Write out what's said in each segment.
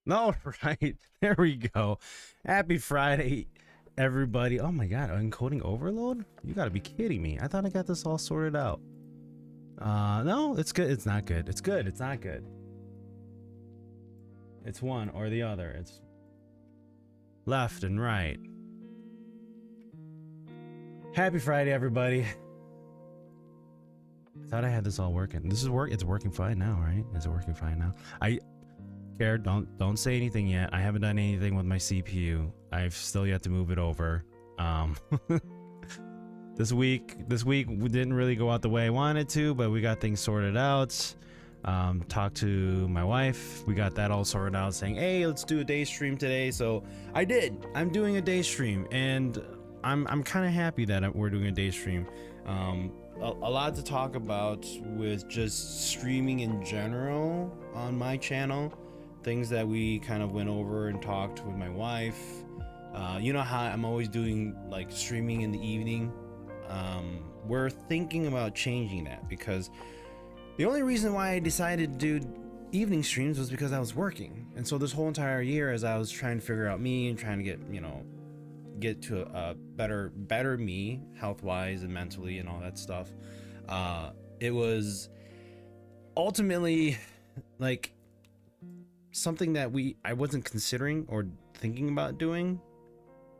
No, right. There we go. Happy Friday, everybody. Oh my god, encoding overload? You gotta be kidding me. I thought I got this all sorted out. No, it's good. It's not good. It's good. It's not good. It's one or the other. It's left and right. Happy Friday, everybody. I thought I had this all working. This is it's working fine now, right? Is it working fine now? Care, don't say anything yet. I haven't done anything with my CPU. I've still yet to move it over. This week we didn't really go out the way I wanted to, but we got things sorted out. Talked to my wife. We got that all sorted out, saying, hey, let's do a day stream today. So I did. I'm doing a day stream, and I'm kind of happy that we're doing a day stream. A lot to talk about with just streaming in general on my channel. Things that we kind of went over and talked with my wife. You know how I'm always doing like streaming in the evening. We're thinking about changing that, because the only reason why I decided to do evening streams was because I was working. And so this whole entire year, as I was trying to figure out me and trying to get to a better me, health-wise and mentally and all that stuff, it was ultimately like something that I wasn't considering or thinking about doing,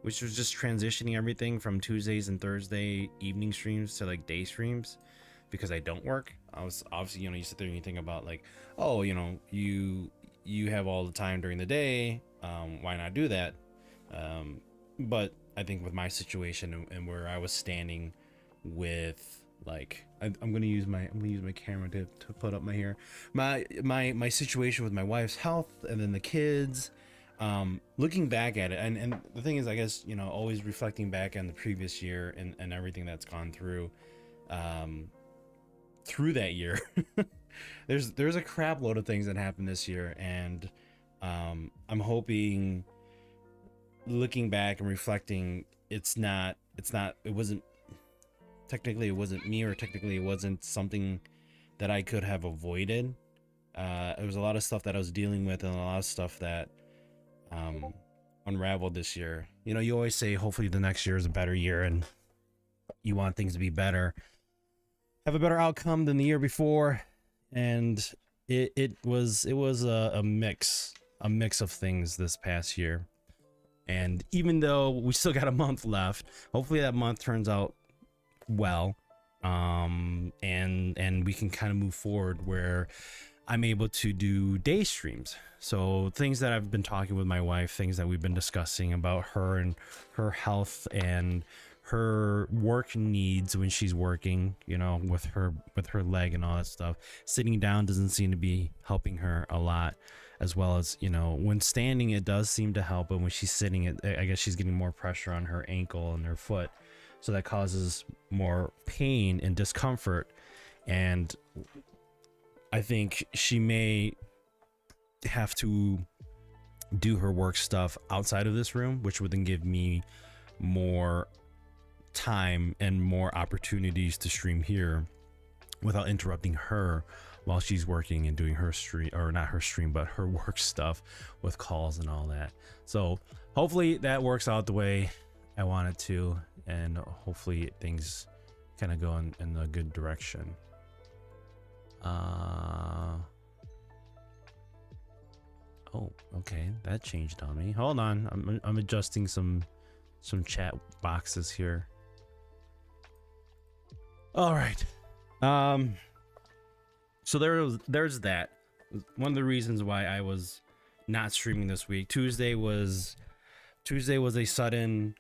which was just transitioning everything from Tuesdays and Thursday evening streams to like day streams, because I don't work. I was obviously, you sit there and you think about like, oh, you have all the time during the day, why not do that? But I think with my situation and where I was standing with Like I'm gonna use my camera to put up my hair. My situation with my wife's health, and then the kids. Looking back at it, and the thing is, I guess, you know, always reflecting back on the previous year and everything that's gone through that year. there's a crap load of things that happened this year, and I'm hoping, looking back and reflecting, it wasn't technically, it wasn't me, or technically it wasn't something that I could have avoided. There was a lot of stuff that I was dealing with, and a lot of stuff that unraveled this year. You know, you always say hopefully the next year is a better year, and you want things to be better, have a better outcome than the year before, and it was a mix of things this past year. And even though we still got a month left, hopefully that month turns out well, and we can kind of move forward where I'm able to do day streams. So things that I've been talking with my wife, things that we've been discussing about her and her health and her work needs when she's working, you know, with her leg and all that stuff. Sitting down doesn't seem to be helping her a lot, as well as, you know, when standing it does seem to help, but when she's sitting, I guess she's getting more pressure on her ankle and her foot, so that causes more pain and discomfort. And I think she may have to do her work stuff outside of this room, which would then give me more time and more opportunities to stream here without interrupting her while she's working and doing her stream, or not her stream, but her work stuff with calls and all that. So hopefully that works out the way I want it to, and hopefully things kind of go in a good direction. Oh, okay, that changed on me. Hold on, I'm adjusting some chat boxes here. All right. So there's that. One of the reasons why I was not streaming this week. Tuesday was a sudden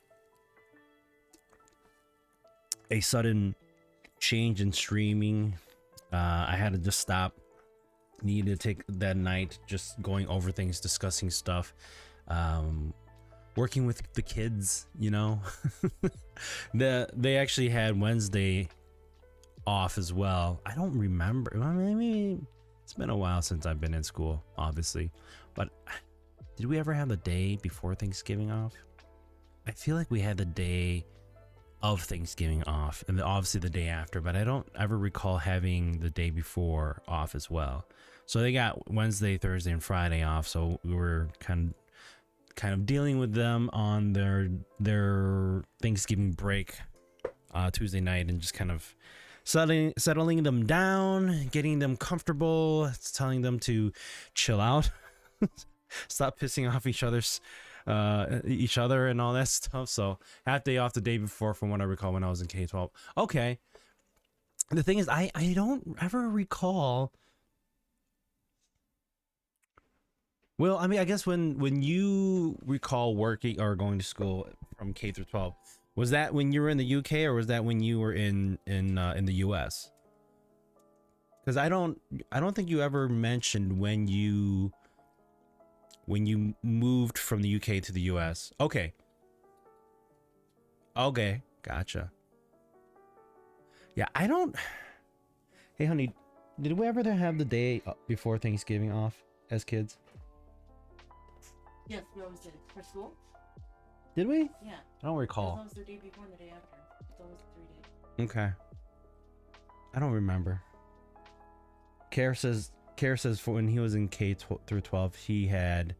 change in streaming. I had to just stop. Needed to take that night just going over things, discussing stuff, working with the kids, you know. They actually had Wednesday off as well. I don't remember. I mean, it's been a while since I've been in school, obviously, but did we ever have the day before Thanksgiving off? I feel like we had the day of Thanksgiving off, and obviously the day after, but I don't ever recall having the day before off as well. So they got Wednesday, Thursday, and Friday off, so we were kind of dealing with them on their Thanksgiving break Tuesday night, and just kind of settling them down, getting them comfortable, telling them to chill out, stop pissing off each other and all that stuff. So half day off the day before, from what I recall, when I was in K-12. Okay, the thing is, I don't ever recall. Well, I mean, I guess when you recall working or going to school from K through 12, was that when you were in the UK, or was that when you were in the US? Because I don't think you ever mentioned when you moved from the UK to the US. Okay, gotcha. Yeah, I don't. Hey, honey, did we ever have the day before Thanksgiving off as kids? Yes, what was it? For school? Did we? Yeah. I don't recall. It was the day before and the day after. It's always 3 days. Okay. I don't remember. Kara says for when he was in K through 12, he had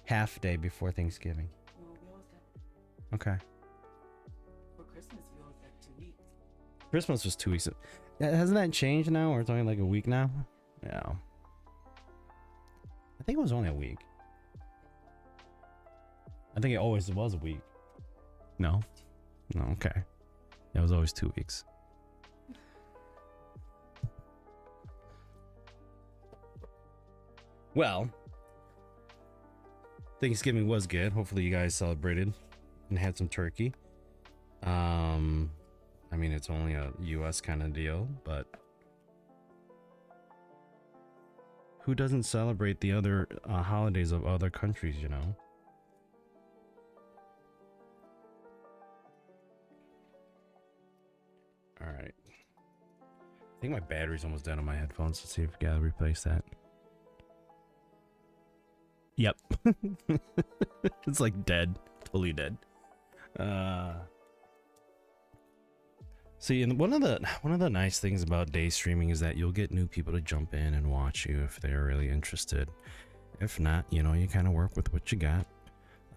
half day before Thanksgiving. No, we always got. Okay. For Christmas, we always got 2 weeks. Christmas was 2 weeks. Yeah, hasn't that changed now? Or it's only like a week now? Yeah. I think it was only a week. I think it always was a week. No? No, okay. It was always 2 weeks. Well, Thanksgiving was good. Hopefully you guys celebrated and had some turkey. I mean, it's only a US kind of deal, but who doesn't celebrate the other holidays of other countries, you know? All right. I think my battery's almost dead on my headphones. Let's see if we gotta replace that. Yep. It's like dead. Totally dead. See, and one of the nice things about day streaming is that you'll get new people to jump in and watch you if they're really interested. If not, you know, you kind of work with what you got.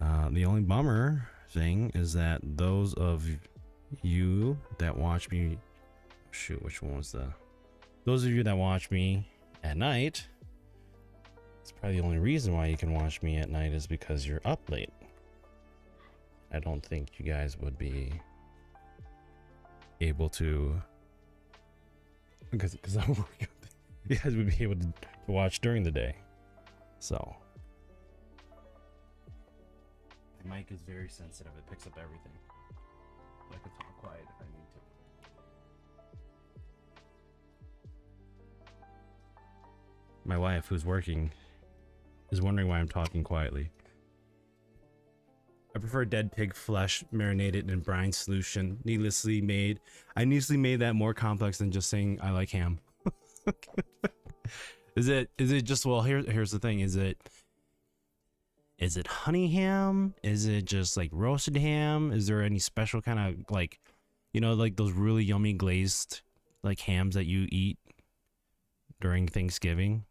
The only bummer thing is that those of you that watch me, shoot, which one was the? Those of you that watch me at night, it's probably the only reason why you can watch me at night is because you're up late. I don't think you guys would be able to, because I'm working. You guys would be able to watch during the day. So the mic is very sensitive. It picks up everything. I can talk quiet if I need to. My wife, who's working, is wondering why I'm talking quietly. I prefer dead pig flesh marinated in brine solution, needlessly made. I needlessly made that more complex than just saying I like ham. Is it just, well, here's the thing, is it honey ham? Is it just like roasted ham? Is there any special kind of, like, you know, like those really yummy glazed like hams that you eat during Thanksgiving?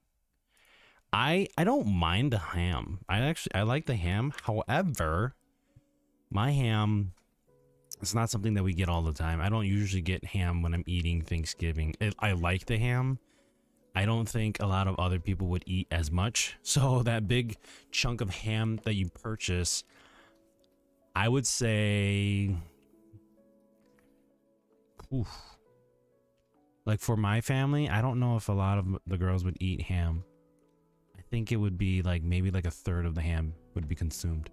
I don't mind the ham. I like the ham. However, my ham, it's not something that we get all the time. I don't usually get ham when I'm eating Thanksgiving. I like the ham. I don't think a lot of other people would eat as much. So that big chunk of ham that you purchase, I would say, oof. Like for my family, I don't know if a lot of the girls would eat ham. I think it would be like maybe like a third of the ham would be consumed.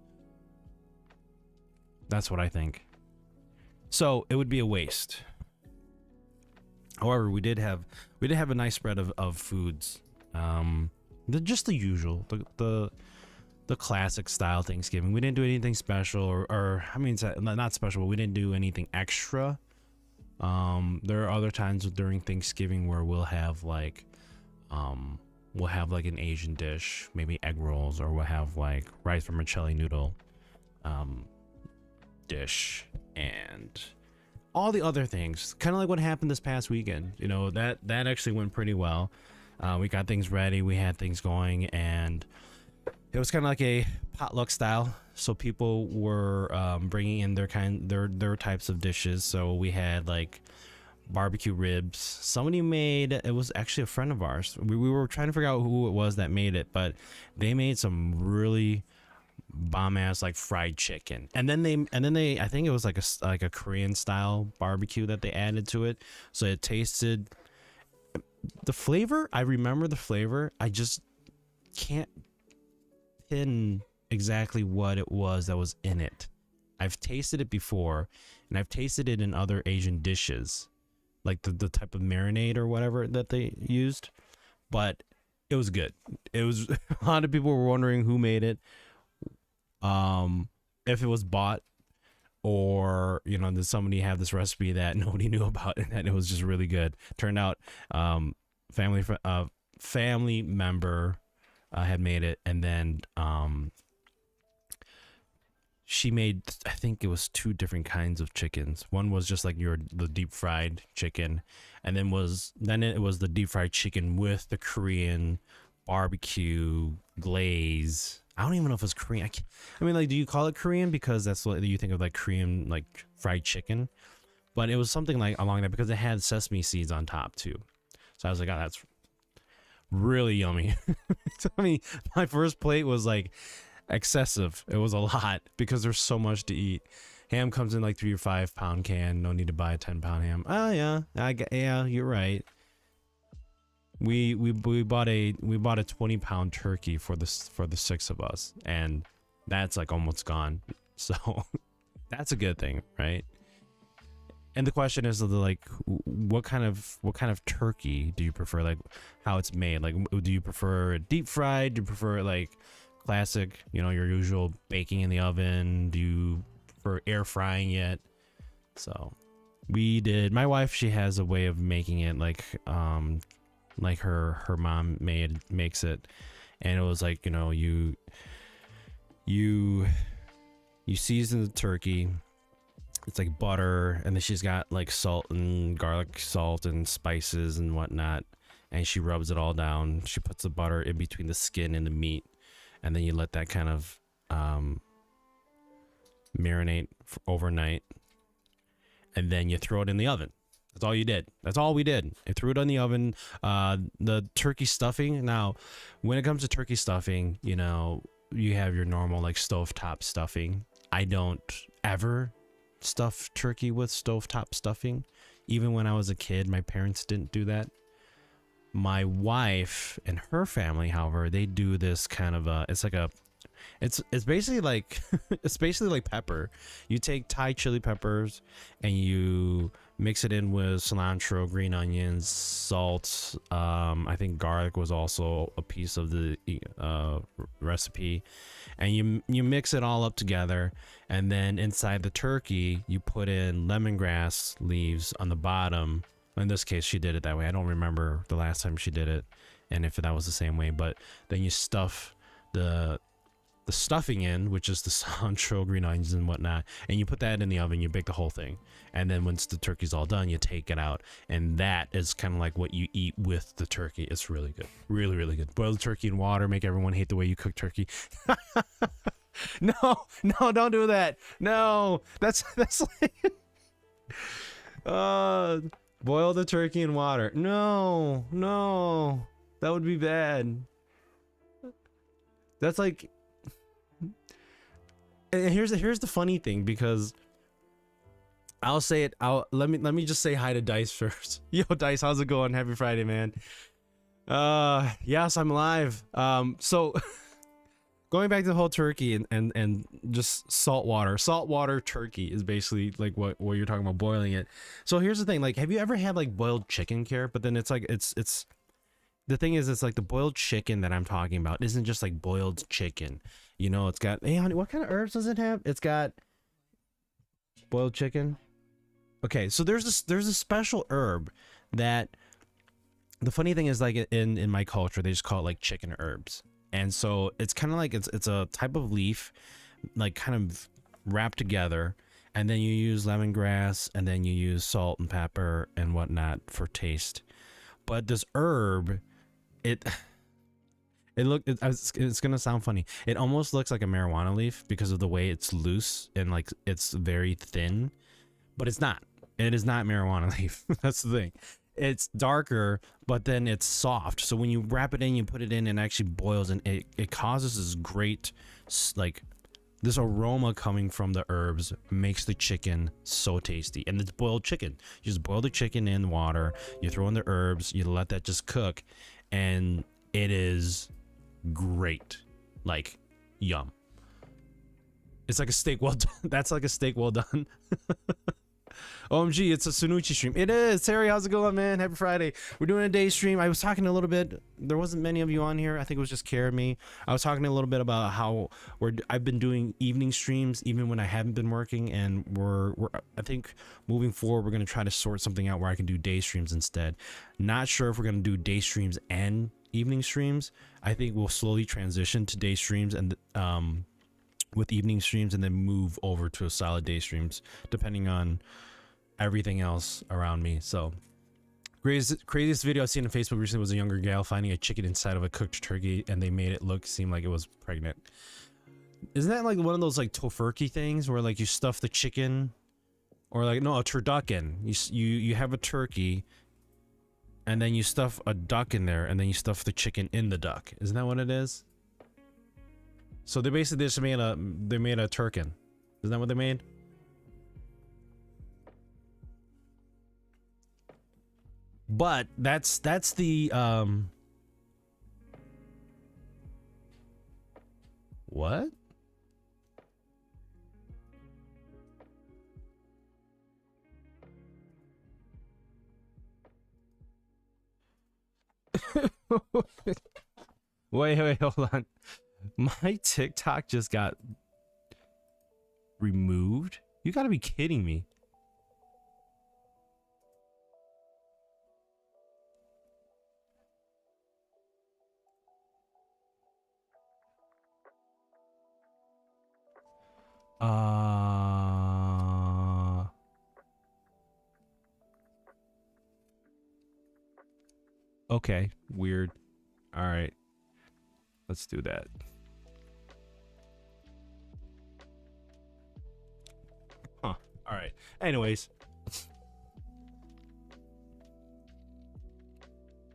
That's what I think. So it would be a waste. However, we did have a nice spread of foods. Just the usual, the classic style Thanksgiving. We didn't do anything special, or I mean, not special, but we didn't do anything extra. There are other times during Thanksgiving where we'll have like an Asian dish, maybe egg rolls, or we'll have like rice vermicelli noodle dish, and all the other things, kind of like what happened this past weekend. You know, that actually went pretty well. We got things ready, we had things going, and it was kind of like a potluck style. So people were bringing in their types of dishes. So we had like barbecue ribs. Somebody made, it was actually a friend of ours. We were trying to figure out who it was that made it, but they made some really bomb ass like fried chicken, and then they I think it was like a Korean style barbecue that they added to it, so it tasted, the flavor, I remember the flavor, I just can't pin exactly what it was that was in it. I've tasted it before, and I've tasted it in other Asian dishes, like the type of marinade or whatever that they used, but it was good. It was a lot of people were wondering who made it, if it was bought, or, you know, did somebody have this recipe that nobody knew about and that it was just really good. Turned out family member had made it, and then she made, I think it was 2 different kinds of chickens. One was just like the deep fried chicken, and then it was the deep fried chicken with the Korean barbecue glaze. I don't even know if it's Korean. I mean, like, do you call it Korean because that's what you think of, like Korean, like fried chicken? But it was something like along that, because it had sesame seeds on top too. So I was like, oh, that's really yummy. So, I mean, my first plate was like excessive. It was a lot because there's so much to eat. Ham comes in like 3 or 5 pound can. No need to buy a 10-pound ham. Oh yeah, yeah, you're right. We bought a 20-pound turkey for the 6 of us, and that's like almost gone. So that's a good thing, right? And the question is like, what kind of turkey do you prefer? Like, how it's made? Like, do you prefer it deep fried? Do you prefer it like classic? You know, your usual baking in the oven? Do you prefer air frying it? So, we did. My wife, she has a way of making it like her mom makes it, and it was like, you know, you season the turkey. It's like butter, and then she's got like salt and garlic salt and spices and whatnot, and she rubs it all down. She puts the butter in between the skin and the meat, and then you let that kind of marinate for overnight, and then you throw it in the oven. That's all you did. That's all we did. I threw it in the oven. The turkey stuffing. Now, when it comes to turkey stuffing, you know, you have your normal like stovetop stuffing. I don't ever stuff turkey with stovetop stuffing. Even when I was a kid, my parents didn't do that. My wife and her family, however, they do this kind of it's basically like it's basically like pepper. You take Thai chili peppers and you mix it in with cilantro, green onions, salt. I think garlic was also a piece of the recipe, and you mix it all up together. And then inside the turkey, you put in lemongrass leaves on the bottom. In this case, she did it that way. I don't remember the last time she did it, and if that was the same way. But then you stuff the stuffing in, which is the cilantro, green onions, and whatnot, and you put that in the oven. You bake the whole thing, and then once the turkey's all done, you take it out, and that is kind of like what you eat with the turkey. It's really good, really, really good. Boil the turkey in water, make everyone hate the way you cook turkey. No, don't do that. No, that's like, boil the turkey in water. No, that would be bad. That's like. And here's the funny thing, because I'll say it. Let me just say hi to Dice first. Yo, Dice, how's it going? Happy Friday, man. Yes, I'm live. So going back to the whole turkey and just saltwater turkey is basically like what you're talking about, boiling it. So here's the thing, like, have you ever had like boiled chicken, care? But then it's like it's the thing is, it's like the boiled chicken that I'm talking about isn't just like boiled chicken. You know, it's got, hey honey, what kind of herbs does it have? It's got boiled chicken. Okay, so there's a special herb that, the funny thing is, like, in my culture, they just call it like chicken herbs. And so it's kind of like it's a type of leaf, like kind of wrapped together, and then you use lemongrass, and then you use salt and pepper and whatnot for taste. But this herb, it's gonna sound funny. It almost looks like a marijuana leaf because of the way it's loose and like it's very thin, but it's not. It is not marijuana leaf. That's the thing. It's darker, but then it's soft. So when you wrap it in, you put it in, and it actually boils, and it causes this great, like, this aroma coming from the herbs makes the chicken so tasty. And it's boiled chicken. You just boil the chicken in water, you throw in the herbs, you let that just cook, and it is great. Like, yum. It's like a steak well done. That's like a steak well done. OMG, it's a Sunuchi stream. It is. Terry, how's it going, man? Happy Friday. We're doing a day stream. I was talking a little bit. There wasn't many of you on here. I think it was just Kara and me. I was talking a little bit about how I've been doing evening streams even when I haven't been working, and we're I think moving forward we're gonna try to sort something out where I can do day streams instead. Not sure if we're gonna do day streams and evening streams. I think we'll slowly transition to day streams and with evening streams, and then move over to a solid day streams depending on everything else around me. So craziest video I've seen on Facebook recently was a younger gal finding a chicken inside of a cooked turkey, and they made it seem like it was pregnant. Isn't that like one of those like tofurkey things where like you stuff the chicken, or like, no, a turducken. You have a turkey, and then you stuff a duck in there, and then you stuff the chicken in the duck. Isn't that what it is? So they basically just made a turkin. Isn't that what they made? But that's the what? Wait, hold on. My TikTok just got removed? You gotta be kidding me. Okay, weird. All right, let's do that. Huh. All right. Anyways.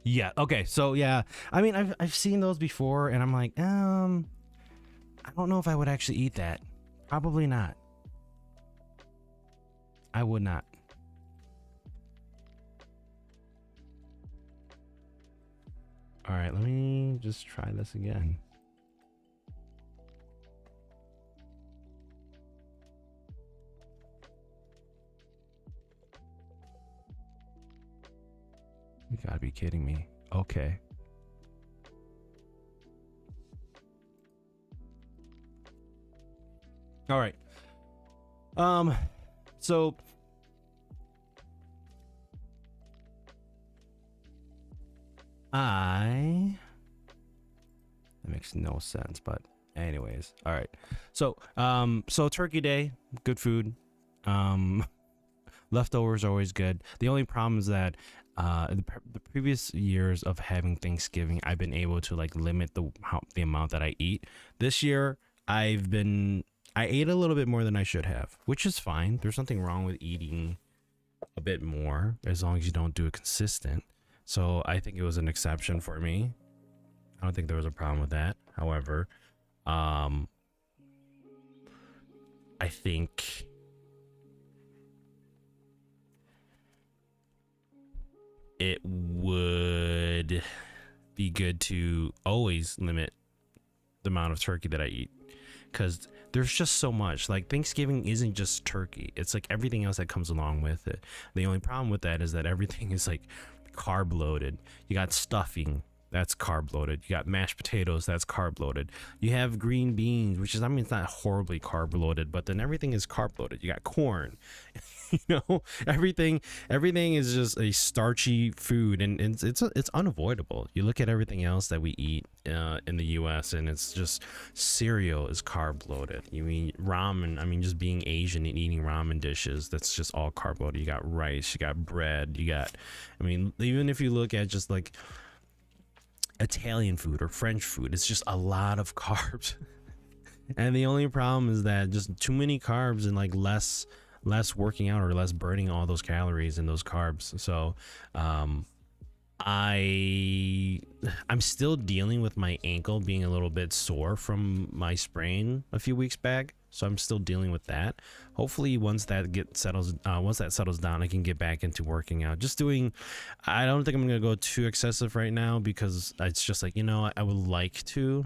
Yeah. Okay. So yeah, I mean, I've seen those before, and I'm like, I don't know if I would actually eat that. Probably not. I would not. All right. Let me just try this again. You gotta be kidding me. Okay. All right. So that makes no sense, but anyways. All right. So Turkey Day, good food. Leftovers are always good. The only problem is that the previous years of having Thanksgiving, I've been able to like limit the amount that I eat. This year, I ate a little bit more than I should have, which is fine. There's nothing wrong with eating a bit more as long as you don't do it consistent. So I think it was an exception for me. I don't think there was a problem with that. However, I think it would be good to always limit the amount of turkey that I eat, because there's just so much. Like, Thanksgiving isn't just turkey, it's like everything else that comes along with it. The only problem with that is that everything is like carb loaded. You got stuffing, that's carb loaded. You got mashed potatoes, that's carb loaded. You have green beans, which is, I mean, it's not horribly carb loaded, but then everything is carb loaded. You got corn. You know, everything is just a starchy food, and it's unavoidable. You look at everything else that we eat in the US, and it's just cereal is carb loaded. You mean ramen, I mean, just being Asian and eating ramen dishes, that's just all carb loaded. You got rice, you got bread, you got, I mean, even if you look at just like Italian food or French food, it's just a lot of carbs. And the only problem is that just too many carbs and like less working out or less burning all those calories and those carbs. So I'm still dealing with my ankle being a little bit sore from my sprain a few weeks back, so I'm still dealing with that. Hopefully once that settles down, I can get back into working out. I don't think I'm gonna go too excessive right now, because it's just like, you know, I would like to,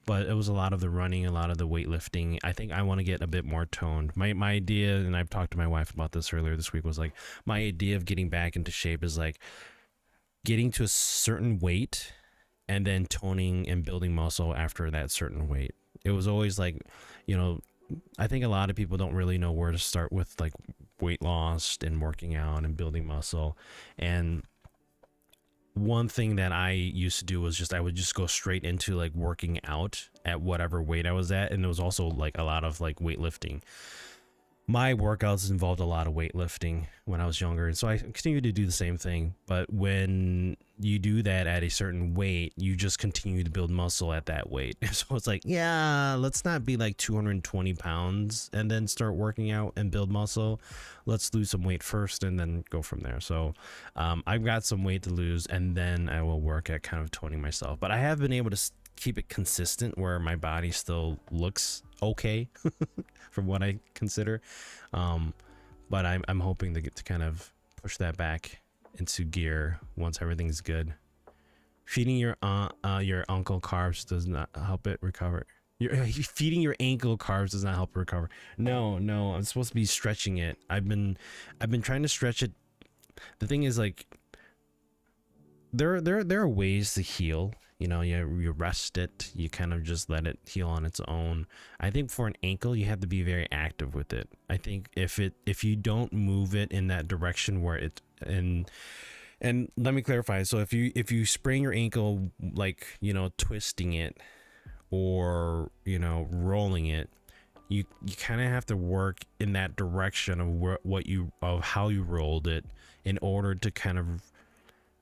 but it was a lot of the running, a lot of the weightlifting. I think I want to get a bit more toned. My idea, and I've talked to my wife about this earlier this week, was like, my idea of getting back into shape is like getting to a certain weight and then toning and building muscle after that certain weight. It was always like, you know, I think a lot of people don't really know where to start with like weight loss and working out and building muscle. And one thing that I used to do was I would just go straight into like working out at whatever weight I was at, and it was also like a lot of like weightlifting. My workouts involved a lot of weightlifting when I was younger, and so I continue to do the same thing. But when you do that at a certain weight, you just continue to build muscle at that weight. So it's like, yeah, let's not be like 220 pounds and then start working out and build muscle. Let's lose some weight first and then go from there. So I've got some weight to lose, and then I will work at kind of toning myself. But I have been able to keep it consistent where my body still looks okay from what I consider. But I'm hoping to get to kind of push that back into gear once everything's good. Feeding your uncle carbs does not help it recover. Feeding your ankle carbs does not help recover. No, I'm supposed to be stretching it. I've been trying to stretch it. The thing is, like, there are ways to heal. You know, you rest it, you kind of just let it heal on its own. I think for an ankle, you have to be very active with it. I think if you don't move it in that direction where it and let me clarify. So if you sprain your ankle, like, you know, twisting it or, you know, rolling it, you kind of have to work in that direction of how you rolled it in order to kind of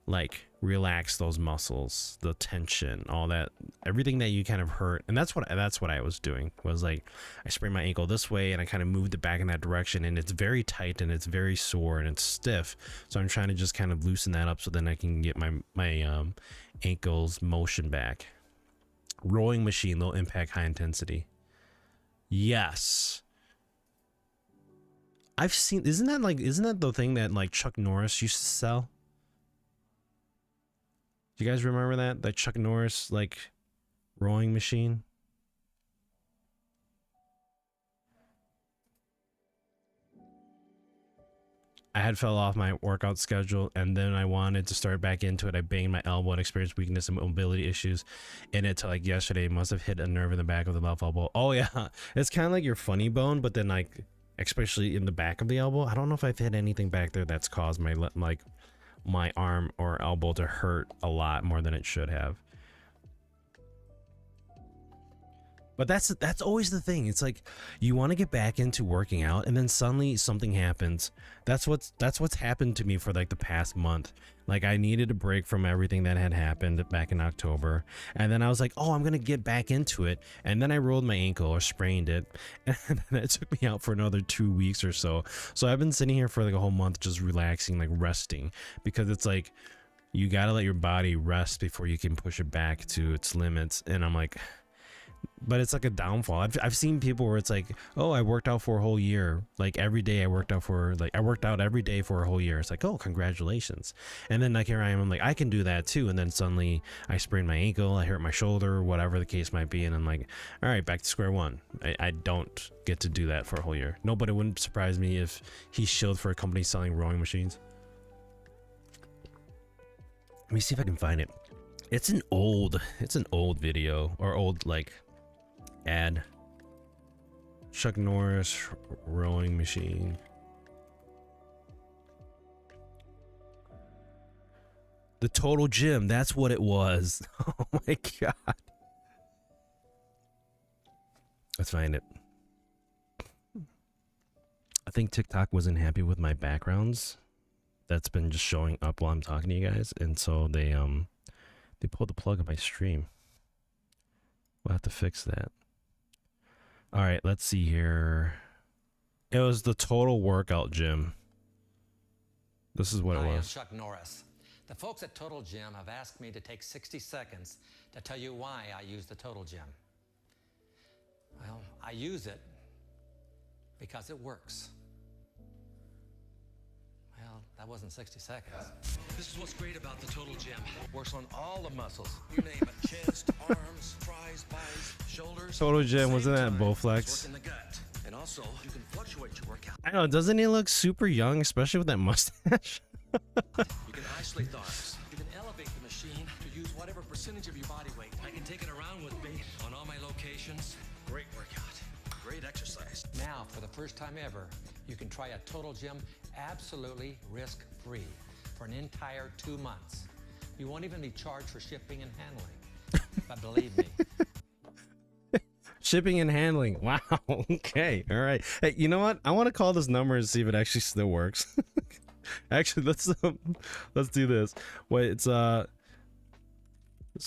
like relax those muscles, the tension, all that, everything that you kind of hurt. And that's what I was doing, was like I sprained my ankle this way and I kind of moved it back in that direction, and it's very tight and it's very sore and it's stiff. So I'm trying to just kind of loosen that up so then I can get my ankles motion back. Rowing machine, low impact, high intensity. Yes. I've seen, isn't that the thing that like Chuck Norris used to sell? Do you guys remember that Chuck Norris like rowing machine? I had fell off my workout schedule, and then I wanted to start back into it. I banged my elbow and experienced weakness and mobility issues in it till like yesterday. Must have hit a nerve in the back of the left elbow. Oh yeah, it's kind of like your funny bone, but then like especially in the back of the elbow. I don't know if I've hit anything back there that's caused my arm or elbow to hurt a lot more than it should have. But that's always the thing. It's like you want to get back into working out, and then suddenly something happens. That's what's happened to me for like the past month. Like I needed a break from everything that had happened back in October, and then I was like, oh, I'm gonna get back into it. And then I rolled my ankle or sprained it, and then it took me out for another 2 weeks or so. So I've been sitting here for like a whole month just relaxing, like resting, because it's like you gotta let your body rest before you can push it back to its limits. And I'm like, but it's like a downfall. I've seen people where it's like, oh, I worked out for a whole year. Like every day I worked out every day for a whole year. It's like, oh, congratulations. And then like here I am, I'm like, I can do that too. And then suddenly I sprained my ankle, I hurt my shoulder, whatever the case might be. And I'm like, all right, back to square one. I don't get to do that for a whole year. No, but it wouldn't surprise me if he shilled for a company selling rowing machines. Let me see if I can find it. It's an old video or old like ad. Chuck Norris rowing machine. The Total Gym, that's what it was. Oh my god. Let's find it. I think TikTok wasn't happy with my backgrounds. That's been just showing up while I'm talking to you guys, and so they pulled the plug on my stream. We'll have to fix that. All right, let's see here. It was the Total Workout Gym. This is what it was. I am Chuck Norris. The folks at Total Gym have asked me to take 60 seconds to tell you why I use the Total Gym. Well, I use it because it works. Well, that wasn't 60 seconds. This is what's great about the Total Gym. Works on all the muscles. You name it. Chest, arms, thighs, biceps, shoulders. Total Gym, wasn't that Same time, Bowflex? it's working the gut. And also, you can fluctuate your workout. I know, doesn't he look super young, especially with that mustache? You can isolate the arms. You can elevate the machine to use whatever percentage of your body weight. I can take it around with me on all my locations. Great workout. Great exercise. Now, for the first time ever, you can try a Total Gym absolutely risk-free for an entire 2 months. You won't even be charged for shipping and handling. But believe me. Shipping and handling. Wow. Okay. All right. Hey, you know what? I want to call this number and see if it actually still works. Actually, let's do this. Wait, it's let's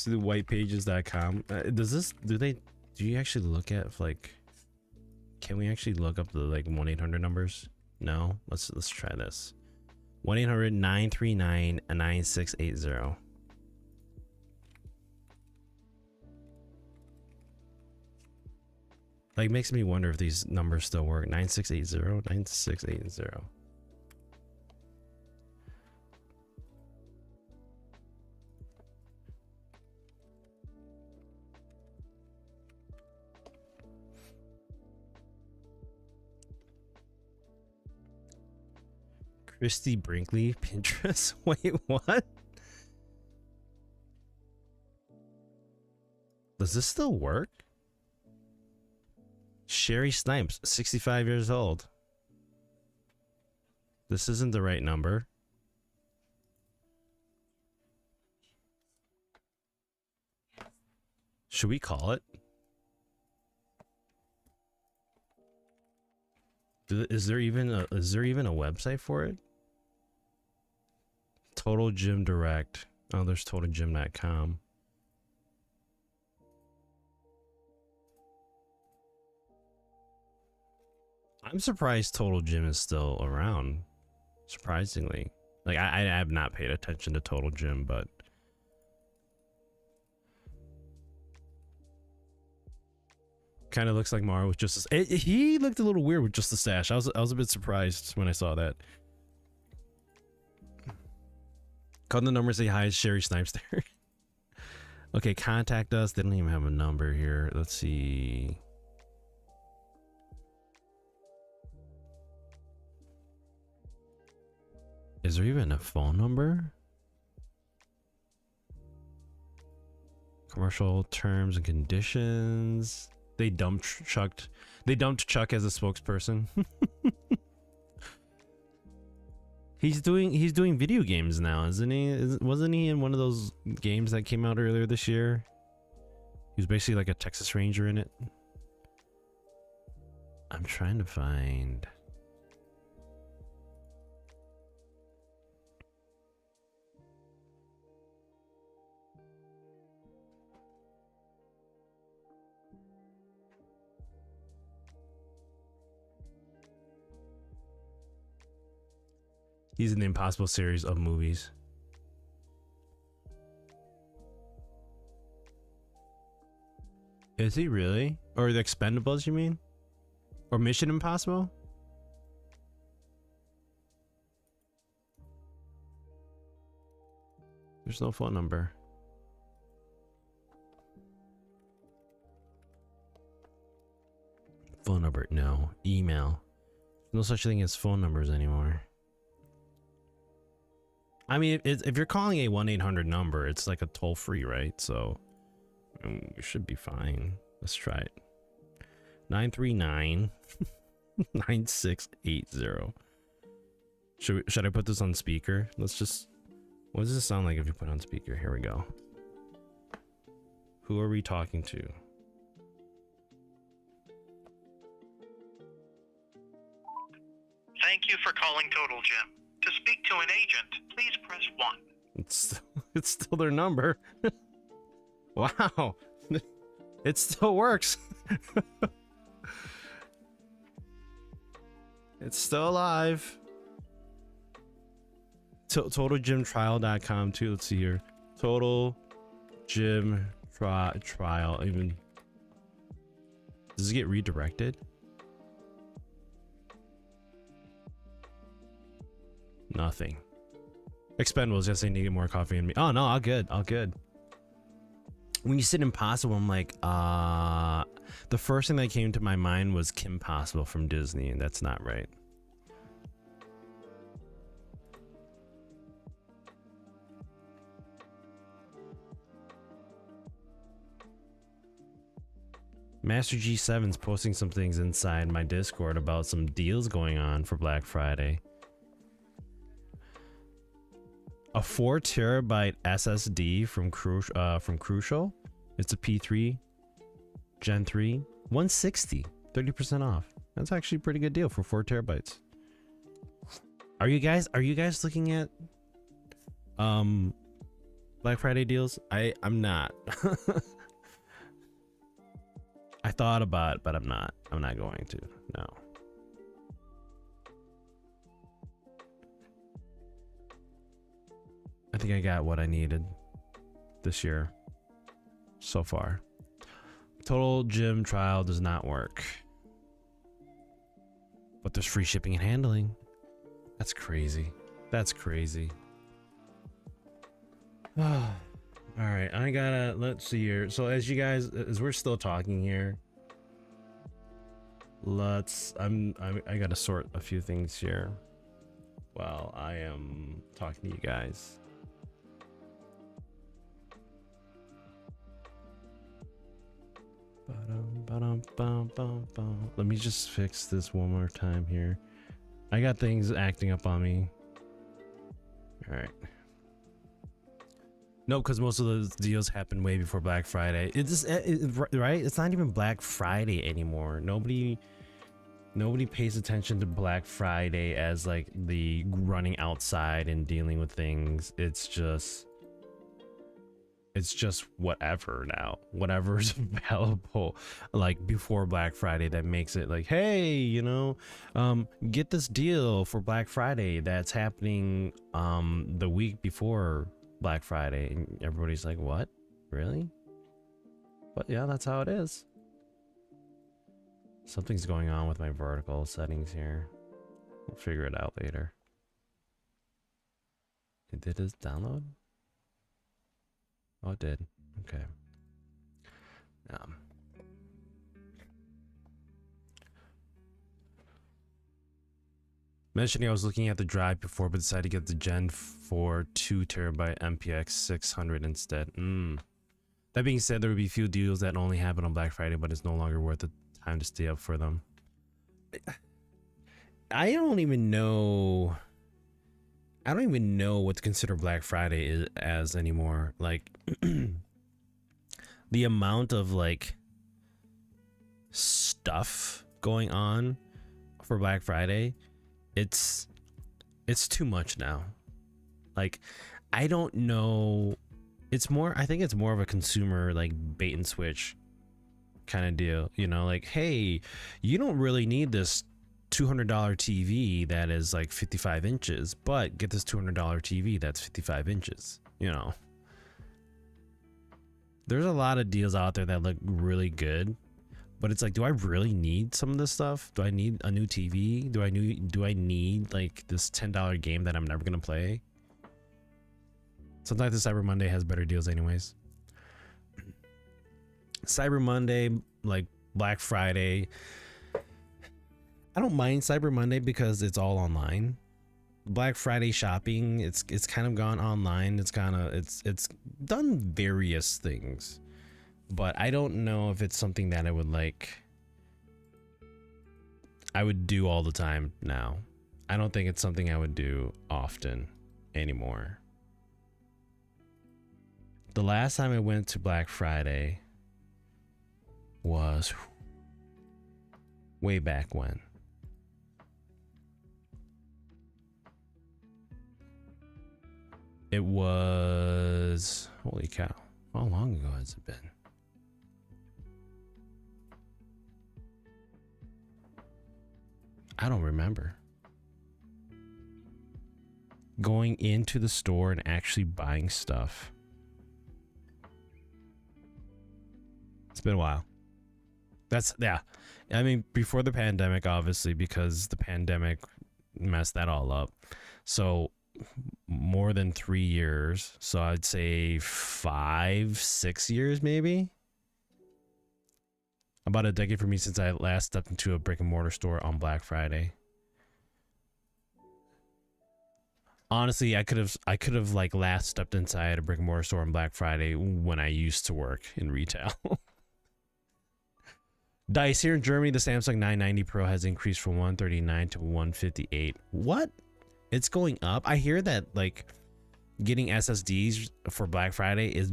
do whitepages.com. Do you actually look at like, can we actually look up the like 1-800 numbers? No. Let's try this. 1-800-939-9680. Like, makes me wonder if these numbers still work. 9680, 9680. Christy Brinkley, Pinterest. Wait, what? Does this still work? Sherry Snipes, 65 years old. This isn't the right number. Should we call it? Is there even a website for it? Total Gym Direct. Oh, there's TotalGym.com. I'm surprised Total Gym is still around. Surprisingly, like I have not paid attention to Total Gym, but kind of looks like Mario with just he looked a little weird with just the stash. I was a bit surprised when I saw that. Call the number, say hi, Sherry Snipes there. Okay, contact us. They don't even have a number here. Let's see. Is there even a phone number? Commercial terms and conditions. They dumped Chuck as a spokesperson. He's doing video games now, isn't he? Wasn't he in one of those games that came out earlier this year? He was basically like a Texas Ranger in it. I'm trying to find. He's in the Impossible series of movies. Is he really? Or the Expendables, you mean? Or Mission Impossible? There's no phone number. Phone number, no. Email. No such thing as phone numbers anymore. I mean, if you're calling a 1-800 number, it's like a toll-free, right? So we should be fine. Let's try it. 939-9680. Should I put this on speaker? Let's just... What does this sound like if you put it on speaker? Here we go. Who are we talking to? Thank you for calling Total Gym. To speak to an agent, please press 1. It's still their number. Wow. It still works. It's still alive. TotalGymTrial.com too. Let's see here. Total Gym Trial. Even does it get redirected? Nothing. Expendables. Yes, I need to get more coffee in me. Oh no, all good. All good. When you said Impossible, I'm like, the first thing that came to my mind was Kim Possible from Disney, and that's not right. Master G7's posting some things inside my Discord about some deals going on for Black Friday. A 4 terabyte SSD from Crucial. It's a P3 Gen 3, 160, 30% off. That's actually a pretty good deal for 4 terabytes. Are you guys looking at Black Friday deals? I'm not. I thought about it, but I'm not going to. No. I think I got what I needed this year so far. Total Gym Trial does not work. But there's free shipping and handling. That's crazy. That's crazy. All right, I gotta, let's see here. So as you guys, as we're still talking here, I gotta sort a few things here while I am talking to you guys. Let me just fix this one more time here. I got things acting up on me. All right. No, because most of those deals happen way before Black Friday. Right? It's not even Black Friday anymore. Nobody pays attention to Black Friday as like the running outside and dealing with things. It's just whatever now. Whatever's available like before Black Friday that makes it like, hey, you know, get this deal for Black Friday that's happening the week before Black Friday, and everybody's like, what? Really? But yeah, that's how it is. Something's going on with my vertical settings here. We'll figure it out later. Did this download? Oh, it did. Okay. Mentioning I was looking at the drive before, but decided to get the Gen 4 2TB MPX 600 instead. That being said, there would be few deals that only happen on Black Friday, but it's no longer worth the time to stay up for them. I don't even know what to consider Black Friday as anymore. Like the amount of like stuff going on for Black Friday, it's too much now. Like, I don't know. I think it's more of a consumer like bait and switch kind of deal, you know, like, hey, you don't really need this $200 TV that is like 55 inches, but get this $200 TV that's 55 inches, you know. There's a lot of deals out there that look really good, but it's like, do I really need some of this stuff? Do I need a new TV? Do I need like this $10 game that I'm never gonna play? Sometimes the Cyber Monday has better deals anyways. Cyber Monday, like Black Friday, I don't mind Cyber Monday because it's all online. Black Friday shopping, it's kind of gone online. It's done various things, but I don't know if it's something that I would do all the time now. I don't think it's something I would do often anymore. The last time I went to Black Friday was way back when. It was, holy cow, how long ago has it been? I don't remember. Going into the store and actually buying stuff. It's been a while. Yeah. I mean, before the pandemic, obviously, because the pandemic messed that all up. So more than 3 years. So I'd say 5-6 years, maybe. About a decade for me since I last stepped into a brick and mortar store on Black Friday. Honestly, I could have like last stepped inside a brick and mortar store on Black Friday when I used to work in retail. Dice, here in Germany, the Samsung 990 Pro has increased from 139 to 158. What? It's going up? I hear that like getting SSDs for Black Friday is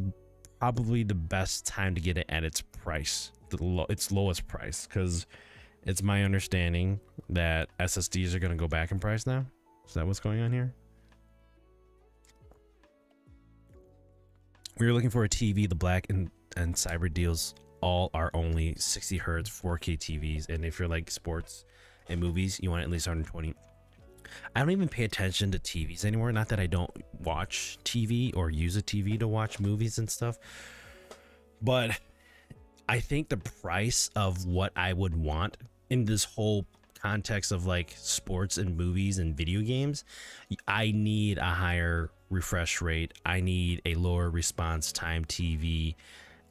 probably the best time to get it at its price, its lowest price, because it's my understanding that SSDs are going to go back in price now. Is that what's going on here? We were looking for a TV. The Black and Cyber deals all are only 60 hertz 4K TVs, and if you're like sports and movies, you want at least 120. I don't even pay attention to TVs anymore. Not that I don't watch TV or use a TV to watch movies and stuff, but I think the price of what I would want in this whole context of like sports and movies and video games, I need a higher refresh rate. I need a lower response time TV.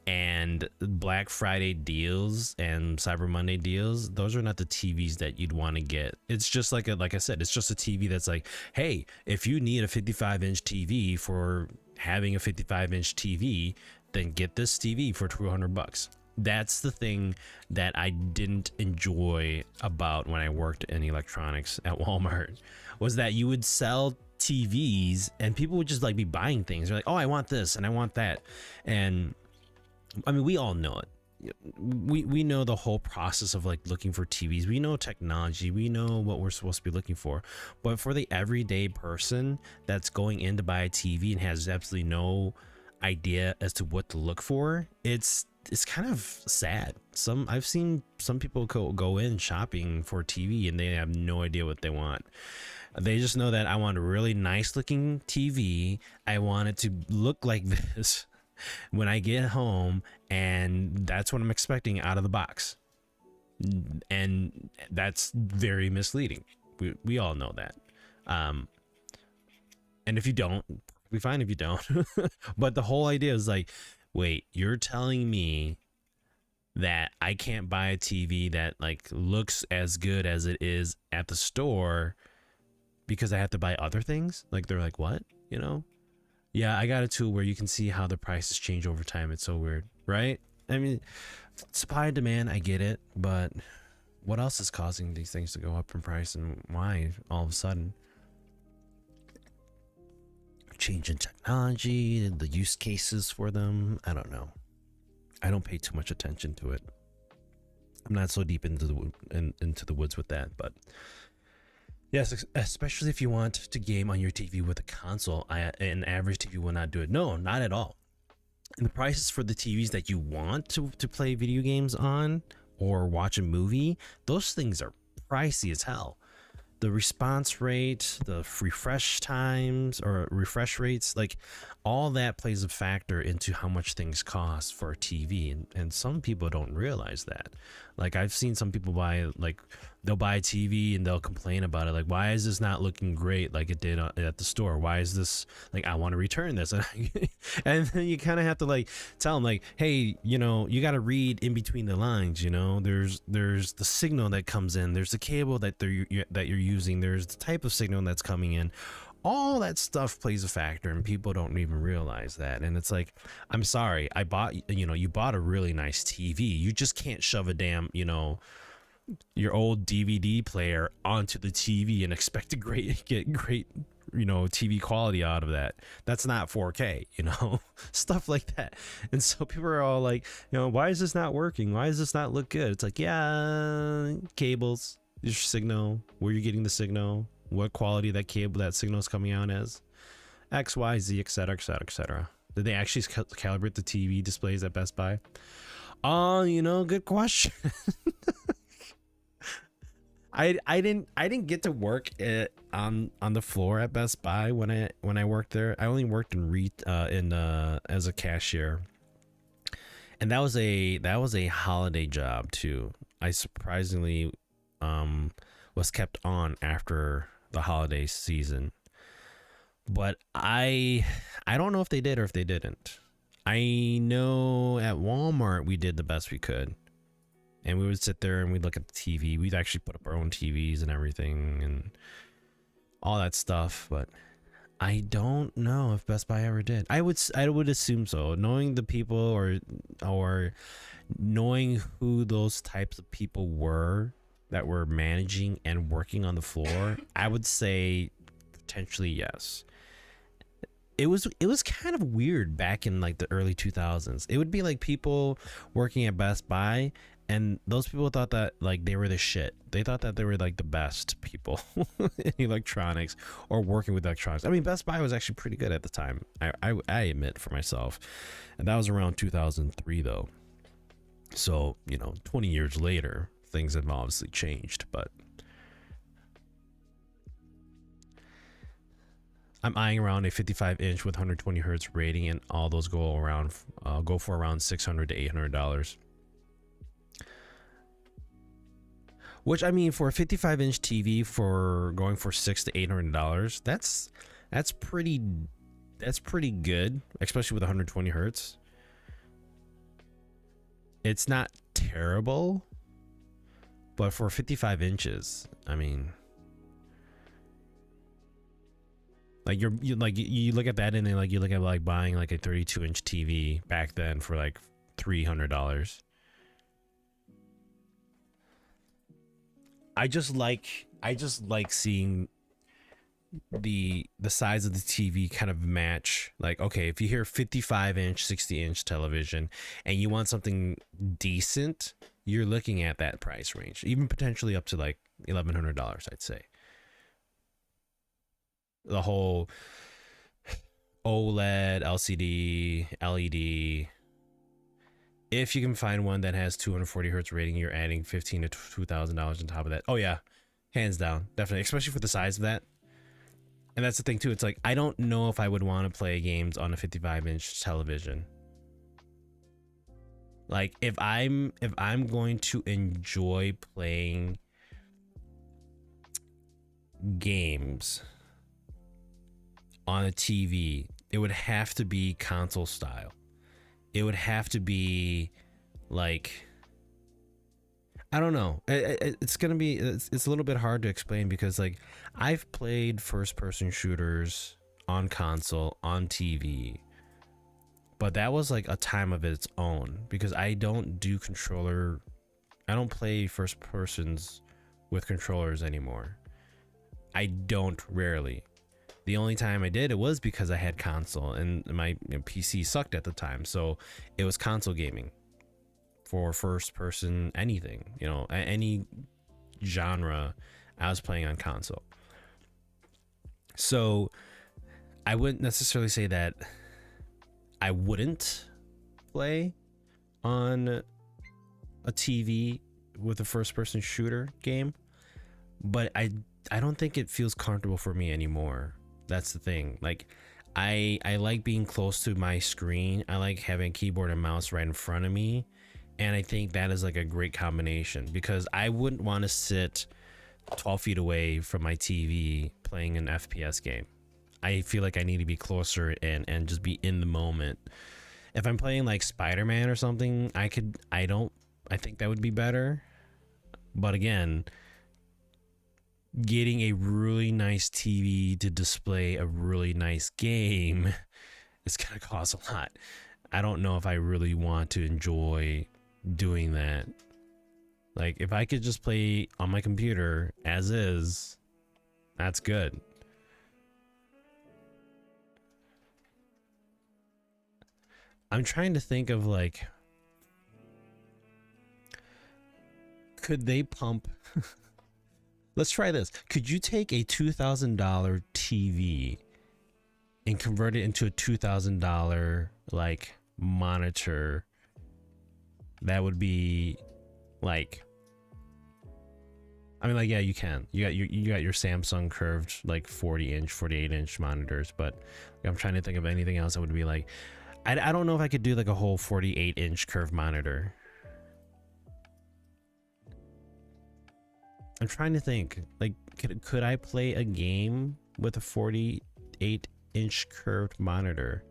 And Black Friday deals and Cyber Monday deals, those are not the TVs that you'd want to get. It's just like I said, it's just a TV that's like, hey, if you need a 55-inch TV for having a 55-inch TV, then get this TV for $200. that's the thing that I didn't enjoy about when I worked in electronics at Walmart, was that you would sell TVs and people would just like be buying things. They're like, oh, I want this and I want that. And I mean, we all know it. We know the whole process of like looking for TVs. We know technology. We know what we're supposed to be looking for. But for the everyday person that's going in to buy a TV and has absolutely no idea as to what to look for, it's kind of sad. I've seen some people go in shopping for TV and they have no idea what they want. They just know that I want a really nice looking TV. I want it to look like this when I get home, and that's what I'm expecting out of the box. And that's very misleading. We all know that. And if you don't, we fine if you don't. But the whole idea is like, wait, you're telling me that I can't buy a TV that like looks as good as it is at the store because I have to buy other things? Like, they're like, what? You know? Yeah, I got a tool where you can see how the prices change over time. It's so weird, right? I mean, supply and demand, I get it, but what else is causing these things to go up in price, and why all of a sudden? Change in technology, the use cases for them, I don't know. I don't pay too much attention to it. I'm not so deep into the woods with that, but yes, especially if you want to game on your TV with a console, an average TV will not do it. No, not at all. And the prices for the TVs that you want to play video games on or watch a movie, those things are pricey as hell. The response rate, the refresh times or refresh rates, like all that plays a factor into how much things cost for a TV. And some people don't realize that. Like, I've seen some people they'll buy a TV and they'll complain about it. Like, why is this not looking great like it did at the store? Why is this, like, I want to return this. And then you kind of have to like tell them like, hey, you know, you got to read in between the lines. You know, there's the signal that comes in, there's the cable that you're using, there's the type of signal that's coming in. All that stuff plays a factor, and people don't even realize that. And it's like, I'm sorry, you bought a really nice TV. You just can't shove a damn, your old DVD player onto the TV and expect to get great, TV quality out of that. That's not 4K, stuff like that. And so people are all like, why is this not working? Why does this not look good? It's like, yeah, cables, your signal, where you're getting the signal, what quality that signal is coming out as, X, Y, Z, etc., etc., etc. Did they actually calibrate the TV displays at Best Buy? Good question. I didn't get to work on the floor at Best Buy when I worked there. I only worked as a cashier, and that was a holiday job too. I surprisingly was kept on after the holiday season, but I don't know if they did or if they didn't. I know at Walmart we did the best we could, and we would sit there and we'd look at the TV. We'd actually put up our own TVs and everything and all that stuff, but I don't know if Best Buy ever did. I would assume so, knowing the people or knowing who those types of people were that were managing and working on the floor. I would say potentially yes. It was kind of weird back in like the early 2000s. It would be like people working at Best Buy, and those people thought that like they were the shit. They thought that they were like the best people in electronics or working with electronics. I mean, Best Buy was actually pretty good at the time. I admit for myself, and that was around 2003 though. So 20 years later, things have obviously changed, but I'm eyeing around a 55-inch with 120 hertz rating, and all those go for around $600 to $800. Which, I mean, for a 55-inch TV for going for $600 to $800, that's pretty good, especially with 120 hertz. It's not terrible, but for 55 inches, I mean, like you look at that and then like you look at like buying like a 32-inch TV back then for like $300. I just like seeing the size of the TV kind of match. Like, okay, if you hear 55-inch, 60-inch television and you want something decent, you're looking at that price range, even potentially up to like $1,100, I'd say. The whole OLED, LCD, LED. If you can find one that has 240 hertz rating, you're adding $1,500 to $2,000 on top of that. Oh yeah, hands down, definitely, especially for the size of that. And that's the thing too. It's like, I don't know if I would want to play games on a 55-inch television. Like, if I'm going to enjoy playing games on a TV, it would have to be console style. It would have to be like, I don't know. It's gonna be, it's a little bit hard to explain because like I've played first person shooters on console, on TV, but that was like a time of its own because I don't play first persons with controllers anymore. I don't, rarely. The only time I did it was because I had console and my PC sucked at the time, so it was console gaming for first person anything, any genre I was playing on console. So I wouldn't necessarily say that I wouldn't play on a TV with a first person shooter game, but I don't think it feels comfortable for me anymore. That's the thing. Like, I like being close to my screen. I like having a keyboard and mouse right in front of me. And I think that is like a great combination because I wouldn't want to sit 12 feet away from my TV playing an FPS game. I feel like I need to be closer and just be in the moment. If I'm playing like Spider-Man or something, I think that would be better. But again, getting a really nice TV to display a really nice game is going to cost a lot. I don't know if I really want to enjoy doing that. Like, if I could just play on my computer as is, that's good. I'm trying to think of like, could they pump let's try this. Could you take a $2,000 TV and convert it into a $2,000 like monitor? That would be like, I mean, like, yeah, you can. You got your Samsung curved like 40-inch, 48-inch monitors, but I'm trying to think of anything else that would be like, I don't know if I could do like a whole 48-inch curved monitor. I'm trying to think, like, could I play a game with a 48-inch curved monitor?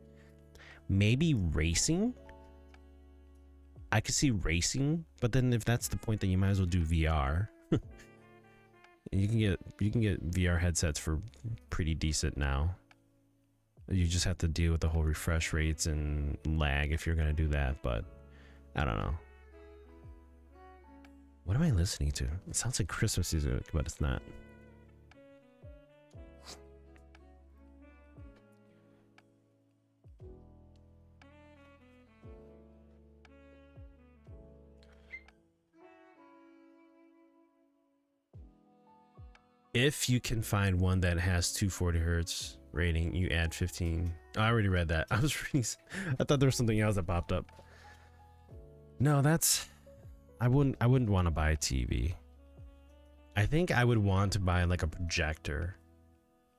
Maybe racing? I could see racing, but then if that's the point, then you might as well do VR. You can get VR headsets for pretty decent now. You just have to deal with the whole refresh rates and lag if you're gonna do that, but I don't know. What am I listening to? It sounds like Christmas music, but it's not. If you can find one that has 240 hertz rating, you add 15. Oh, I already read that. I was reading. I thought there was something else that popped up. No, that's. I wouldn't want to buy a TV. I think I would want to buy like a projector.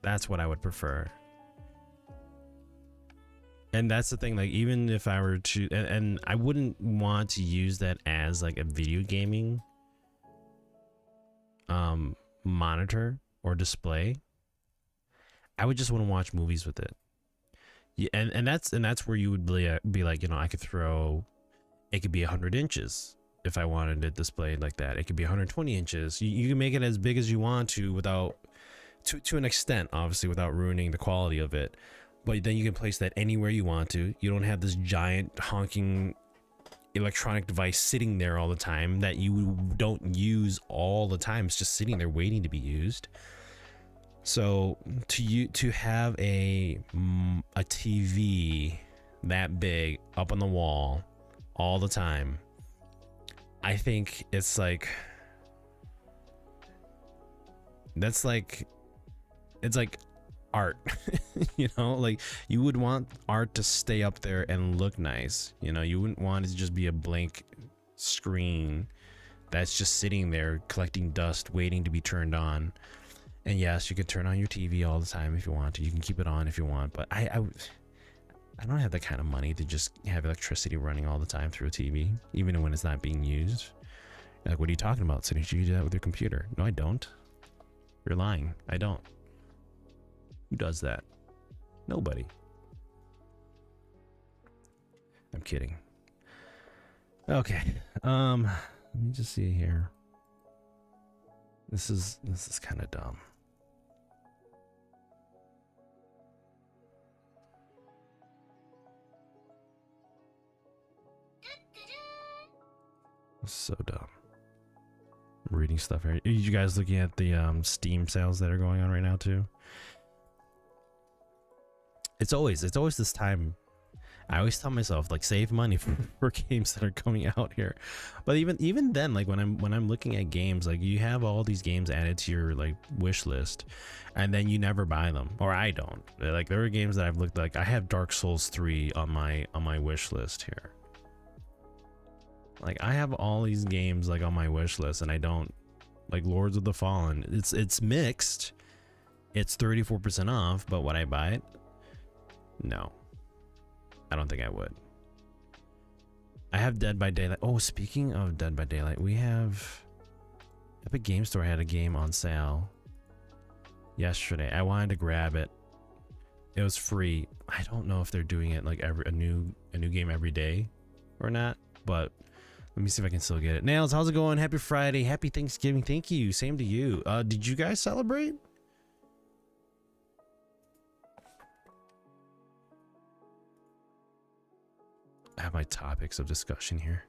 That's what I would prefer. And that's the thing, like, even if I were to, and I wouldn't want to use that as like a video gaming monitor or display. I would just want to watch movies with it. Yeah, and that's where you would be like, I could throw, it could be 100 inches if I wanted it displayed like that. It could be 120 inches. You can make it as big as you want to without, to an extent, obviously, without ruining the quality of it. But then you can place that anywhere you want to. You don't have this giant honking electronic device sitting there all the time that you don't use all the time. It's just sitting there waiting to be used. So to have a TV that big up on the wall all the time, I think it's like, it's like art. You know, like you would want art to stay up there and look nice. You know, you wouldn't want it to just be a blank screen that's just sitting there collecting dust waiting to be turned on. And yes, you could turn on your TV all the time if you want to. You can keep it on if you want, but I don't have that kind of money to just have electricity running all the time through a TV, even when it's not being used. Like, what are you talking about? So you do that with your computer? No, I don't. You're lying. I don't. Who does that? Nobody. I'm kidding. Okay. Let me just see here. This is kind of dumb. This is so dumb. I'm reading stuff here. Are you guys looking at the Steam sales that are going on right now too? It's always this time. I always tell myself, like, save money for games that are coming out here. But even then, like when I'm looking at games, like you have all these games added to your like wish list, and then you never buy them, or I don't. Like there are games that I've looked, like I have Dark Souls 3 on my wish list here. Like I have all these games like on my wish list, and I don't. Like Lords of the Fallen, it's mixed. It's 34% off, but would I buy it? No. I don't think I would. I have Dead by Daylight. Oh, speaking of Dead by Daylight, we have Epic Game Store had a game on sale yesterday. I wanted to grab it. It was free. I don't know if they're doing it like a new game every day or not, but let me see if I can still get it. Nails, how's it going? Happy Friday. Happy Thanksgiving. Thank you. Same to you. Did you guys celebrate? I have my topics of discussion here.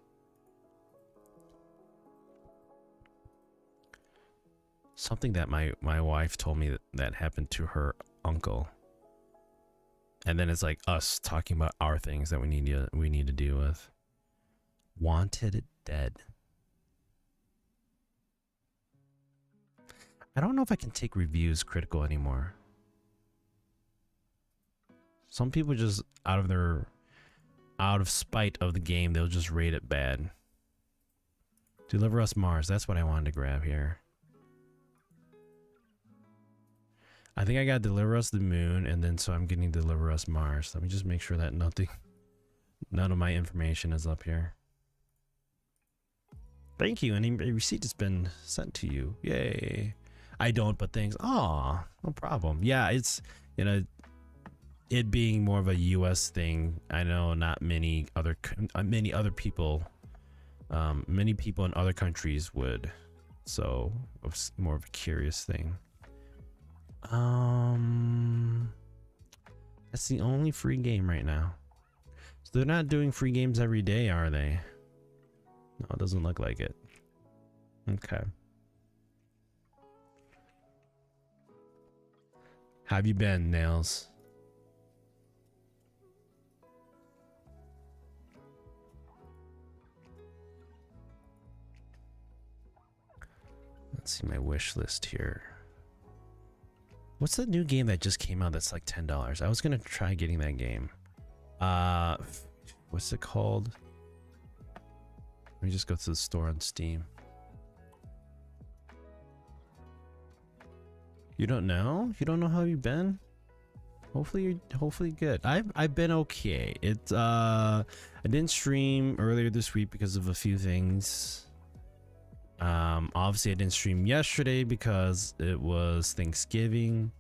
Something that my wife told me that happened to her uncle. And then it's like us talking about our things that we need to deal with. Wanted dead. I don't know if I can take reviews critical anymore. Some people just out of spite of the game, they'll just rate it bad. Deliver Us Mars, that's what I wanted to grab here. I think I got Deliver Us the Moon, and then so I'm getting Deliver Us Mars. Let me just make sure that none of my information is up here. Thank you, and a receipt has been sent to you. Yay. I don't, but thanks. Aw, no problem. Yeah, it's, you know, it being more of a US thing, I know not many other people, many people in other countries would, so it's more of a curious thing. That's the only free game right now. So they're not doing free games every day, are they? No, it doesn't look like it. Okay. How have you been, Nails? Let's see my wish list here. What's the new game that just came out that's like $10? I was gonna try getting that game. What's it called? Let me just go to the store on Steam. You don't know? You don't know how you've been? Hopefully good. I've been okay. I didn't stream earlier this week because of a few things. Obviously I didn't stream yesterday because it was Thanksgiving.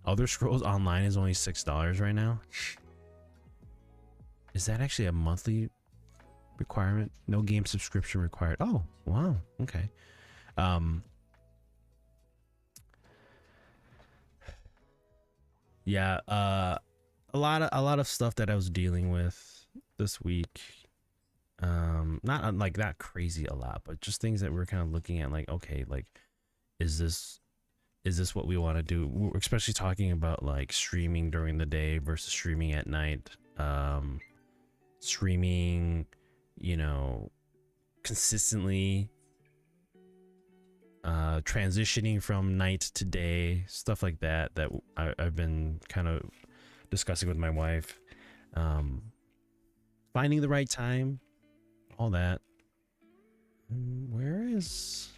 Elder Scrolls Online is only $6 right now. Is that actually a monthly requirement? No game subscription required. Oh, wow. Okay. Yeah, a lot of stuff that I was dealing with this week. Not like not crazy a lot, but just things that we're kind of looking at, like, okay, like, is this what we want to do? We're especially talking about like streaming during the day versus streaming at night. Streaming, you know, consistently, transitioning from night to day, stuff like that, that I've been kind of discussing with my wife. Finding the right time, all that. Where is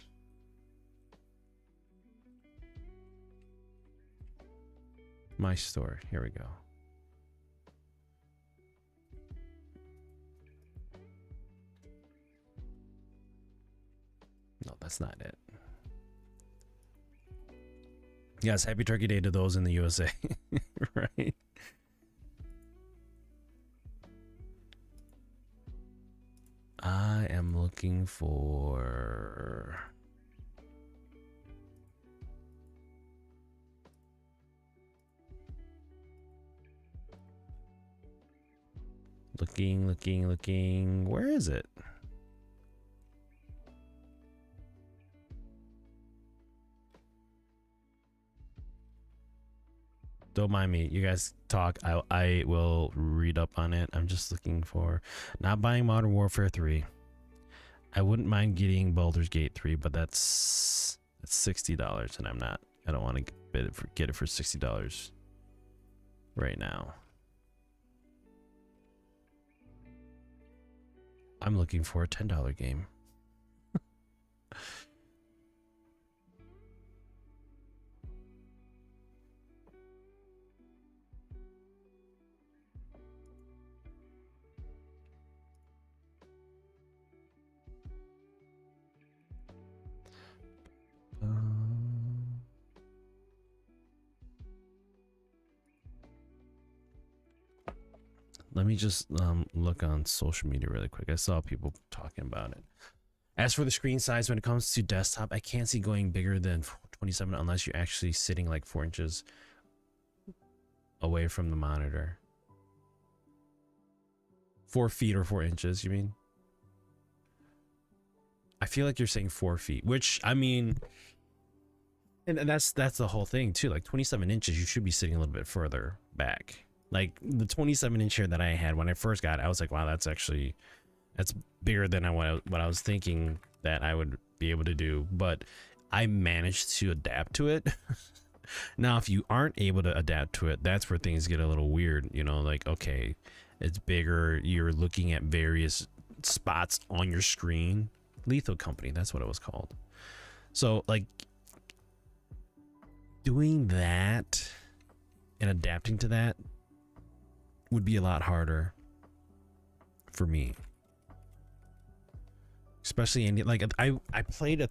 my store? Here we go. No, that's not it. Yes, happy Turkey Day to those in the USA. Right? I am looking for... Looking. Where is it? Don't mind me. You guys talk. I will read up on it. I'm just looking for... Not buying Modern Warfare 3. I wouldn't mind getting Baldur's Gate 3, but that's $60, and I don't want to get it for $60 right now. I'm looking for a $10 game. Let me just look on social media really quick. I saw people talking about it. As for the screen size, when it comes to desktop, I can't see going bigger than 27 unless you're actually sitting like 4 inches away from the monitor. 4 feet or 4 inches, you mean? I feel like you're saying 4 feet, which, I mean, and that's the whole thing too. Like 27 inches, you should be sitting a little bit further back. Like the 27-inch here that I had when I first got it, I was like, wow, that's bigger than what I was thinking that I would be able to do. But I managed to adapt to it. Now, if you aren't able to adapt to it, that's where things get a little weird. You know, like, okay, it's bigger. You're looking at various spots on your screen. Lethal Company, that's what it was called. So, like, doing that and adapting to that would be a lot harder for me, especially in like I played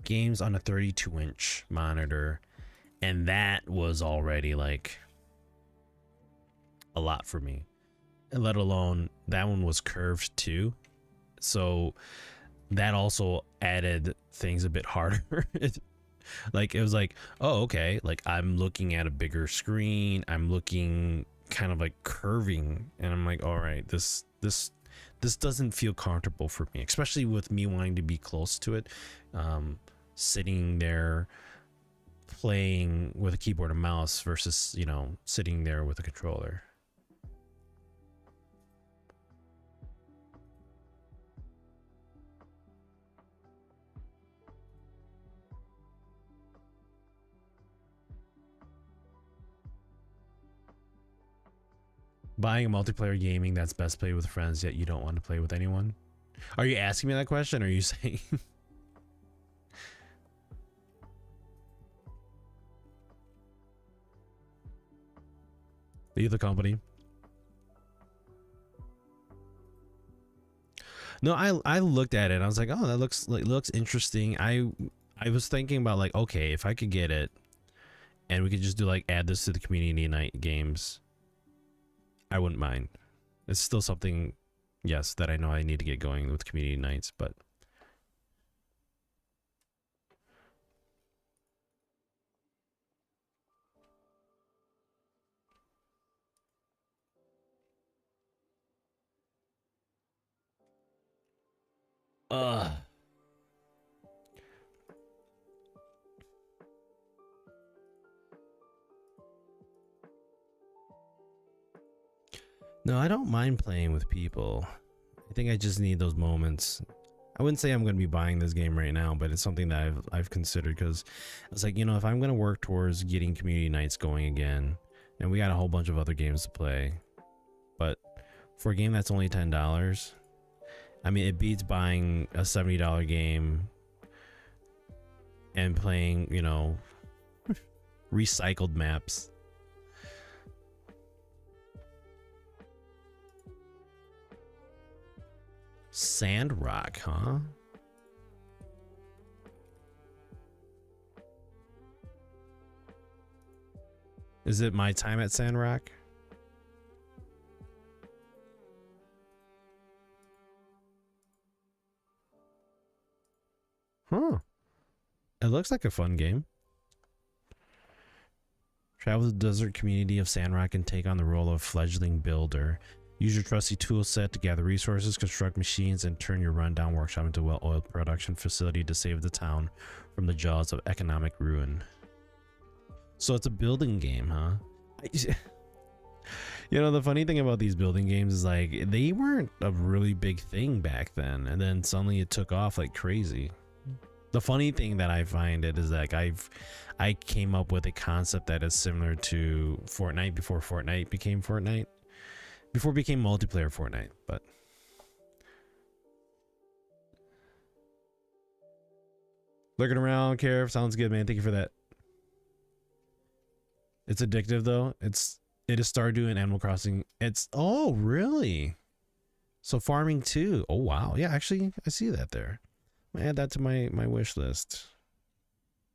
games on a 32-inch monitor, and that was already like a lot for me, let alone that one was curved too, so that also added things a bit harder. Like it was like, oh, okay, like I'm looking at a bigger screen, I'm looking kind of like curving, and I'm like, all right, this doesn't feel comfortable for me, especially with me wanting to be close to it, sitting there playing with a keyboard and mouse versus, you know, sitting there with a controller. Buying a multiplayer gaming that's best played with friends, yet you don't want to play with anyone. Are you asking me that question, or are you saying? Leave the company. No, I looked at it and I was like, oh, that looks interesting. I was thinking about like, okay, if I could get it and we could just do like add this to the community night games, I wouldn't mind. It's still something, yes, that I know I need to get going with community nights, but Ugh. No, I don't mind playing with people. I think I just need those moments. I wouldn't say I'm going to be buying this game right now, but it's something that I've considered, because it's like, you know, if I'm going to work towards getting community nights going again, and we got a whole bunch of other games to play, but for a game that's only $10, I mean, it beats buying a $70 game and playing, you know, recycled maps. Sandrock, huh? Is it My Time at Sandrock? Huh. It looks like a fun game. Travel to the desert community of Sandrock and take on the role of fledgling builder. Use your trusty tool set to gather resources, construct machines, and turn your rundown workshop into a well-oiled production facility to save the town from the jaws of economic ruin. So it's a building game, huh? You know, the funny thing about these building games is, like, they weren't a really big thing back then, and then suddenly it took off like crazy. The funny thing that I find it is that I came up with a concept that is similar to Fortnite before Fortnite became Fortnite. Before it became multiplayer Fortnite, but looking around, care. Sounds good, man. Thank you for that. It's addictive though. It is Stardew and Animal Crossing. It's oh really? So farming too. Oh wow. Yeah, actually I see that there. I add that to my wish list.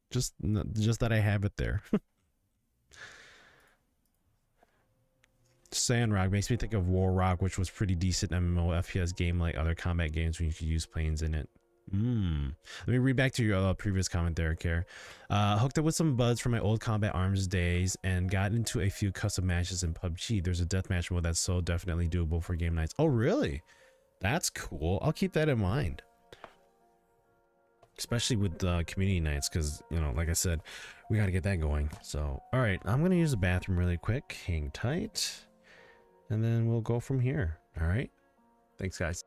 Just that I have it there. Sandrock makes me think of War Rock, which was pretty decent MMO FPS game like other combat games when you could use planes in it. Let me read back to your previous comment there, Care. Hooked up with some buds from my old Combat Arms days and got into a few custom matches in PUBG. There's a deathmatch mode that's so definitely doable for game nights. Oh, really? That's cool. I'll keep that in mind. Especially with community nights, because, you know, like I said, we got to get that going. So, all right, I'm going to use the bathroom really quick. Hang tight. And then we'll go from here. All right. Thanks, guys.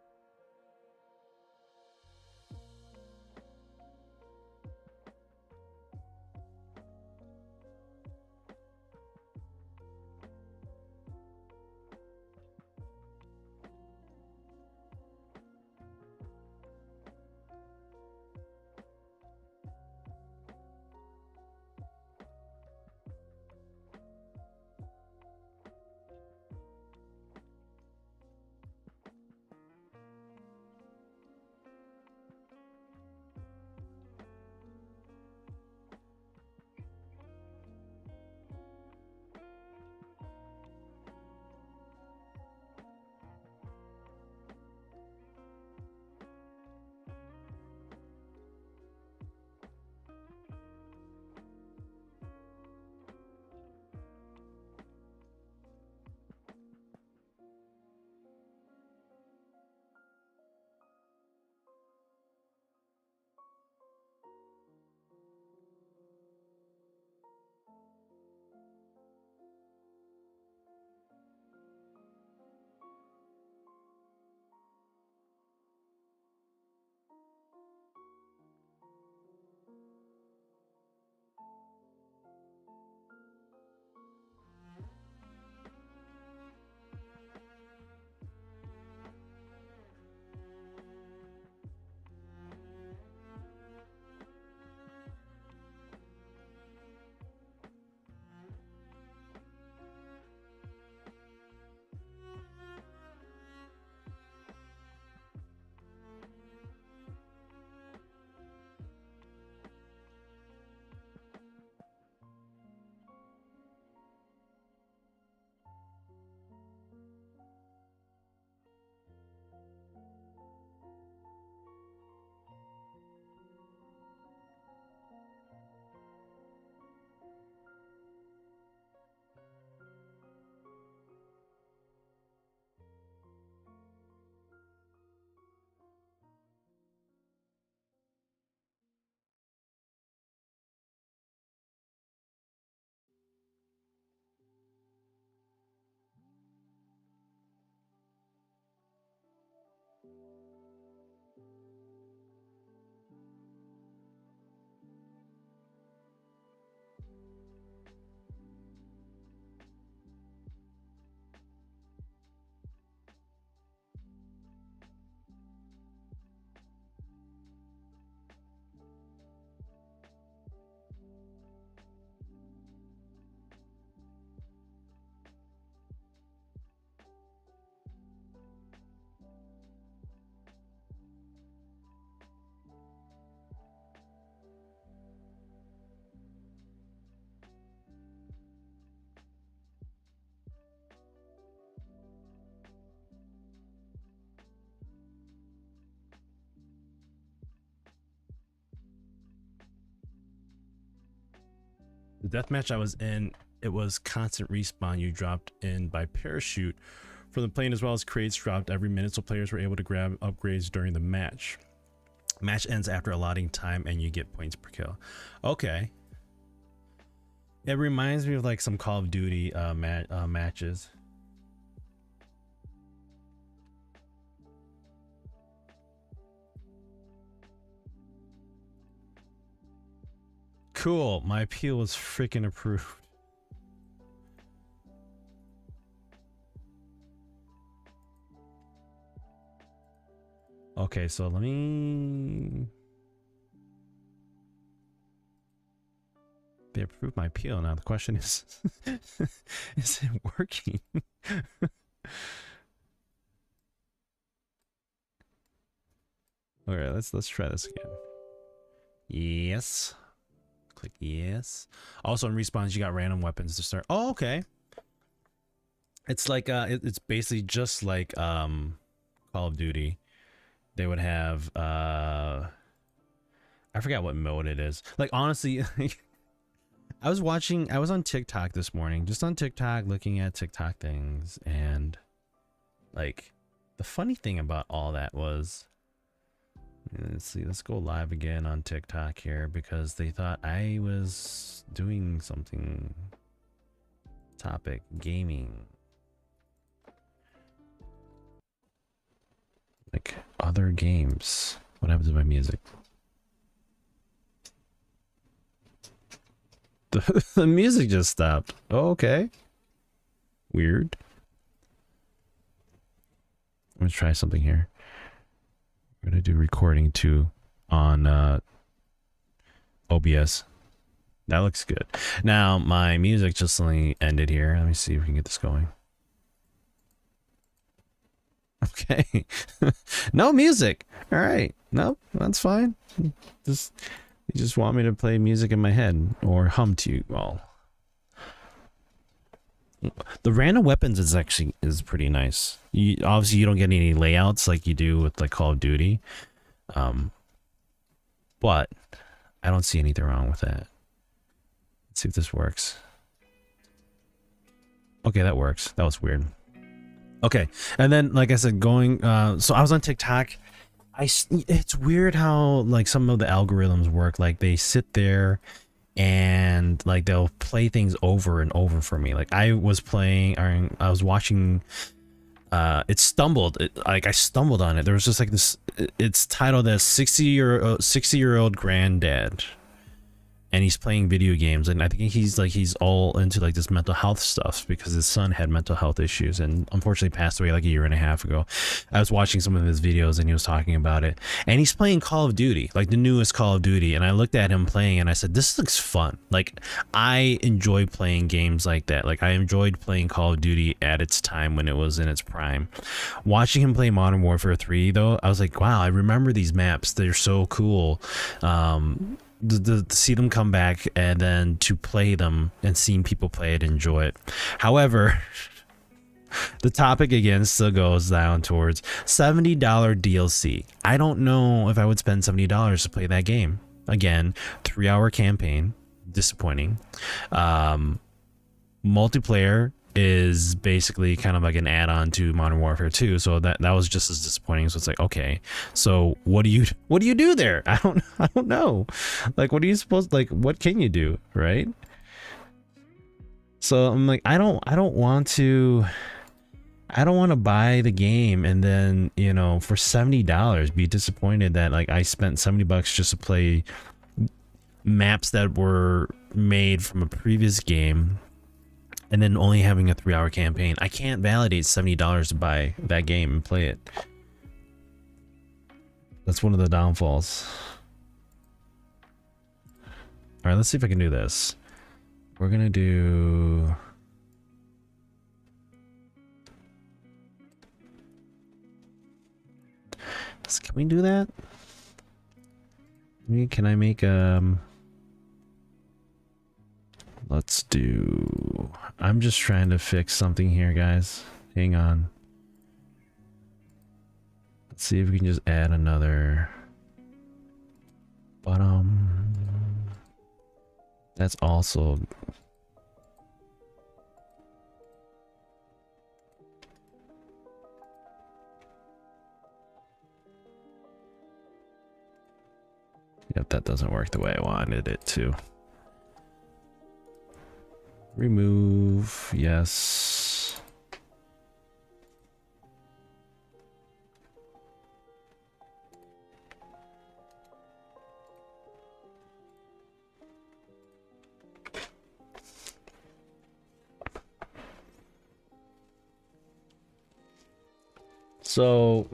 The deathmatch I was in, it was constant respawn. You dropped in by parachute from the plane, as well as crates dropped every minute, so players were able to grab upgrades during the match. Match ends after allotting time and you get points per kill. Okay. It reminds me of like some Call of Duty matches. Cool. My appeal was freaking approved. Okay, so let me... They approved my appeal. Now the question is, is it working? Alright, let's try this again. Yes. Click yes. Also in respawns, you got random weapons to start. Oh, okay. It's like it's basically just like Call of Duty. They would have I forgot what mode it is. Like honestly, I was on TikTok this morning, just on TikTok, looking at TikTok things, and like the funny thing about all that was, let's see, let's go live again on TikTok here because they thought I was doing something. Topic gaming. Like other games. What happens to my music? The music just stopped. Oh, okay. Weird. I'm gonna try something here. I'm gonna do recording too on OBS. That looks good. Now my music just suddenly ended here. Let me see if we can get this going. Okay. No music. All right. Nope, that's fine. You just want me to play music in my head or hum to you. Well, the random weapons is pretty nice. Obviously you don't get any layouts like you do with like Call of Duty. But I don't see anything wrong with that. Let's see if this works. Okay, that works. That was weird. Okay, and then like I said, going so I was on TikTok. It's weird how like some of the algorithms work. Like they sit there and like they'll play things over and over for me. Like I was watching it stumbled. I stumbled on it. There was just like this, it's titled as 60-year-old granddad, and he's playing video games, and I think he's all into like this mental health stuff because his son had mental health issues and unfortunately passed away like a year and a half ago. I was watching some of his videos and he was talking about it, and he's playing Call of Duty, like the newest Call of Duty, and I looked at him playing and I said, this looks fun. Like I enjoy playing games like that. Like I enjoyed playing Call of Duty at its time when it was in its prime. Watching him play Modern Warfare 3 though, I was like, wow, I remember these maps. They're so cool. To see them come back and then to play them and seeing people play it, enjoy it. However, the topic again still goes down towards $70 DLC. I don't know if I would spend $70 to play that game. Again, 3-hour campaign, disappointing. Multiplayer is basically kind of like an add-on to Modern Warfare 2, so that was just as disappointing. So it's like, okay, so what do you do there? I don't know. Like, what are you supposed, like, what can you do, right? So I'm like, I don't want to I don't want to buy the game and then, you know, for $70 be disappointed that like I spent $70 just to play maps that were made from a previous game and then only having a 3-hour campaign. I can't validate $70 to buy that game and play it. That's one of the downfalls. All right, let's see if I can do this. We're gonna do... Can we do that? Can I make let's do... I'm just trying to fix something here, guys. Hang on. Let's see if we can just add another bottom. That's also... Yep, that doesn't work the way I wanted it to. Remove, yes. So,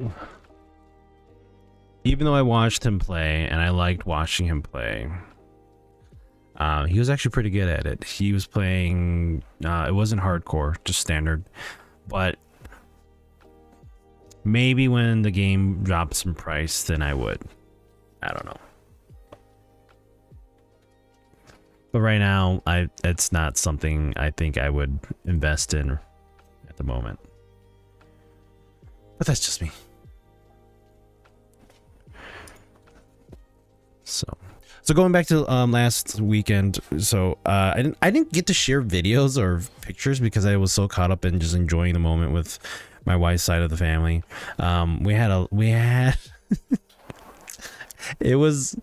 even though I watched him play and I liked watching him play, he was actually pretty good at it. He was playing, it wasn't hardcore, just standard, but maybe when the game drops in price, then I would. I don't know. But right now, it's not something I think I would invest in at the moment. But that's just me. So going back to last weekend, so I didn't get to share videos or pictures because I was so caught up in just enjoying the moment with my wife's side of the family. We had it was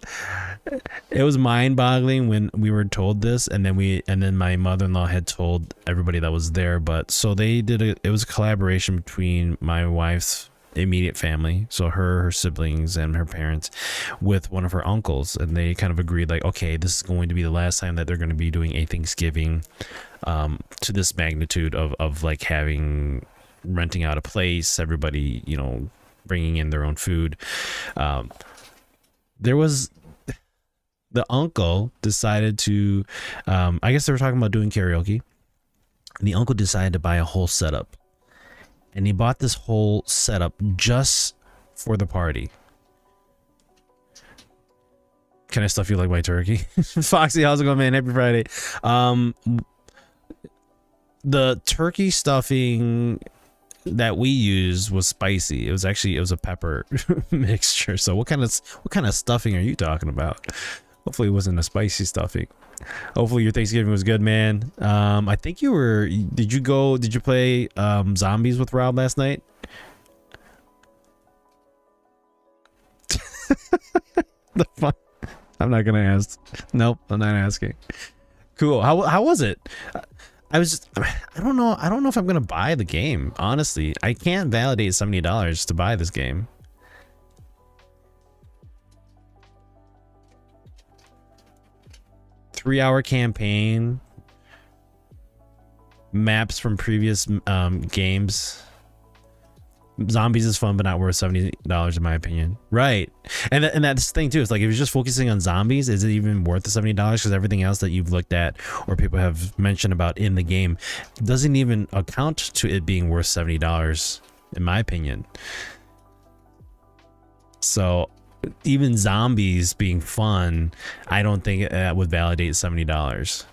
mind-boggling when we were told this, and then my mother-in-law had told everybody that was there. But so they did it was a collaboration between my wife's immediate family, so her siblings and her parents, with one of her uncles, and they kind of agreed like, okay, this is going to be the last time that they're going to be doing a Thanksgiving to this magnitude of like renting out a place, everybody, you know, bringing in their own food. There was the uncle decided to I guess they were talking about doing karaoke, and the uncle decided to buy a whole setup. And he bought this whole setup just for the party. Can I stuff you like my turkey? Foxy, how's it going, man? Happy Friday. The turkey stuffing that we used was spicy. It was a pepper mixture. So what kind of stuffing are you talking about? Hopefully it wasn't a spicy stuffing. Hopefully your Thanksgiving was good, man. I think you were... Did you play Zombies with Rob last night? The fun. I'm not gonna ask. Nope, I'm not asking. Cool. How was it? I don't know if I'm gonna buy the game. Honestly, I can't validate $70 to buy this game. Three-hour campaign, maps from previous games. Zombies is fun, but not worth $70 in my opinion. Right, and that's the thing too. It's like if you're just focusing on zombies, is it even worth the $70? Because everything else that you've looked at or people have mentioned about in the game doesn't even account to it being worth $70, in my opinion. So even zombies being fun, I don't think that would validate $70.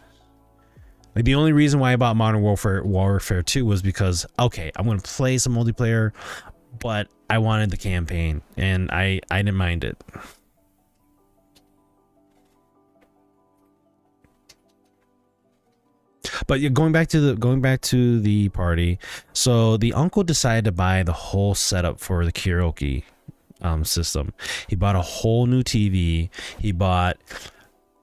Like the only reason why I bought Modern Warfare 2 was because, okay, I'm gonna play some multiplayer, but I wanted the campaign and I didn't mind it. But going back to the party, so the uncle decided to buy the whole setup for the karaoke system. He bought a whole new TV. He bought,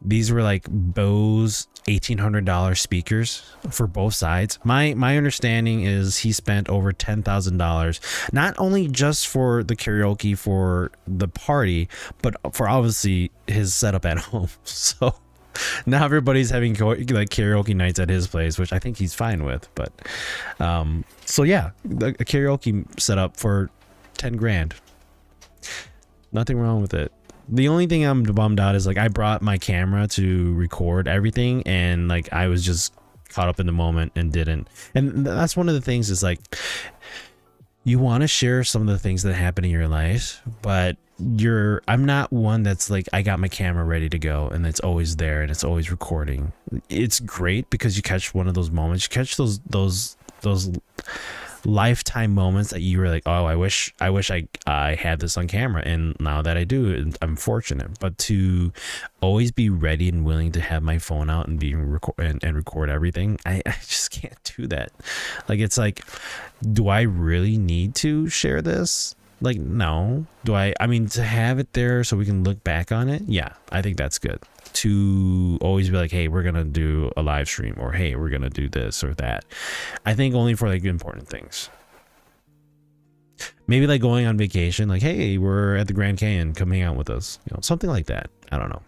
these were like Bose $1,800 speakers for both sides. My understanding is he spent over $10,000, not only just for the karaoke for the party, but for obviously his setup at home. So now everybody's having like karaoke nights at his place, which I think he's fine with. But so yeah, a karaoke setup for 10 grand. Nothing wrong with it. The only thing I'm bummed out is like I brought my camera to record everything, and like I was just caught up in the moment and didn't. And that's one of the things is like you want to share some of the things that happen in your life, but I'm not one that's like I got my camera ready to go and it's always there and it's always recording. It's great because you catch one of those moments, you catch those lifetime moments that you were like, oh, I wish I had this on camera, and now that I do, I'm fortunate. But to always be ready and willing to have my phone out and record everything, I just can't do that. Like, it's like, do I really need to share this? Like, no. I mean, to have it there so we can look back on it, yeah, I think that's good. To always be like, hey, we're gonna do a live stream, or hey, we're gonna do this or that. I think only for like important things. Maybe like going on vacation, like, hey, we're at the Grand Canyon, come hang out with us, you know, something like that. I don't know.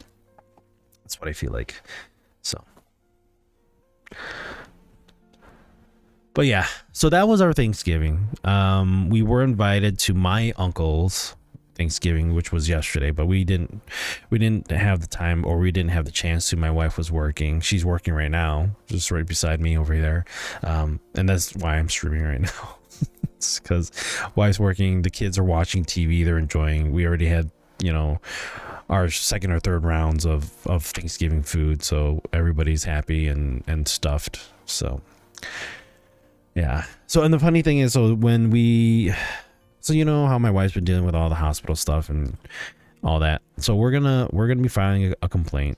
That's what I feel like. So, but yeah, so that was our Thanksgiving. We were invited to my uncle's Thanksgiving, which was yesterday, but we didn't have the time, or we didn't have the chance to. My wife was working. She's working right now, just right beside me over there. And that's why I'm streaming right now. It's because wife's working, the kids are watching TV, they're enjoying. We already had, you know, our second or third rounds of Thanksgiving food, so everybody's happy and stuffed. So yeah. So, and the funny thing is, so you know how my wife's been dealing with all the hospital stuff and all that. So we're gonna be filing a complaint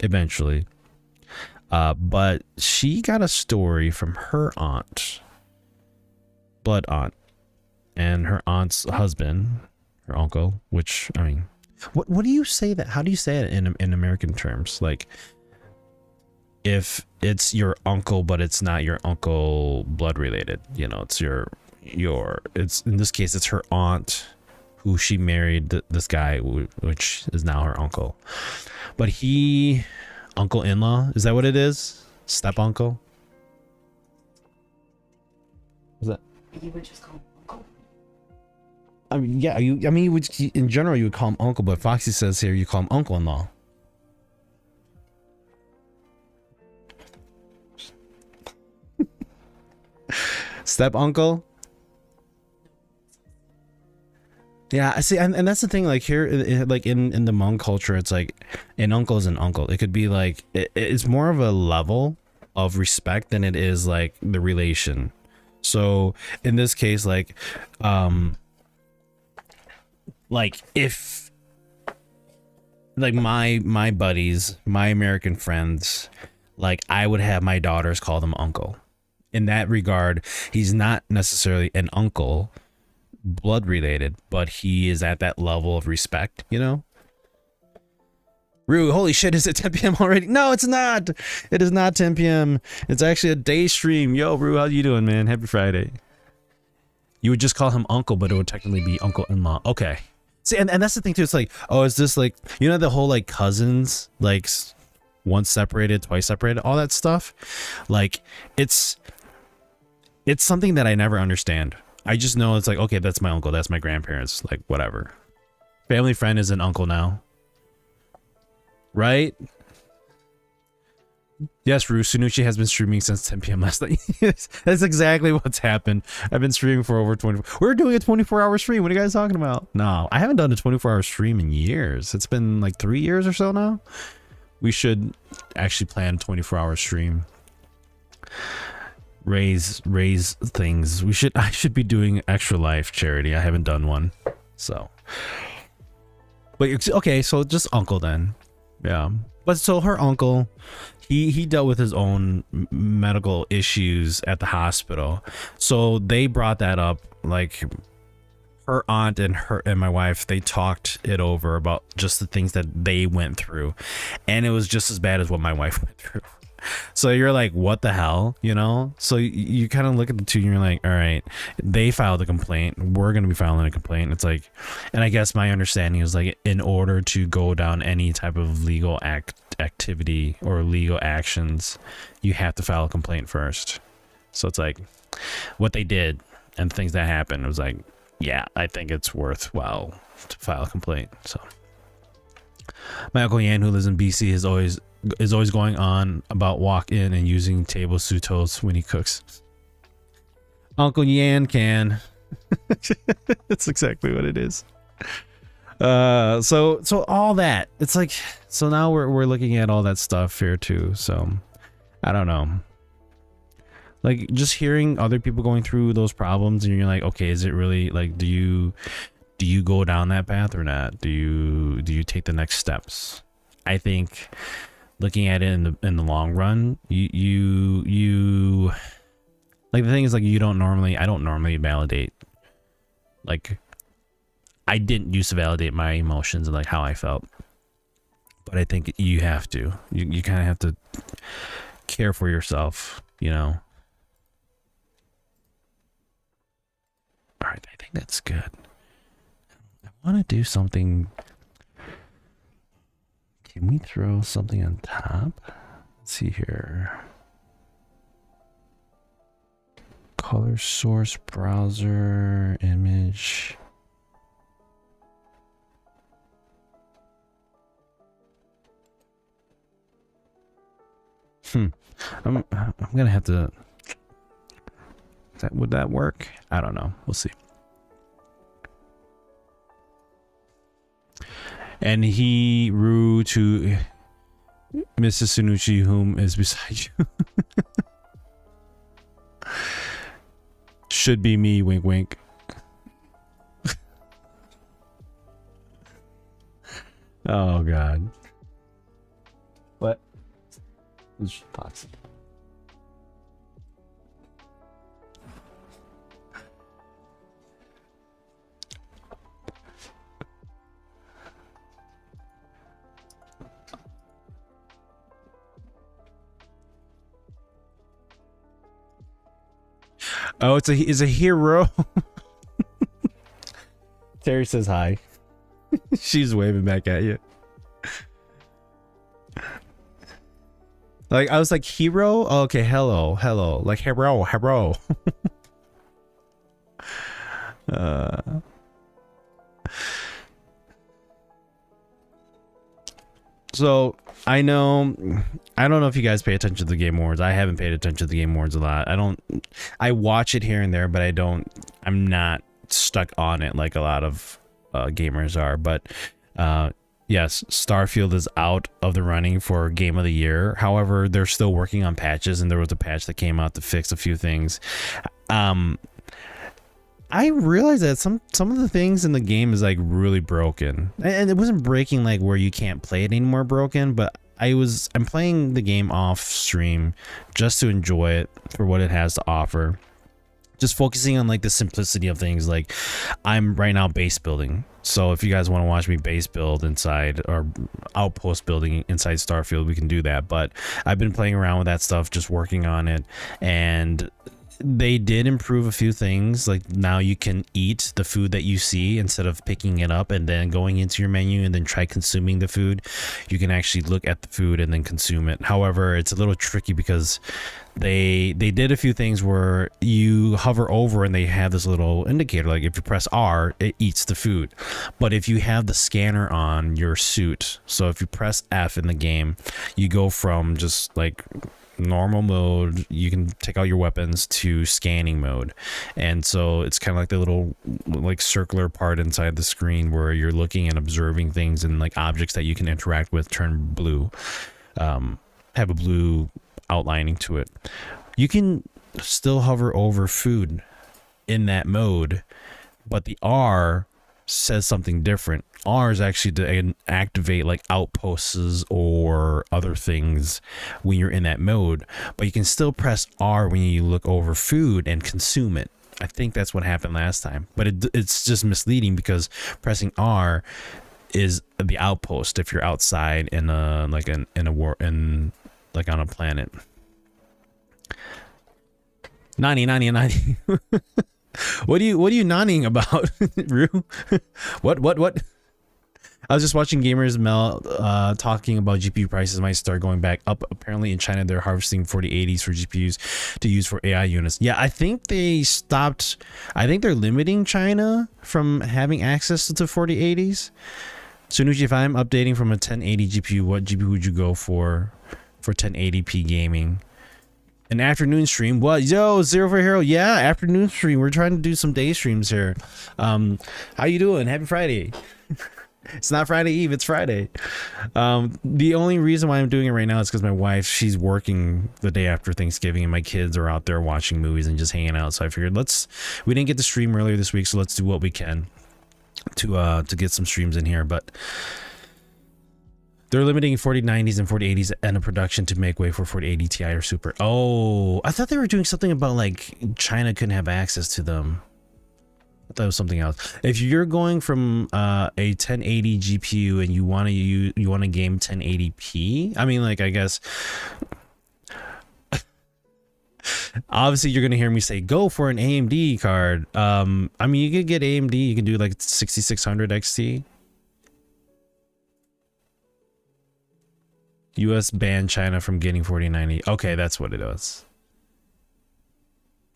eventually. But she got a story from her aunt, blood aunt, and her aunt's husband, her uncle. Which, I mean, what do you say that? How do you say it in American terms? Like, if it's your uncle, but it's not your uncle blood related, you know, it's it's in this case it's her aunt who she married this guy, which is now her uncle. But uncle in-law, is that what it is? Step uncle? Is that? You would just call him uncle. I mean, yeah. You would, in general, you would call him uncle, but Foxy says here you call him uncle-in-law. Step uncle. Yeah, I see, and that's the thing. Like here, like in the Hmong culture, it's like an uncle is an uncle. It could be like it's more of a level of respect than it is like the relation. So in this case, like if like my buddies, my American friends, like I would have my daughters call them uncle. In that regard, he's not necessarily an uncle blood related, but he is at that level of respect, you know? Rue, holy shit, is it 10 p.m. already? No, it's not. It is not 10 p.m. It's actually a day stream. Yo, Rue, how you doing, man? Happy Friday. You would just call him uncle, but it would technically be uncle-in-law. Okay. See, and that's the thing too. It's like, oh, is this like, you know, the whole like cousins, like once separated, twice separated, all that stuff. Like it's something that I never understand. I just know it's like, okay, that's my uncle, that's my grandparents, like whatever. Family friend is an uncle now. Right? Yes, Rue, Sunuchi has been streaming since 10 p.m. last night. That's exactly what's happened. I've been streaming for over 24. We're doing a 24-hour stream. What are you guys talking about? No, I haven't done a 24-hour stream in years. It's been like 3 years or so now. We should actually plan a 24-hour stream. Raise things. I should be doing Extra Life charity. I haven't done one. So, but okay, so just uncle then. Yeah. But so her uncle, he dealt with his own medical issues at the hospital. So they brought that up like her aunt and my wife, they talked it over about just the things that they went through, and it was just as bad as what my wife went through. So you're like, what the hell, you know? So you kind of look at the two and you're like, all right, they filed a complaint, we're going to be filing a complaint. It's like, and I guess my understanding is like, in order to go down any type of legal activity or legal actions, you have to file a complaint first. So it's like what they did and things that happened, it was like, yeah, I think it's worthwhile to file a complaint. So my Uncle Yan, who lives in BC, is always going on about walk in and using table sutos when he cooks. Uncle Yan can. That's exactly what it is. So all that, it's like, so now we're looking at all that stuff here too. So I don't know, like just hearing other people going through those problems and you're like, okay, is it really like, do you go down that path or not? Do you take the next steps? I think looking at it in the long run, you like, the thing is like, I don't normally validate, like I didn't used to validate my emotions and like how I felt, but I think you have to, you kind of have to care for yourself, you know. All right, I think that's good. I want to do something. Can we throw something on top? Let's see here. Color source, browser, image. I'm gonna have to. Would that work? I don't know. We'll see. And he Ru to Mrs. Sunuchi, whom is beside you. Should be me, wink wink. Oh god. What? Thoughts. Oh, it's a hero. Terry says hi. She's waving back at you. Like, I was like, hero? Oh, okay, hello. Like, hero. So I don't know if you guys pay attention to the Game Awards. I haven't paid attention to the Game Awards a lot. I watch it here and there, but I'm not stuck on it like a lot of gamers are. But yes, Starfield is out of the running for Game of the Year. However, they're still working on patches, and there was a patch that came out to fix a few things. I realized that some of the things in the game is like really broken, and it wasn't breaking like where you can't play it anymore broken, but I'm playing the game off stream just to enjoy it for what it has to offer, just focusing on like the simplicity of things. Like, I'm right now base building, so if you guys want to watch me base build inside or outpost building inside Starfield, we can do that. But I've been playing around with that stuff, just working on it, and they did improve a few things. Like, now you can eat the food that you see instead of picking it up and then going into your menu and then try consuming the food. You can actually look at the food and then consume it. However, it's a little tricky because they did a few things where you hover over and they have this little indicator, like if you press R, it eats the food. But if you have the scanner on your suit, so if you press F in the game, you go from just like normal mode, you can take out your weapons, to scanning mode. And so it's kind of like the little like circular part inside the screen where you're looking and observing things, and like objects that you can interact with turn blue, have a blue outlining to it. You can still hover over food in that mode, but the R says something different. R is actually to activate like outposts or other things when you're in that mode, but you can still press R when you look over food and consume it. I think that's what happened last time, but it's just misleading because pressing R is the outpost if you're outside in a like in a war in like on a planet. 90. What are you nannying about, Rue? What? I was just watching Gamers Mel talking about GPU prices might start going back up. Apparently in China they're harvesting 4080s for GPUs to use for AI units. Yeah, I think they stopped. I think they're limiting China from having access to 4080s. Sunuchi, if I'm updating from a 1080 GPU, what GPU would you go for 1080p gaming? An afternoon stream? What? Yo, Zero for Hero. Yeah, afternoon stream. We're trying to do some day streams here. How you doing? Happy Friday. It's not Friday Eve, it's Friday. The only reason why I'm doing it right now is because my wife, she's working the day after Thanksgiving and my kids are out there watching movies and just hanging out. So I figured we didn't get to stream earlier this week, so let's do what we can to get some streams in here. But they're limiting 4090s and 4080s and a production to make way for 4080 Ti or Super. Oh, I thought they were doing something about like China couldn't have access to them. I thought it was something else. If you're going from a 1080 GPU and you want to game 1080p, I mean, like, I guess obviously you're gonna hear me say go for an AMD card. I mean, you could get AMD. You can do like 6600 XT. US banned China from getting 4090. Okay, that's what it was.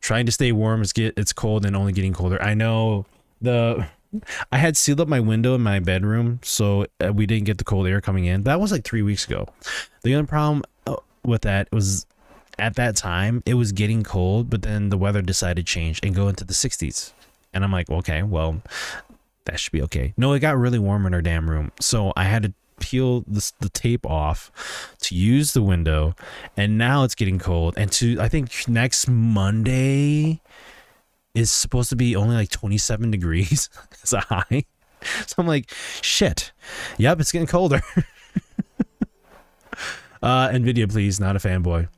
Trying to stay warm, it's cold and only getting colder. I know. I had sealed up my window in my bedroom, so we didn't get the cold air coming in. That was like 3 weeks ago. The only problem with that was at that time it was getting cold, but then the weather decided to change and go into the 60s. And I'm like, okay, well, that should be okay. No, it got really warm in our damn room, so I had to peel the tape off to use the window, and now it's getting cold. And I think next Monday is supposed to be only like 27 degrees as a high. So I'm like, shit. Yep, it's getting colder. Nvidia, please, not a fanboy.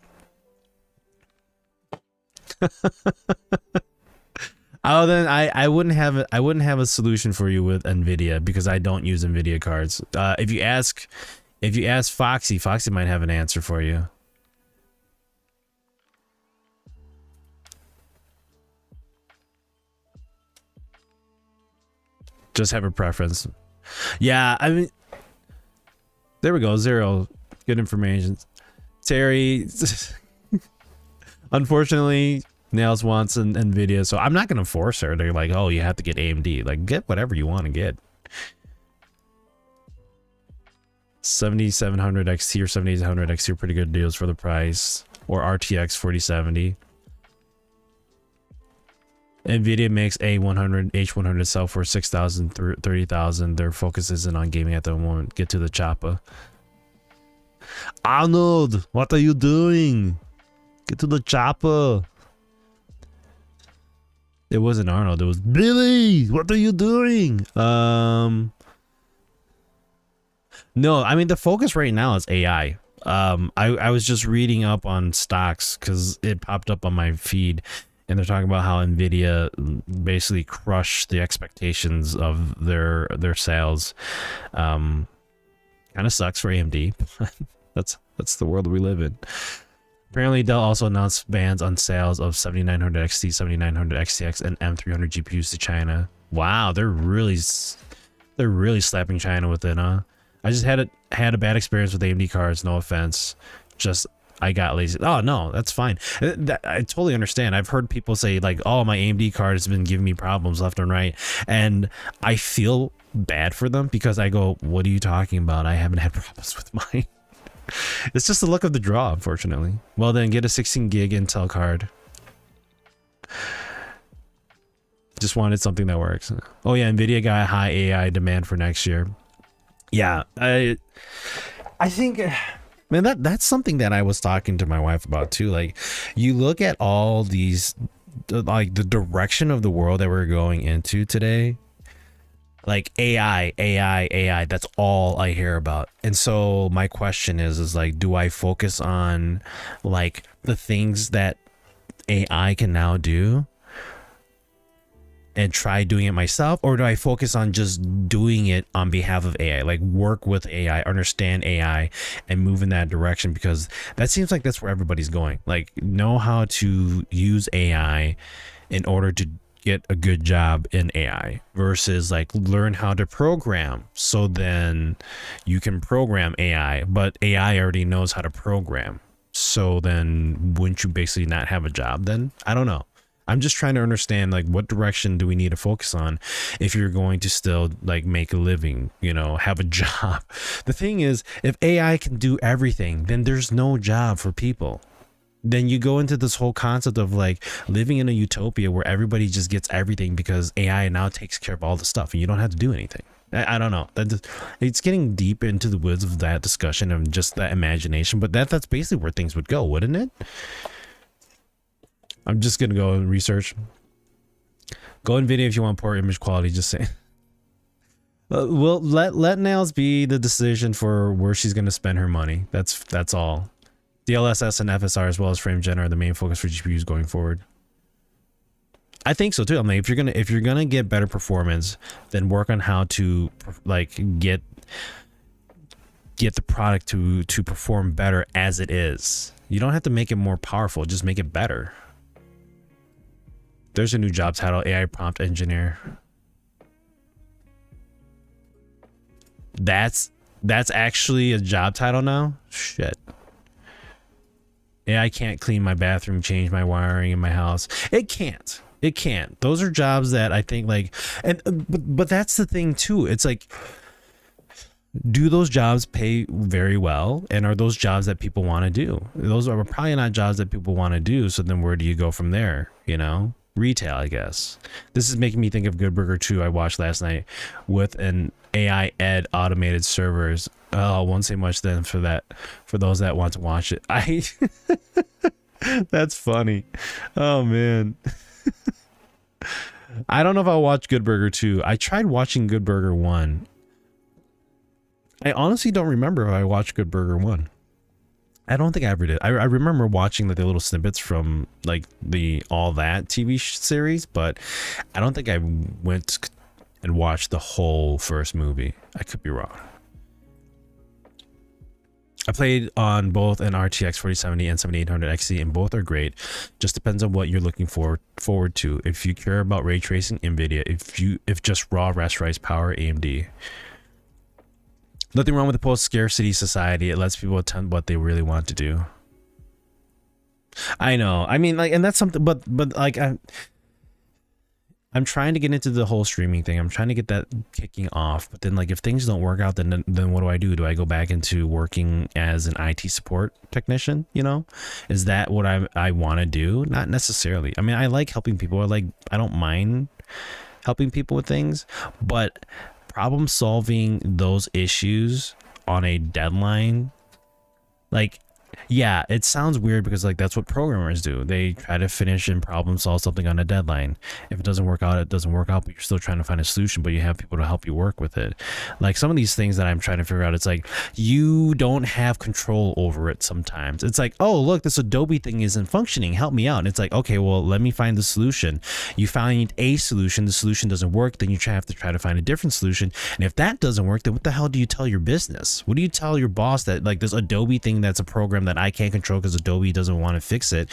Oh, then I wouldn't have a solution for you with Nvidia because I don't use Nvidia cards. If you ask Foxy might have an answer for you. Just have a preference. Yeah, I mean, there we go. Zero, good information. Terry, unfortunately, Nails wants an Nvidia, so I'm not gonna force her to like, oh, you have to get AMD. Like, get whatever you want to get. 7700 XT or 7800 XT are pretty good deals for the price, or RTX 4070. Nvidia makes A100 H100 sell for 6,000 through 30,000. Their focus isn't on gaming at the moment. Get to the chopper. Arnold, what are you doing? Get to the chopper. It wasn't Arnold, it was Billy. What are you doing? No, I mean the focus right now is AI. I was just reading up on stocks because it popped up on my feed, and they're talking about how Nvidia basically crushed the expectations of their sales. Kind of sucks for AMD. That's the world we live in. Apparently, Dell also announced bans on sales of 7900 XT, 7900 XTX, and M300 GPUs to China. Wow, they're really slapping China with it, huh? I just had a bad experience with AMD cards. No offense, just I got lazy. Oh no, that's fine. I totally understand. I've heard people say like, "Oh, my AMD card has been giving me problems left and right," and I feel bad for them because I go, "What are you talking about? I haven't had problems with mine." It's just the luck of the draw, unfortunately. Well, then get a 16 gig Intel card. Just wanted something that works. Oh yeah, Nvidia got high AI demand for next year. Yeah, I think, man, that's something that I was talking to my wife about too. Like, you look at all these, like the direction of the world that we're going into today. Like AI, that's all I hear about. And so my question is like, do I focus on like the things that AI can now do? and try doing it myself, or do I focus on just doing it on behalf of AI, like work with AI, understand AI, and move in that direction? Because that seems like that's where everybody's going. Like, know how to use AI in order to get a good job in AI, versus like learn how to program, so then you can program AI, but AI already knows how to program. So then wouldn't you basically not have a job then? I don't know. I'm just trying to understand, like, what direction do we need to focus on if you're going to still like make a living, you know, have a job. The thing is, if AI can do everything, then there's no job for people. Then you go into this whole concept of like living in a utopia where everybody just gets everything because AI now takes care of all the stuff and you don't have to do anything. I don't know. It's getting deep into the woods of that discussion and just that imagination, but that's basically where things would go, wouldn't it? I'm just gonna go and research. Go NVIDIA if you want poor image quality. Just saying. Well, let Nails be the decision for where she's gonna spend her money. That's all. DLSS and FSR as well as frame gen are the main focus for GPUs going forward. I think so too. I mean, if you're gonna get better performance, then work on how to like get the product to perform better as it is. You don't have to make it more powerful, just make it better. There's a new job title, AI prompt engineer. That's actually a job title now? Shit. AI can't clean my bathroom, change my wiring in my house. It can't. It can't. Those are jobs that I think like, and but that's the thing too. It's like, do those jobs pay very well, and are those jobs that people want to do? Those are probably not jobs that people want to do. So then where do you go from there? You know, retail, I guess. This is making me think of Good Burger 2 I watched last night with an AI ed automated servers. Oh, I won't say much then for that, for those that want to watch it. That's funny. Oh man. I don't know if I'll watch Good Burger 2. I tried watching Good Burger 1. I honestly don't remember if I watched Good Burger 1. I don't think I ever did. I remember watching like the little snippets from like the All That TV series, but I don't think I went and watched the whole first movie. I could be wrong. I played on both an RTX 4070 and 7800 XT, and both are great. Just depends on what you're looking forward to. If you care about ray tracing, NVIDIA. If just raw rasterized power, AMD. Nothing wrong with the post-scarcity society. It lets people attend what they really want to do. I know. I mean, like, and that's something. But like, I'm trying to get into the whole streaming thing. I'm trying to get that kicking off. But then, like, if things don't work out, then what do? Do I go back into working as an IT support technician? You know, is that what I want to do? Not necessarily. I mean, I like helping people. I don't mind helping people with things, but problem solving those issues on a deadline, like, yeah, it sounds weird because like that's what programmers do. They try to finish and problem solve something on a deadline. If it doesn't work out, it doesn't work out, but you're still trying to find a solution, but you have people to help you work with it. Like some of these things that I'm trying to figure out, it's like you don't have control over it sometimes. It's like, oh, look, this Adobe thing isn't functioning. Help me out. And it's like, okay, well, let me find the solution. You find a solution, the solution doesn't work, then you have to try to find a different solution. And if that doesn't work, then what the hell do you tell your business? What do you tell your boss that like this Adobe thing that's a program that I can't control because Adobe doesn't want to fix it,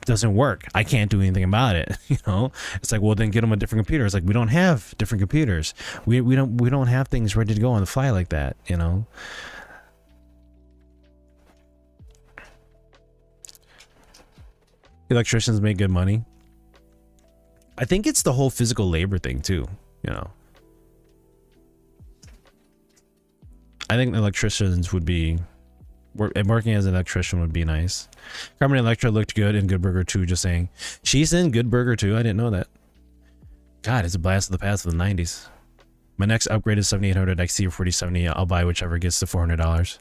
doesn't work, I can't do anything about it? You know, it's like, well, then get them a different computer. It's like, we don't have different computers. We don't have things ready to go on the fly like that, you know. Electricians make good money. I think it's the whole physical labor thing too, you know. I think electricians would be working as an electrician would be nice. Carmen Electra looked good in Good Burger 2, just saying. She's in Good Burger 2. I didn't know that. God, it's a blast of the past of the 90s. My next upgrade is 7800 XT or 4070. I'll buy whichever gets to $400.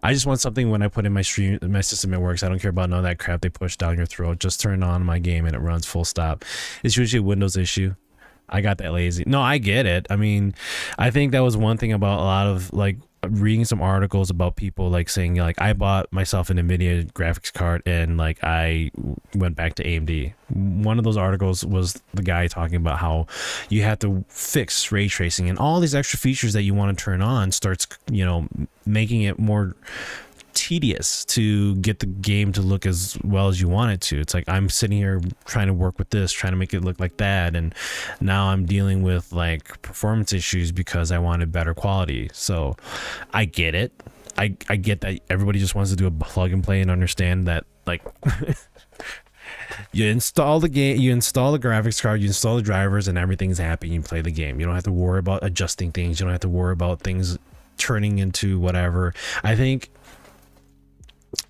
I just want something when I put in my stream, my system, it works. I don't care about none of that crap they push down your throat. Just turn on my game and it runs full stop. It's usually a Windows issue. I got that lazy. No, I get it. I mean, I think that was one thing about a lot of like reading some articles about people like saying like I bought myself an NVIDIA graphics card and like I went back to AMD. One of those articles was the guy talking about how you have to fix ray tracing and all these extra features that you want to turn on starts, you know, making it more tedious to get the game to look as well as you want it to. It's like I'm sitting here trying to work with this, trying to make it look like that, and now I'm dealing with like performance issues because I wanted better quality. So I get it. I get that everybody just wants to do a plug and play and understand that like you install the game, you install the graphics card, you install the drivers, and everything's happy. You play the game. You don't have to worry about adjusting things. You don't have to worry about things turning into whatever. I think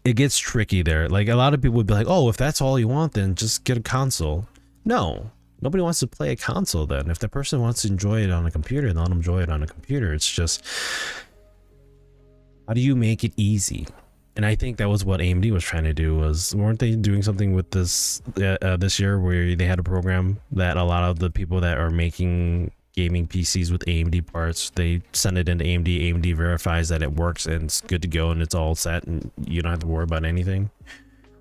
it gets tricky there. Like a lot of people would be like, oh, if that's all you want, then just get a console. No, nobody wants to play a console then. If the person wants to enjoy it on a computer, then let them enjoy it on a computer. It's just, how do you make it easy? And I think that was what AMD was trying to do. Weren't they doing something with this this year where they had a program that a lot of the people that are making gaming PCs with AMD parts, they send it into AMD. AMD verifies that it works and it's good to go and it's all set and you don't have to worry about anything.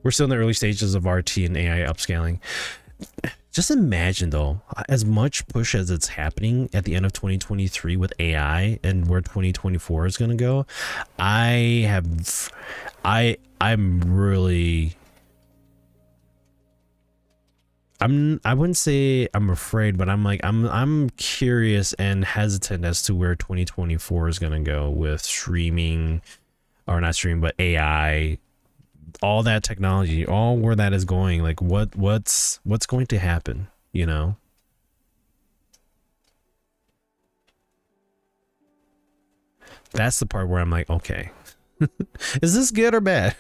We're still in the early stages of RT and AI upscaling. Just imagine though, as much push as it's happening at the end of 2023 with AI and where 2024 is going to go. I wouldn't say I'm afraid, but I'm curious and hesitant as to where 2024 is going to go with streaming, or not streaming, but AI, all that technology, all where that is going. Like what's going to happen, you know? That's the part where I'm like, okay, is this good or bad?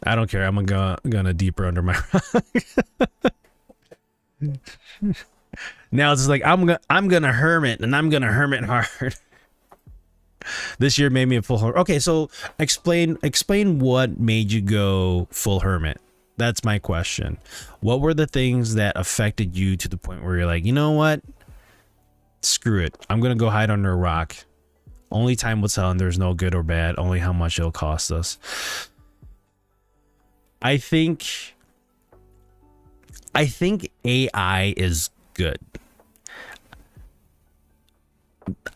I don't care. I'm gonna deeper under my rock. Now it's just like I'm gonna hermit, and I'm gonna hermit hard. This year made me a full hermit. Okay, so explain what made you go full hermit. That's my question. What were the things that affected you to the point where you're like, you know what? Screw it. I'm gonna go hide under a rock. Only time will tell, and there's no good or bad. Only how much it'll cost us. I think AI is good.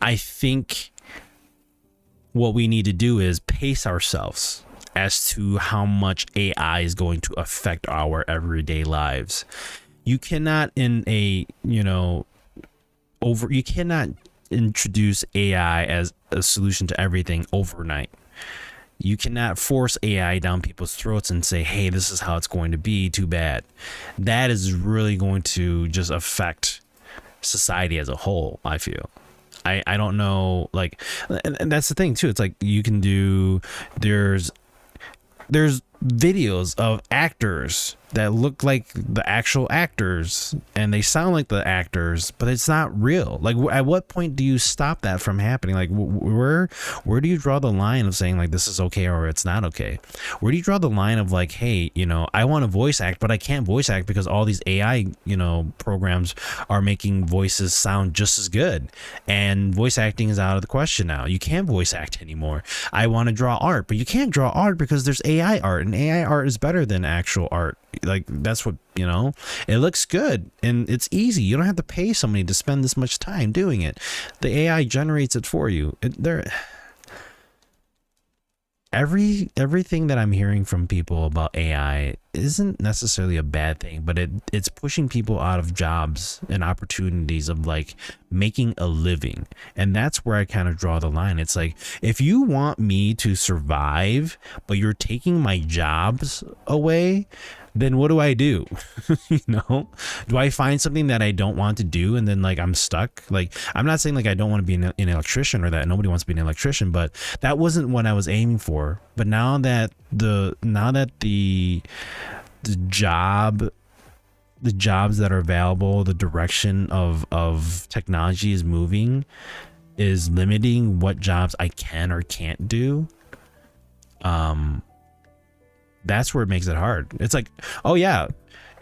I think what we need to do is pace ourselves as to how much AI is going to affect our everyday lives. You cannot you cannot introduce AI as a solution to everything overnight. You cannot force AI down people's throats and say, hey, this is how it's going to be. Too bad. That is really going to just affect society as a whole, I feel. I don't know, like, and that's the thing too. It's like you can do, there's videos of actors that look like the actual actors and they sound like the actors, but it's not real. Like, at what point do you stop that from happening? Like, where do you draw the line of saying like this is okay or it's not okay? Where do you draw the line of like, hey, you know, I want to voice act, but I can't voice act because all these AI, you know, programs are making voices sound just as good, and voice acting is out of the question now. You can't voice act anymore. I want to draw art, but you can't draw art because there's AI art, and AI art is better than actual art. Like, that's what, you know, it looks good and it's easy. You don't have to pay somebody to spend this much time doing it. The AI generates it for you. Everything that I'm hearing from people about AI isn't necessarily a bad thing, but it's pushing people out of jobs and opportunities of like making a living. And that's where I kind of draw the line. It's like, if you want me to survive, but you're taking my jobs away, then what do I do? You know, do I find something that I don't want to do and then like I'm stuck? Like, I'm not saying like I don't want to be an electrician or that nobody wants to be an electrician, but that wasn't what I was aiming for. But now that the jobs that are available, the direction of technology is moving, is limiting what jobs I can or can't do. that's where it makes it hard. It's like, oh yeah,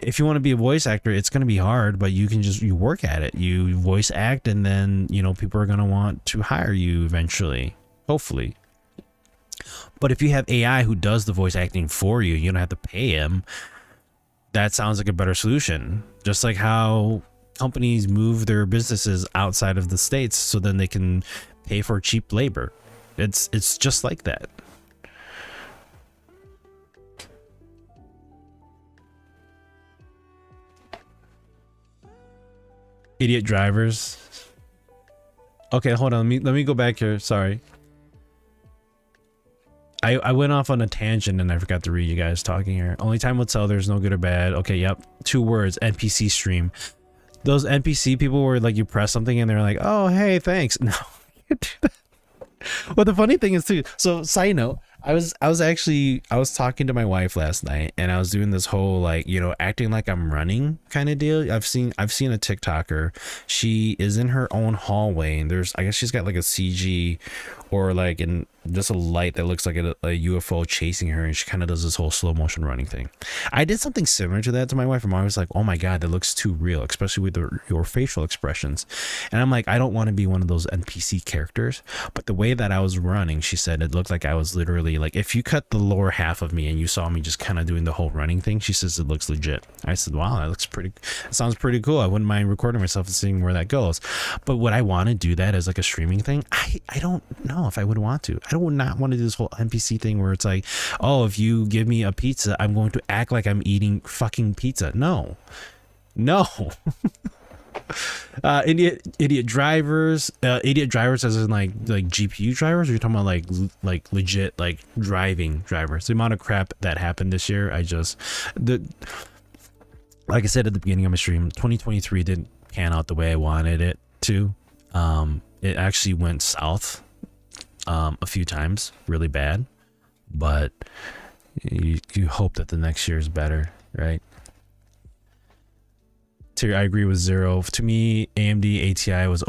if you want to be a voice actor, it's going to be hard, but you work at it. You voice act, and then, you know, people are going to want to hire you eventually, hopefully. But if you have AI who does the voice acting for you, you don't have to pay him. That sounds like a better solution. Just like how companies move their businesses outside of the States so then they can pay for cheap labor. It's just like that. Idiot drivers. Okay, hold on. Let me go back here. Sorry. I went off on a tangent and I forgot to read you guys talking here. Only time will tell. There's no good or bad. Okay, yep. 2 words. NPC stream. Those NPC people where like you press something and they're like, oh, hey, thanks. No. Well, the funny thing is too. So side note, I was talking to my wife last night and I was doing this whole like, you know, acting like I'm running kind of deal. I've seen a TikToker. She is in her own hallway and I guess she's got like a CG or like just a light that looks like a UFO chasing her, and she kind of does this whole slow motion running thing. I did something similar to that to my wife, and my wife was like, oh my god, that looks too real, especially with your facial expressions. And I'm like, I don't want to be one of those NPC characters, but the way that I was running, she said it looked like I was literally like, if you cut the lower half of me and you saw me just kind of doing the whole running thing, she says it looks legit. I said, wow, that sounds pretty cool. I wouldn't mind recording myself and seeing where that goes. But would I want to do that as like a streaming thing? I don't know if I would want to. I would not want to do this whole NPC thing where it's like, oh, if you give me a pizza, I'm going to act like I'm eating fucking pizza. No. Idiot drivers. Idiot drivers as in like GPU drivers, or you're talking about like legit like driving drivers? The amount of crap that happened this year, like I said at the beginning of my stream, 2023 didn't pan out the way I wanted it to. It actually went south a few times, really bad, but you hope that the next year is better, right? I agree with Zero. To me, AMD ATI has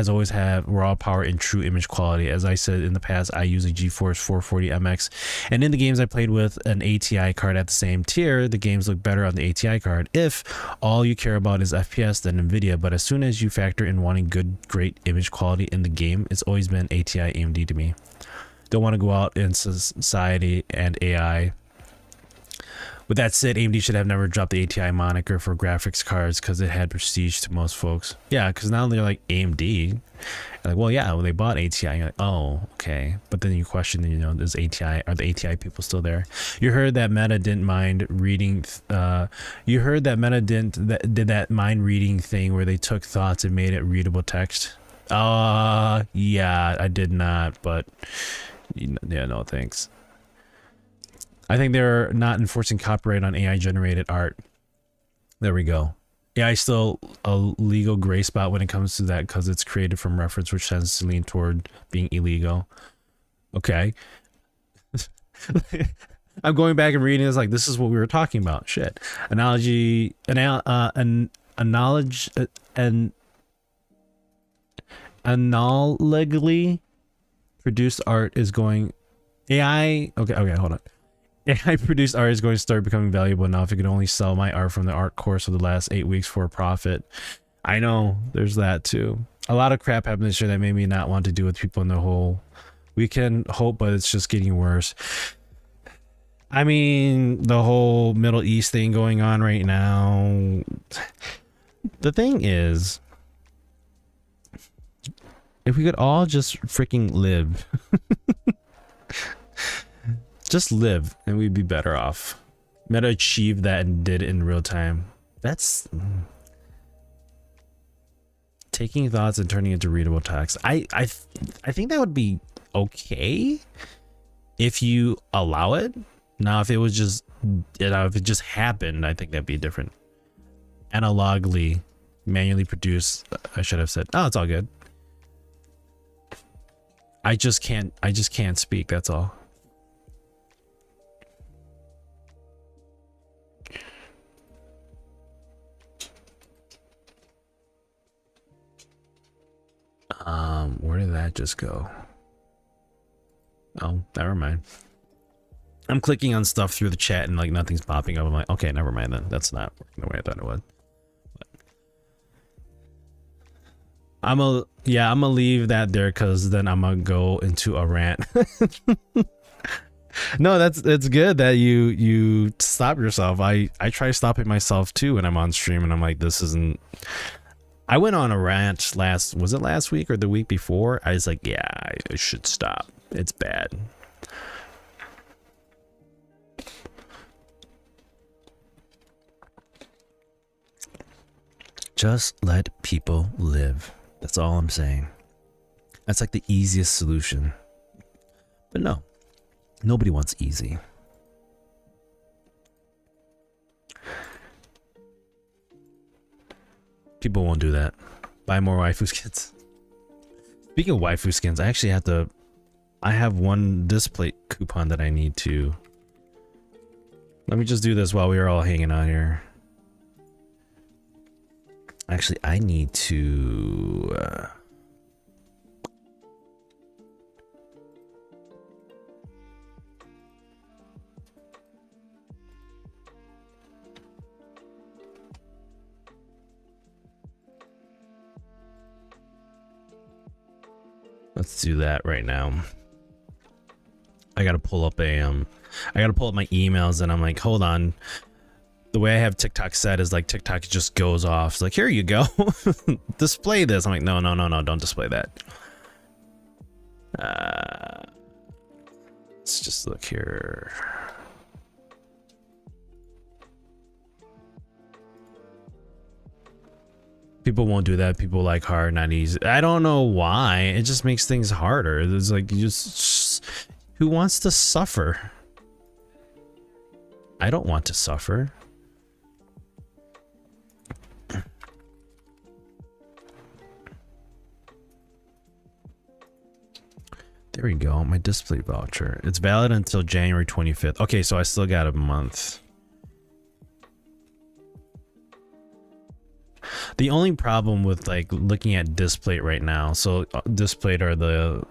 always had raw power and true image quality. As I said in the past, I use a GeForce 440 MX, and in the games I played with an ATI card at the same tier, the games look better on the ATI card. If all you care about is FPS, then NVIDIA. But as soon as you factor in wanting great image quality in the game, it's always been ATI AMD to me. Don't want to go out in society and AI. With that said, AMD should have never dropped the ATI moniker for graphics cards because it had prestige to most folks. Yeah, because now they're like AMD. Like, well, yeah, when they bought ATI, you're like, oh, okay. But then you question, you know, are the ATI people still there? You heard that Meta didn't mind reading. You heard that Meta did that mind reading thing where they took thoughts and made it readable text. Yeah, I did not, but yeah, no thanks. I think they're not enforcing copyright on AI generated art. There we go. AI is still a legal gray spot when it comes to that because it's created from reference, which tends to lean toward being illegal. Okay. I'm going back and reading this like this is what we were talking about. Shit. Analogically produced art is going AI. Okay, hold on. AI produced art is going to start becoming valuable now if it can only sell my art from the art course of the last 8 weeks for a profit. I know there's that too. A lot of crap happened this year that made me not want to do with people in the whole. We can hope, but it's just getting worse. I mean, the whole Middle East thing going on right now. The thing is, if we could all just freaking live. Just live and we'd be better off. Meta achieved that and did it in real time. That's taking thoughts and turning into readable text. I think that would be okay if you allow it. Now if it was just, you know, if it just happened, I think that'd be different. Analogically manually produced, I should have said, oh, it's all good. I just can't speak, that's all. Where did that just go? Oh, never mind. I'm clicking on stuff through the chat and like nothing's popping up. I'm like, okay, never mind then. That's not working the way I thought it would. I'm gonna leave that there because then I'm gonna go into a rant. No, it's good that you stop yourself. I try stopping myself too when I'm on stream and I'm like, this isn't. I went on a rant was it last week or the week before? I was like, yeah, I should stop. It's bad. Just let people live. That's all I'm saying. That's like the easiest solution. But no, nobody wants easy. People won't do that. Buy more waifu skins. Speaking of waifu skins, I actually I have one display coupon that I need to. Let me just do this while we are all hanging out here. Actually, I need to let's do that right now. I gotta pull up my emails and I'm like, hold on. The way I have TikTok set is like TikTok just goes off. It's like, here you go. Display this. I'm like, no, don't display that. Let's just look here. People won't do that. People like hard, not easy. I don't know why. It just makes things harder. It's like, you just who wants to suffer? I don't want to suffer. There we go, my display voucher. It's valid until January 25th. Okay, so I still got a month. The only problem with like looking at display right now, so display are the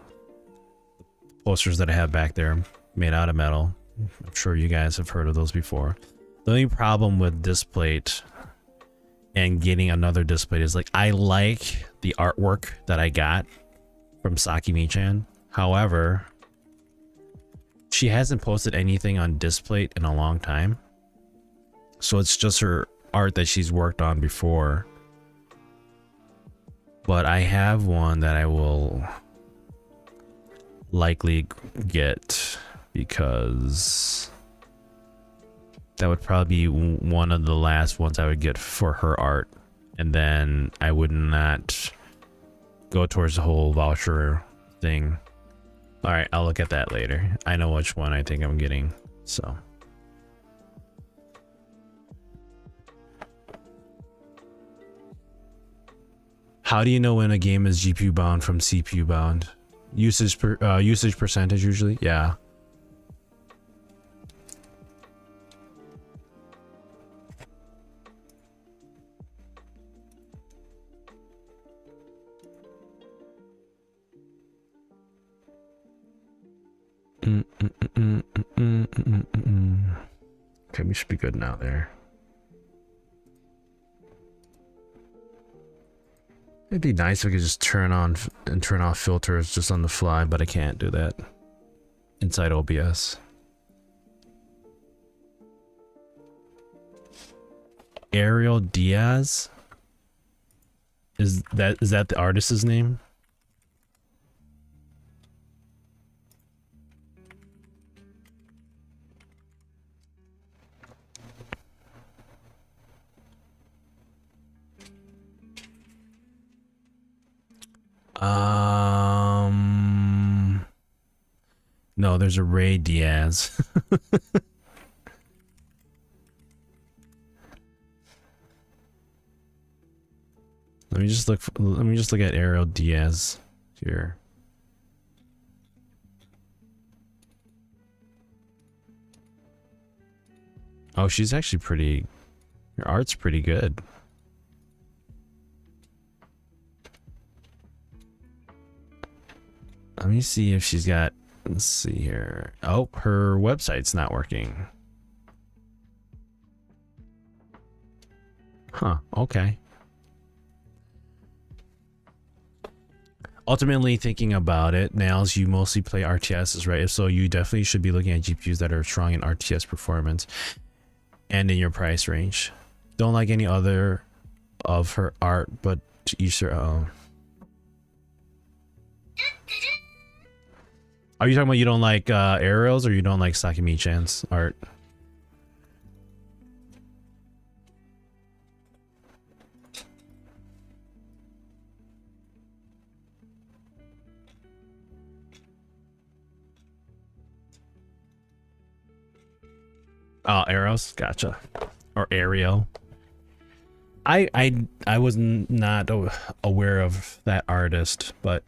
posters that I have back there made out of metal. I'm sure you guys have heard of those before. The only problem with display and getting another display is like, I like the artwork that I got from Sakimi-chan. However, she hasn't posted anything on display in a long time. So it's just her art that she's worked on before. But I have one that I will likely get because that would probably be one of the last ones I would get for her art. And then I would not go towards the whole voucher thing. All right, I'll look at that later. I know which one I think I'm getting, so. How do you know when a game is GPU bound from CPU bound? Usage percentage usually, yeah. Okay, we should be good now there. It'd be nice if we could just turn on and turn off filters just on the fly, but I can't do that inside OBS. Ariel Diaz? Is that the artist's name? No, there's a Ray Diaz. Let me just look at Ariel Diaz here. Oh, she's actually pretty. Her art's pretty good. Let me see if she's got Let's see here. Oh, her website's not working. Huh, okay. Ultimately, thinking about it, Nails, you mostly play RTSs, right? If so, you definitely should be looking at GPUs that are strong in RTS performance and in your price range. Don't like any other of her art, but to each their own. Are you talking about you don't like Aerials, or you don't like Sakimi-chan's art? Oh, Arrows, gotcha. Or Ariel. I was not aware of that artist, but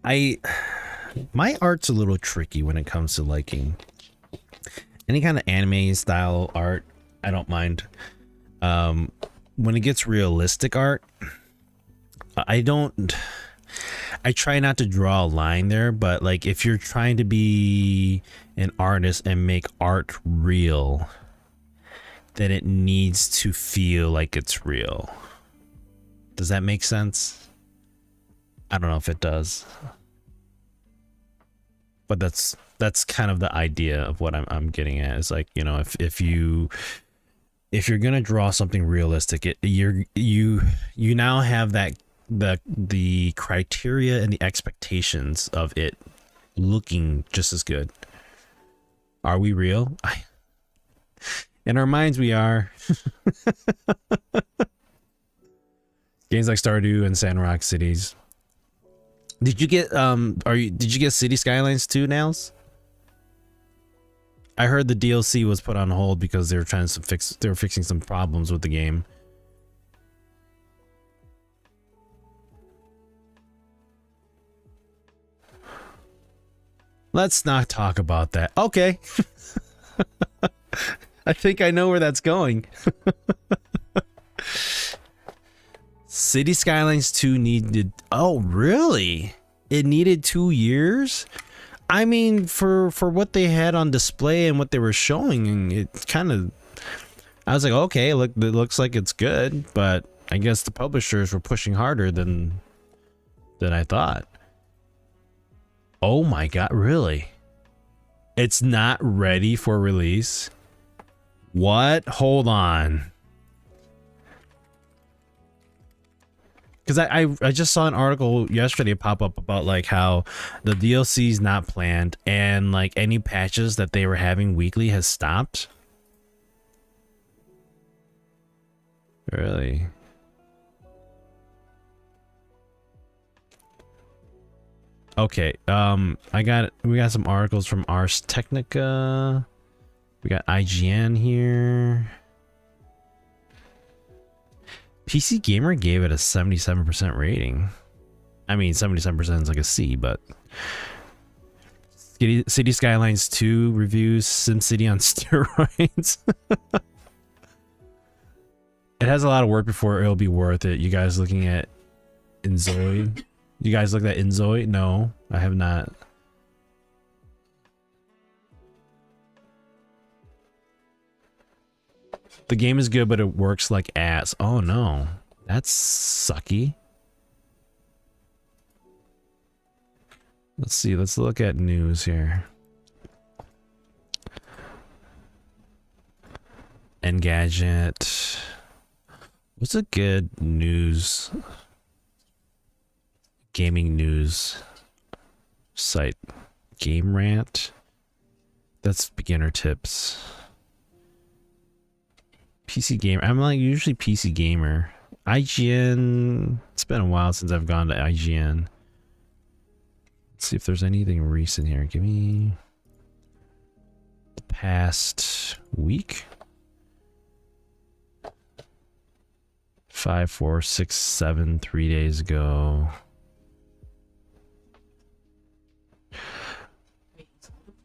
my art's a little tricky when it comes to liking any kind of anime style art. I don't mind. When it gets realistic art, I try not to draw a line there, but like if you're trying to be an artist and make art real, then it needs to feel like it's real. Does that make sense? I don't know if it does, but that's kind of the idea of what I'm getting at. Is like, you know, if you're gonna draw something realistic, you now have that the criteria and the expectations of it looking just as good. Are we real? In our minds, we are. Games like Stardew and Sandrock Cities. Did you get did you get City Skylines 2, Nails? I heard the DLC was put on hold because they were fixing some problems with the game. Let's not talk about that. Okay. I think I know where that's going. City Skylines 2 needed... Oh, really? It needed 2 years? I mean, for what they had on display and what they were showing, it kind of... I was like, okay, look, it looks like it's good, but I guess the publishers were pushing harder than I thought. Oh my god, really? It's not ready for release? What? Hold on. Because I just saw an article yesterday pop up about like how the DLC is not planned and like any patches that they were having weekly has stopped. Really? Okay, we got some articles from Ars Technica. We got IGN here. PC Gamer gave it a 77% rating. I mean, 77% is like a C, but City Skylines 2 reviews, SimCity on steroids. It has a lot of work before it'll be worth it. You guys looking at Inzoid? You guys looked at Inzoid? No, I have not. The game is good, but it works like ass. Oh no, that's sucky. Let's see, let's look at news here. Engadget. What's a good news? Gaming news site. Game Rant. That's beginner tips. PC Gamer. I'm like usually PC Gamer. IGN. It's been a while since I've gone to IGN. Let's see if there's anything recent here. Give me the past week. 5, 4, 6, 7, 3 days ago.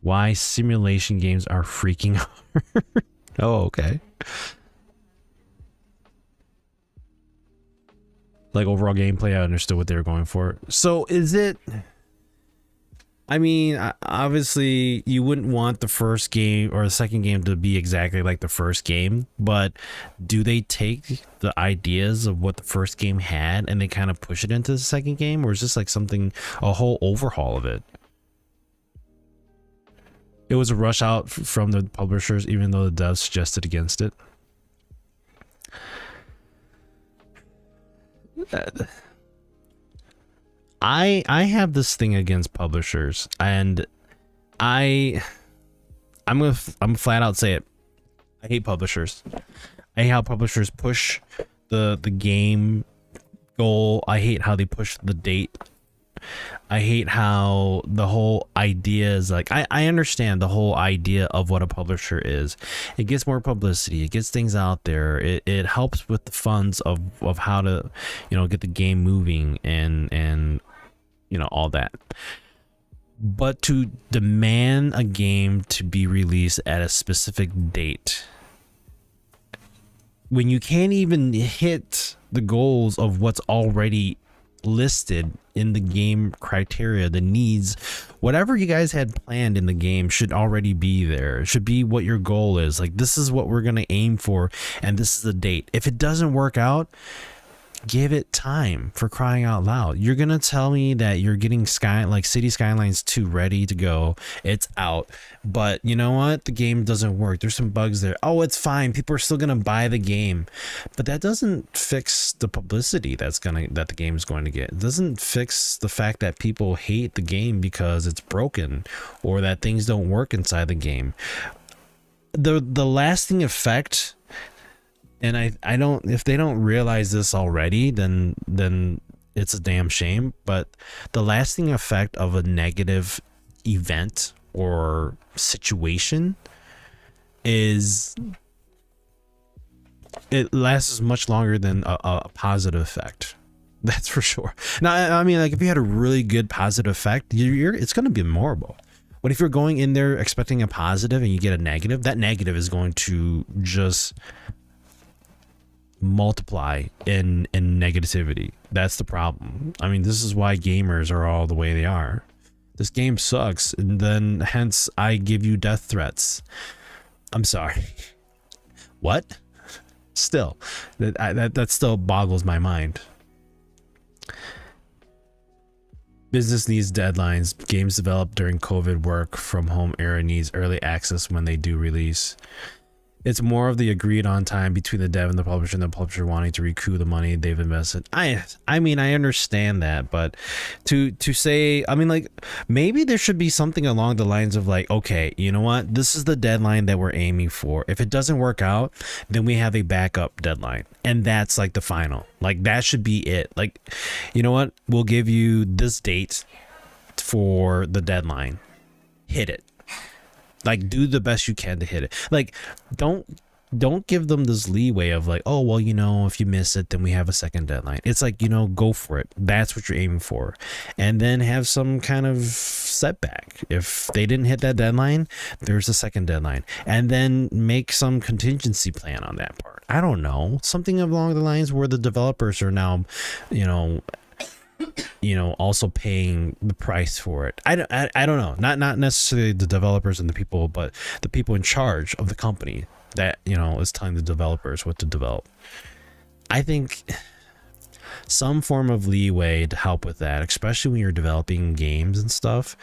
Why simulation games are freaking hard. Oh, okay. Like overall gameplay, I understood what they were going for. So is it? I mean, obviously, you wouldn't want the first game or the second game to be exactly like the first game, but do they take the ideas of what the first game had and they kind of push it into the second game, or is this like something, a whole overhaul of it? It was a rush out from the publishers, even though the devs suggested against it. I have this thing against publishers, and I'm flat out say it. I hate publishers. I hate how publishers push the game goal. I hate how they push the date. I hate how the whole idea is like, I understand the whole idea of what a publisher is. It gets more publicity, it gets things out there, it helps with the funds of how to, you know, get the game moving and you know, all that. But to demand a game to be released at a specific date when you can't even hit the goals of what's already listed in the game criteria, the needs, whatever you guys had planned in the game should already be there. It should be what your goal is. Like, this is what we're going to aim for, and this is the date. If it doesn't work out, give it time, for crying out loud. You're gonna tell me that you're getting City Skylines 2 ready to go, it's out, but you know what, the game doesn't work, there's some bugs there. Oh, it's fine, people are still gonna buy the game, but that doesn't fix the publicity that the game is going to get. It doesn't fix the fact that people hate the game because it's broken or that things don't work inside the game. The lasting effect, and I don't, if they don't realize this already, then it's a damn shame. But the lasting effect of a negative event or situation is, it lasts much longer than a positive effect. That's for sure. Now, I mean, like, if you had a really good positive effect, it's going to be memorable. But if you're going in there expecting a positive and you get a negative, that negative is going to just multiply in negativity. That's the problem. I mean, this is why gamers are all the way they are. This game sucks, and then hence I give you death threats. I'm sorry. What? Still, that still boggles my mind. Business needs deadlines. Games developed during COVID work from home era needs early access when they do release. It's more of the agreed on time between the dev and the publisher wanting to recoup the money they've invested. I mean, I understand that, but to say, I mean, like, maybe there should be something along the lines of like, okay, you know what? This is the deadline that we're aiming for. If it doesn't work out, then we have a backup deadline. And that's like the final. Like, that should be it. Like, you know what? We'll give you this date for the deadline. Hit it. Like, do the best you can to hit it. Like, don't give them this leeway of like, oh, well, you know, if you miss it, then we have a second deadline. It's like, you know, go for it. That's what you're aiming for. And then have some kind of setback. If they didn't hit that deadline, there's a second deadline. And then make some contingency plan on that part. I don't know. Something along the lines where the developers are now, you know, also paying the price for it. I don't know. Not necessarily the developers and the people, but the people in charge of the company that, you know, is telling the developers what to develop. I think some form of leeway to help with that, especially when you're developing games and stuff.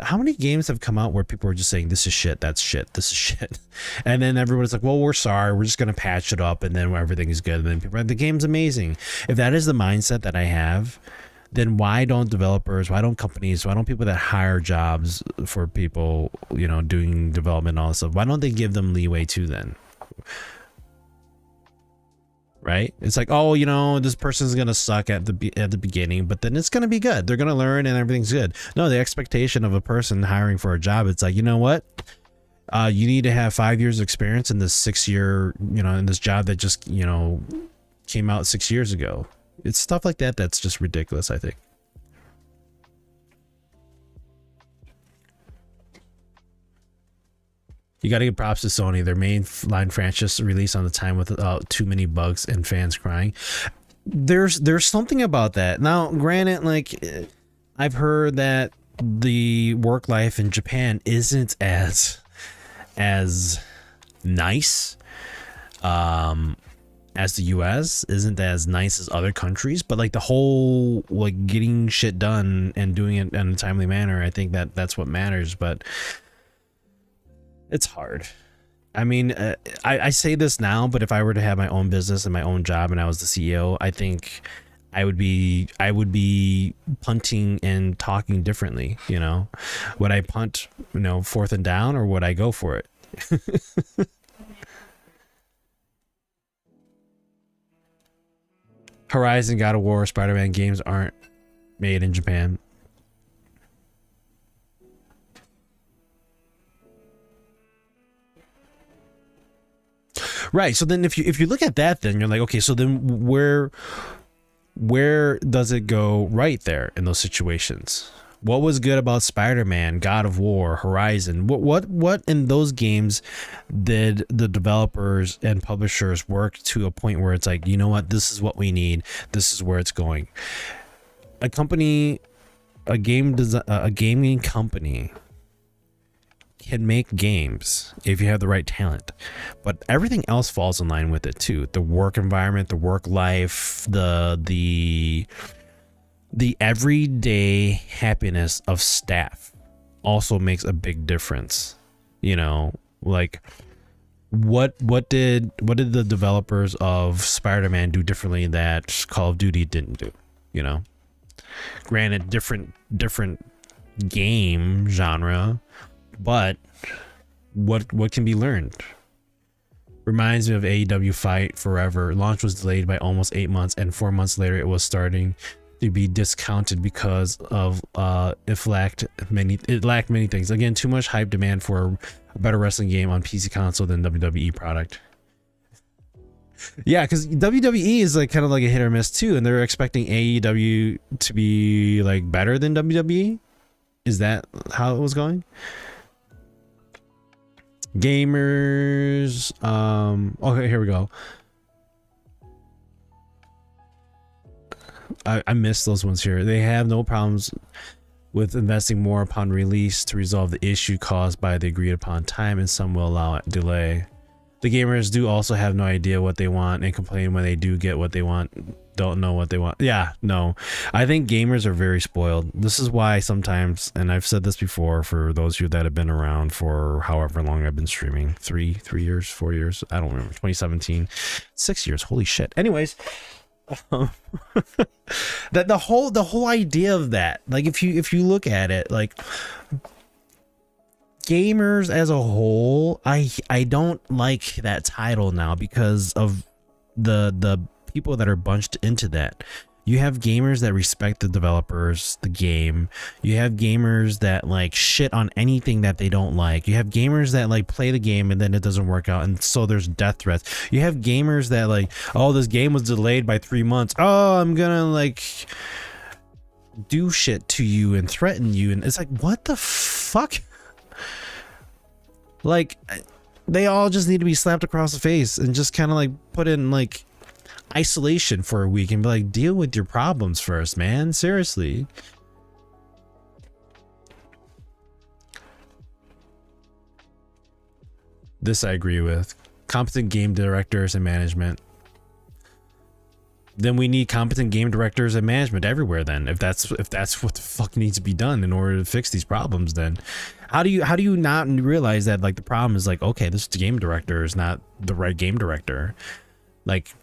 How many games have come out where people are just saying, this is shit, that's shit, this is shit, and then everyone's like, well, we're sorry, we're just gonna patch it up, and then everything is good, and then people are like, the game's amazing. If that is the mindset that I have, then why don't developers, why don't companies, why don't people that hire jobs for people, you know, doing development and all this stuff, why don't they give them leeway too then? Right? It's like, oh, you know, this person's gonna suck at the beginning, but then it's gonna be good. They're gonna learn and everything's good. No, the expectation of a person hiring for a job, it's like, you know what? You need to have 5 years of experience in this 6-year, you know, in this job that just, you know, came out 6 years ago. It's stuff like that that's just ridiculous, I think. You got to give props to Sony. Their mainline franchise released on the time without too many bugs and fans crying. there's something about that. Now, granted, like I've heard that the work life in Japan isn't as nice as the US, isn't as nice as other countries, but like the whole like getting shit done and doing it in a timely manner, I think that's what matters. But it's hard. I mean, I say this now, but if I were to have my own business and my own job and I was the CEO, I think I would be punting and talking differently. You know, would I punt, you know, 4th and down, or would I go for it? Horizon, God of War, Spider-Man games aren't made in Japan. Right. So then if you look at that, then you're like, okay, so then where does it go right there in those situations? What was good about Spider-Man, God of War, Horizon? What in those games did the developers and publishers work to a point where it's like, you know what, this is what we need, this is where it's going? A company, a gaming company can make games if you have the right talent, but everything else falls in line with it too. The work environment, the work life, the everyday happiness of staff also makes a big difference. You know, like what did the developers of Spider-Man do differently that Call of Duty didn't do? You know, granted, different game genre, but what can be learned? Reminds me of AEW Fight Forever. Launch was delayed by almost 8 months, and 4 months later it was starting to be discounted because of it lacked many things. Again, too much hype demand for a better wrestling game on PC console than WWE product. Yeah, because WWE is like kind of like a hit or miss too, and they're expecting AEW to be like better than WWE. Is that how it was going? Gamers, okay, here we go. I missed those ones here. They have no problems with investing more upon release to resolve the issue caused by the agreed upon time, and some will allow it delay. The gamers do also have no idea what they want and complain when they do get what they want, don't know what they want. Yeah, no, I think gamers are very spoiled. This is why sometimes, and I've said this before for those of you that have been around for however long I've been streaming, 3 years, 4 years, I don't remember, 2017, 6 years, holy shit. Anyways, that the whole idea of that, like if you look at it, like gamers as a whole, I don't like that title now because of the people that are bunched into that. You have gamers that respect the developers, the game. You have gamers that like shit on anything that they don't like. You have gamers that like play the game and then it doesn't work out, and so there's death threats. You have gamers that like, oh, this game was delayed by 3 months. Oh, I'm gonna like do shit to you and threaten you, and it's like, what the fuck? Like, they all just need to be slapped across the face and just kind of like put in like isolation for a week and be like, deal with your problems first, man. Seriously. This I agree with. Competent game directors and management. Then we need competent game directors and management everywhere then. If that's what the fuck needs to be done in order to fix these problems, then how do you not realize that like the problem is like, okay, this game director is not the right game director? Like,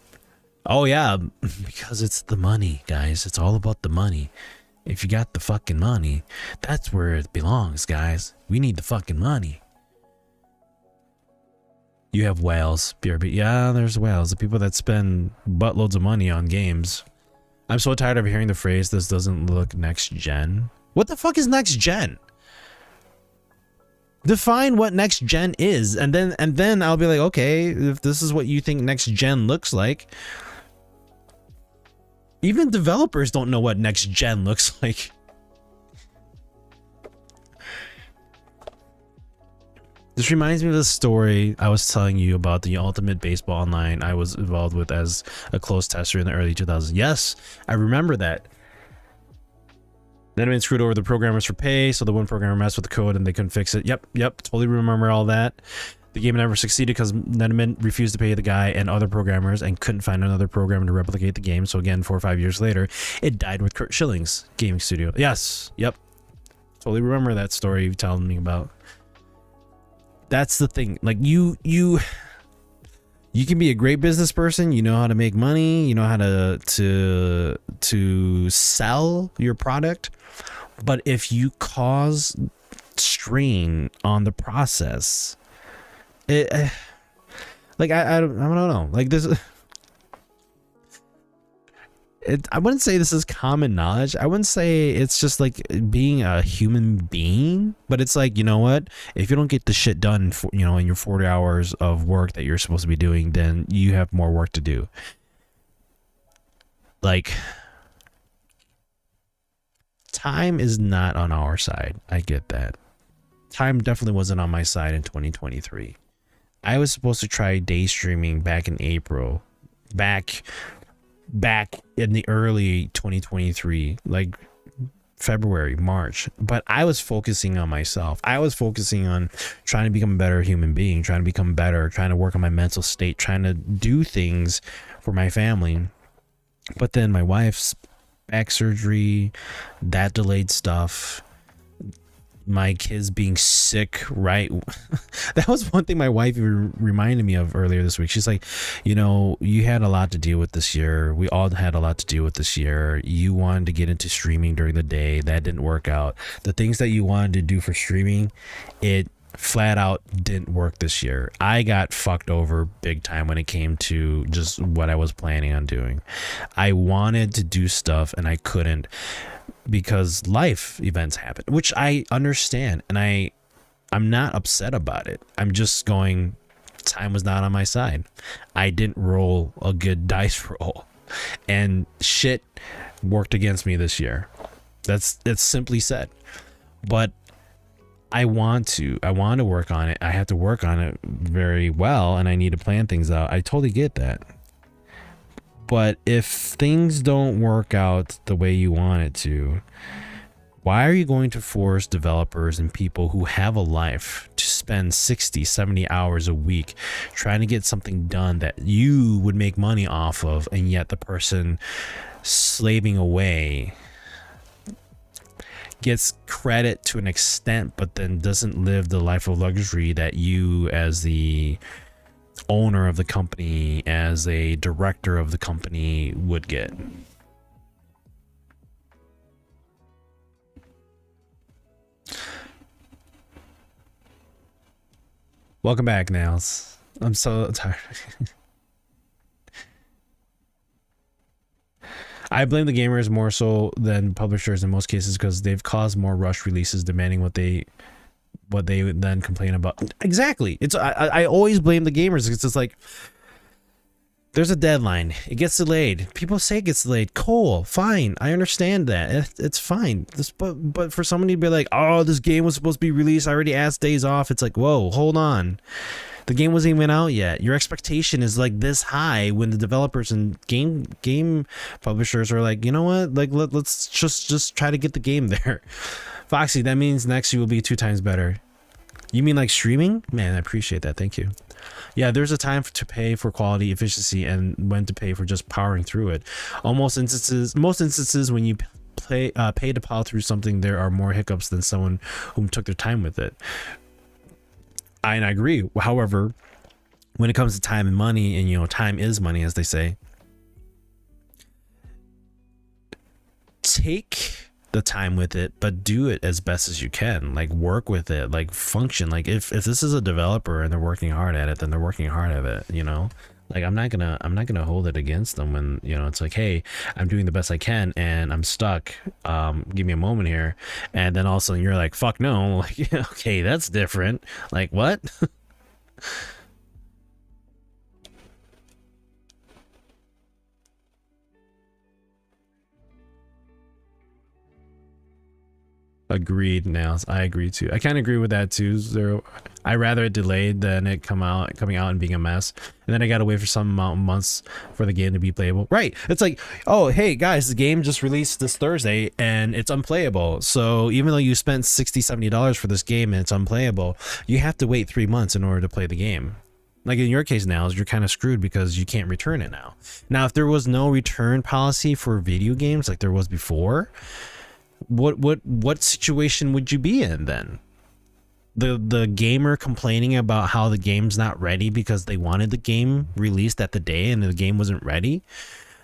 oh yeah, because it's the money, guys. It's all about the money. If you got the fucking money, that's where it belongs, guys. We need the fucking money. You have whales, BRB. Yeah, there's whales. The people that spend buttloads of money on games. I'm so tired of hearing the phrase, this doesn't look next gen. What the fuck is next gen? Define what next gen is, and then I'll be like, okay, if this is what you think next gen looks like. Even developers don't know what next gen looks like. This reminds me of the story I was telling you about the Ultimate Baseball Online I was involved with as a closed tester in the early 2000s. Yes, I remember that. Then it screwed over the programmers for pay, so the one programmer messed with the code and they couldn't fix it. Yep, totally remember all that. The game never succeeded because Netman refused to pay the guy and other programmers and couldn't find another programmer to replicate the game. So again, 4 or 5 years later, it died with Kurt Schilling's gaming studio. Yes, yep. Totally remember that story you telling me about. That's the thing. Like you can be a great business person. You know how to make money. You know how to sell your product. But if you cause strain on the process, like I don't know. Like this, I wouldn't say this is common knowledge. I wouldn't say it's just like being a human being, but it's like, you know what? If you don't get the shit done, for, you know, in your 40 hours of work that you're supposed to be doing, then you have more work to do. Like, time is not on our side. I get that. Time definitely wasn't on my side in 2023. I was supposed to try day streaming back in April, back in the early 2023, like February, March, but I was focusing on myself. I was focusing on trying to become a better human being, trying to become better, trying to work on my mental state, trying to do things for my family. But then my wife's back surgery, that delayed stuff. My kids being sick, right? That was one thing my wife reminded me of earlier this week. She's like, you know, you had a lot to deal with this year. We all had a lot to deal with this year. You wanted to get into streaming during the day. That didn't work out. The things that you wanted to do for streaming, it flat out didn't work this year. I got fucked over big time when it came to just what I was planning on doing. I wanted to do stuff and I couldn't, because life events happen, which I understand, and I'm not upset about it. I'm just going, time was not on my side. I didn't roll a good dice roll, and shit worked against me this year. It's simply said. But I want to work on it. I have to work on it very well, and I need to plan things out. I totally get that. But if things don't work out the way you want it to, why are you going to force developers and people who have a life to spend 60, 70 hours a week trying to get something done that you would make money off of, and yet the person slaving away gets credit to an extent, but then doesn't live the life of luxury that you, as the owner of the company, as a director of the company, would get? Welcome back, Nails. I'm so tired. I blame the gamers more so than publishers in most cases, because they've caused more rush releases demanding what they would then complain about. Exactly. It's I always blame the gamers. It's just like, there's a deadline, it gets delayed, people say it gets delayed, cool, fine, I understand that, it's fine. But for somebody to be like, oh, this game was supposed to be released, I already asked days off, it's like, whoa, hold on, the game wasn't even out yet. Your expectation is like this high when the developers and game publishers are like, you know what, like let's just try to get the game there. Foxy, that means next year will be 2 times better. You mean like streaming? Man, I appreciate that. Thank you. Yeah, there's a time to pay for quality, efficiency, and when to pay for just powering through it. Most instances, when you pay to power through something, there are more hiccups than someone whom took their time with it. I agree. However, when it comes to time and money, and you know, time is money, as they say, take the time with it, but do it as best as you can. Like, work with it, like function. Like if this is a developer and they're working hard at it, then they're working hard at it, you know. Like, I'm not gonna hold it against them when, you know, it's like, hey, I'm doing the best I can and I'm stuck, give me a moment here, and then all of a sudden you're like, fuck no. Like, okay, that's different. Like, what? Agreed, Nails. I agree too. I kind of agree with that too, Zero. I rather it delayed than it coming out and being a mess, and then I gotta wait for some amount of months for the game to be playable. Right? It's like, oh hey guys, the game just released this Thursday and it's unplayable. So even though you spent $60-$70 for this game and it's unplayable, you have to wait 3 months in order to play the game. Like in your case now, you're kind of screwed because you can't return it now. Now, if there was no return policy for video games like there was before, what situation would you be in then? The gamer complaining about how the game's not ready because they wanted the game released at the day and the game wasn't ready.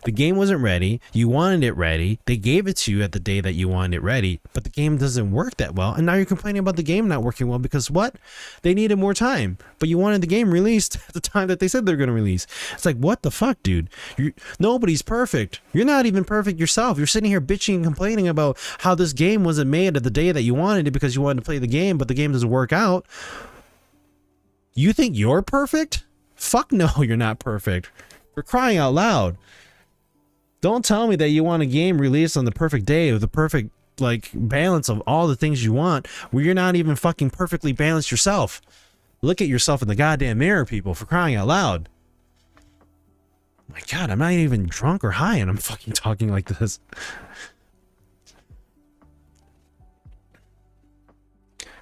The game wasn't ready. You wanted it ready. They gave it to you at the day that you wanted it ready, but the game doesn't work that well. And now you're complaining about the game not working well because what? They needed more time, but you wanted the game released at the time that they said they're going to release. It's like, what the fuck, dude? Nobody's perfect. You're not even perfect yourself. You're sitting here bitching and complaining about how this game wasn't made at the day that you wanted it because you wanted to play the game, but the game doesn't work out. You think you're perfect? Fuck no, you're not perfect. For crying out loud. Don't tell me that you want a game released on the perfect day with the perfect like balance of all the things you want where you're not even fucking perfectly balanced yourself. Look at yourself in the goddamn mirror, people, for crying out loud. My God, I'm not even drunk or high and I'm fucking talking like this.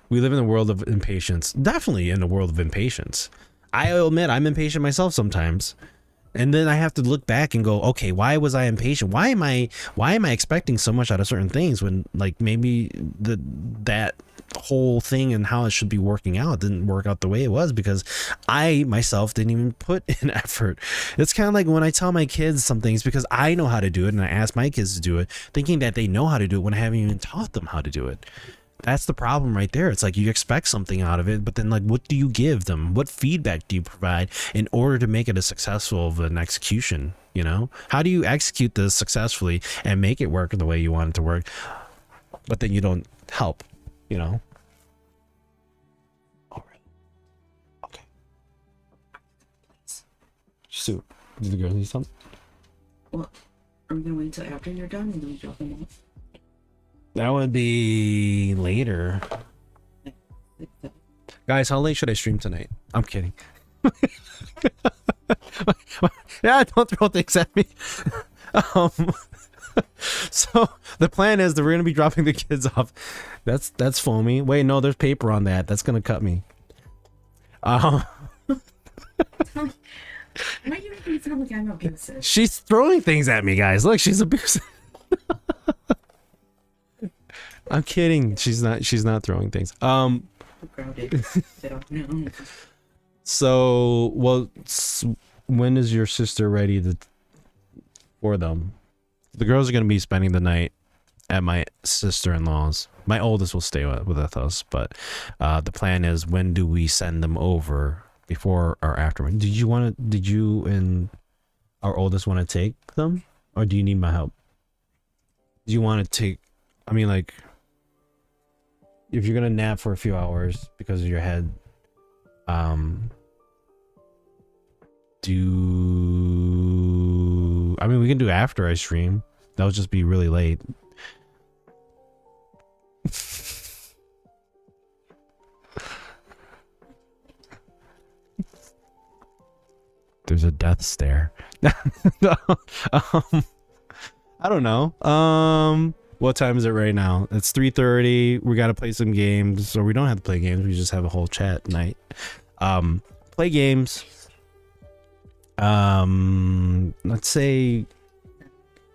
We live in a world of impatience. Definitely in a world of impatience. I admit I'm impatient myself sometimes. And then I have to look back and go, okay, why was I impatient? Why am I expecting so much out of certain things when like maybe that whole thing and how it should be working out didn't work out the way it was because I myself didn't even put in effort. It's kind of like when I tell my kids some things because I know how to do it and I ask my kids to do it, thinking that they know how to do it when I haven't even taught them how to do it. That's the problem right there. It's like you expect something out of it, but then like what do you give them? What feedback do you provide in order to make it a successful of an execution? You know, how do you execute this successfully and make it work the way you want it to work, but then you don't help, you know? All right. Okay. Soup. Did the girl need something? Well, are we gonna wait until after you're done and then we drop them off? That would be later. Guys, how late should I stream tonight? I'm kidding. Yeah, don't throw things at me. So the plan is that we're gonna be dropping the kids off. That's foamy. Wait, no, there's paper on that. That's gonna cut me. Why are you making it sound like I'm abusive? She's throwing things at me, guys. Look, she's abusive. I'm kidding. She's not throwing things. So, well, when is your sister ready for them? The girls are going to be spending the night at my sister-in-law's. My oldest will stay with us, but the plan is, when do we send them over, before or after? Did you and our oldest want to take them, or do you need my help? Do you want to take, I mean, like, if you're gonna nap for a few hours because of your head, I mean, we can do after I stream. That would just be really late. There's a death stare. I don't know. What time is it right now? It's 3:30. We got to play some games, or we don't have to play games. We just have a whole chat night. Play games. Let's say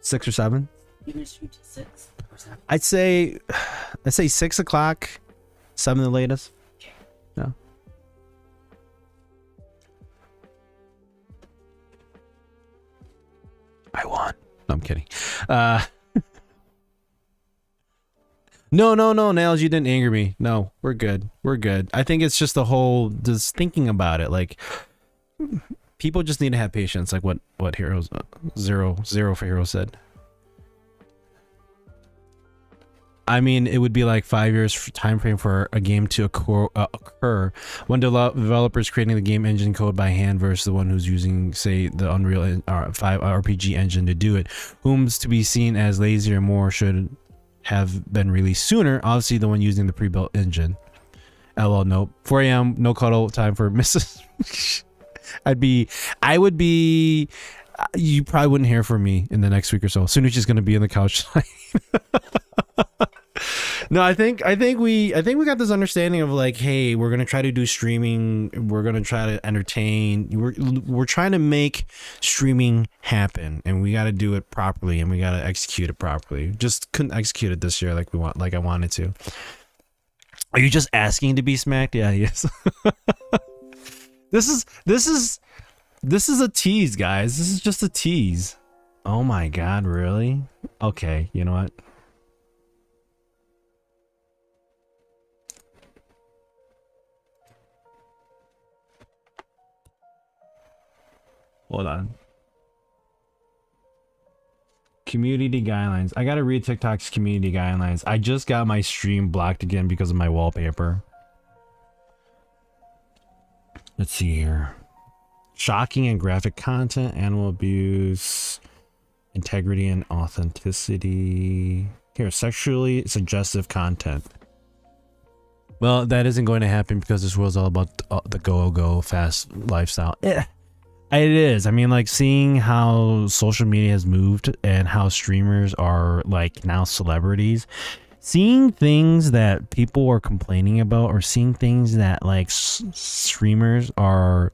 6 or 7. You gonna shoot to 6 or 7? I'd say 6 o'clock, 7 the latest. No. I won. No, I'm kidding. No, Nails, you didn't anger me. No, we're good. We're good. I think it's just the whole, just thinking about it. Like, people just need to have patience, like what Heroes, zero for Hero said. I mean, it would be like 5 years time frame for a game to occur. One developer is creating the game engine code by hand versus the one who's using, say, the Unreal 5 RPG engine to do it. Whom's to be seen as lazy or more should have been released sooner? Obviously, the one using the pre-built engine. LOL, nope. 4 a.m. no cuddle time for Mrs. I would be. You probably wouldn't hear from me in the next week or so. Soon as she's gonna be on the couch tonight. No, I think we got this understanding of like, hey, we're gonna try to do streaming. We're gonna try to entertain. We're trying to make streaming happen, and we got to do it properly, and we got to execute it properly. Just couldn't execute it this year like I wanted to. Are you just asking to be smacked? Yeah, yes. This is a tease, guys. This is just a tease. Oh my god, really? Okay, you know what? Hold on. Community guidelines. I gotta read TikTok's community guidelines. I just got my stream blocked again because of my wallpaper. Let's see here. Shocking and graphic content, animal abuse, integrity and authenticity. Here, sexually suggestive content. Well, that isn't going to happen because this world's all about the go fast lifestyle. It is. I mean, like, seeing how social media has moved and how streamers are like now celebrities, seeing things that people are complaining about, or seeing things that like streamers are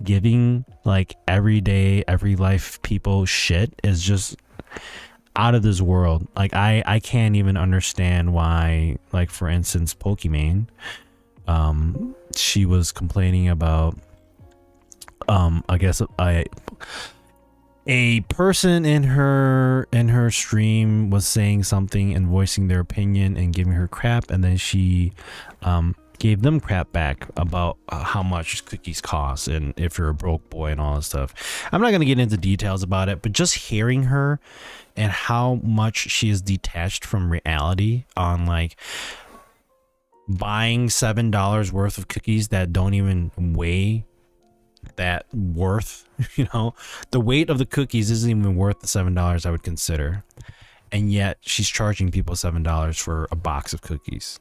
giving like everyday, every life people shit is just out of this world. Like, I can't even understand why, like, for instance, Pokimane, she was complaining about I guess a person in her stream was saying something and voicing their opinion and giving her crap, and then she gave them crap back about how much cookies cost and if you're a broke boy and all that stuff. I'm not gonna get into details about it, but just hearing her and how much she is detached from reality on like buying $7 worth of cookies that don't even weigh that worth, you know, the weight of the cookies isn't even worth the $7 I would consider, and yet she's charging people $7 for a box of cookies.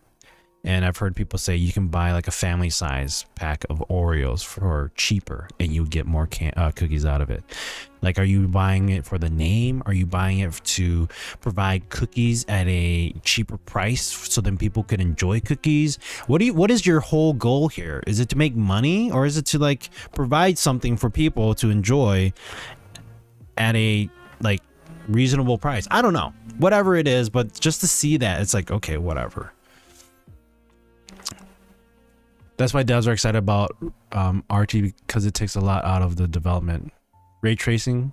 And I've heard people say you can buy like a family size pack of Oreos for cheaper and you get more cookies out of it. Like, are you buying it for the name? Are you buying it to provide cookies at a cheaper price so then people can enjoy cookies? What is your whole goal here? Is it to make money, or is it to like provide something for people to enjoy at a like reasonable price? I don't know. Whatever it is, but just to see that, it's like, okay, whatever. That's why devs are excited about RT, because it takes a lot out of the development. Ray tracing.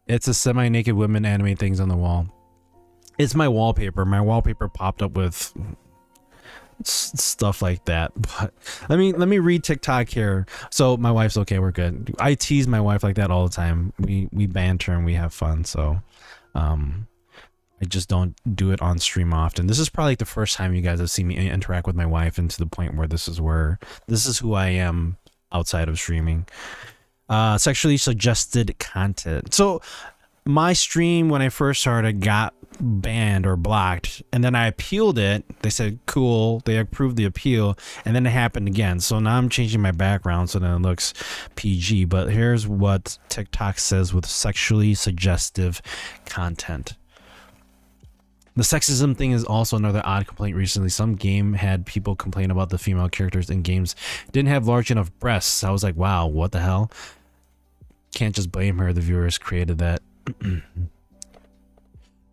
It's a semi-naked women animate things on the wall. It's my wallpaper. My wallpaper popped up with stuff like that. But let me read TikTok here. So my wife's okay. We're good. I tease my wife like that all the time. We banter and we have fun. So I just don't do it on stream often. This is probably like the first time you guys have seen me interact with my wife, and to the point where this is who I am outside of streaming. Sexually suggested content. So my stream, when I first started, got banned or blocked, and then I appealed it. They said cool, they approved the appeal, and then it happened again. So now I'm changing my background so then it looks PG. But here's what TikTok says with sexually suggestive content. The sexism thing is also another odd complaint recently. Some game had people complain about the female characters in games didn't have large enough breasts. I was like, wow, what the hell? Can't just blame her. The viewers created that.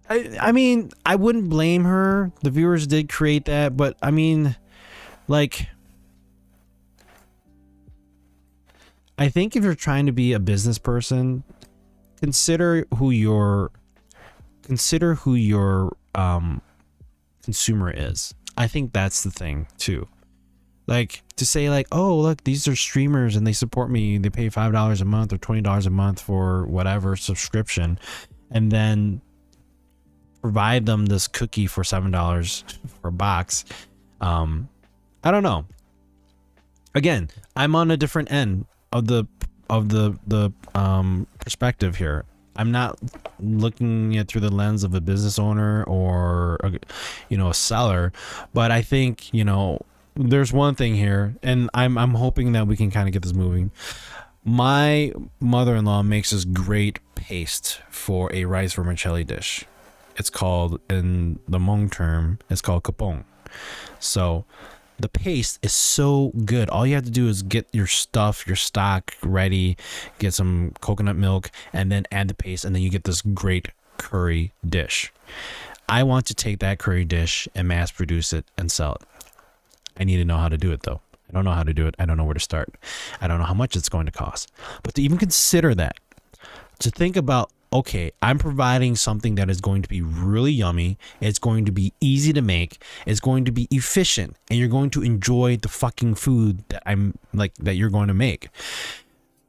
I mean, I wouldn't blame her. The viewers did create that, but I mean, like, I think if you're trying to be a business person, consider who your consumer is. I think that's the thing too. Like, to say like, oh look, these are streamers and they support me, they pay $5 a month or $20 a month for whatever subscription, and then provide them this cookie for $7 for a box. I don't know. Again, I'm on a different end of the perspective here. I'm not looking at through the lens of a business owner or a seller, but I think, there's one thing here, and I'm hoping that we can kind of get this moving. My mother-in-law makes this great paste for a rice vermicelli dish. It's called, in the Hmong term, it's called kapong. So the paste is so good. All you have to do is get your stuff, your stock ready, get some coconut milk, and then add the paste, and then you get this great curry dish. I want to take that curry dish and mass produce it and sell it. I need to know how to do it though. I don't know how to do it. I don't know where to start. I don't know how much it's going to cost. But to even consider that, to think about, okay, I'm providing something that is going to be really yummy. It's going to be easy to make. It's going to be efficient, and you're going to enjoy the fucking food that that you're going to make.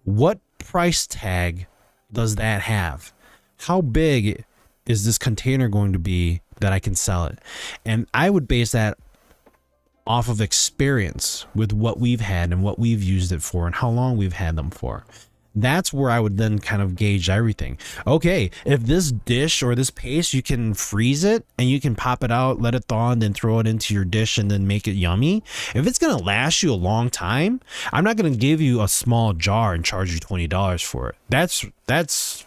What price tag does that have? How big is this container going to be that I can sell it? And I would base that off of experience with what we've had and what we've used it for and how long we've had them for. That's where I would then kind of gauge everything. Okay, if this dish or this paste, you can freeze it and you can pop it out, let it thaw, and then throw it into your dish and then make it yummy. If it's going to last you a long time, I'm not going to give you a small jar and charge you $20 for it. That's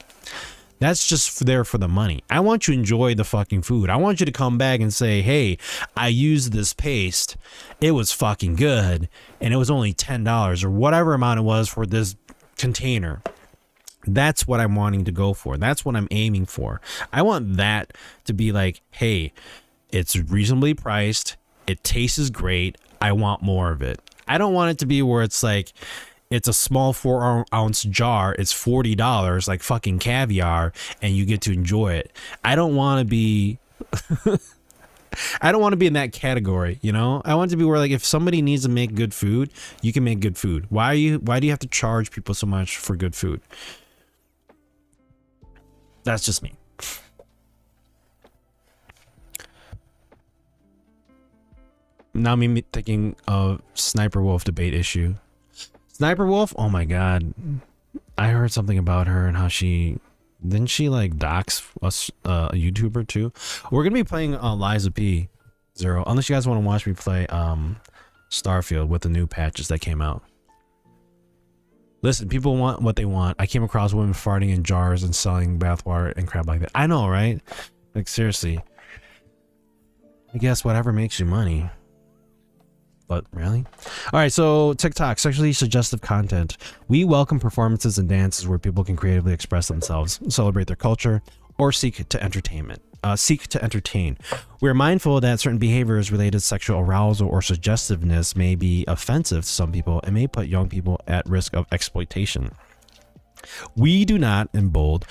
just there for the money. I want you to enjoy the fucking food. I want you to come back and say, hey, I used this paste. It was fucking good. And it was only $10 or whatever amount it was for this container. That's what I'm wanting to go for. That's what I'm aiming for. I want that to be like, hey, it's reasonably priced. It tastes great. I want more of it. I don't want it to be where it's like, it's a small 4-ounce jar. It's $40 like fucking caviar, and you get to enjoy it. I don't want to be I don't want to be in that category, you know? I want it to be where, like, if somebody needs to make good food, you can make good food. Why do you have to charge people so much for good food? That's just me. Now I'm thinking of Sniper Wolf debate issue. Sniper Wolf, oh my god, I heard something about her and how didn't she like dox us, a YouTuber too. We're gonna be playing Liza P 0, unless you guys want to watch me play Starfield with the new patches that came out. Listen, people want what they want. I came across women farting in jars and selling bathwater and crap like that. I know, right? Like, seriously, I guess whatever makes you money. But really? All right, so TikTok, sexually suggestive content. We welcome performances and dances where people can creatively express themselves, celebrate their culture, or seek to entertain. We are mindful that certain behaviors related to sexual arousal or suggestiveness may be offensive to some people and may put young people at risk of exploitation. We do not, in bold,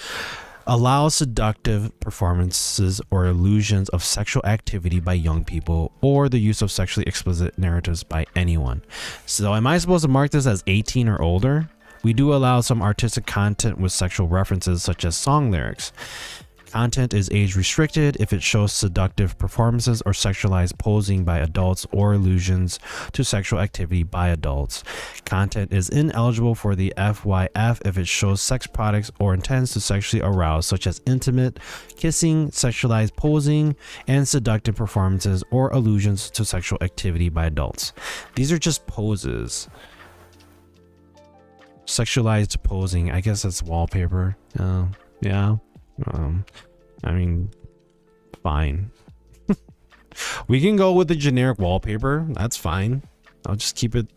allow seductive performances or illusions of sexual activity by young people or the use of sexually explicit narratives by anyone. So am I supposed to mark this as 18 or older? We do allow some artistic content with sexual references such as song lyrics. Content is age restricted if it shows seductive performances or sexualized posing by adults or allusions to sexual activity by adults. Content is ineligible for the FYF if it shows sex products or intends to sexually arouse, such as intimate, kissing, sexualized posing, and seductive performances or allusions to sexual activity by adults. These are just poses. Sexualized posing, I guess that's wallpaper. Yeah. I mean, fine. We can go with the generic wallpaper. That's fine. I'll just keep it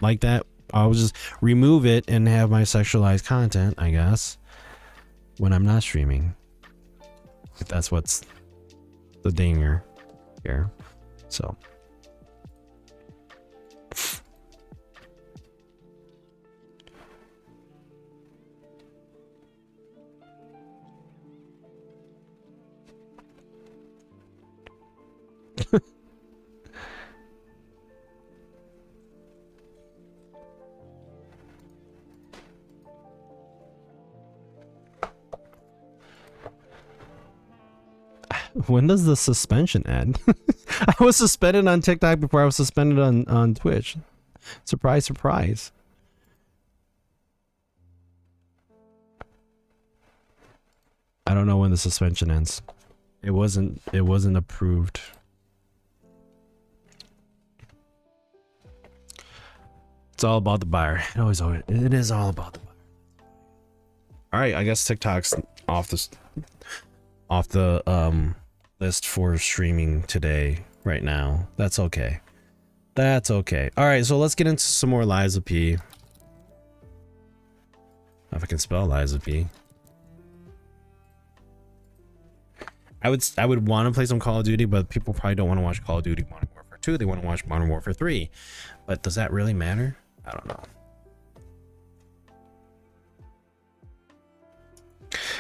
like that. I'll just remove it and have my sexualized content, I guess, when I'm not streaming. If that's what's the dinger here. So. When does the suspension end? I was suspended on TikTok before I was suspended on Twitch. Surprise, surprise. I don't know when the suspension ends. It wasn't approved. It's all about the buyer. It is all about the buyer. All right, I guess TikTok's off the list for streaming today right now. That's okay. That's okay. All right, so let's get into some more Liza P. If I can spell Liza P. I would want to play some Call of Duty, but people probably don't want to watch Call of Duty Modern Warfare 2. They want to watch Modern Warfare 3. But does that really matter? I don't know.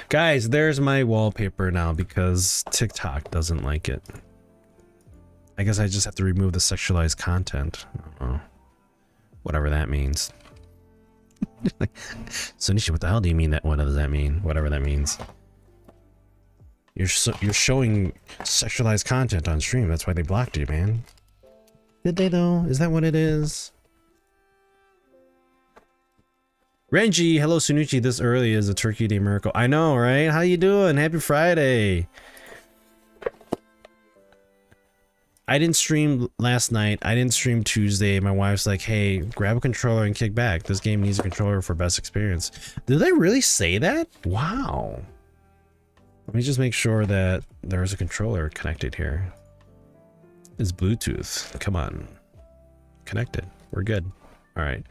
Guys, there's my wallpaper now because TikTok doesn't like it. I guess I just have to remove the sexualized content. I don't know. Whatever that means. Sunichi, what the hell do you mean that? What does that mean? Whatever that means. You're showing sexualized content on stream. That's why they blocked you, man. Did they though? Is that what it is? Renji, hello Sunuchi. This early is a Turkey Day miracle. I know, right? How you doing? Happy Friday. I didn't stream last night. I didn't stream Tuesday. My wife's like, hey, grab a controller and kick back. This game needs a controller for best experience. Did they really say that? Wow. Let me just make sure that there's a controller connected here. It's Bluetooth. Come on. Connected. We're good. All right.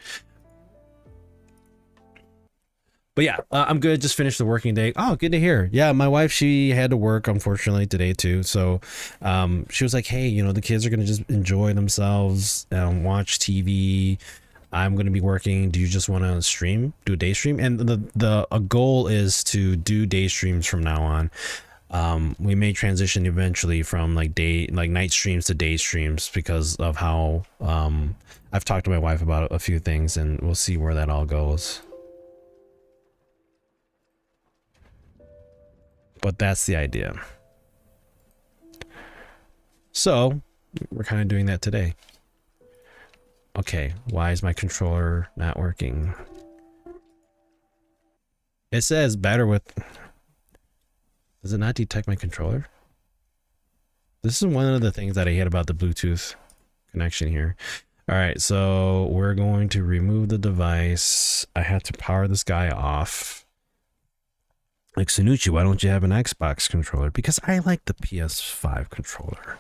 But yeah, I'm good. Just finished the working day. Oh, good to hear. Yeah, my wife, she had to work, unfortunately, today too. So she was like, hey, you know, the kids are going to just enjoy themselves, watch TV. I'm going to be working. Do you just want to stream, do a day stream? And the goal is to do day streams from now on. We may transition eventually from like night streams to day streams because of how I've talked to my wife about a few things, and we'll see where that all goes. But that's the idea. So we're kind of doing that today. Okay, why is my controller not working? It says better with... Does it not detect my controller? This is one of the things that I hate about the Bluetooth connection here. All right, so we're going to remove the device. I have to power this guy off. Like, Sunuchi, why don't you have an Xbox controller? Because I like the PS5 controller.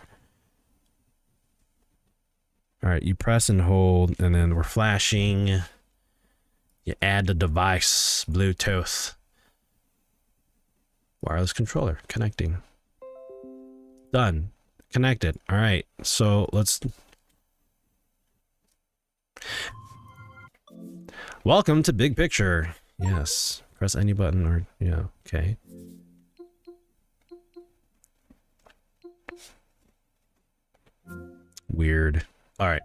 All right, you press and hold, and then we're flashing. You add the device, Bluetooth. Wireless controller, connecting. Done. Connected. All right, so let's... Welcome to Big Picture. Yes. Press any button or... Yeah, okay. Weird. All right.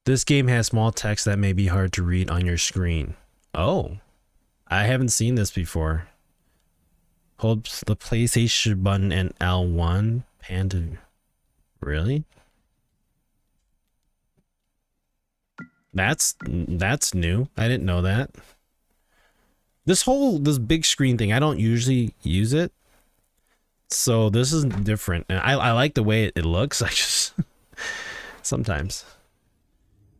This game has small text that may be hard to read on your screen. Oh, I haven't seen this before. Hold the PlayStation button and L1. Pan to... Really? That's new. I didn't know that. This big screen thing, I don't usually use it. So this is different, and I like the way it looks. I just sometimes.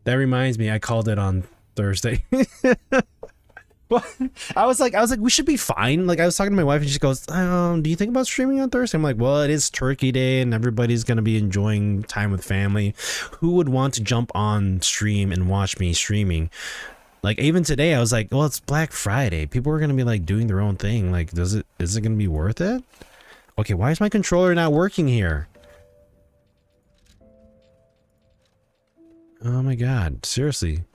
That reminds me, I called it on Thursday. Well, I was like, we should be fine. Like, I was talking to my wife, and she goes, do you think about streaming on Thursday? I'm like, well, it is Turkey Day, and everybody's gonna be enjoying time with family. Who would want to jump on stream and watch me streaming? Like, even today, I was like, well, it's Black Friday. People are gonna be like doing their own thing. Like, is it gonna be worth it? Okay, why is my controller not working here? Oh my god, seriously.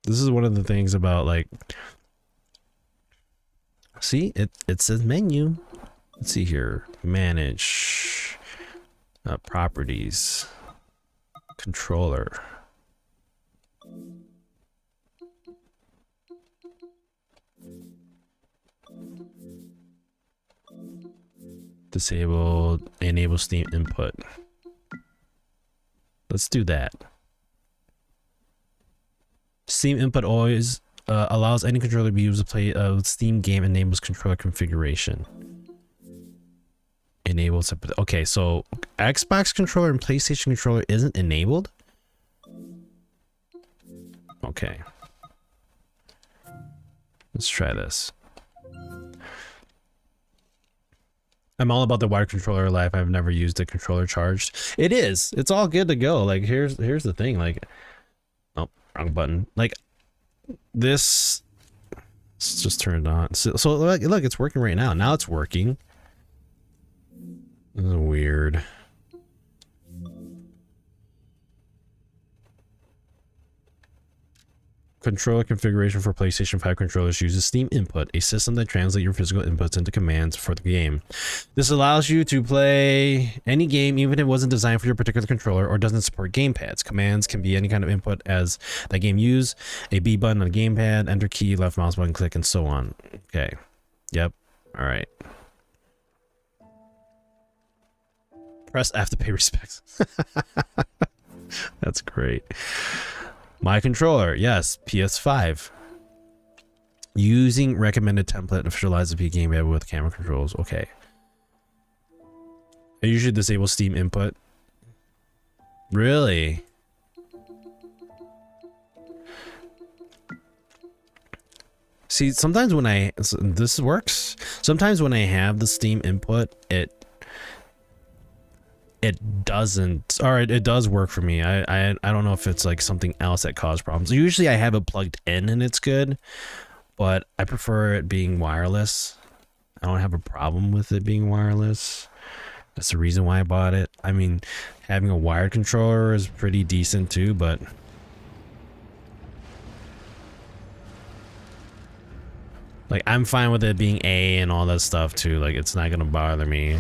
This is one of the things about, like... See, it says menu. Let's see here. Manage. Properties. Controller. Disable, enable Steam input. Let's do that. Steam input allows any controller to be used to play a Steam game, enables controller configuration. Enables, okay, so Xbox controller and PlayStation controller isn't enabled? Okay. Let's try this. I'm all about the wired controller life. I've never used a controller charged. It is. It's all good to go. Like here's the thing. Like, oh, wrong button. Like this. Let's just turn it on. So look, it's working right now. Now it's working. This is weird. Controller configuration for PlayStation 5 controllers uses Steam Input, a system that translates your physical inputs into commands for the game. This allows you to play any game even if it wasn't designed for your particular controller or doesn't support gamepads. Commands can be any kind of input as that game use, a B button on a gamepad, enter key, left mouse button click, and so on. Okay. Yep. All right. Press F to pay respects. That's great. My controller, yes, PS5. Using recommended template to visualize the P gamepad with camera controls. Okay. I usually disable Steam Input. Really? See, sometimes when this works. Sometimes when I have the Steam Input, it doesn't, or it does work for me. I don't know if it's like something else that caused problems. Usually I have it plugged in and it's good, but I prefer it being wireless. I don't have a problem with it being wireless. That's the reason why I bought it. I mean, having a wired controller is pretty decent too, but like I'm fine with it being A and all that stuff too. Like it's not gonna bother me.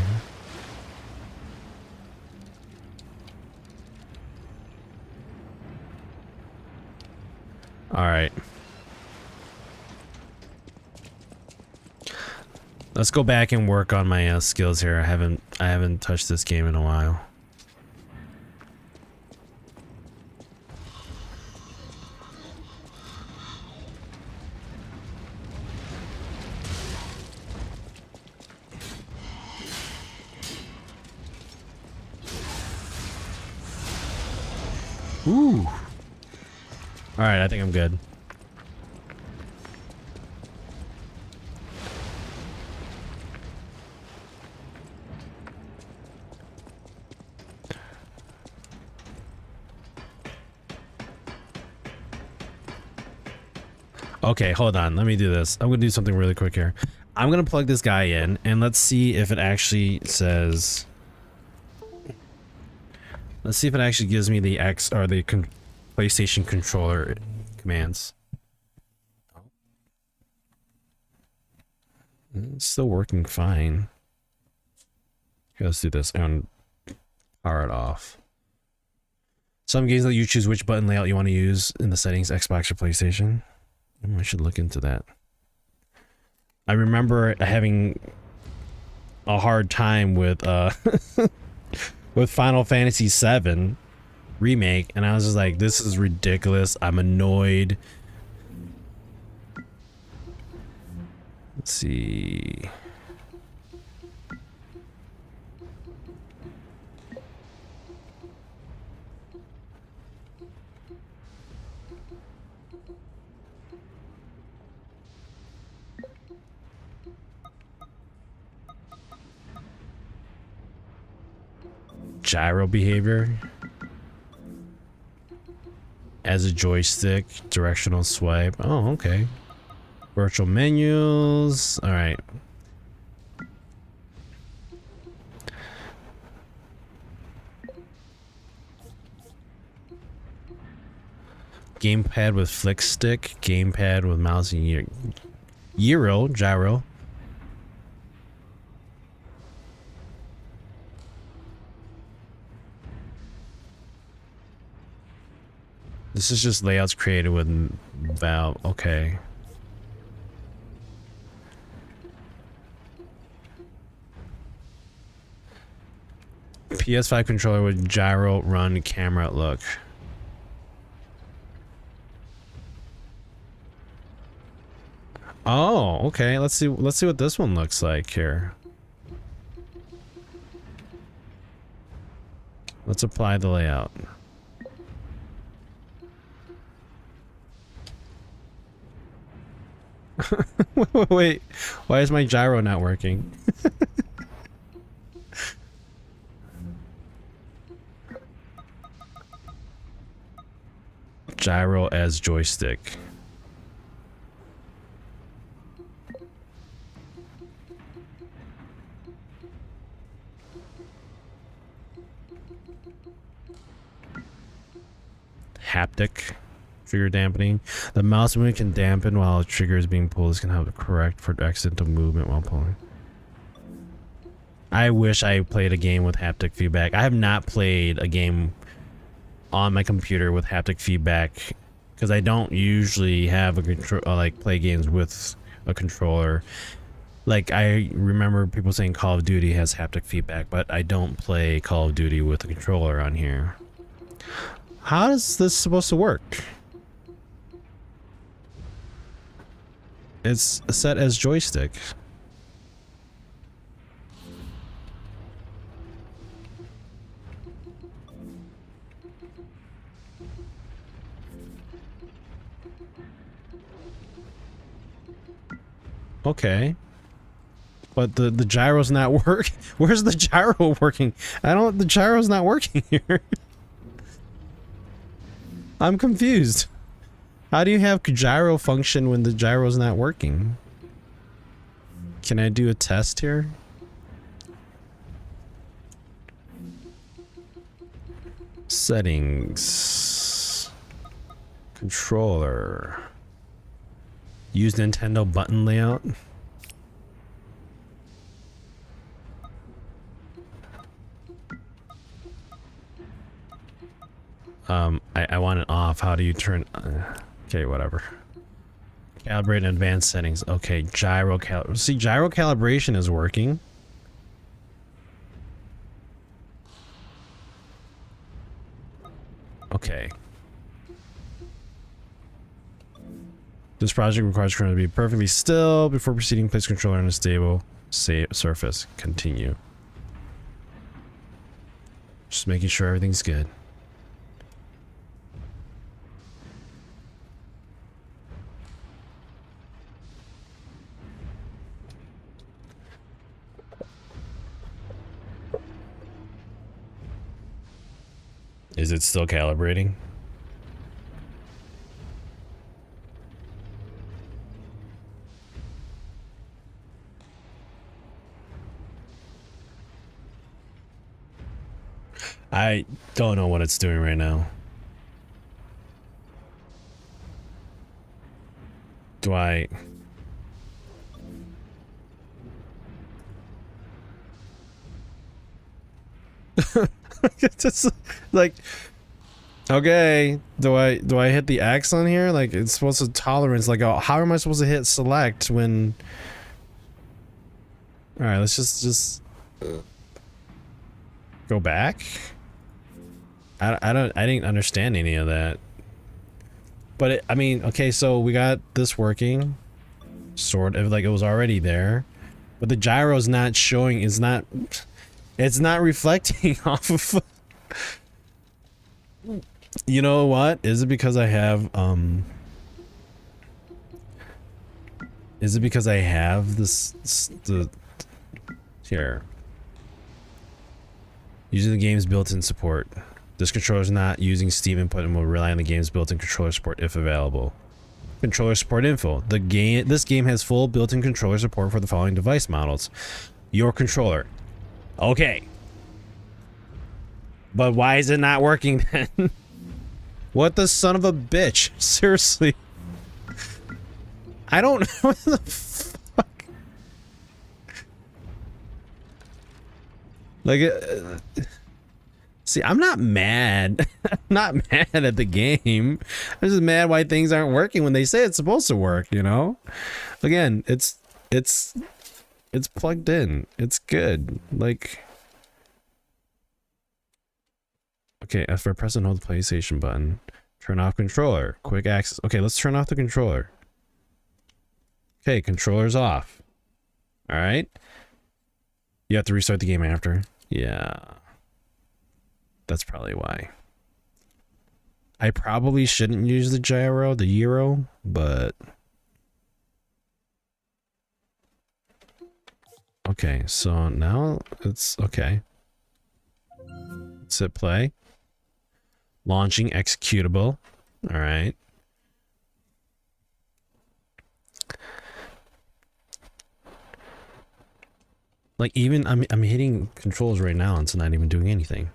All right. Let's go back and work on my skills here. I haven't touched this game in a while. Ooh. All right, I think I'm good. Okay, hold on. Let me do this. I'm gonna do something really quick here. I'm gonna plug this guy in and let's see if it actually says. Let's see if it actually gives me the X or the PlayStation controller commands. It's still working fine. Okay, let's do this and power it off. Some games let you choose which button layout you want to use in the settings, Xbox or PlayStation. I should look into that. I remember having a hard time with with Final Fantasy VII Remake, and I was just like, this is ridiculous. I'm annoyed. Let's see. Gyro behavior as a joystick, directional swipe. Oh, okay. Virtual menus. All right. Gamepad with flick stick, gamepad with mouse and gyro. This is just layouts created with Valve. Okay. PS5 controller with gyro run camera look. Oh, okay. Let's see what this one looks like here. Let's apply the layout. Wait, why is my gyro not working? Gyro as joystick. Haptic trigger dampening. The mouse movement can dampen while a trigger is being pulled. This can help correct for accidental movement while pulling. I wish I played a game with haptic feedback. I have not played a game on my computer with haptic feedback because I don't usually have a control like play games with a controller. Like I remember people saying Call of Duty has haptic feedback, but I don't play Call of Duty with a controller on here. How is this supposed to work? It's set as joystick. Okay. But the gyro's not work. Where's the gyro working? The gyro's not working here. I'm confused. How do you have gyro function when the gyro's not working? Can I do a test here? Settings. Controller. Use Nintendo button layout. I want it off. How do you turn... okay, whatever. Calibrate in advanced settings. Okay, gyro calibration is working. Okay. This project requires controller to be perfectly still before proceeding. Place controller on a stable surface. Continue. Just making sure everything's good. Is it still calibrating? I don't know what it's doing right now. Do I... It's just like, okay, do I hit the X on here? Like it's supposed to tolerance. Like, oh, how am I supposed to hit select when? All right, let's just go back. I didn't understand any of that. But I mean, okay, so we got this working, sort of like it was already there, but the gyro's not showing. It's not reflecting off of. You know what? Is it because I have Is it because I have the here? Using the game's built-in support. This controller is not using Steam input and will rely on the game's built-in controller support if available. Controller support info. This game has full built-in controller support for the following device models. Your controller. Okay. But why is it not working then? What the son of a bitch? Seriously. I don't know what the fuck. Like, see, I'm not mad. I'm not mad at the game. I'm just mad why things aren't working when they say it's supposed to work, you know? Again, it's plugged in. It's good. Like, okay, if I press and hold the PlayStation button, turn off controller, quick access. Okay, let's turn off the controller. Okay, controller's off. All right. You have to restart the game after. Yeah. That's probably why. I probably shouldn't use the gyro, the Euro, but... Okay, so now it's okay. Let's hit play. Launching executable. All right. Like even I'm hitting controls right now and it's not even doing anything.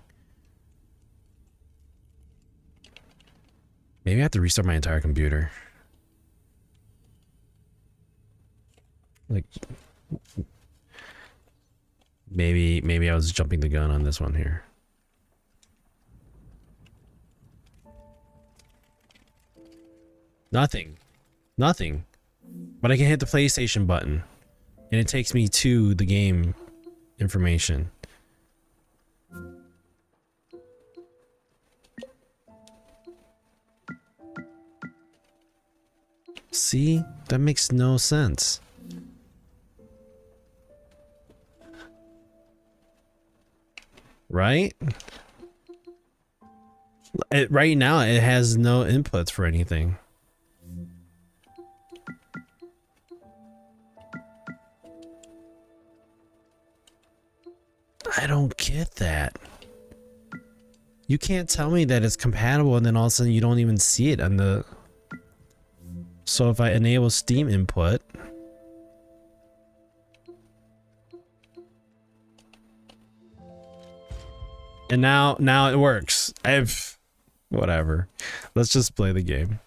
Maybe I have to restart my entire computer. Like maybe I was jumping the gun on this one here. Nothing. Nothing. But I can hit the PlayStation button. And it takes me to the game information. See? That makes no sense. Right? Right now, it has no inputs for anything. I don't get that. You can't tell me that it's compatible and then all of a sudden you don't even see it on the... So if I enable Steam input... And now it works. Whatever. Let's just play the game.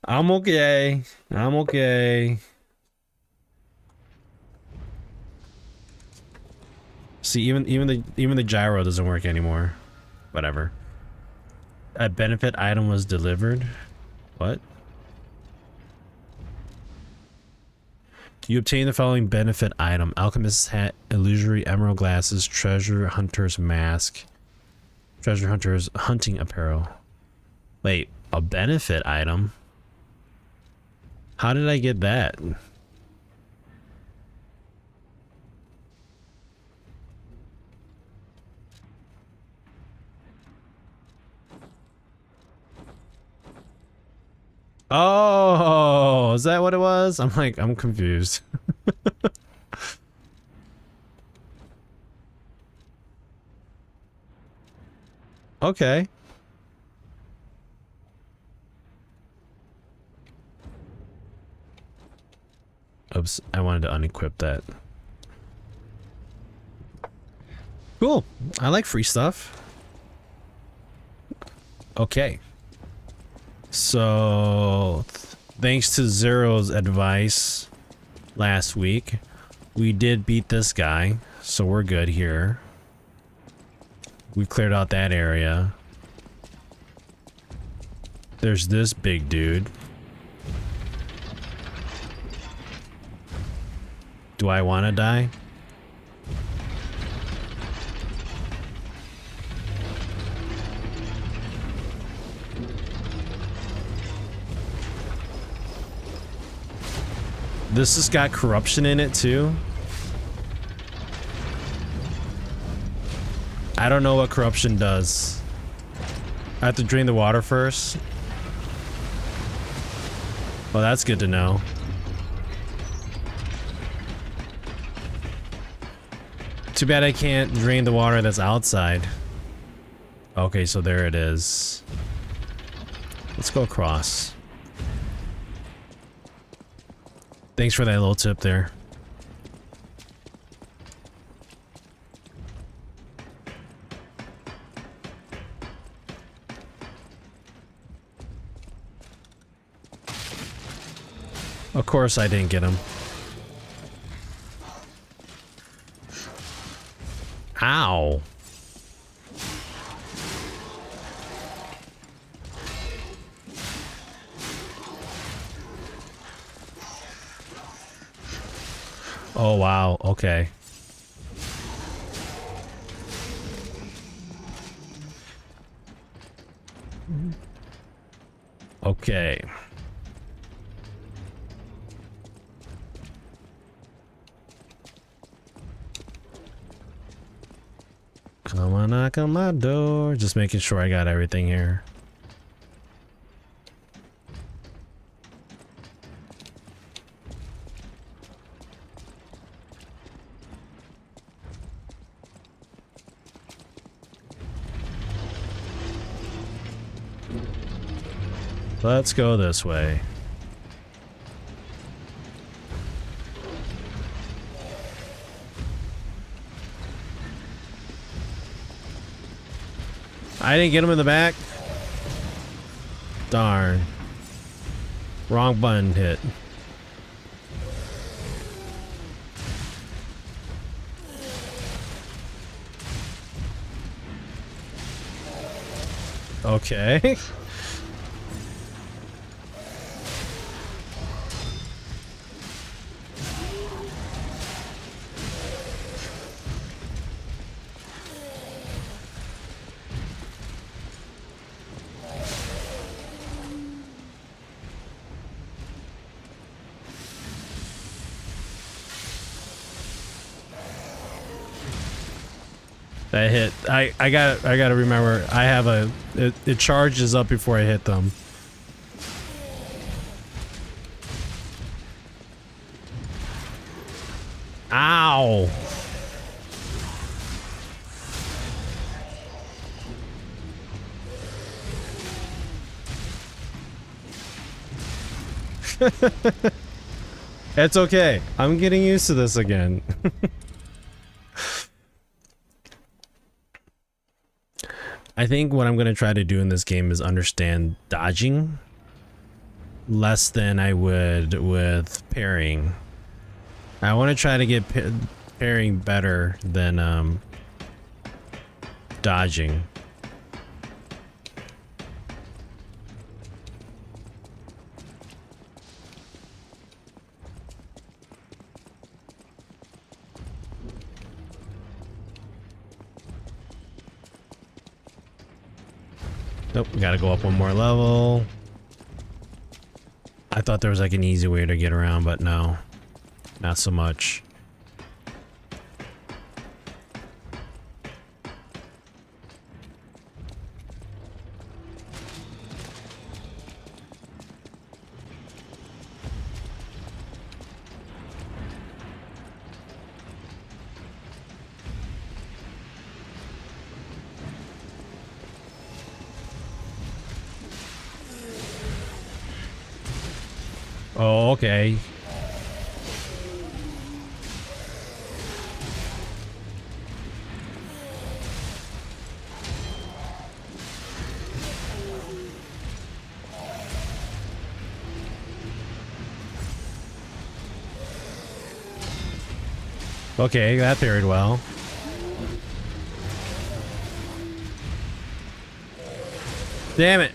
I'm okay. I'm okay. See, even the gyro doesn't work anymore. Whatever. A benefit item was delivered. What? You obtain the following benefit item: Alchemist's hat, illusory emerald glasses, treasure hunter's mask, treasure hunter's hunting apparel. Wait, a benefit item? How did I get that? Oh, is that what it was? I'm confused. Okay. Oops, I wanted to unequip that. Cool. I like free stuff. Okay. So, thanks to Zero's advice last week, we did beat this guy, so we're good here. We cleared out that area. There's this big dude. Do I want to die? This has got corruption in it too. I don't know what corruption does. I have to drain the water first. Well, that's good to know. Too bad I can't drain the water that's outside. Okay, so there it is. Let's go across. Thanks for that little tip there. Of course I didn't get him. Ow. Oh wow, okay. Okay. Come on, knock on my door. Just making sure I got everything here. Let's go this way. I didn't get him in the back. Darn. Wrong button hit. Okay. That hit. I gotta remember. I have a. It charges up before I hit them. Ow. It's okay. I'm getting used to this again. I think what I'm going to try to do in this game is understand dodging less than I would with parrying. I want to try to get parrying better than dodging. Nope, gotta go up one more level. I thought there was like an easy way to get around, but no, not so much. Oh, okay. Okay, that parried well. Damn it.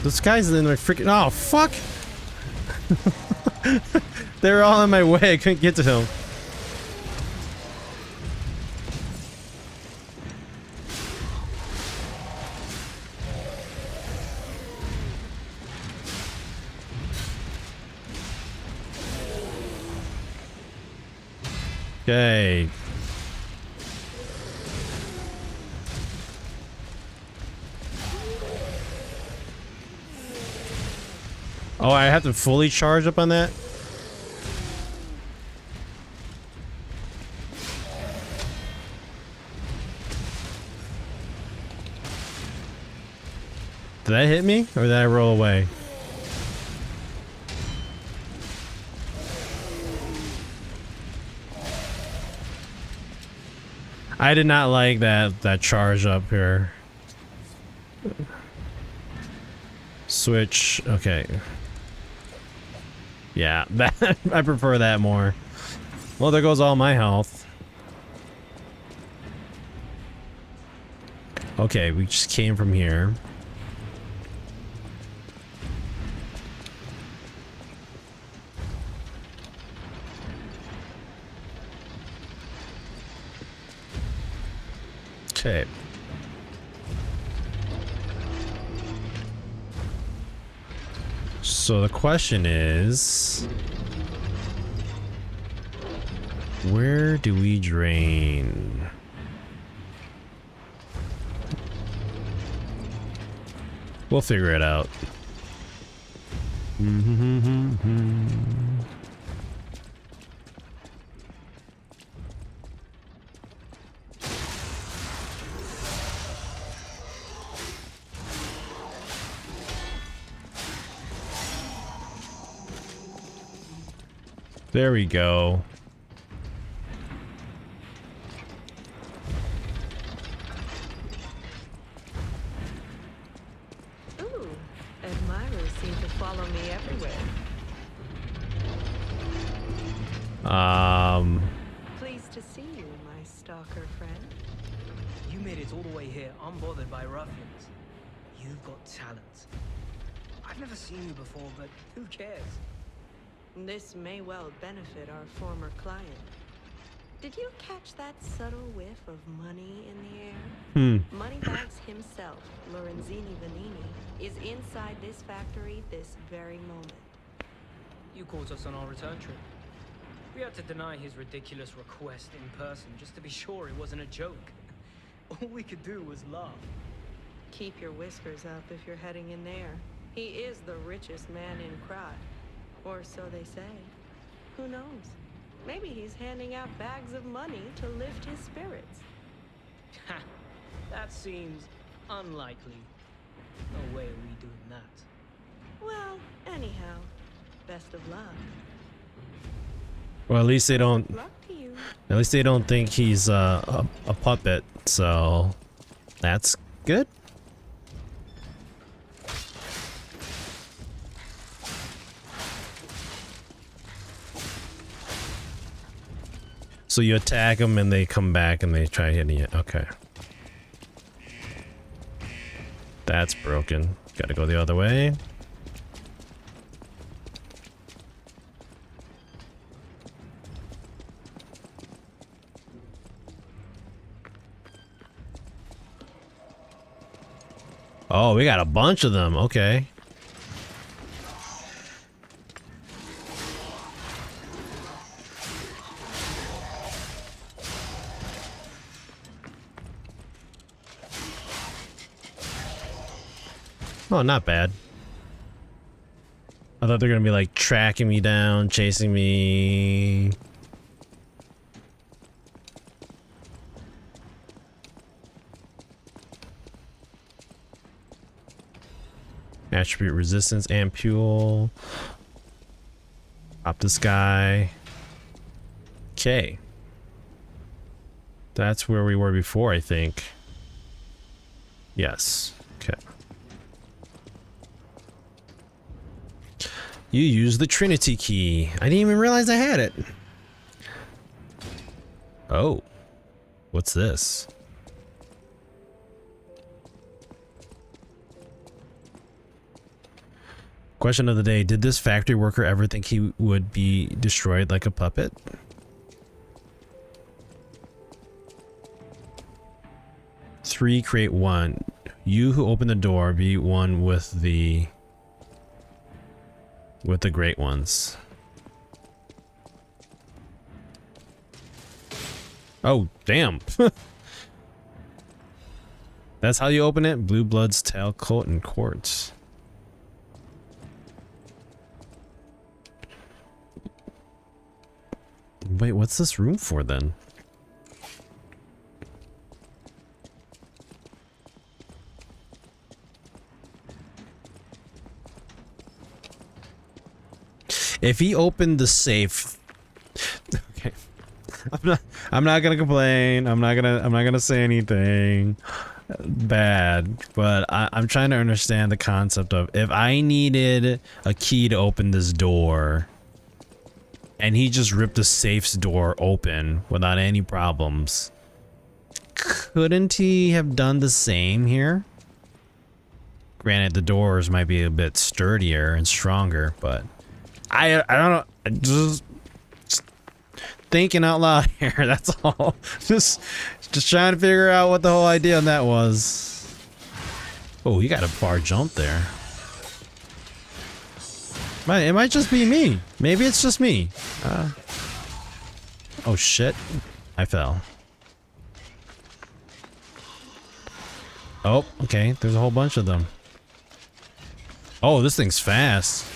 This guy's in my freaking. Oh, fuck! They were all in my way. I couldn't get to him. Okay. Oh, I have to fully charge up on that? Did that hit me? Or did I roll away? I did not like that charge up here. Switch. Okay. Yeah, that I prefer that more. Well, there goes all my health. Okay, we just came from here. Okay. So the question is, Where do we drain? We'll figure it out. There we go. Ooh, admirers seem to follow me everywhere. Pleased to see you, my stalker friend. You made it all the way here unbothered by ruffians. You've got talent. I've never seen you before, but who cares? This may well benefit our former client. Did you catch that subtle whiff of money in the air? Moneybags himself, Lorenzini Vanini, is inside this factory this very moment. You caught us on our return trip. We had to deny his ridiculous request in person just to be sure it wasn't a joke. All we could do was laugh. Keep your whiskers up if you're heading in there. He is the richest man in Krat. Or so they say. Who knows? Maybe he's handing out bags of money to lift his spirits. Ha! That seems unlikely. No way are we doing that. Well, anyhow, best of luck. Well, at least they don't. Luck to you. At least they don't think he's a puppet. So that's good. So you attack them and they come back and they try hitting it. Okay. That's broken. Gotta go the other way. Oh, we got a bunch of them. Okay. Oh, not bad. I thought they were gonna be like tracking me down, chasing me. Attribute resistance, ampule. Pop this guy. Okay. That's where we were before, I think. Yes. Okay. You use the Trinity key. I didn't even realize I had it. Oh. What's this? Question of the day. Did this factory worker ever think he would be destroyed like a puppet? Three, create one. You who open the door, be one with the great ones. Oh, damn. That's how you open it? Blue Blood's tail coat and quartz. Wait, what's this room for then? If he opened the safe, okay, I'm not gonna complain. I'm not gonna say anything bad, but I'm trying to understand the concept of if I needed a key to open this door, and he just ripped the safe's door open without any problems. Couldn't he have done the same here? Granted, the doors might be a bit sturdier and stronger, but I don't know. Just thinking out loud here. That's all. Just trying to figure out what the whole idea on that was. Oh, you got a far jump there. It might just be me. Maybe it's just me. Oh shit. I fell. Oh, okay. There's a whole bunch of them. Oh, this thing's fast.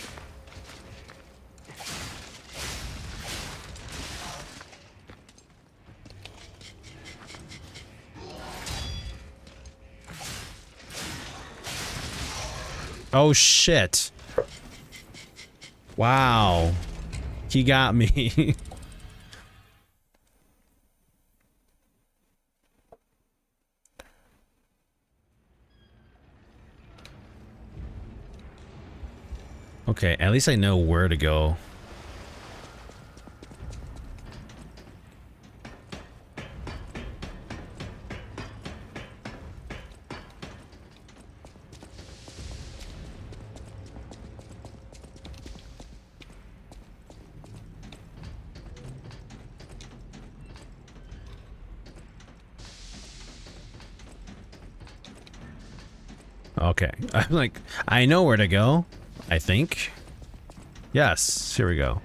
Oh shit. Wow. He got me. Okay, at least I know where to go. Okay, I'm like, I know where to go, I think. Yes, here we go.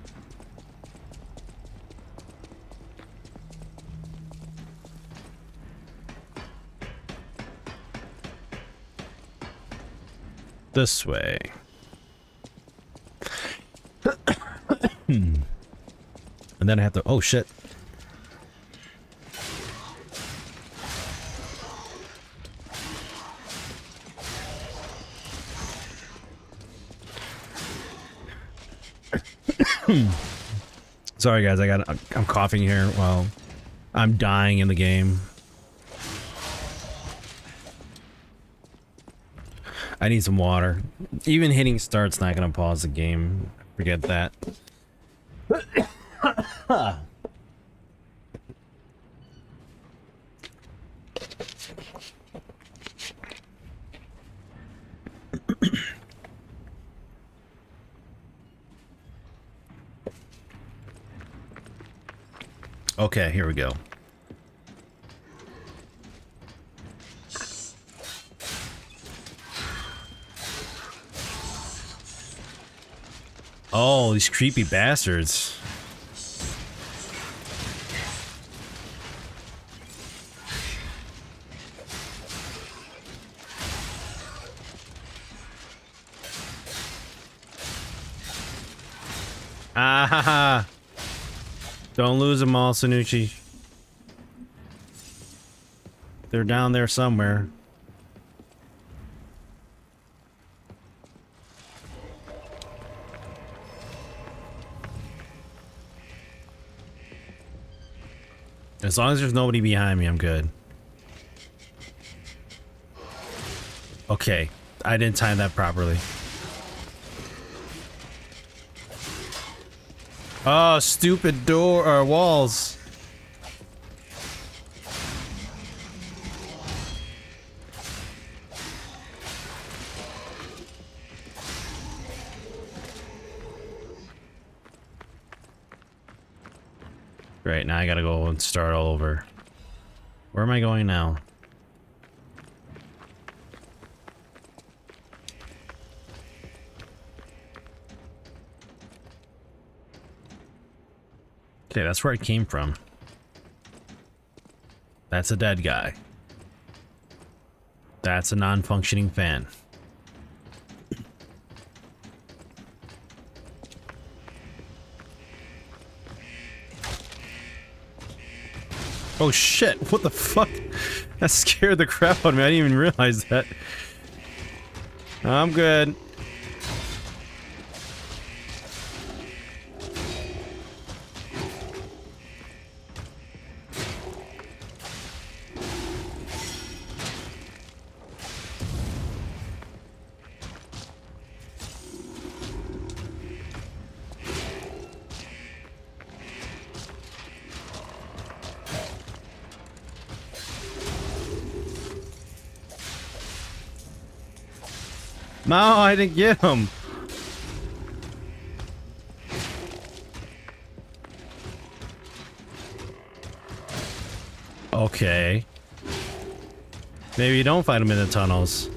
This way. And then I have to, oh shit. Sorry guys, I'm coughing here while I'm dying in the game. I need some water. Even hitting start's not gonna pause the game. Forget that. Okay, here we go. Oh, these creepy bastards. Ah ha ha. Don't lose them all, Sanucci. They're down there somewhere. As long as there's nobody behind me, I'm good. Okay, I didn't time that properly. Oh, stupid door or walls. Great, now I gotta go and start all over. Where am I going now? Okay, that's where I came from. That's a dead guy. That's a non-functioning fan. Oh shit, what the fuck? That scared the crap out of me, I didn't even realize that. I'm good. No, I didn't get him. Okay. Maybe you don't fight him in the tunnels.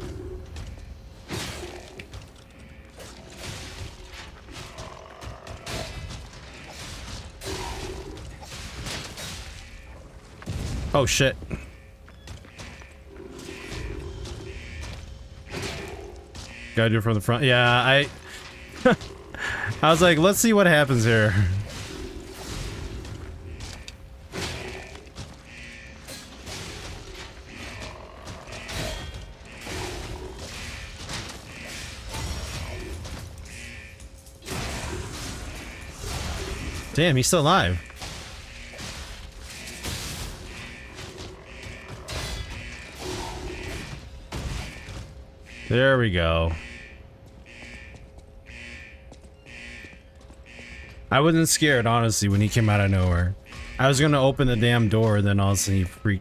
Oh shit. Gotta do it from the front. Yeah, I was like, let's see what happens here. Damn, he's still alive. There we go. I wasn't scared, honestly, when he came out of nowhere. I was gonna open the damn door, then all of a sudden he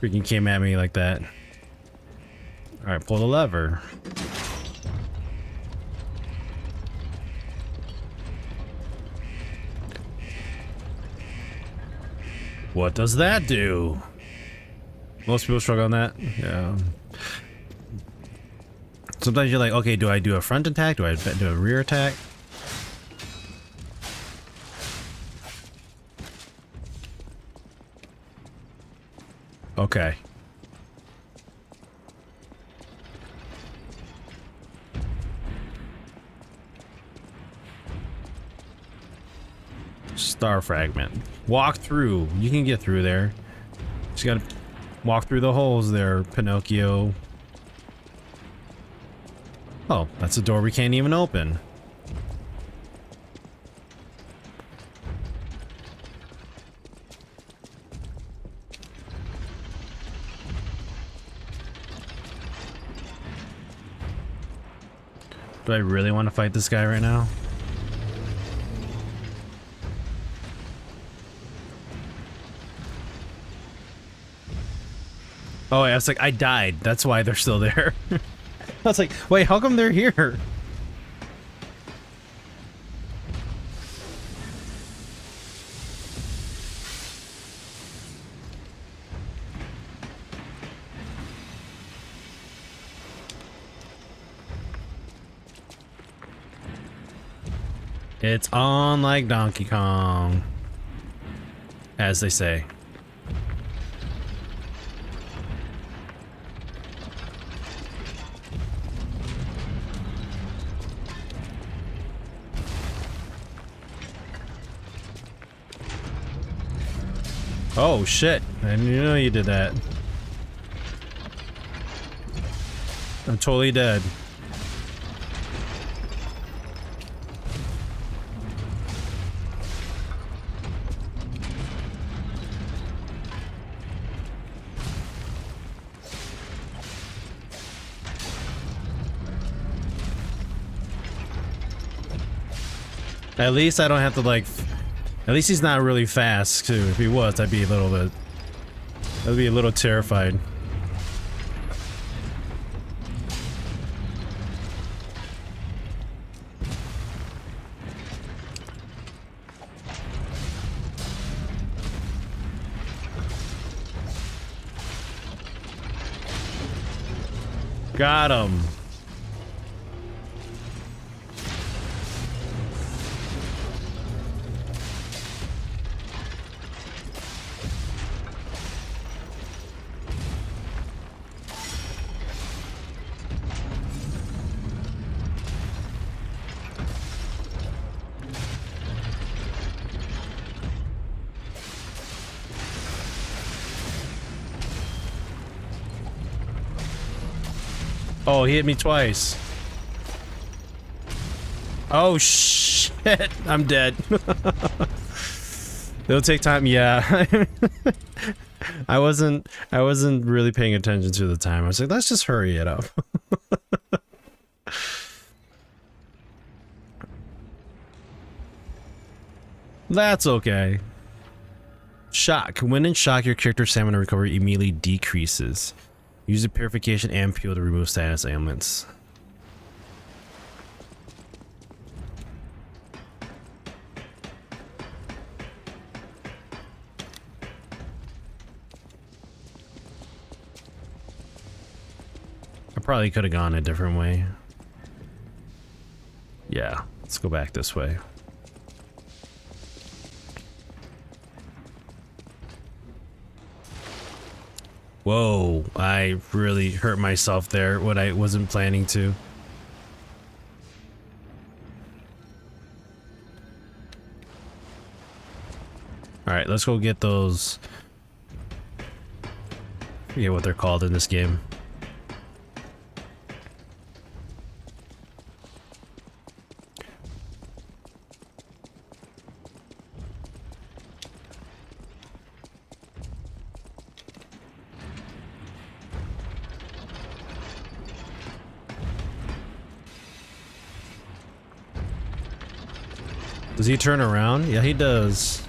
freaking came at me like that. Alright, pull the lever. What does that do? Most people struggle on that. Yeah. Sometimes you're like, okay, do I do a front attack? Do I do a rear attack? Okay. Star fragment. Walk through. You can get through there. Just gotta walk through the holes there, Pinocchio. Oh, that's a door we can't even open. Do I really want to fight this guy right now? Oh, I was like, I died. That's why they're still there. I was like, wait, how come they're here? It's on like Donkey Kong, as they say. Oh shit, I didn't know you did that. I'm totally dead. At least I don't have to like, at least he's not really fast too. If he was, I'd be a little terrified. Got him. Oh, he hit me twice. Oh shit, I'm dead. It'll take time, yeah. I wasn't really paying attention to the time. I was like, let's just hurry it up. That's okay. Shock. When in shock, your character's stamina recovery immediately decreases. Use the purification ampule to remove status ailments. I probably could have gone a different way. Yeah, let's go back this way. Whoa, I really hurt myself there, what I wasn't planning to. Alright, let's go get those. I forget what they're called in this game. Does he turn around? Yeah, he does.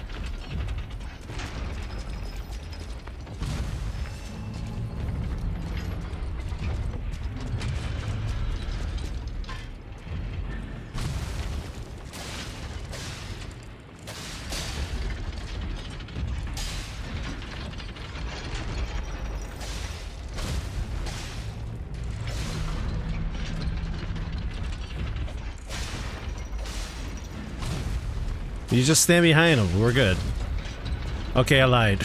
You just stand behind him. We're good. Okay, I lied.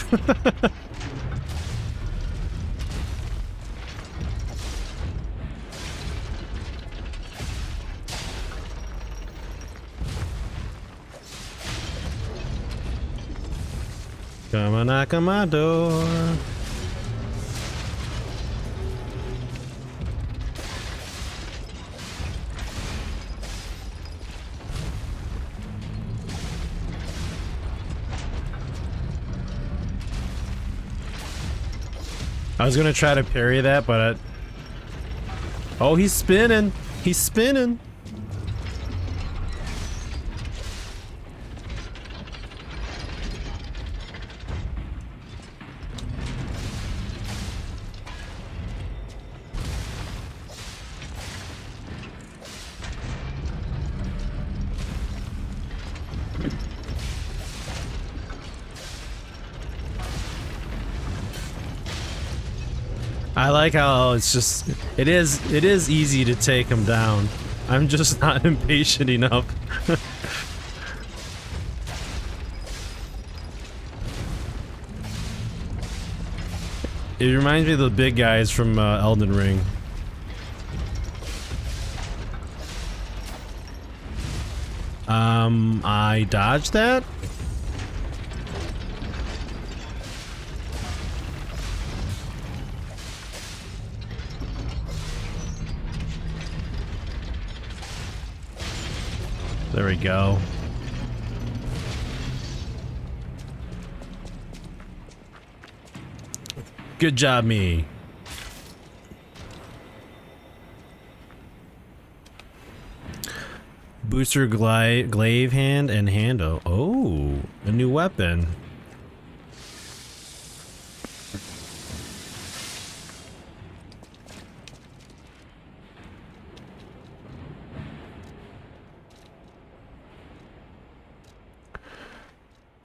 Come on, knock on my door. I was gonna try to parry that, but oh, he's spinning. He's spinning. I like how it's just, it is easy to take him down. I'm just not impatient enough. It reminds me of the big guys from Elden Ring. I dodged that? There we go. Good job, me. Booster glaive hand and handle. Oh, a new weapon.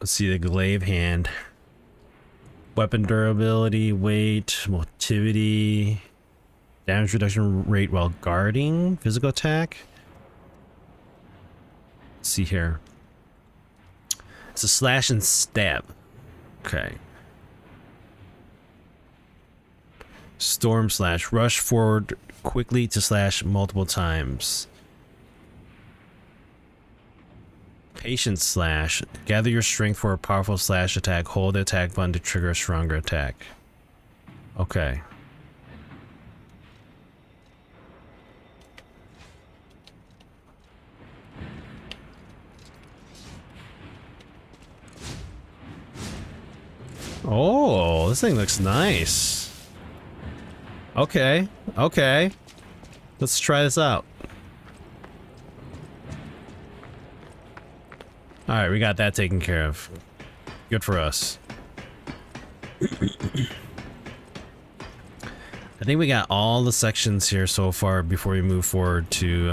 Let's see the glaive hand. Weapon durability, weight, motility, damage reduction rate while guarding, physical attack. Let's see here. It's a slash and stab. Okay. Storm slash, rush forward quickly to slash multiple times. Patience slash, gather your strength for a powerful slash attack. Hold the attack button to trigger a stronger attack. Okay. Oh, this thing looks nice. Okay, okay. Let's try this out. Alright, we got that taken care of. Good for us. I think we got all the sections here so far before we move forward to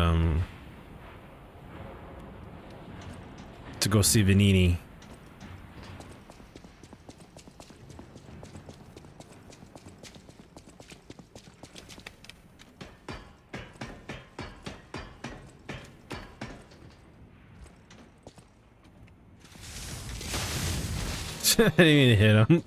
go see Vanini. I didn't even hit him.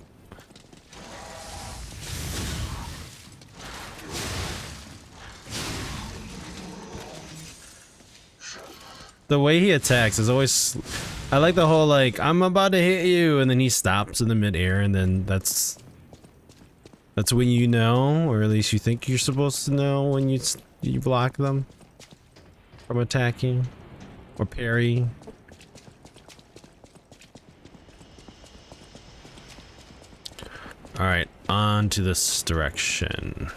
The way he attacks is always... I like the whole, like, I'm about to hit you, and then he stops in the midair, and then that's when you know, or at least you think you're supposed to know when you block them from attacking, or parry. Alright, on to this direction.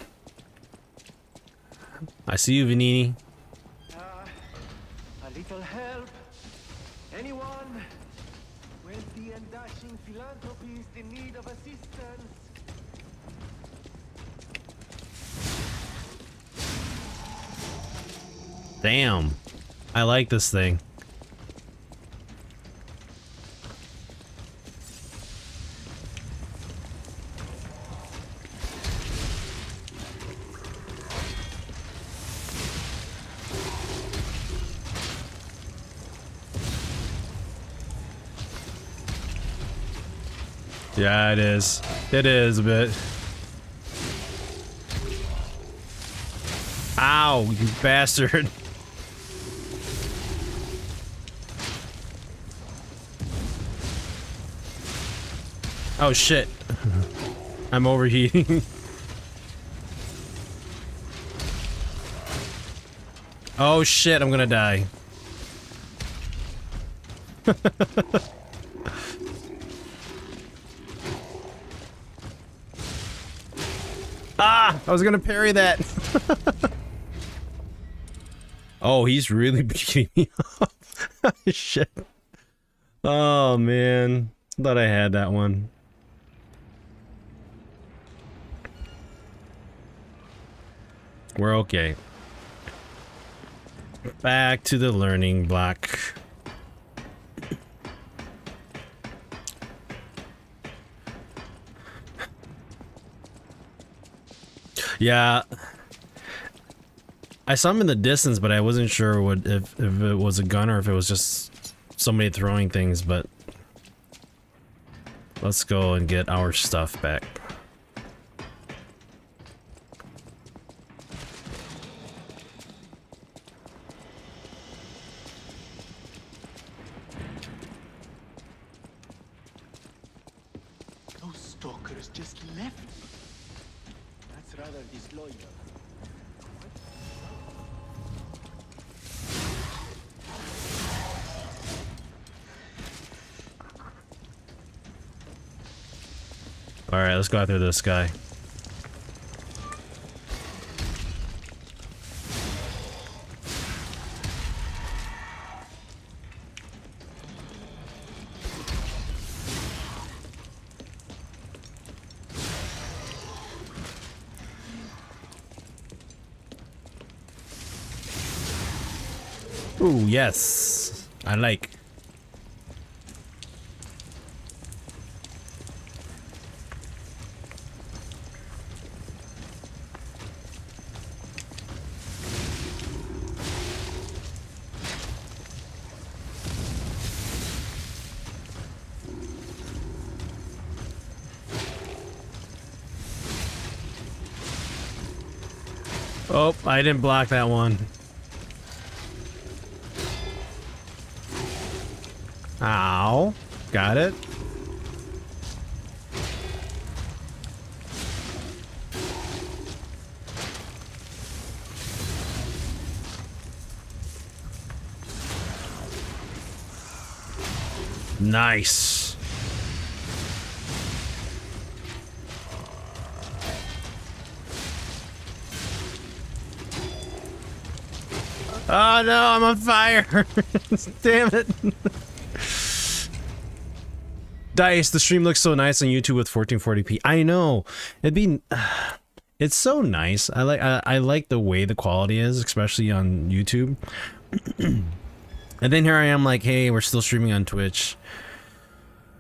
I see you, Vanini. A little help? Anyone? Wealthy and dashing philanthropist in need of assistance? Damn. I like this thing. Yeah, it is. It is a bit. Ow, you bastard. Oh shit. I'm overheating. Oh shit, I'm gonna die. Ah! I was gonna parry that. Oh, he's really beating me up. Shit. Oh man. Thought I had that one. We're okay. Back to the learning block. Yeah. I saw him in the distance, but I wasn't sure what if it was a gun or if it was just somebody throwing things, but let's go and get our stuff back. Those stalkers just left me. That's rather disloyal. Alright, let's go after this guy. Ooh, yes. I like. Oh, I didn't block that one. Ow. Got it. Nice. Oh no, I'm on fire. Damn it. Dice, the stream looks so nice on YouTube with 1440p. I know. It'd be it's so nice. I like the way the quality is, especially on YouTube. And then here I am like, hey, we're still streaming on Twitch.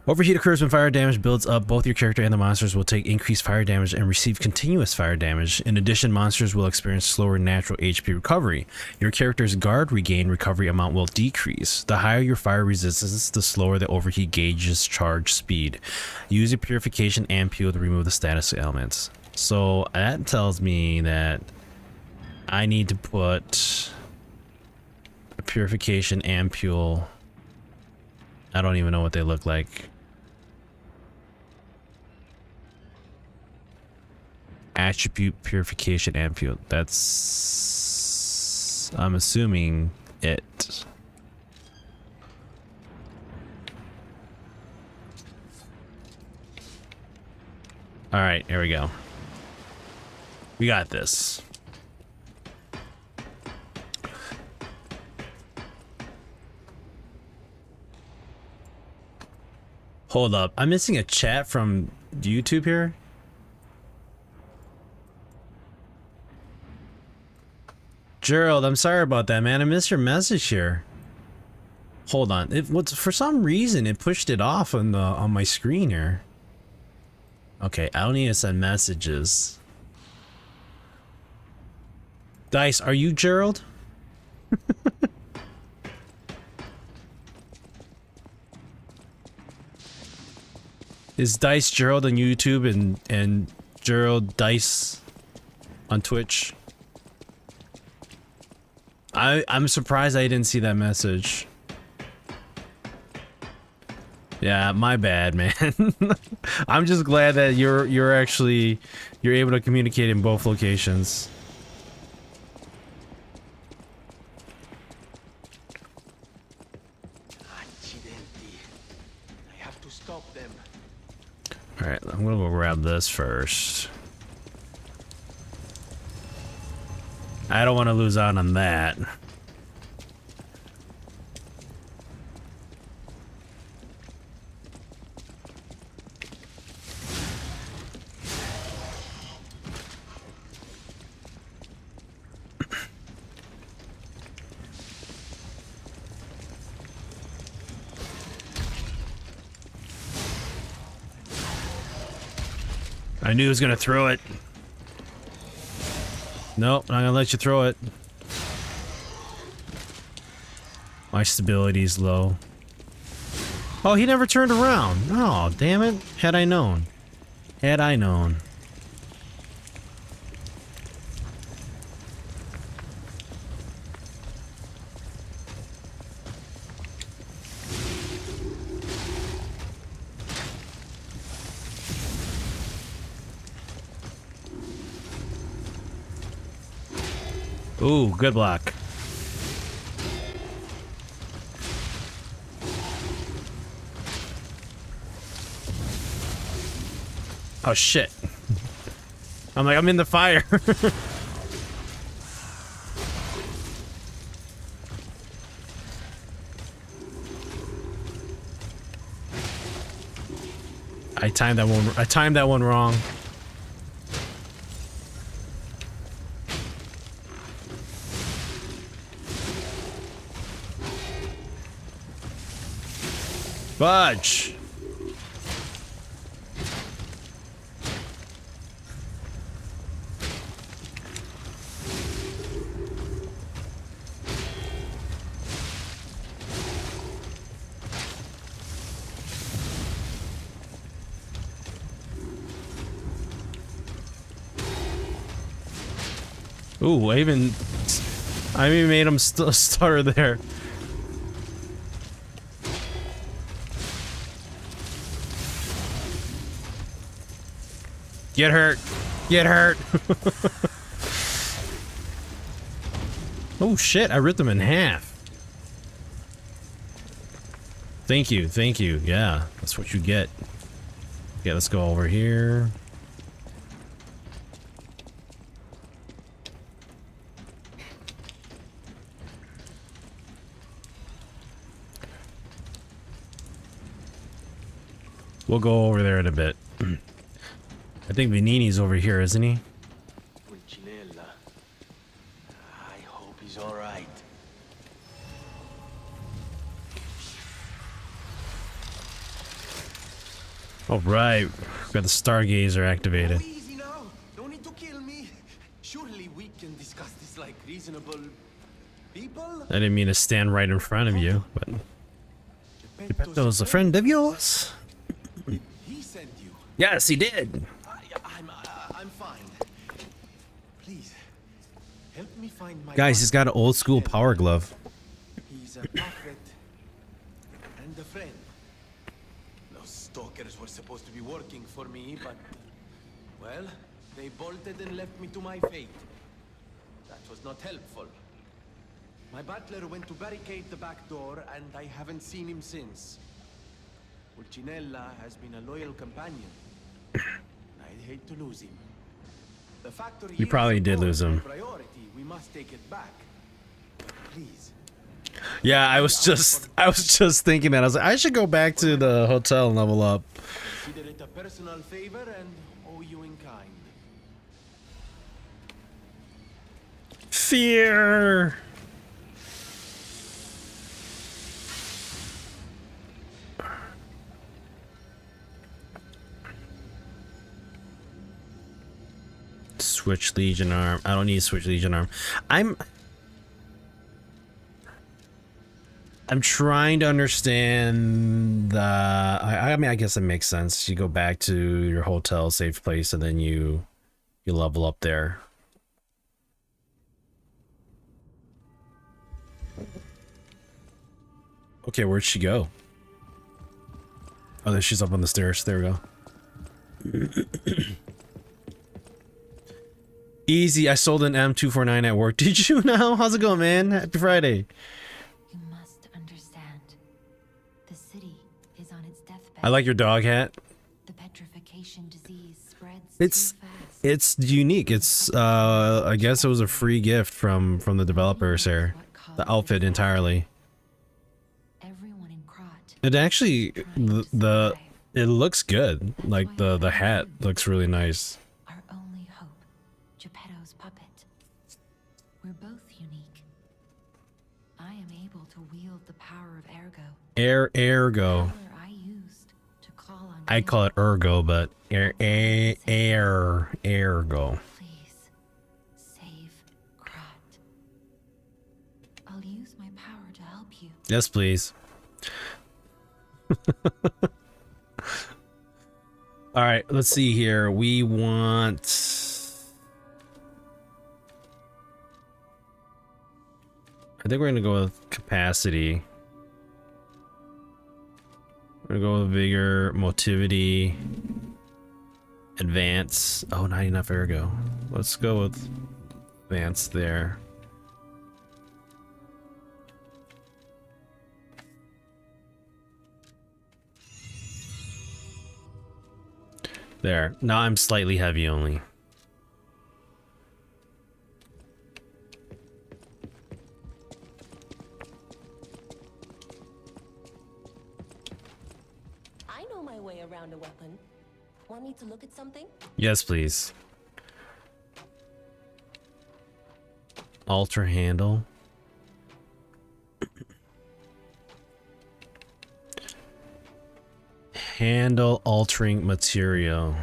Overheat occurs when fire damage builds up. Both your character and the monsters will take increased fire damage and receive continuous fire damage. In addition, monsters will experience slower natural HP recovery. Your character's guard regain recovery amount will decrease. The higher your fire resistance, the slower the overheat gauge's charge speed. Use your purification ampule to remove the status elements. So that tells me that I need to put purification ampule. I don't even know what they look like. Attribute purification ampule. That's... I'm assuming it. Alright, here we go. We got this. Hold up. I'm missing a chat from YouTube here. Gerald, I'm sorry about that, man. I missed your message here. Hold on. For some reason it pushed it off on my screen here. Okay, I don't need to send messages. Dice, are you Gerald? Is Dice Gerald on YouTube and Gerald Dice on Twitch? I'm surprised I didn't see that message. Yeah, my bad, man. I'm just glad that you're able to communicate in both locations. I have to stop them. All right, I'm gonna go grab this first. I don't want to lose out on that. I knew he was gonna throw it. Nope, not gonna let you throw it. My stability's low. Oh, he never turned around. Oh, damn it. Had I known. Had I known. Ooh, good block. Oh shit. I'm like, I'm in the fire. I timed that one wrong. Fudge! Ooh, I even made him stutter there. Get hurt. Get hurt. Oh shit, I ripped them in half. Thank you, thank you. Yeah, that's what you get. Okay, let's go over here. We'll go over there in a bit. I think Venini's over here, isn't he? Pulcinella. I hope he's all right. All right, we've got the Stargazer activated. Oh, easy now. Don't need to kill me. Surely we can discuss this like reasonable people. I didn't mean to stand right in front of you, but Geppetto's a friend of yours. He sent you. Yes, he did. I'm fine. Please help me find my Guys, he's got an old school power glove. a prophet and a friend. Those stalkers were supposed to be working for me, but well, they bolted and left me to my fate. That was not helpful. My butler went to barricade the back door, and I haven't seen him since. Pulcinella has been a loyal companion. I'd hate to lose him. The factory You probably did lose him. Priority. We must take it back. Please. Yeah, I was just thinking that. I was like, I should go back to the hotel and level up. Consider it a personal favor and owe you in kind. Fear. Switch Legion arm. I don't need Switch Legion arm. I'm trying to understand the. I mean, I guess it makes sense. You go back to your hotel safe place and then you level up there. Okay, where'd she go? Oh, there she's up on the stairs. There we go. Easy. I sold an M249 at work. Did you now? How's it going, man? Happy Friday. You must understand. The city is on its deathbed. I like your dog hat. The petrification disease spreads It's too fast. it's unique. It's I guess it was a free gift from the developers here. The outfit entirely. Everyone in Krot It actually it looks good. Like the hat looks really nice. our only hope, Geppetto's puppet. We're both unique. I am able to wield the power of Ergo. Ergo. Power I used to call on I call it ergo, but ergo. Please save Krot. I'll use my power to help you. Yes, please. All right, let's see here. We want. I think we're gonna go with capacity. We're gonna go with vigor, motivity, advance. Oh, not enough ergo. Let's go with advance there. There. Now I'm slightly heavy only. I know my way around a weapon. Want me to look at something? Yes, please. Alter handle. Handle altering material.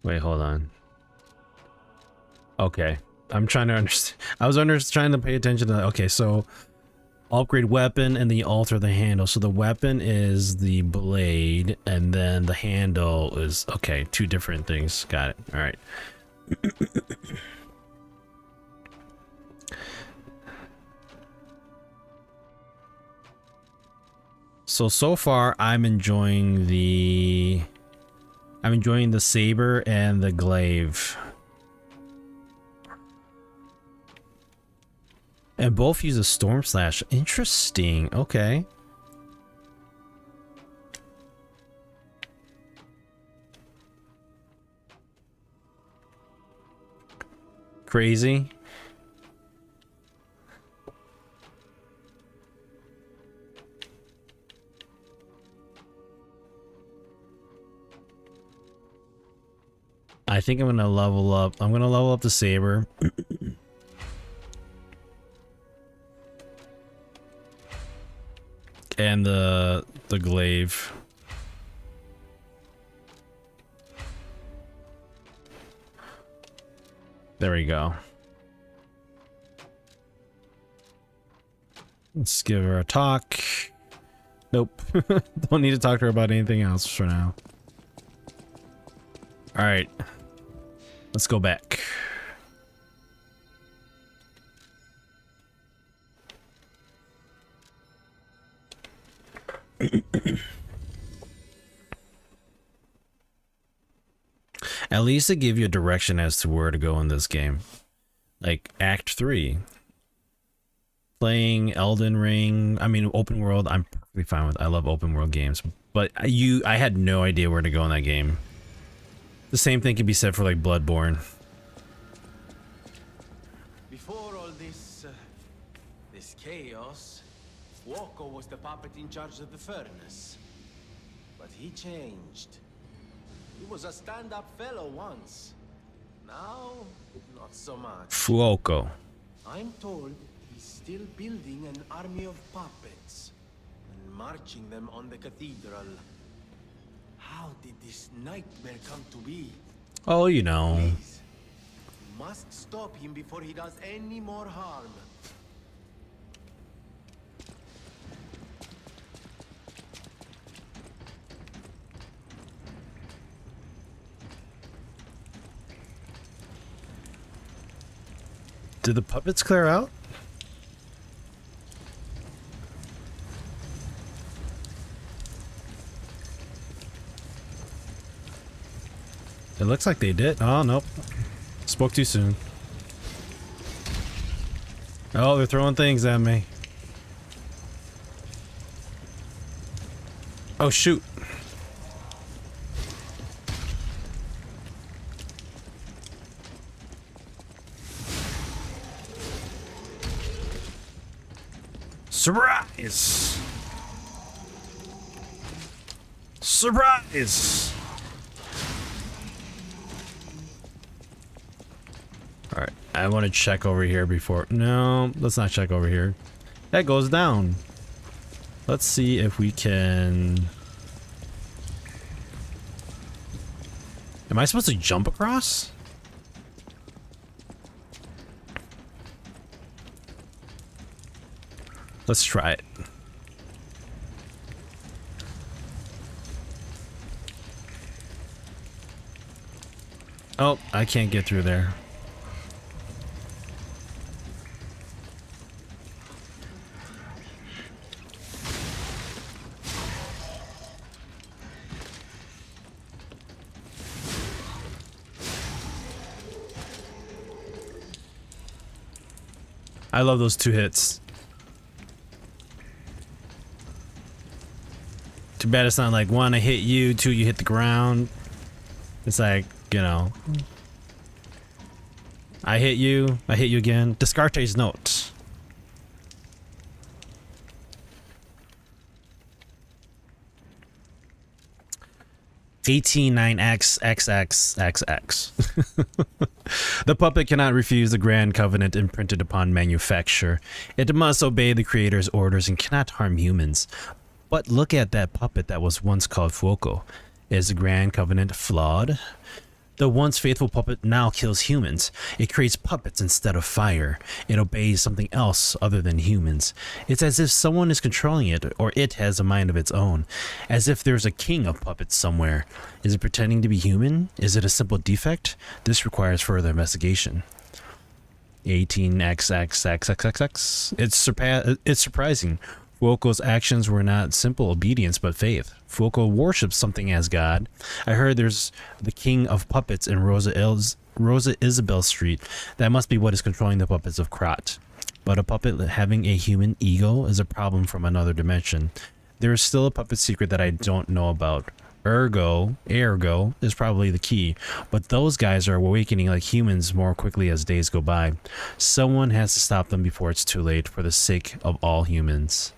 Wait, hold on. Okay. I'm trying to understand. I was trying to pay attention to. Okay, so upgrade weapon and then you alter the handle. So the weapon is the blade and then the handle is okay, two different things. Got it. All right. So far I'm enjoying the saber and the glaive. And both use a storm slash. Interesting. Okay. Crazy. I think I'm gonna level up. I'm gonna level up the saber. And the glaive. There we go. Let's give her a talk. Nope. Don't need to talk to her about anything else for now. Alright. Let's go back. At least they give you a direction as to where to go in this game. Like Act 3. Playing Elden Ring, I mean open world, I'm perfectly fine with. I love open world games, but I had no idea where to go in that game. The same thing can be said for like Bloodborne. Before all this chaos, Woko was the puppet in charge of the furnace. But he changed. He was a stand-up fellow once. Now, not so much. Fuoco. I'm told he's still building an army of puppets and marching them on the cathedral. How did this nightmare come to be? Oh, you know. Please, you must stop him before he does any more harm. Did the puppets clear out? It looks like they did. Oh, nope. Spoke too soon. Oh, they're throwing things at me. Oh, shoot. Surprise! Surprise! Alright, I want to check over here before... No, let's not check over here. That goes down. Let's see if we can... Am I supposed to jump across? Let's try it. Oh, I can't get through there. I love those 2 hits. Too bad it's not like 1, I hit you, 2, you hit the ground. It's like, you know. I hit you again. Descartes' note. $18,9XXXX. The puppet cannot refuse the grand covenant imprinted upon manufacture. It must obey the creator's orders and cannot harm humans. But look at that puppet that was once called Fuoco. Is the grand covenant flawed? The once faithful puppet now kills humans. It creates puppets instead of fire. It obeys something else other than humans. It's as if someone is controlling it, or it has a mind of its own. As if there's a king of puppets somewhere. Is it pretending to be human? Is it a simple defect? This requires further investigation. 18XXXXXX. It's surprising. Fuoco's actions were not simple obedience but faith. Fuoco worships something as God. I heard there's the king of puppets in Rosa Isabel Street. That must be what is controlling the puppets of Krat. But a puppet having a human ego is a problem from another dimension. There is still a puppet secret that I don't know about. Ergo is probably the key, but those guys are awakening like humans more quickly as days go by. Someone has to stop them before it's too late for the sake of all humans.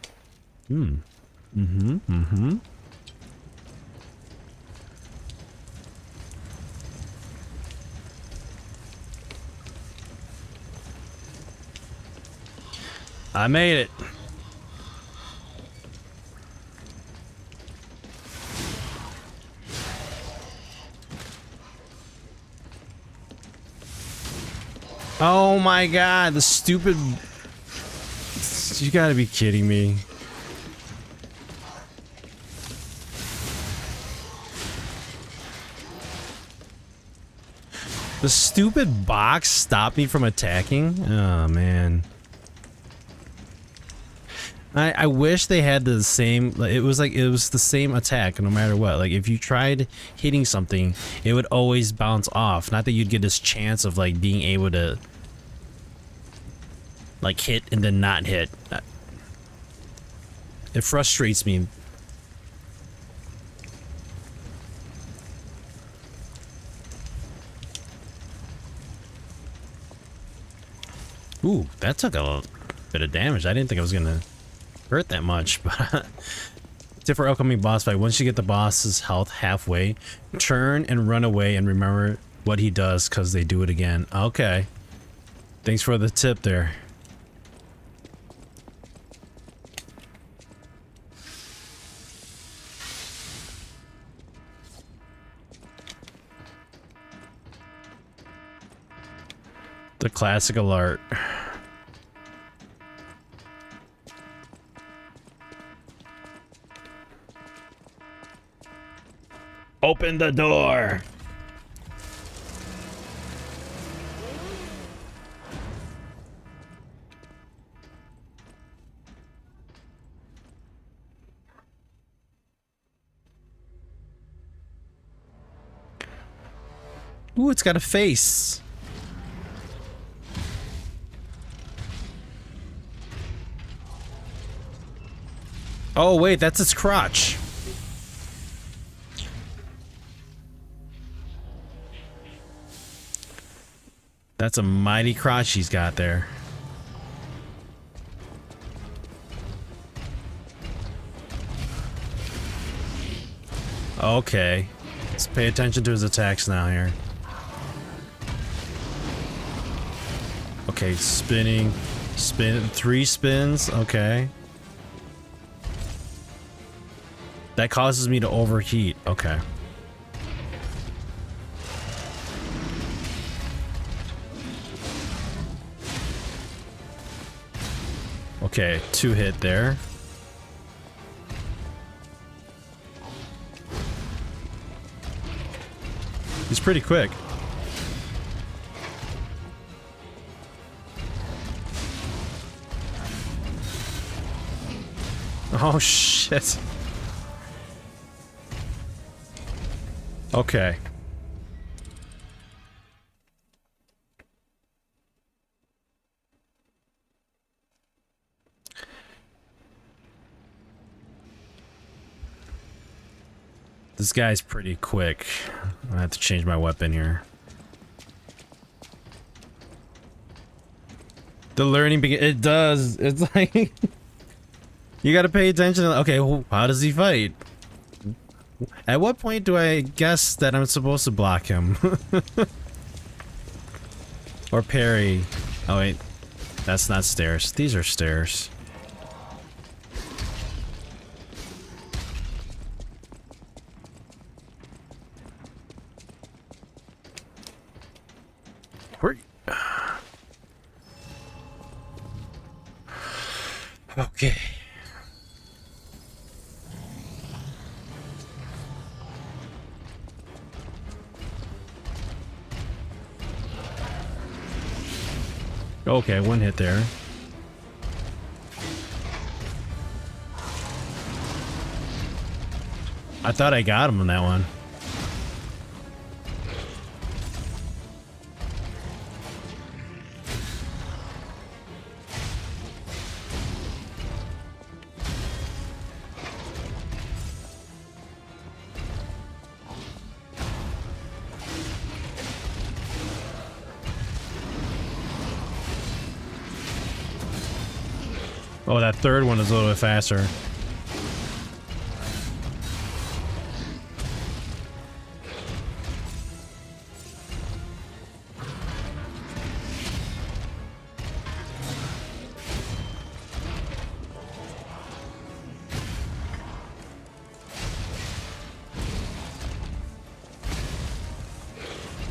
I made it. Oh my god, the stupid You gotta be kidding me. The stupid box stopped me from attacking? Oh, man. I wish they had the same, it was the same attack no matter what. Like if you tried hitting something, it would always bounce off. Not that you'd get this chance of like being able to like hit and then not hit. It frustrates me. Ooh, that took a bit of damage. I didn't think I was gonna hurt that much, but tip for upcoming boss fight: once you get the boss's health halfway, turn and run away and remember what he does because they do it again. Okay, thanks for the tip there. The classic alert. Open the door. Ooh, it's got a face. Oh wait, that's its crotch. That's a mighty crotch he's got there. Okay. Let's pay attention to his attacks now here. Okay, spinning. Spin 3 spins. Okay. That causes me to overheat. Okay. Okay, 2 hit there. He's pretty quick. Oh shit. Okay. This guy's pretty quick. I have to change my weapon here. The learning it does. It's like you gotta pay attention. Okay, well, how does he fight? At what point do I guess that I'm supposed to block him? Or parry? Oh wait, that's not stairs. These are stairs. Okay. Okay, 1 hit there. I thought I got him on that one. Oh, that third one is a little bit faster.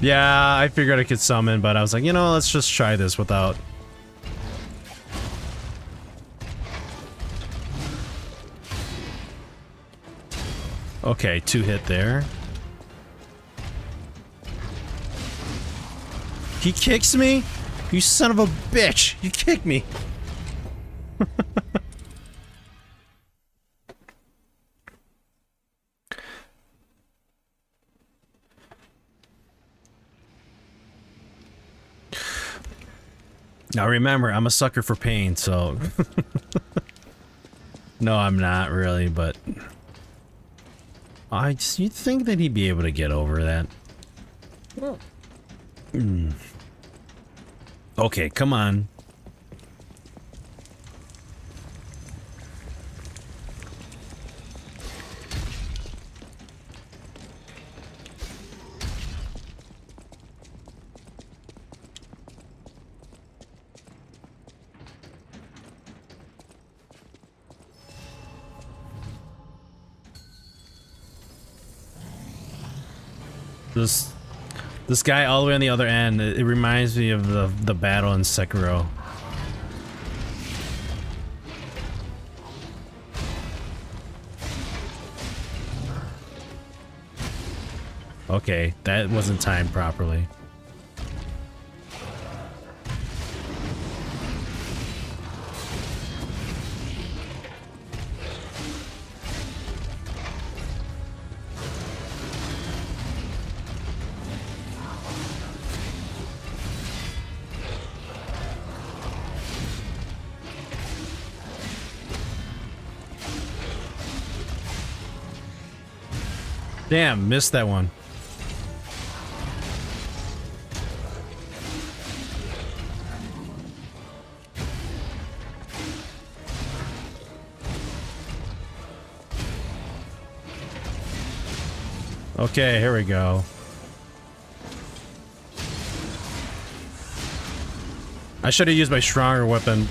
Yeah, I figured I could summon, but I was like, you know, let's just try this without. Okay, 2 hit there. He kicks me? You son of a bitch! You kicked me! Now remember, I'm a sucker for pain, so... No, I'm not really, but... you'd think that he'd be able to get over that. Okay, come on. This guy all the way on the other end, it reminds me of the battle in Sekiro. Okay, that wasn't timed properly. Damn, missed that one. Okay, here we go. I should have used my stronger weapon.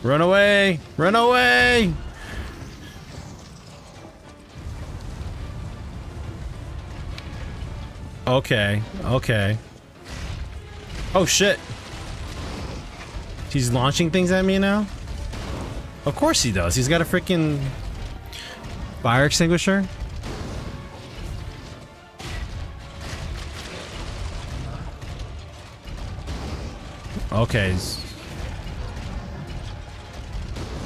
Run away! Run away! Okay, okay. Oh shit! He's launching things at me now? Of course he does. He's got a freaking fire extinguisher. Okay.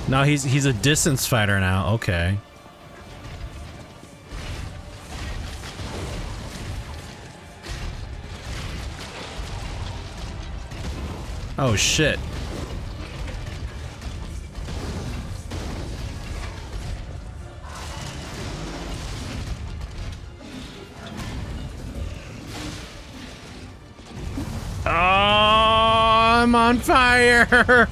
No, he's a distance fighter now. Okay. Oh shit. Oh, I'm on fire.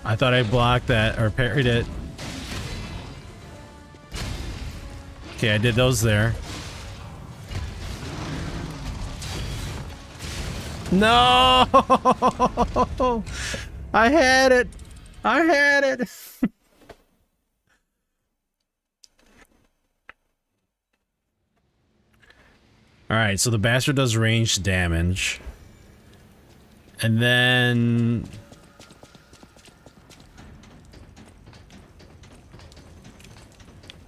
I thought I blocked that or parried it. Okay, I did those there. No! I had it! I had it! Alright, so the bastard does ranged damage. And then...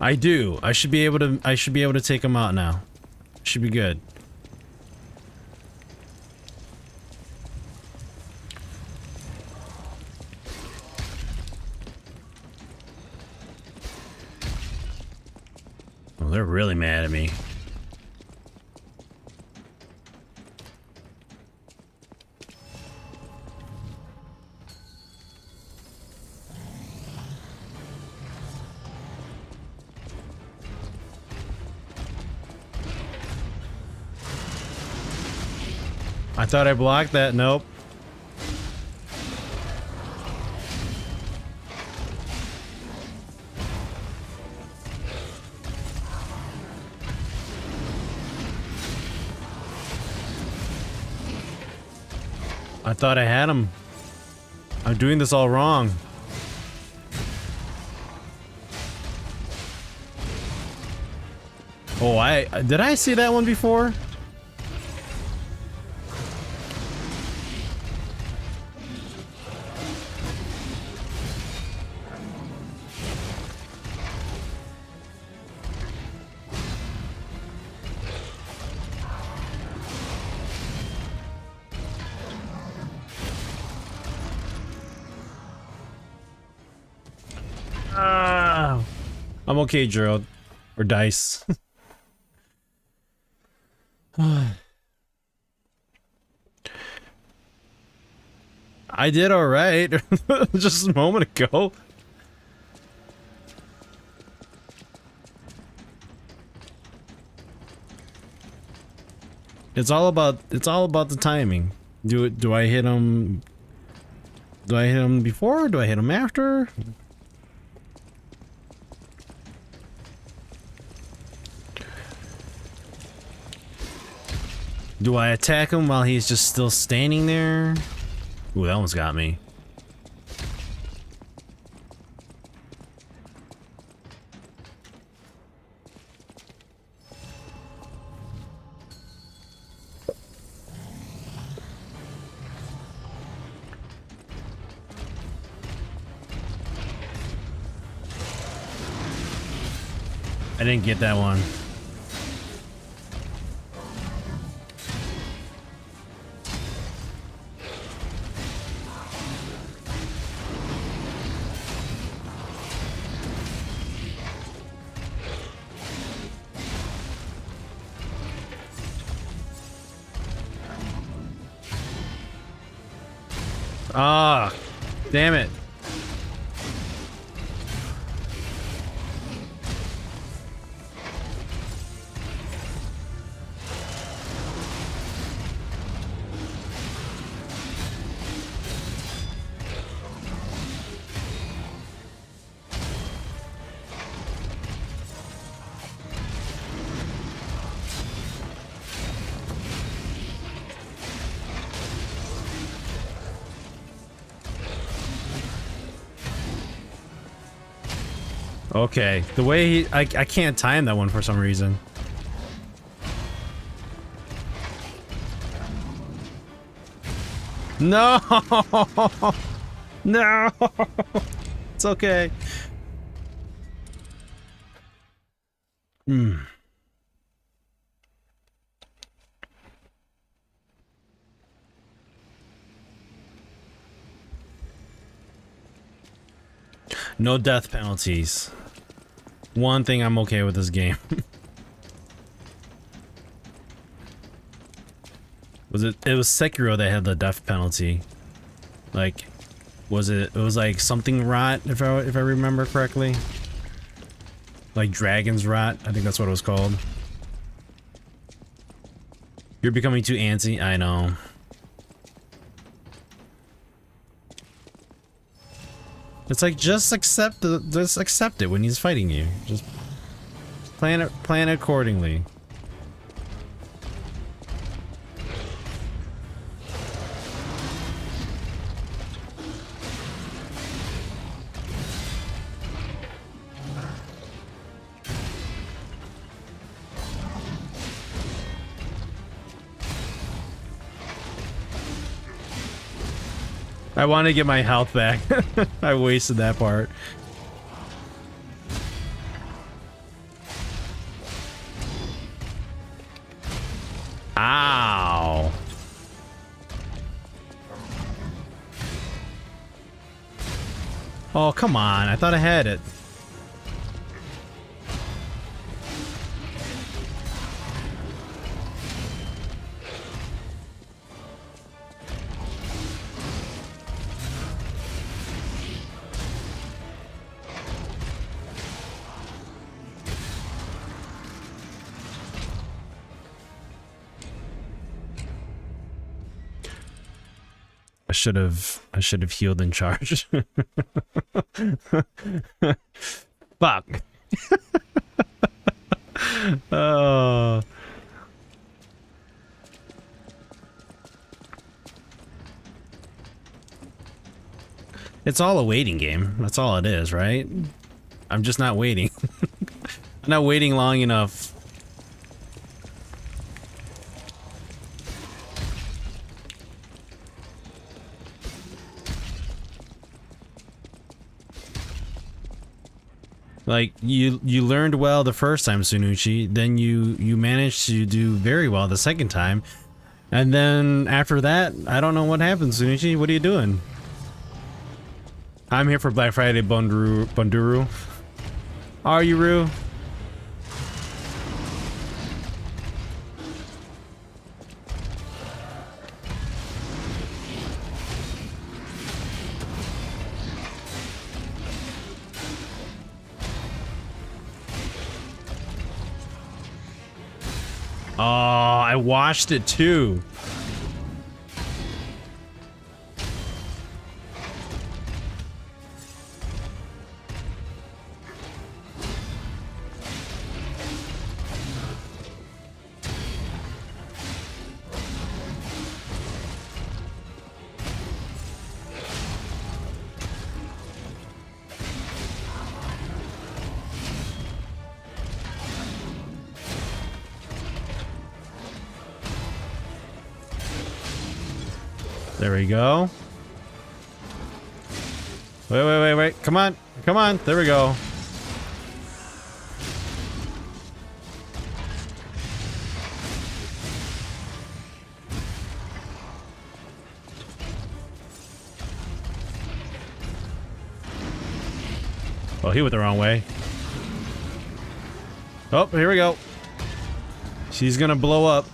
I do. I should be able to take him out now. Should be good. Oh, they're really mad at me. I thought I blocked that. Nope. I thought I had him. I'm doing this all wrong. Oh, did I see that one before? I'm okay, Gerald. Or Dice. I did alright. Just a moment ago. It's all about the timing. Do I hit him? Do I hit him before? Do I hit him after? Do I attack him while he's just still standing there? Ooh, that one's got me. I didn't get that one. Ah, damn it. Okay, the way I can't time that one for some reason. No, no, it's okay. No death penalties. One thing I'm okay with this game. It was Sekiro that had the death penalty. Like, it was like something rot, if I remember correctly. Like dragon's rot, I think that's what it was called. You're becoming too antsy, I know. It's like just accept it when he's fighting you. Just plan it accordingly. I want to get my health back. I wasted that part. Ow. Oh, come on. I thought I had it. I should have healed in charge. Fuck. Oh. It's all a waiting game. That's all it is, right? I'm just not waiting. I'm not waiting long enough. Like you learned well the first time, Sunuchi, then you managed to do very well the second time. And then after that, I don't know what happened, Sunuchi. What are you doing? I'm here for Black Friday, Bunduru. Are you, Rue? Oh, I watched it too. There we go. Wait. Come on. Come on. There we go. Oh, he went the wrong way. Oh, here we go. She's gonna blow up.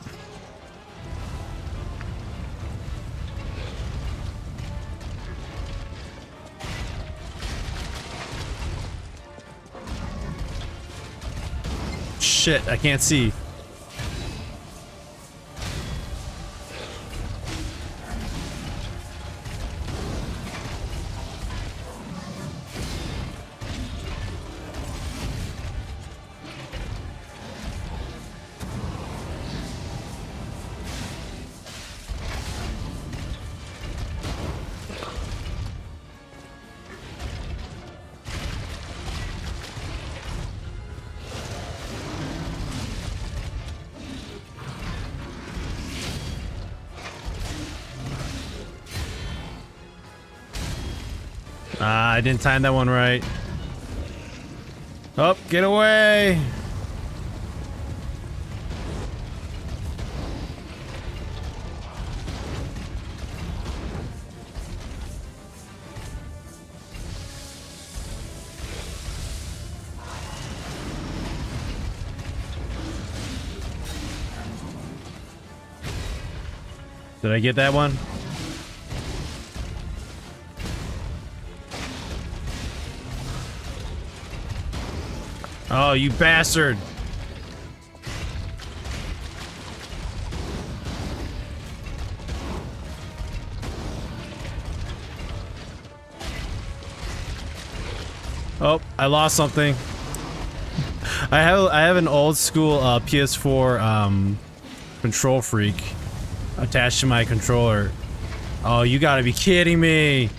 Shit, I can't see. I didn't time that one right. Oh, get away! Did I get that one? Oh, you bastard. Oh, I lost something. I have an old school PS4 control freak attached to my controller. Oh, you gotta be kidding me.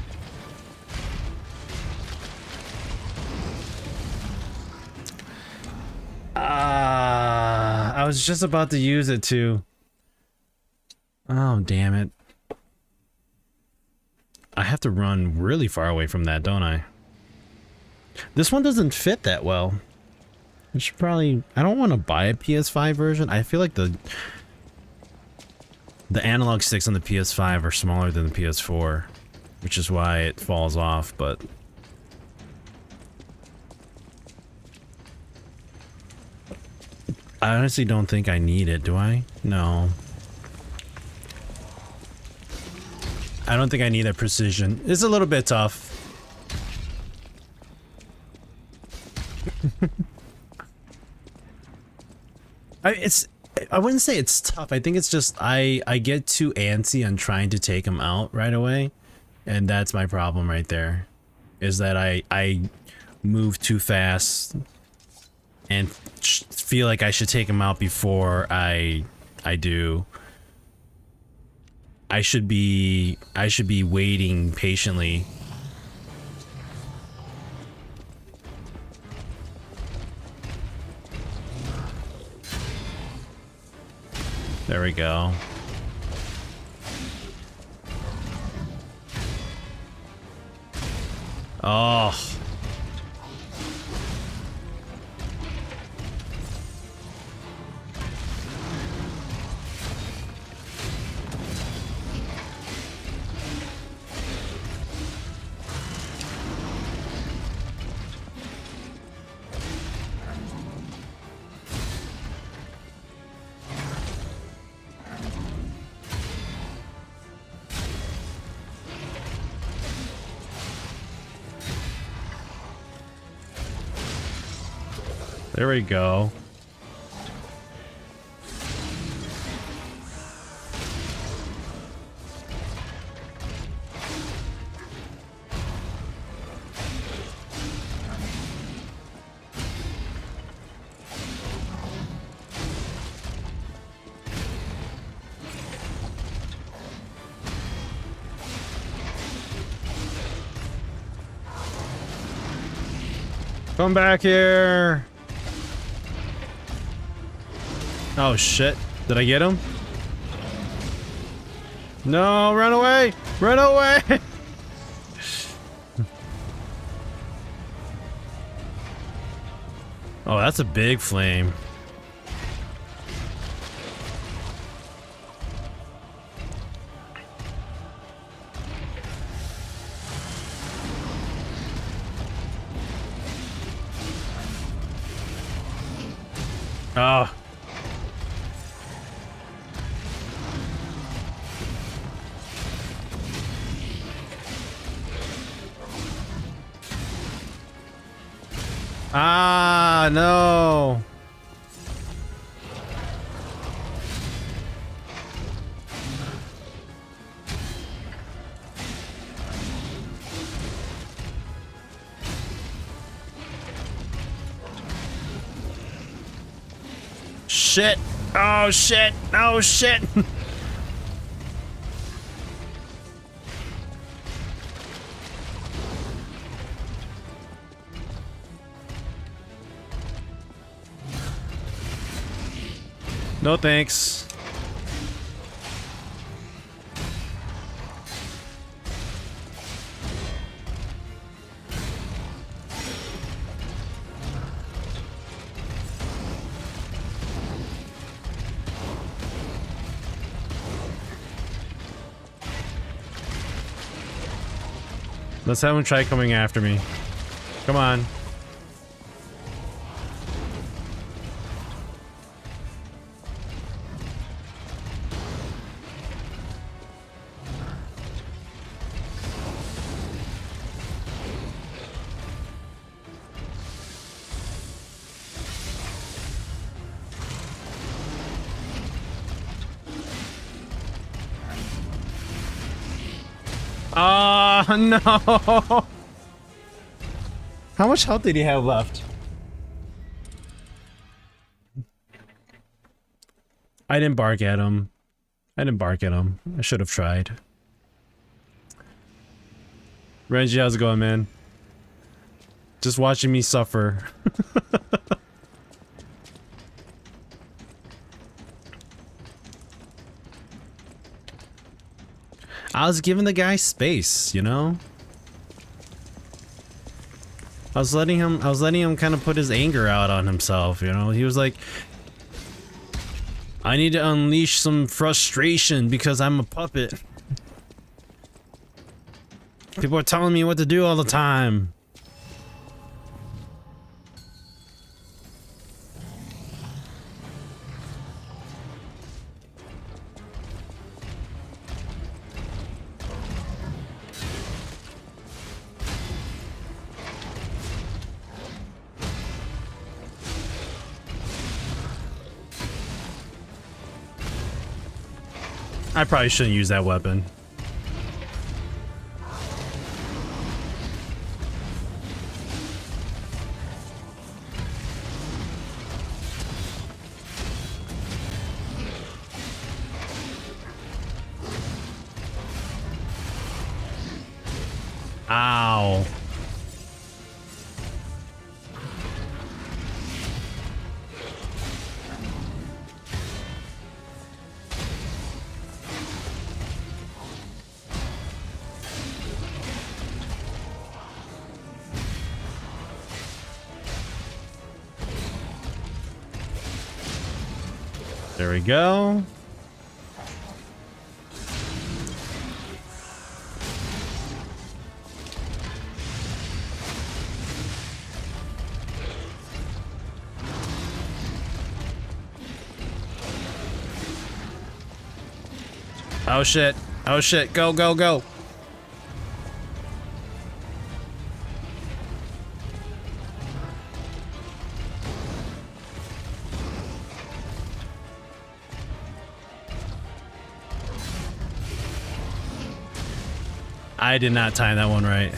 I was just about to use it too. Oh, damn it. I have to run really far away from that, don't I? This one doesn't fit that well. I should probably... I don't want to buy a PS5 version. I feel like the analog sticks on the PS5 are smaller than the PS4, which is why it falls off, but... I honestly don't think I need it, do I? No. I don't think I need that precision. It's a little bit tough. I wouldn't say it's tough. I think it's just I get too antsy on trying to take him out right away. And that's my problem right there. Is that I move too fast and feel like I should take him out before I do. I should be waiting patiently There we go. Oh. There we go. Come back here. Oh shit. Did I get him? No, run away! Run away! Oh, that's a big flame. Oh. Ah, no. Shit. Oh, shit. Oh, shit. No thanks. Let's have him try coming after me. Come on. Oh, no. How much health did he have left? I didn't bark at him. I didn't bark at him. I should have tried. Renji, how's it going, man? Just watching me suffer. I was giving the guy space, you know? I was letting him kind of put his anger out on himself, you know? He was like, I need to unleash some frustration because I'm a puppet. People are telling me what to do all the time. I probably shouldn't use that weapon. Ow. There we go. Oh shit. Oh shit. Go, go, go. I did not time that one right.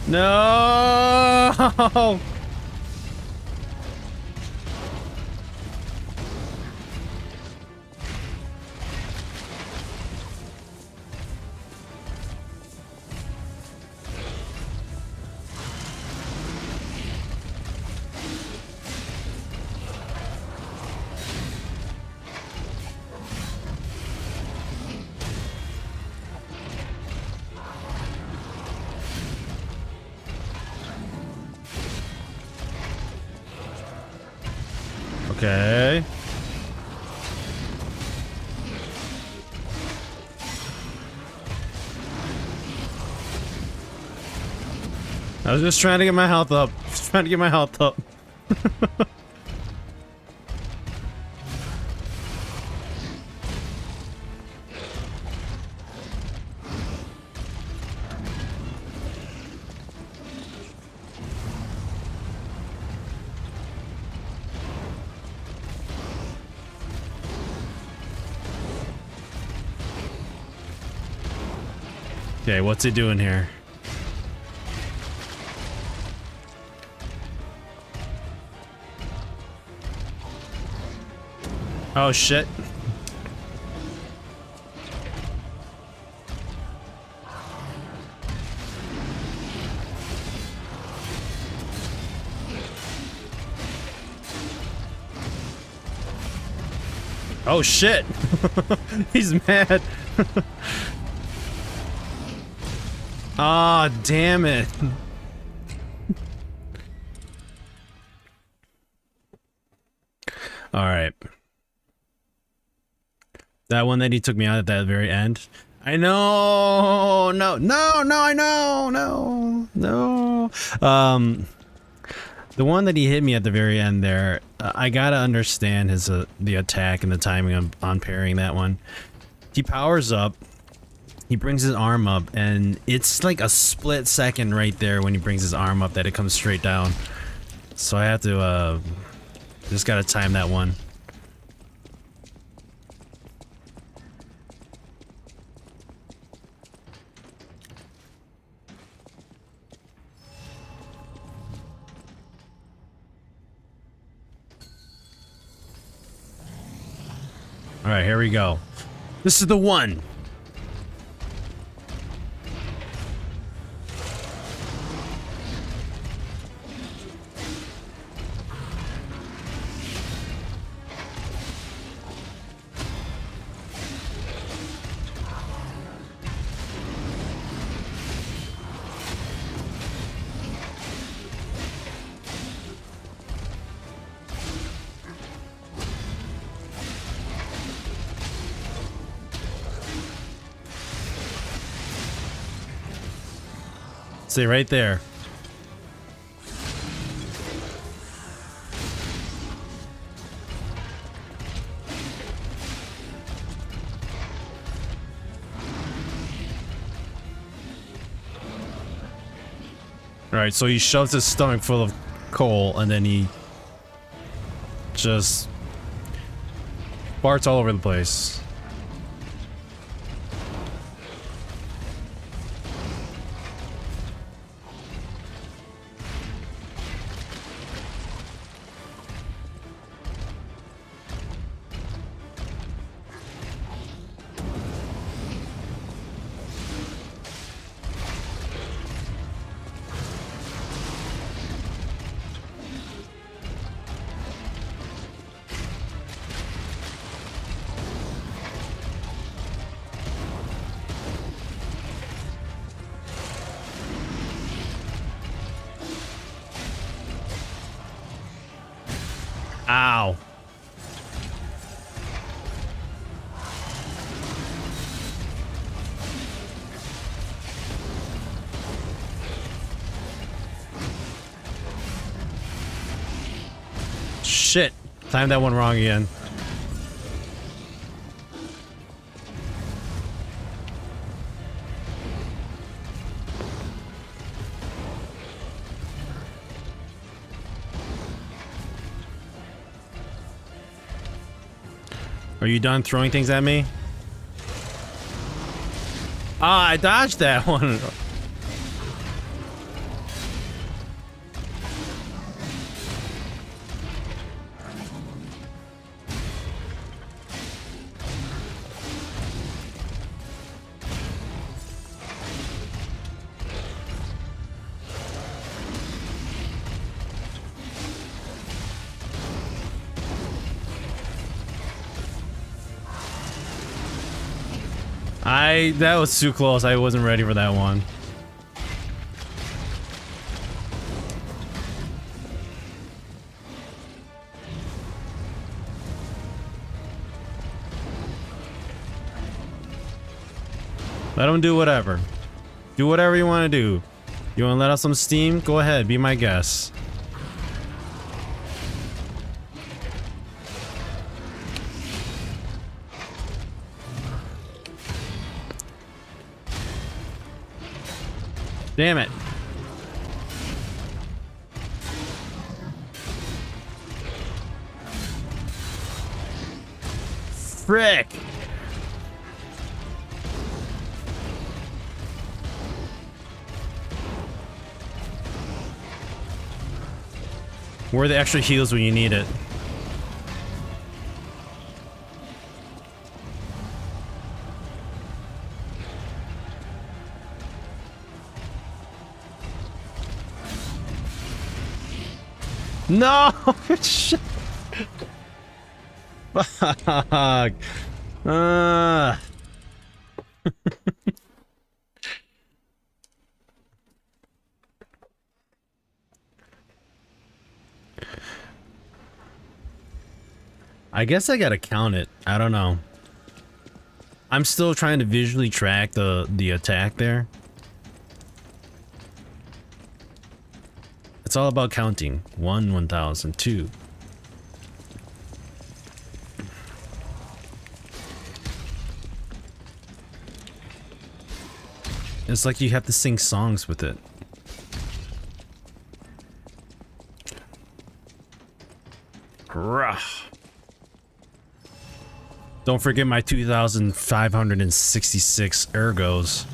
No! Okay. I was just trying to get my health up. Just trying to get my health up. Okay, what's he doing here? Oh shit. Oh shit. He's mad. Ah, damn it. All right. That one that he took me out at that very end. I know. No, no, no, I know. No, no. The one that he hit me at the very end there, I gotta understand his the attack and the timing on parrying that one. He powers up. He brings his arm up, and it's like a split second right there when he brings his arm up that it comes straight down. So I have to, just gotta time that one. Alright, here we go. This is the one. See right there. Alright, so he shoves his stomach full of coal and then he just farts all over the place. Ow. Shit. Timed that one wrong again. Are you done throwing things at me? Ah, I dodged that one. That was too close. I wasn't ready for that one. Let him do whatever. Do whatever you want to do. You want to let out some steam? Go ahead. Be my guest. Damn it. Frick. Where are the extra heals when you need it? No! Shit. Fuck. I guess I gotta count it. I don't know. I'm still trying to visually track the attack there. It's all about counting. 1, 1,000, 2. It's like you have to sing songs with it. Ruh. Don't forget my 2,566 ergos.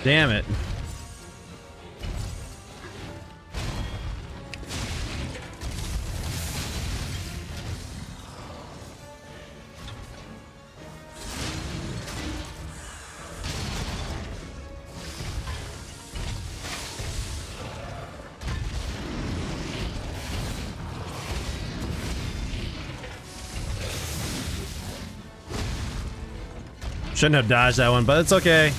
Damn it. Shouldn't have dodged that one, but it's okay.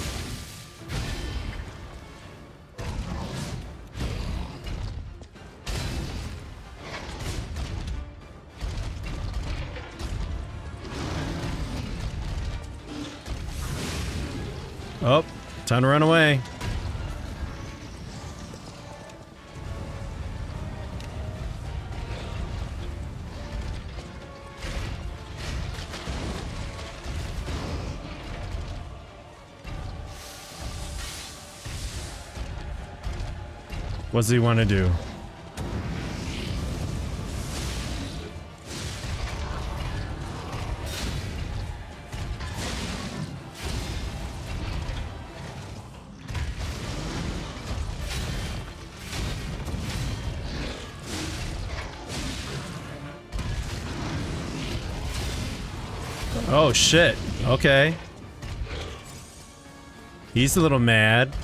Oh, time to run away. What does he want to do? Oh shit. Okay. He's a little mad.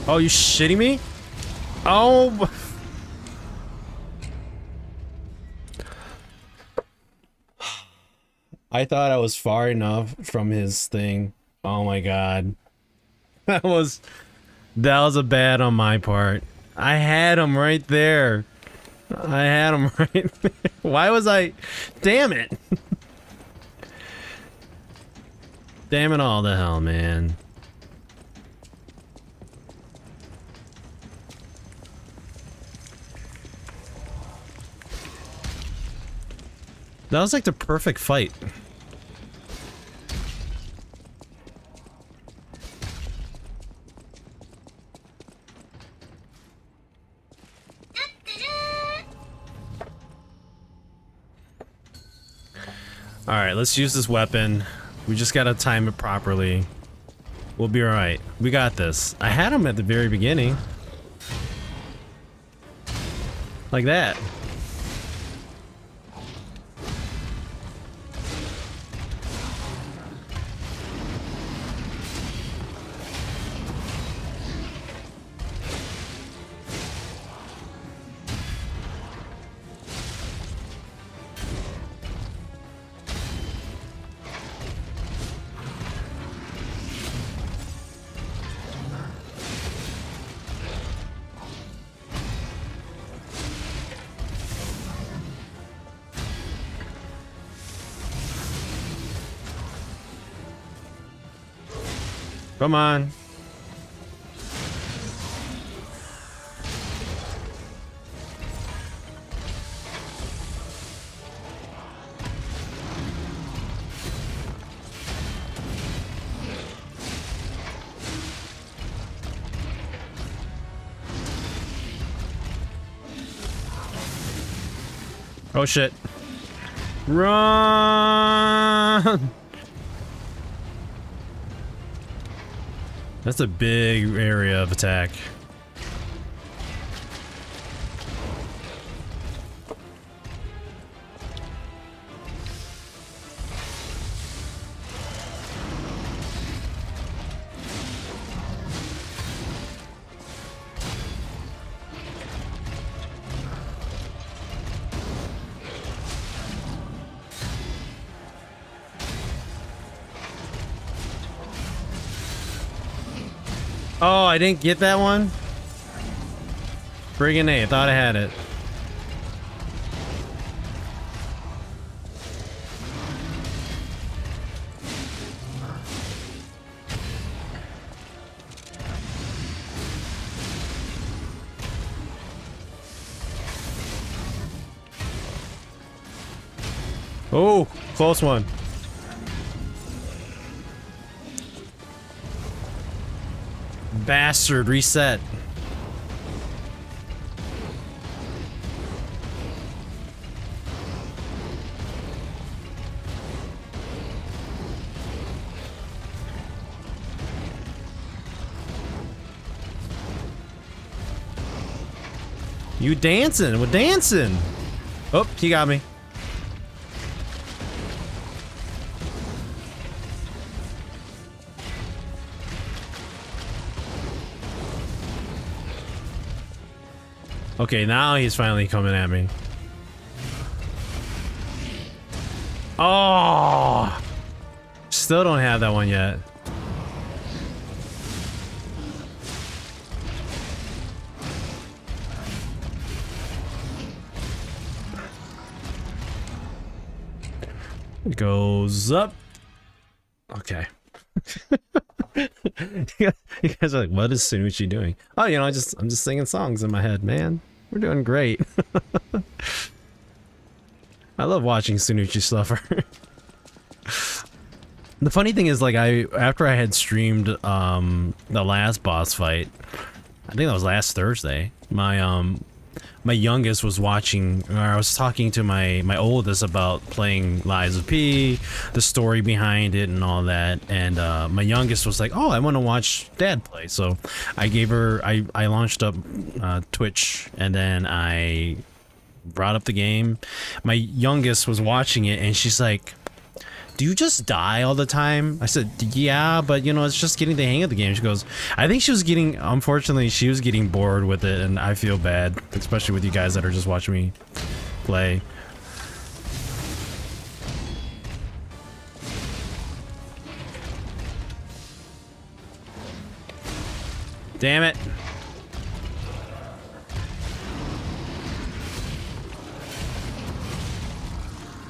Oh, you shitting me? Oh. I thought I was far enough from his thing. Oh my god. That was a bad on my part. I had him right there. I had him right there. Why was I? Damn it. Damn it all to hell, man. That was like the perfect fight. Alright, let's use this weapon. We just gotta time it properly. We'll be alright. We got this. I had him at the very beginning. Like that. Come on. Oh shit. Run! That's a big area of attack. Oh, I didn't get that one? Friggin' A, I thought I had it. Oh, close one. Bastard, reset. You dancing, we're dancing. Oh, he got me. Okay, now he's finally coming at me. Oh! Still don't have that one yet. It goes up. Okay. You guys are like, what is Sunuchi doing? Oh, you know, I'm just singing songs in my head, man. We're doing great. I love watching Sunuchi suffer. The funny thing is, like, after I had streamed the last boss fight, I think that was last Thursday, my youngest was watching, or I was talking to my oldest about playing Lies of P, the story behind it and all that, and my youngest was like, oh, I want to watch Dad play. So I gave her, I launched up Twitch, and then I brought up the game. My youngest was watching it, and she's like, do you just die all the time? I said, yeah, but you know, it's just getting the hang of the game. She goes, I think she was getting, unfortunately, she was getting bored with it, and I feel bad, especially with you guys that are just watching me play. Damn it.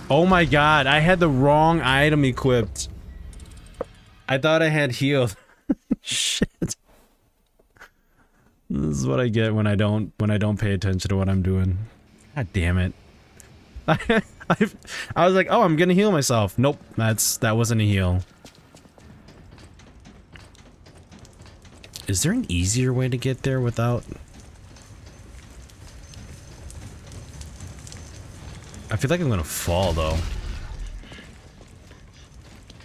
Oh my god, I had the wrong item equipped. I thought I had healed. Shit. This is what I get when I don't pay attention to what I'm doing. God damn it. I was like, oh, I'm gonna heal myself. Nope, that wasn't a heal. Is there an easier way to get there without... I feel like I'm gonna fall, though.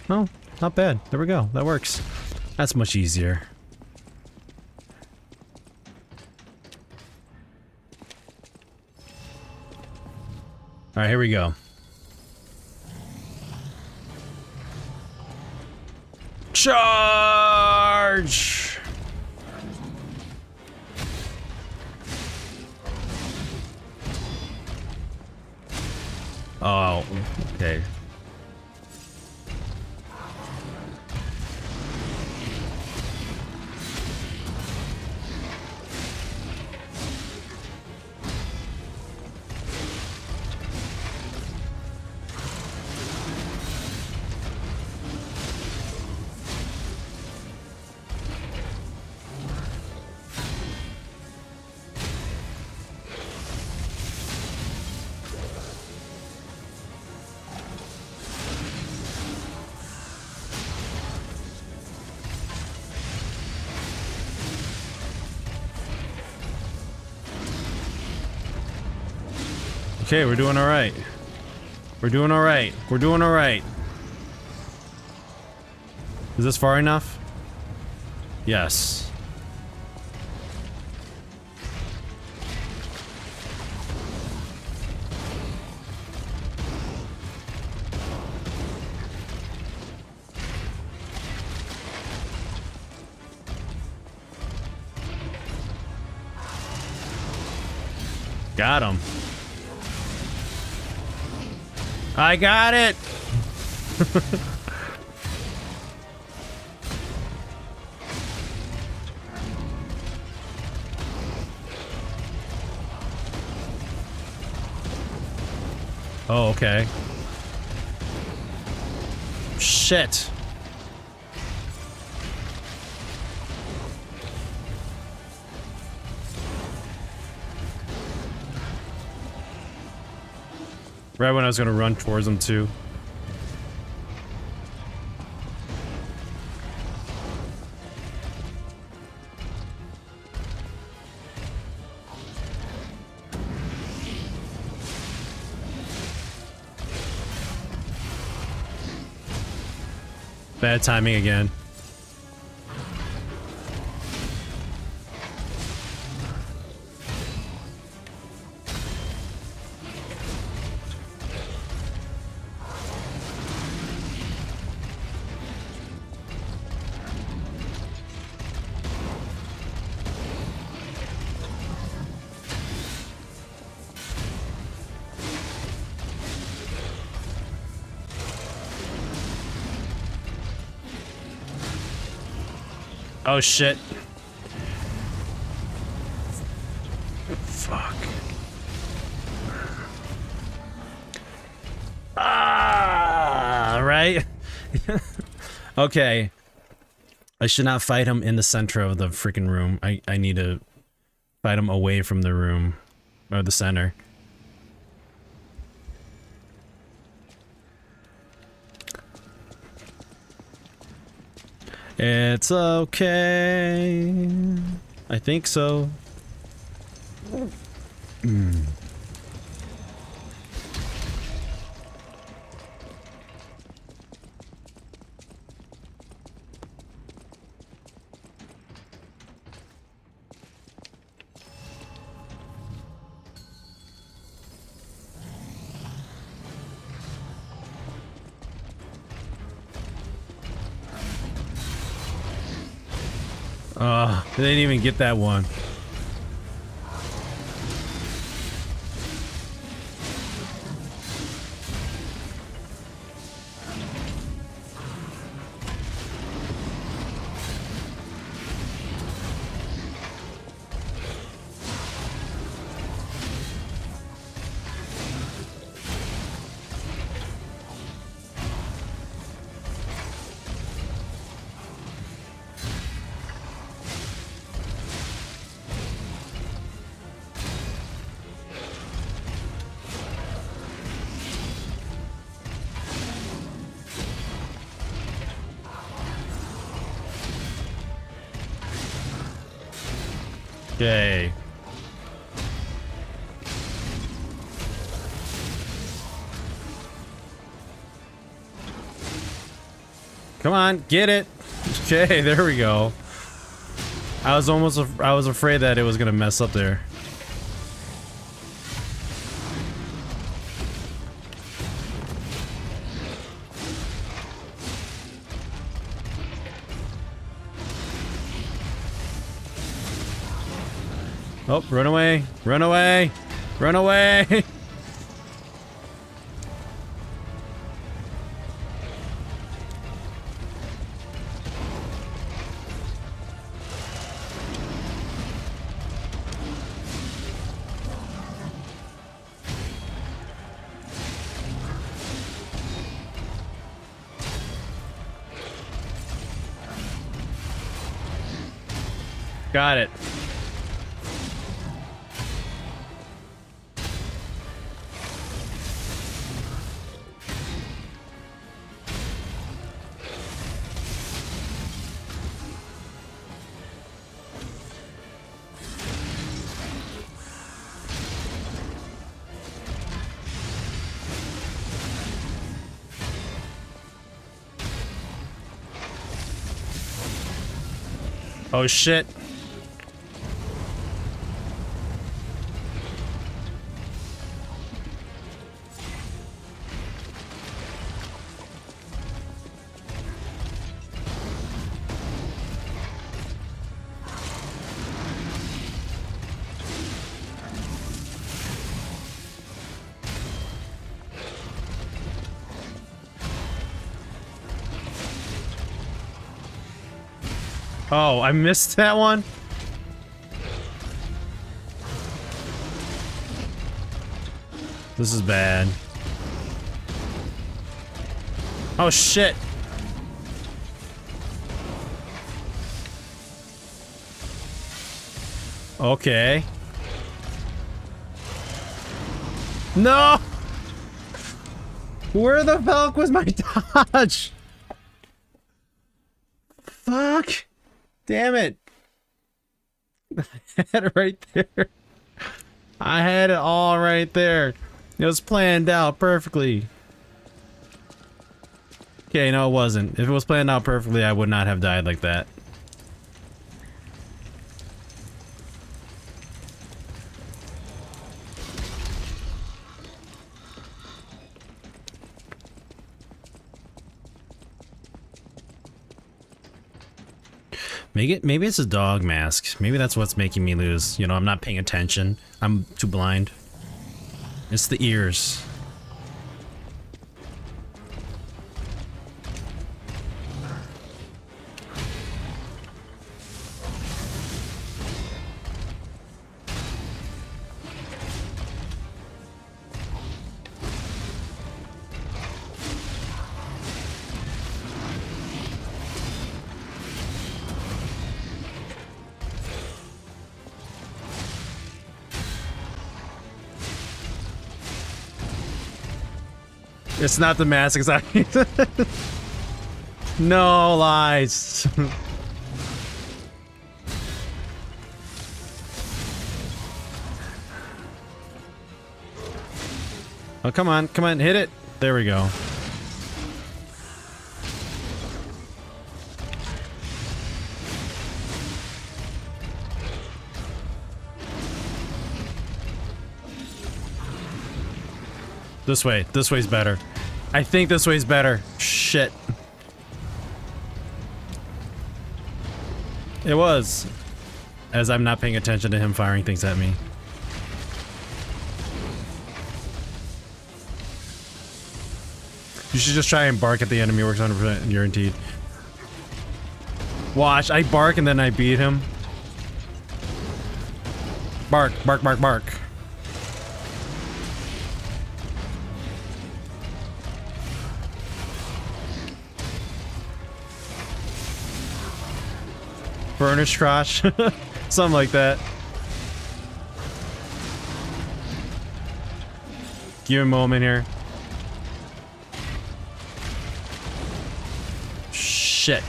Oh, not bad. There we go. That works. That's much easier. Alright, here we go. Charge! Oh, okay. Okay, we're doing all right. We're doing all right. We're doing all right. Is this far enough? Yes. Got him. I got it. Oh, okay. Shit. Right when I was gonna run towards them too. Bad timing again. Oh shit. Fuck. Ah, right? Okay. I should not fight him in the center of the freaking room. I need to fight him away from the room. Or the center. It's okay. I think so. They didn't even get that one. Okay. Come on, get it. Okay, there we go. I was afraid that it was gonna mess up there. Oh, run away, run away, run away. Got it. Oh shit. Oh, I missed that one? This is bad. Oh shit. Okay. No! Where the fuck was my dodge? Fuck. Damn it. I had it right there. I had it all right there. It was planned out perfectly. Okay, no it wasn't. If it was planned out perfectly, I would not have died like that. Maybe it's a dog mask. Maybe that's what's making me lose. You know, I'm not paying attention. I'm too blind. It's the ears. It's not the mask exactly. No lies. Oh, come on, hit it. There we go. This way. This way's better. I think this way's better. Shit. It was. As I'm not paying attention to him firing things at me. You should just try and bark at the enemy. Works 100% guaranteed. Watch, I bark and then I beat him. Bark, bark, bark, bark. Burnish crotch. Something like that. Give him a moment here. Shit.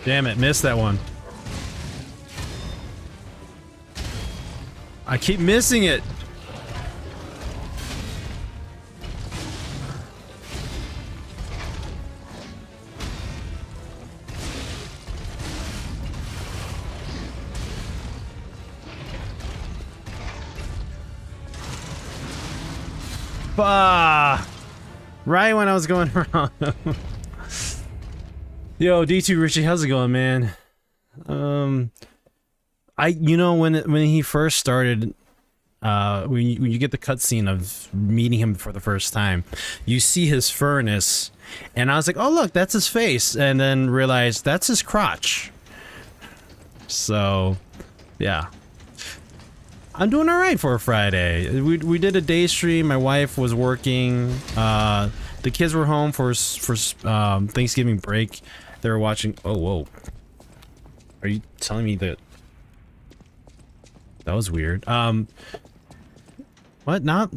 Damn it, missed that one. I keep missing it. Bah! Right when I was going around. Yo, D2 Richie, how's it going, man? You know, when he first started, when you get the cutscene of meeting him for the first time, you see his furnace, and I was like, oh look, that's his face, and then realized that's his crotch. So, yeah. I'm doing all right for a Friday. We did a day stream. My wife was working. The kids were home for Thanksgiving break. They were watching. Oh, whoa. Are you telling me that? That was weird. What? Now?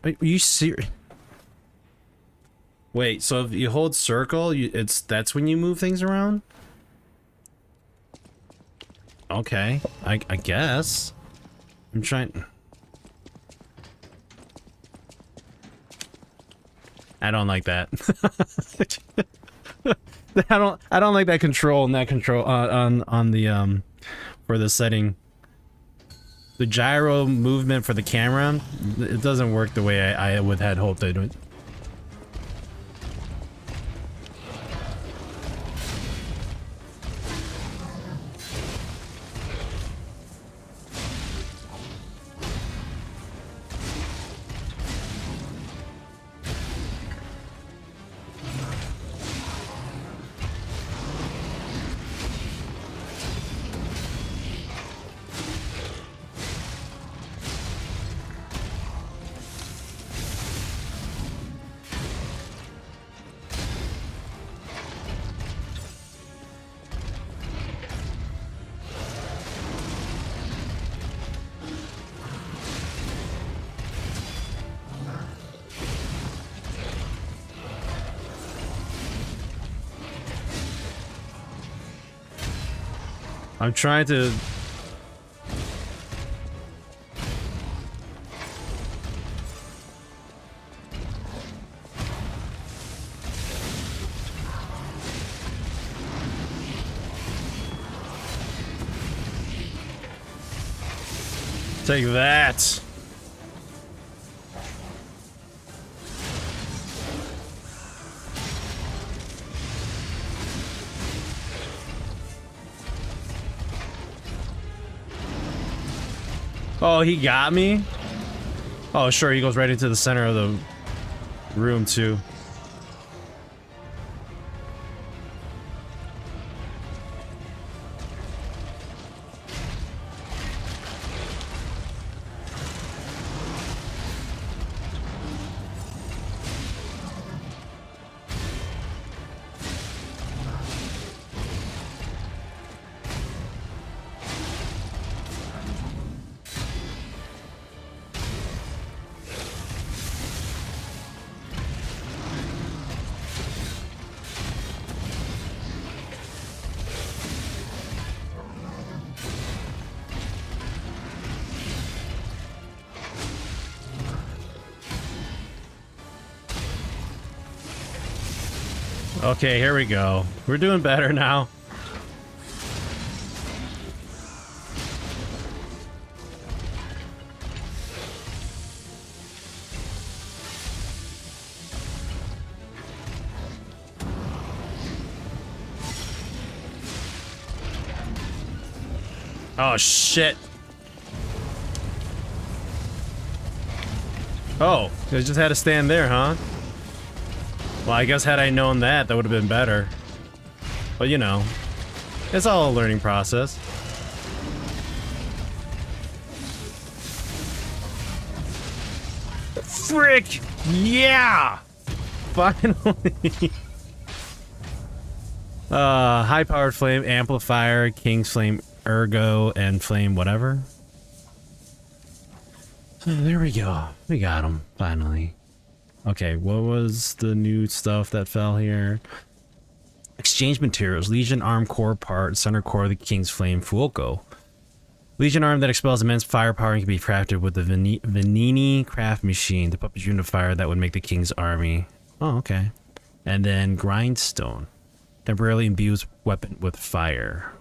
Are you serious? Wait. So if you hold circle, that's when you move things around. Okay. I guess. I'm trying. I don't like that. I don't like that control and that control on the for the setting. The gyro movement for the camera, it doesn't work the way I would had hoped it would. I'm trying to. Take that. Oh, he got me? Oh, sure, he goes right into the center of the room, too. Okay, here we go. We're doing better now. Oh, shit. Oh, I just had to stand there, huh? Well, I guess had I known that, that would have been better. But you know, it's all a learning process. Frick! Yeah! Finally! High-powered flame amplifier, King's Flame Ergo, and Flame whatever. Oh, there we go. We got him, finally. Okay, what was the new stuff that fell here? Exchange materials. Legion arm core part, center core of the King's Flame Fuoco. Legion arm that expels immense firepower and can be crafted with the Venini craft machine, the puppet unifier that would make the King's army. Oh, okay. And then grindstone. Temporarily imbues weapon with fire.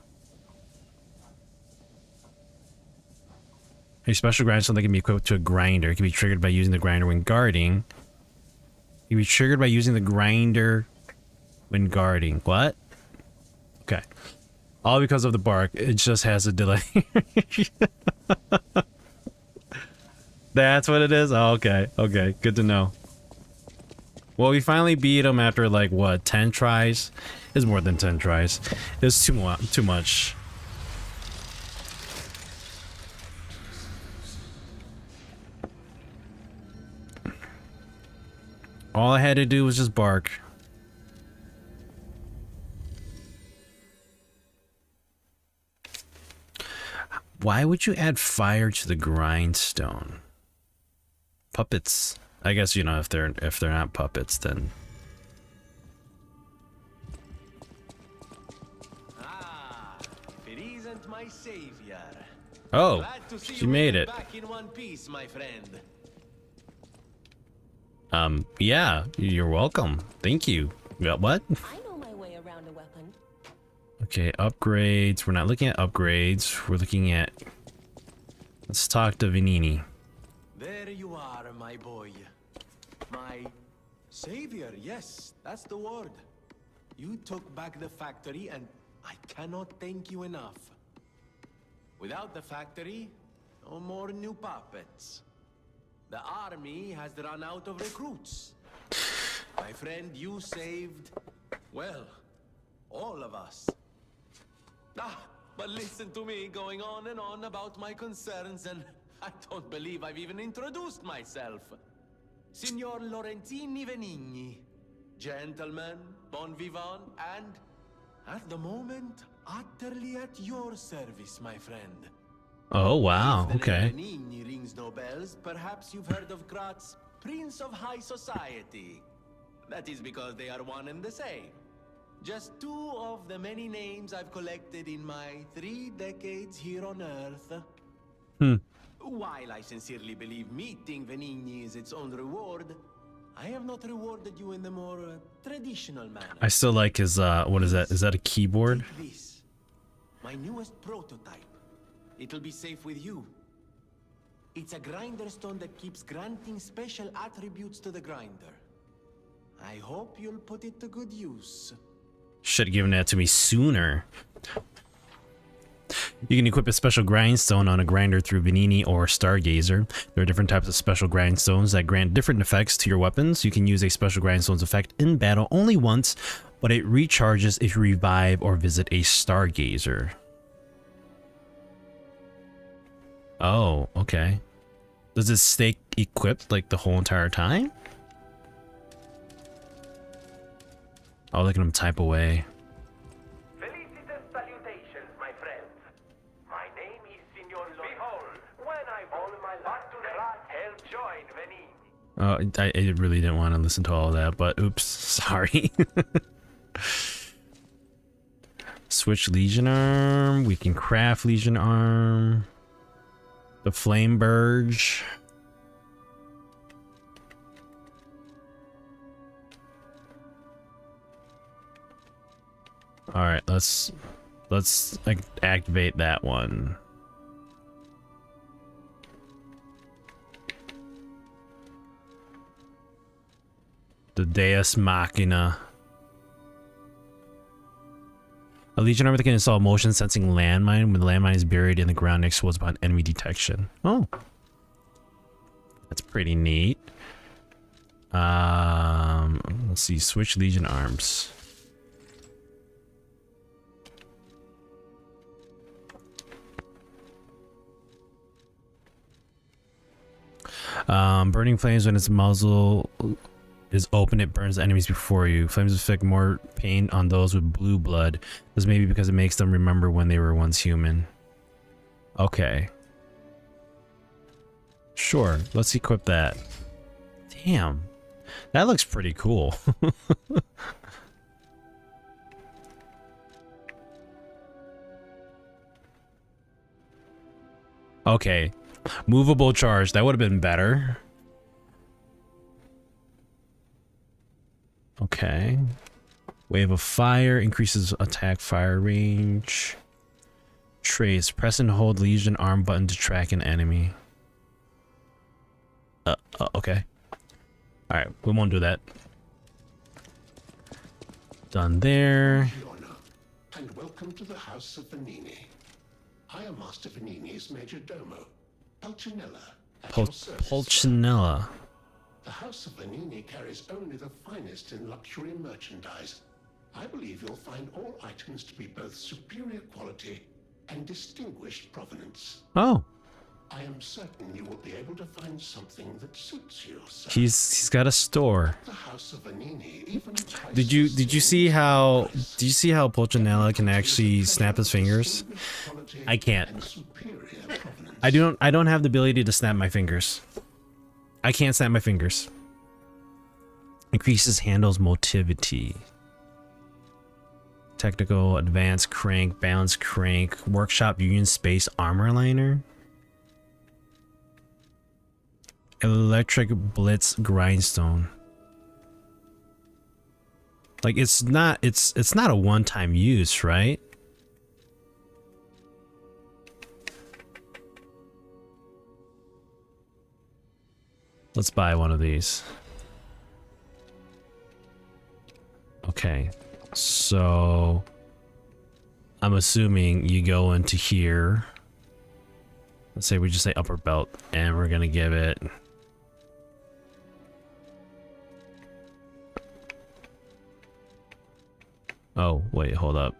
A special grindstone that can be equipped to a grinder. It can be triggered by using the grinder when guarding. It can be triggered by using the grinder when guarding. What? Okay. All because of the bark. It just has a delay. That's what it is? Oh, okay. Okay. Good to know. Well, we finally beat him after, like, what, 10 tries? It's more than 10 tries. It's too much. All I had to do was just bark. Why would you add fire to the grindstone? Puppets. I guess, you know, if they're not puppets, then. Ah, if it isn't my savior. Oh, Glad to see she you made it. back in one piece, my friend. Yeah, you're welcome. Thank you. What? I know my way around a weapon. Okay, upgrades. We're not looking at upgrades. We're looking at... Let's talk to Venini. There you are, my boy. My savior, yes, that's the word. You took back the factory and I cannot thank you enough. Without the factory, no more new puppets. The army has run out of recruits. My friend, you saved, well, all of us. But listen to me going on and on about my concerns, and I don't believe I've even introduced myself. Signor Lorenzini Venigni. Gentleman, bon vivant, and at the moment, utterly at your service, my friend. Oh, wow. If the Okay. name Venigni rings no bells, perhaps you've heard of Graz's Prince of High Society. That is because they are one and the same. Just two of the many names I've collected in my 3 decades here on Earth. While I sincerely believe meeting Venigni is its own reward, I have not rewarded you in the more traditional manner. I still like his, what is that? Is that a keyboard? Take this, my newest prototype. It'll be safe with you. It's a grinder stone that keeps granting special attributes to the grinder. I hope you'll put it to good use. Should have given that to me sooner. You can equip a special grindstone on a grinder through Venini or Stargazer. There are different types of special grindstones that grant different effects to your weapons. You can use a special grindstone's effect in battle only once, but it recharges if you revive or visit a Stargazer. Oh, okay. Does it stay equipped like the whole entire time? Oh, look at him type away. Felicitous salutations, my friends. My name is Signor Behold, when I all my life to the last help join Venini. Oh, I really didn't want to listen to all of that, but oops, sorry. Switch Legion Arm. We can craft Legion Arm. The Flame Burge. All right, let's like activate that one. The Deus Machina. A Legion armor that can install a motion sensing landmine when the landmine is buried in the ground next to what's upon enemy detection. Oh, that's pretty neat. Let's see. Switch Legion arms. Burning flames when its muzzle is open, it burns the enemies before you. Flames inflict more pain on those with blue blood. This may be because it makes them remember when they were once human. Okay. Sure, let's equip that. Damn. That looks pretty cool. Okay. Movable charge. That would have been better. Okay. Wave of fire increases attack fire range. Trace. Press and hold Legion arm button to track an enemy. Okay. Alright, we won't do that. Done there. And welcome to the House of Venini. I am Master Venini's Major Domo, Pulcinella. Pulcinella. The House of Venini carries only the finest in luxury merchandise. I believe you'll find all items to be both superior quality and distinguished provenance. Oh. I am certain you will be able to find something that suits you, sir. He's got a store. The House of Venini even Did you see how Pulcinella can actually snap his fingers? I can't. I don't have the ability to snap my fingers. I can't snap my fingers. Increases handles motivity. Technical, advanced crank, balance crank, workshop union space armor liner. Electric blitz grindstone. Like it's not a one-time use, right? Let's buy one of these. Okay. So I'm assuming you go into here. Let's say we just say upper belt and we're going to give it Oh, wait, hold up.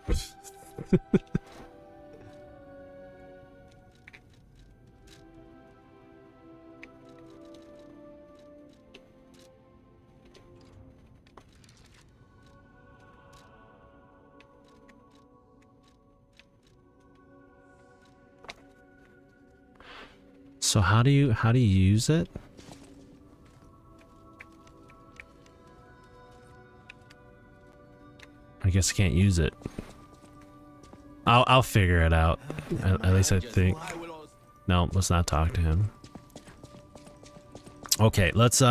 So how do you use it? I guess I can't use it. I'll figure it out. At least I think. No, let's not talk to him. Okay, let's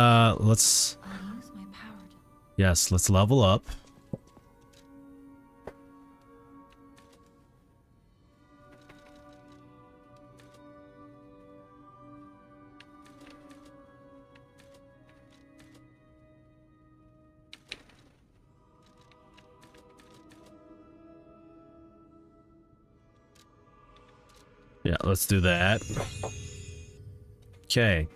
yes, let's level up. Yeah, let's do that. Okay.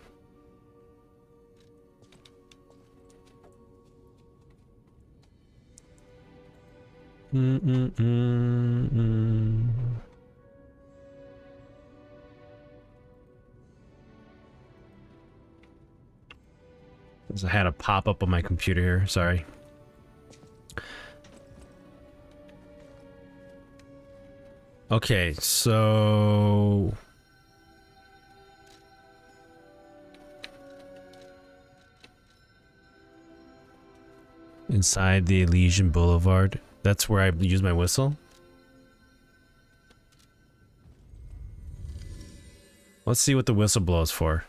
I had a pop-up on my computer here, sorry. Okay, so... Inside the Elysian Boulevard. That's where I use my whistle? Let's see what the whistle blows for.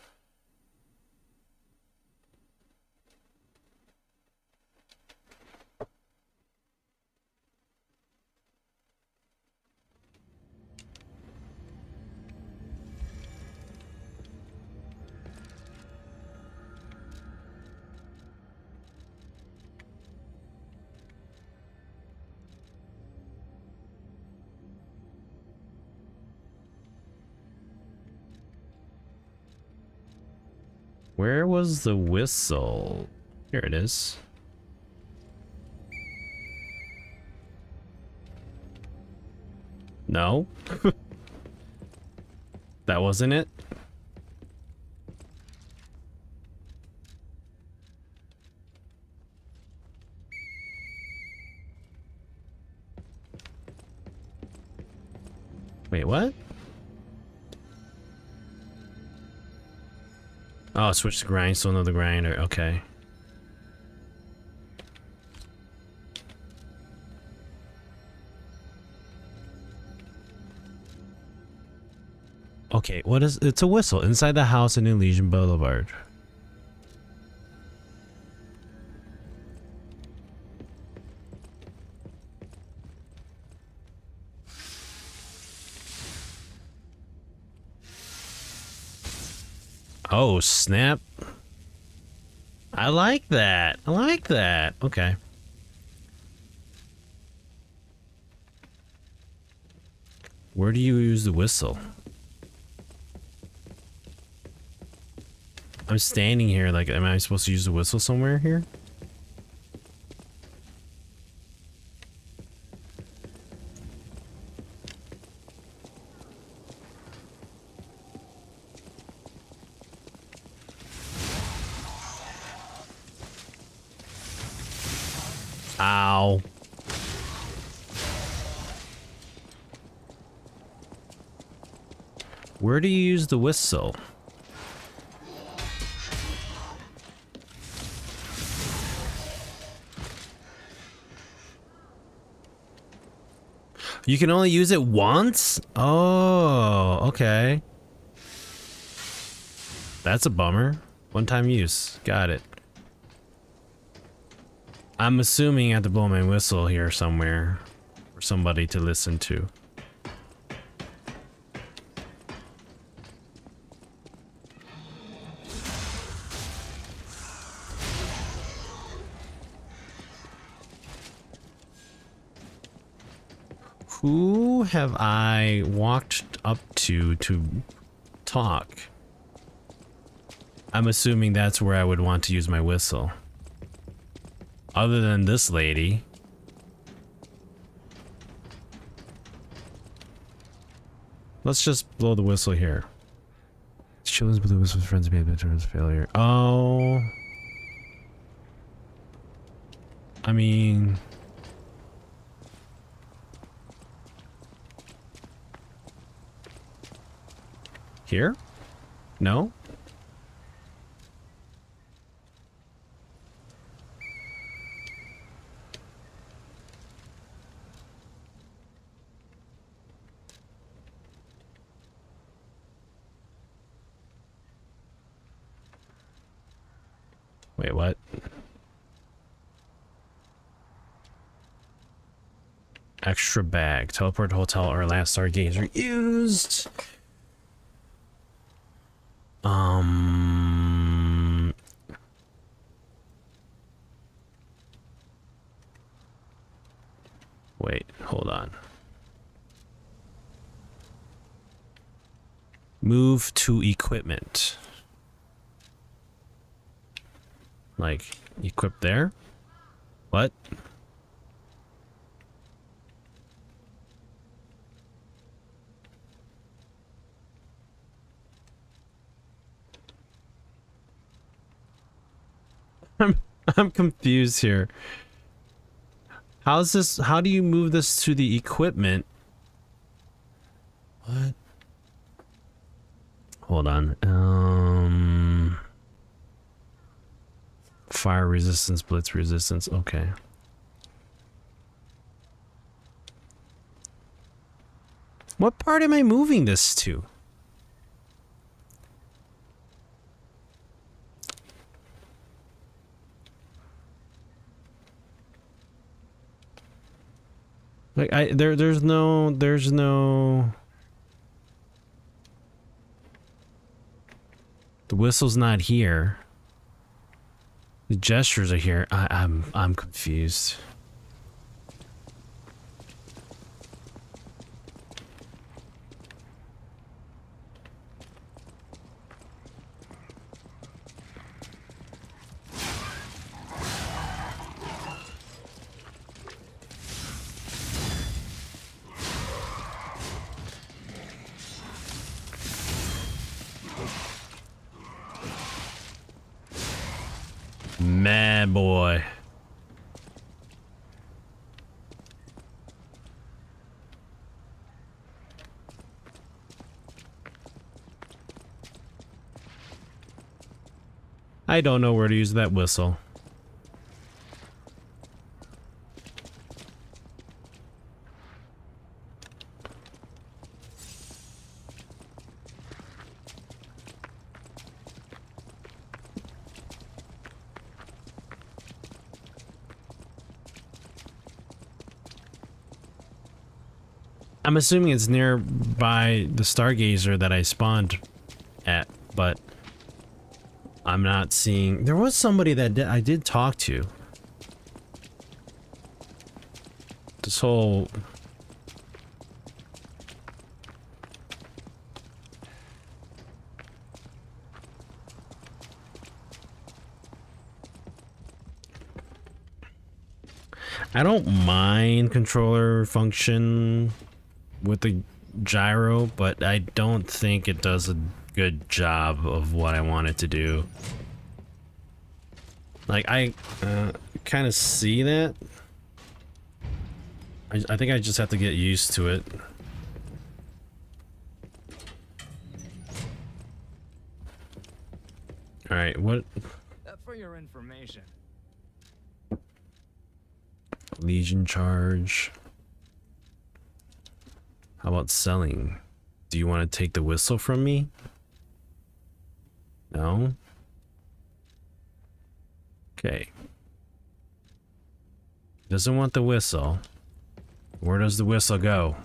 Where was the whistle? Here it is. No? That wasn't it? Wait, what? Oh, switch to grindstone of the grinder. Okay. Okay, what is... It's a whistle inside the house in Elysian Boulevard. Oh, snap. I like that. I like that. Okay. Where do you use the whistle? I'm standing here, like, am I supposed to use the whistle somewhere here? Ow. Where do you use the whistle? You can only use it once? Oh, okay. That's a bummer. One-time use. Got it. I'm assuming I have to blow my whistle here somewhere for somebody to listen to. Who have I walked up to talk? I'm assuming that's where I would want to use my whistle. Other than this lady. Let's just blow the whistle here. Children's blue whistle with friends made veterans failure. Oh. I mean... Here? No? Wait, what? Extra bag. Teleport to hotel or last stargazer used. Wait, hold on. Move to equipment. Like, equip there? What? I'm confused here. How's this? How do you move this to the equipment? What? Hold on. Fire resistance, blitz resistance. Okay. What part am I moving this to? Like there's no the whistle's not here. The gestures are here. I'm confused. Man, boy. I don't know where to use that whistle. I'm assuming it's nearby the Stargazer that I spawned at, but I'm not seeing. There was somebody that I did talk to. This whole... I don't mind controller function with the gyro, but I don't think it does a good job of what I want it to do. Like, I kind of see that. I think I just have to get used to it. All right, what? For your information. Legion charge. How about selling? Do you want to take the whistle from me? No? Okay. Doesn't want the whistle. Where does the whistle go?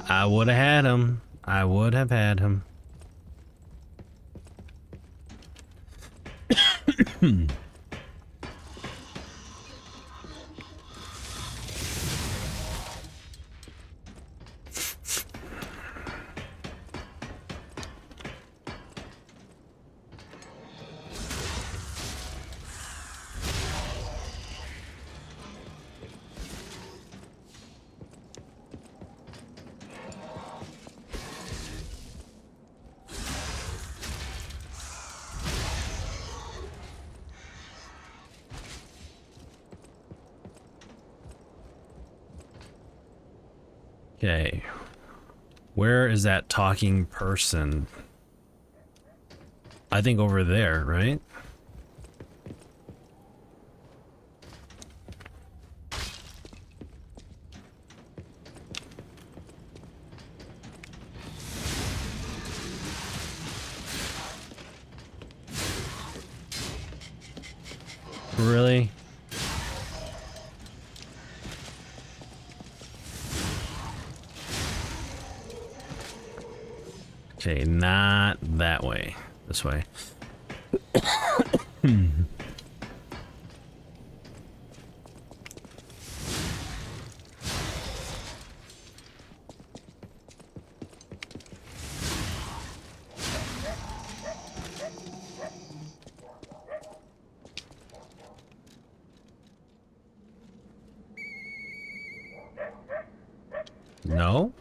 I would have had him. I would have had him. Okay. Where is that talking person? I think over there, right? Really? Okay, not that way. This way. No?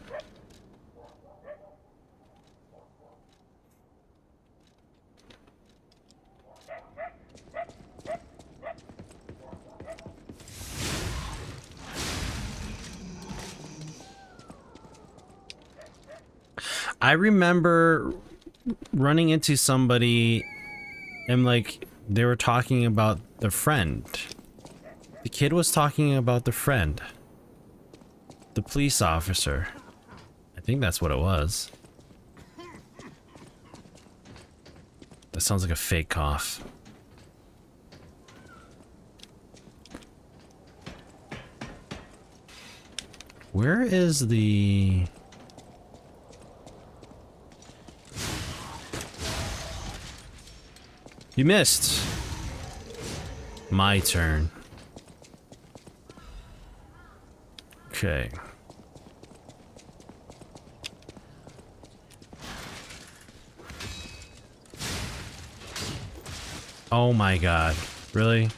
I remember running into somebody and like they were talking about the friend. The kid was talking about the friend. The police officer. I think that's what it was. That sounds like a fake cough. Where is the... You missed. My turn. Okay. Oh my god. Really?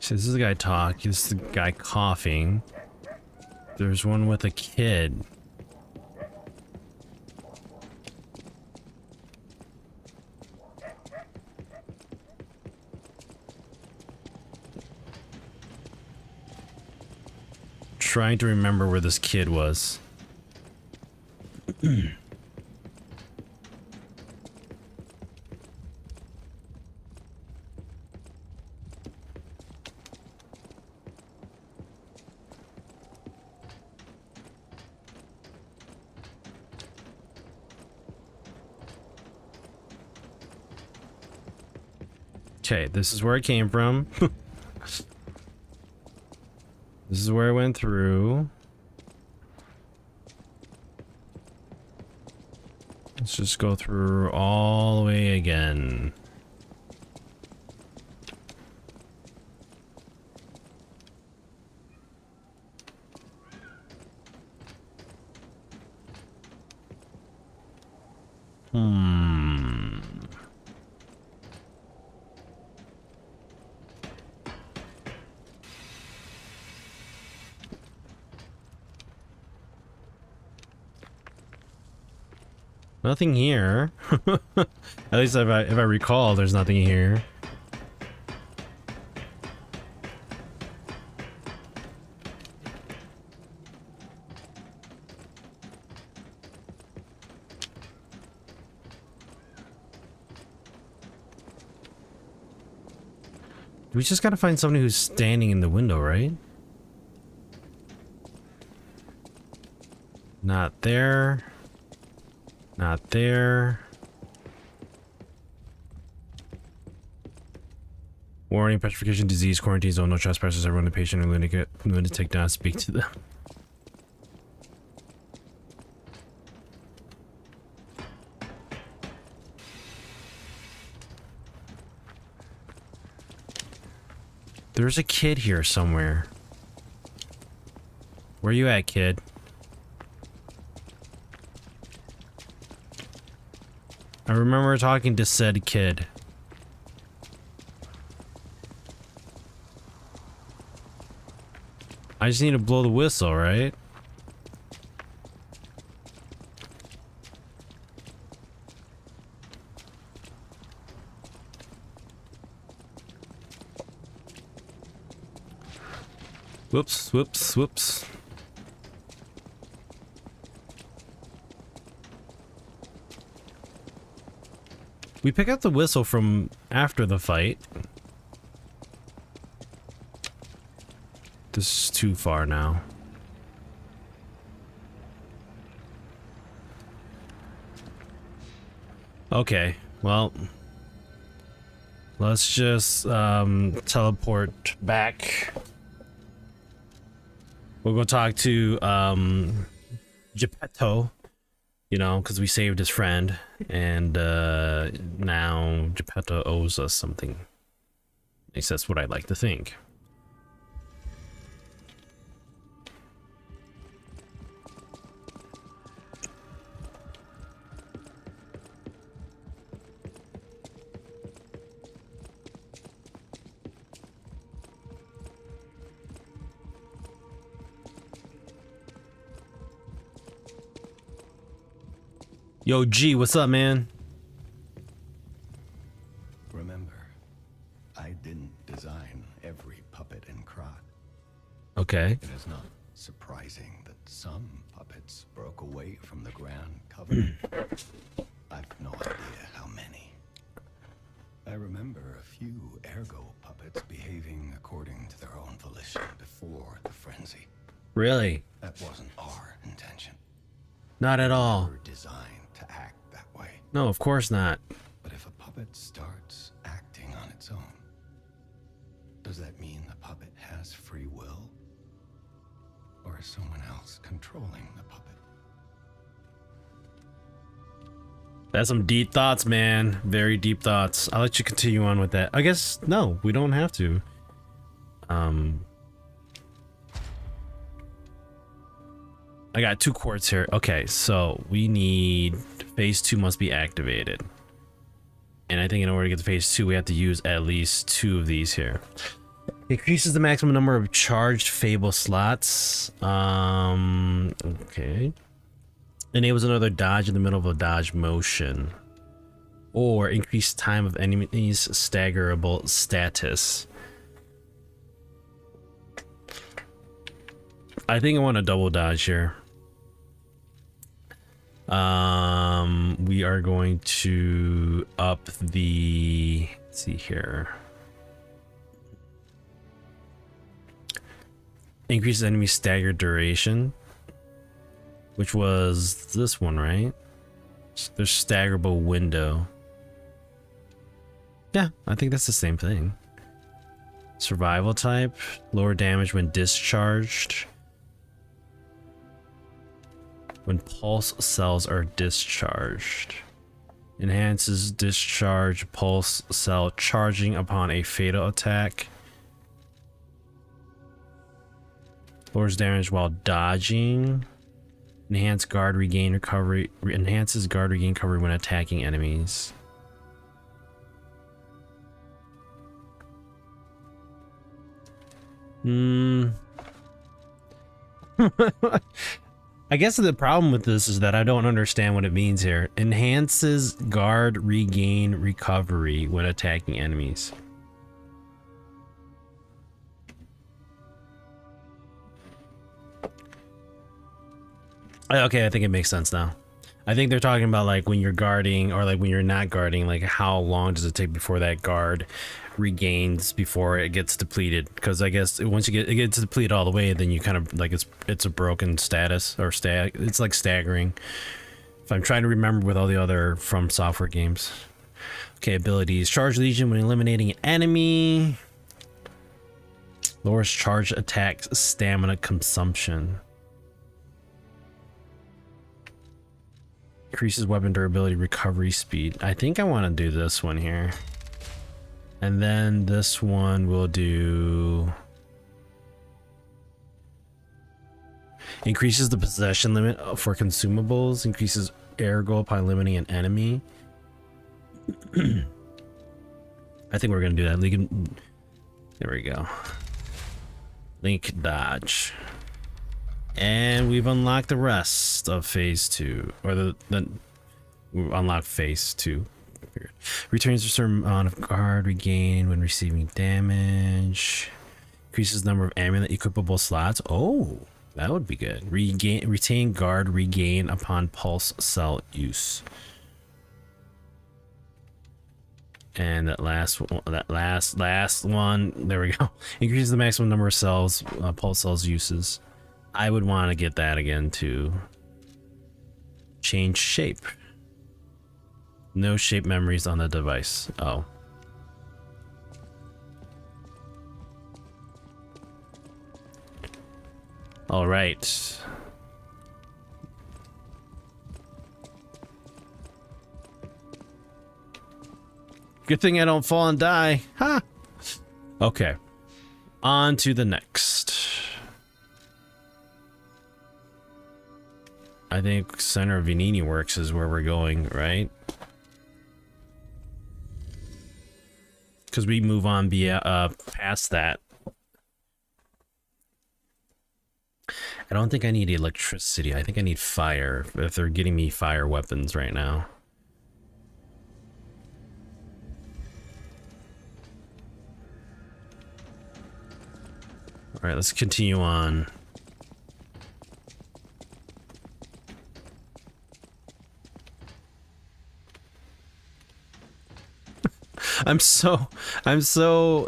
So this is the guy talk. This is the guy coughing. There's one with a kid. Trying to remember where this kid was. Okay, this is where I came from. This is where I went through. Let's just go through all the way again. Nothing here. At least if I recall, there's nothing here. We just gotta find somebody who's standing in the window, right? Not there. Not there. Warning, petrification, disease, quarantine zone, no trespassers, everyone a patient or lunatic, not speak to them. There's a kid here somewhere. Where you at, kid? I remember talking to said kid. I just need to blow the whistle, right? Whoops, whoops, whoops. We pick up the whistle from after the fight. This is too far now. Okay, well, let's just teleport back. We'll go talk to Geppetto, you know, because we saved his friend, and now Geppetto owes us something. At least that's what I'd like to think. Yo, G, what's up, man? Remember, I didn't design every puppet in CoD. Okay. It is not surprising that some puppets broke away from the Grand Covenant. I've no idea how many. I remember a few Ergo puppets behaving according to their own volition before the frenzy. Really? That wasn't our intention. Not at all. We were designed to act that way. No, of course not. But if a puppet starts acting on its own, does that mean the puppet has free will? Or is someone else controlling the puppet? That's some deep thoughts, man. Very deep thoughts. I'll let you continue on with that. I guess, no, we don't have to. I got 2 quartz here. Okay, so we need phase 2 must be activated. And I think in order to get to phase 2, we have to use at least 2 of these here. Increases the maximum number of charged Fable slots. Okay. Enables another dodge in the middle of a dodge motion. Or increase time of enemies' staggerable status. I think I want a double dodge here. We are going to up the, let's see here. Increases enemy stagger duration, which was this one, right? There's staggerable window. Yeah, I think that's the same thing. Survival type, lower damage when discharged. When pulse cells are discharged. Enhances discharge pulse cell charging upon a fatal attack. Lowers damage while dodging. Enhances guard regain recovery when attacking enemies. I guess the problem with this is that I don't understand what it means here. Enhances guard regain recovery when attacking enemies. Okay, I think it makes sense now. I think they're talking about like when you're guarding or like when you're not guarding, like how long does it take before that guard regains before it gets depleted? Because I guess once it gets depleted all the way, then you kind of like it's a broken status or it's like staggering. If I'm trying to remember with all the other From Software games. Okay, abilities: Charge Legion when eliminating an enemy. Lowers charge attack stamina consumption. Increases weapon durability, recovery speed. I think I want to do this one here. And then this one will do... Increases the possession limit for consumables. Increases ergo upon eliminating an enemy. I think we're going to do that. There we go. Link dodge. And we've unlocked the rest of phase 2, or we've unlocked phase 2. Returns a certain amount of guard regain when receiving damage. Increases the number of amulet equipable slots. Oh, that would be good. Retain guard regain upon pulse cell use. And that last one, there we go. Increases the maximum number of cells, pulse cells uses. I would want to get that again to change shape. No shape memories on the device. Oh. All right. Good thing I don't fall and die. Ha! Okay. On to the next. I think Center of Venini Works is where we're going, right? Because we move on past that. I don't think I need electricity. I think I need fire. If they're getting me fire weapons right now. All right, let's continue on. I'm so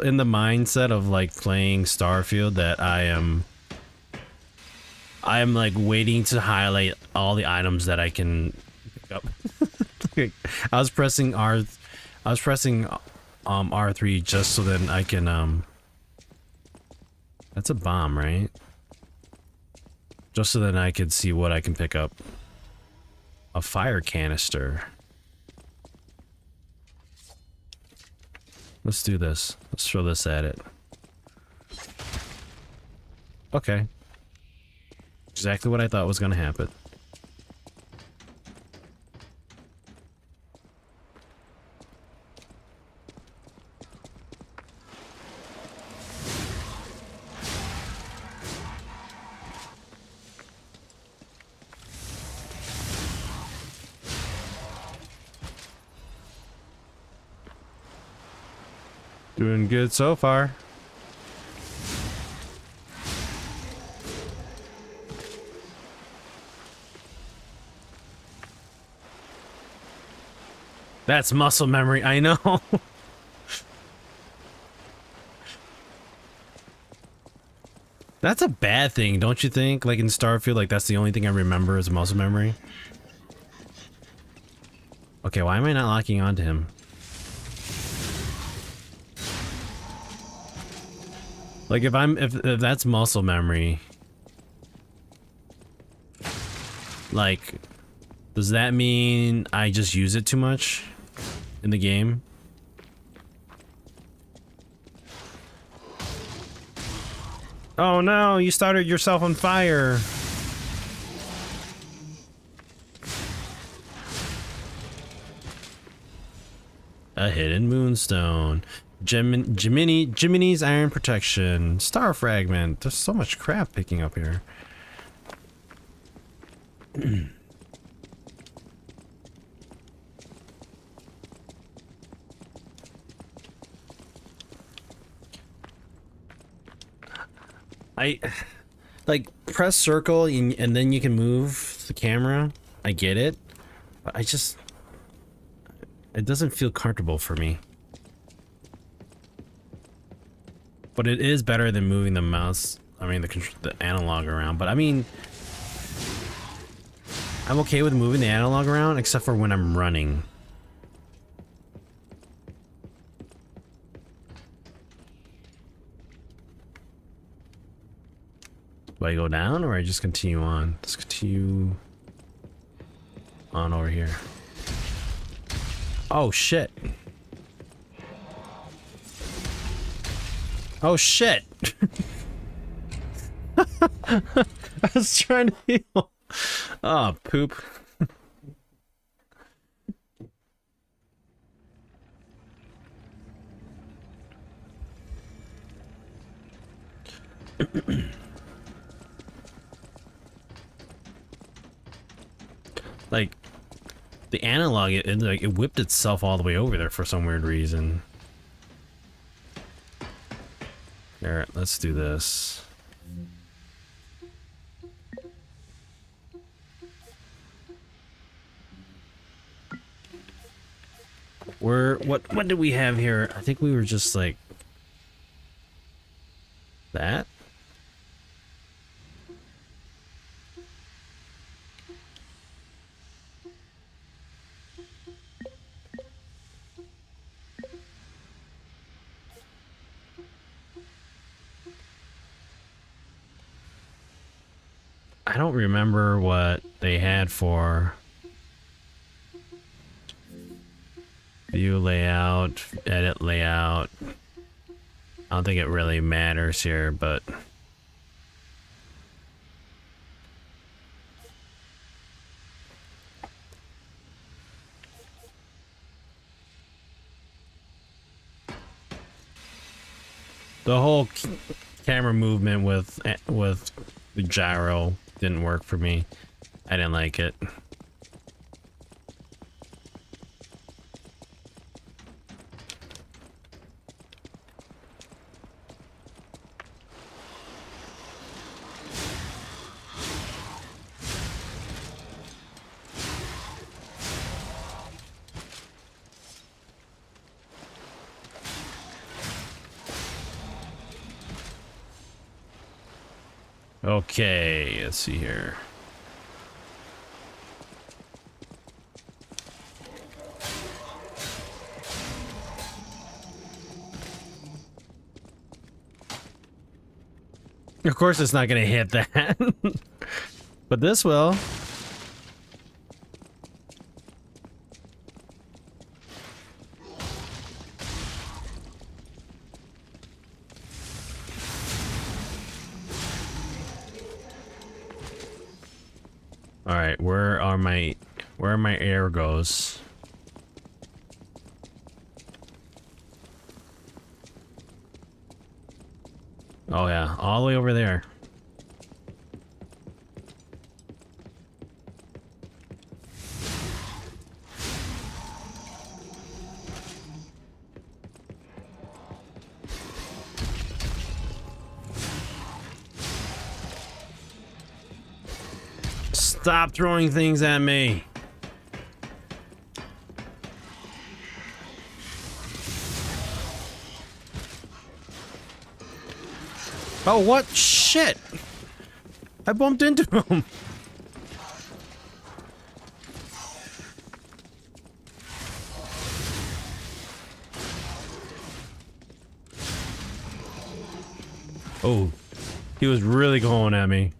in the mindset of like playing Starfield that I am like waiting to highlight all the items that I can pick up. I was pressing R3 just so that I can that's a bomb, right? Just so that I could see what I can pick up. A fire canister. Let's do this. Let's throw this at it. Okay. Exactly what I thought was going to happen. Doing good so far. That's muscle memory, I know. That's a bad thing, don't you think? Like in Starfield, like that's the only thing I remember is muscle memory. Okay, why am I not locking onto him? Like if that's muscle memory, like, does that mean I just use it too much in the game? Oh no, you started yourself on fire. A hidden moonstone. Jiminy's iron protection. Star fragment. There's so much crap picking up here. I like press circle and then you can move the camera. I get it, but it doesn't feel comfortable for me. But it is better than moving the mouse. I mean the analog around. But I mean, I'm okay with moving the analog around except for when I'm running. Do I go down or I just continue on? Let's continue on over here. Oh shit. Oh shit. I was trying to heal. Oh, poop. Like the analog, it whipped itself all the way over there for some weird reason. Alright, let's do this. what did we have here? I think we were just like that. I don't remember what they had for view layout, edit layout. I don't think it really matters here, but the whole camera movement with the gyro didn't work for me. I didn't like it. Okay, let's see here. Of course it's not gonna hit that. But this will. All right, where are my air goes? Oh yeah, all the way over there. Stop throwing things at me. Oh, what? Shit! I bumped into him. Oh, he was really going at me.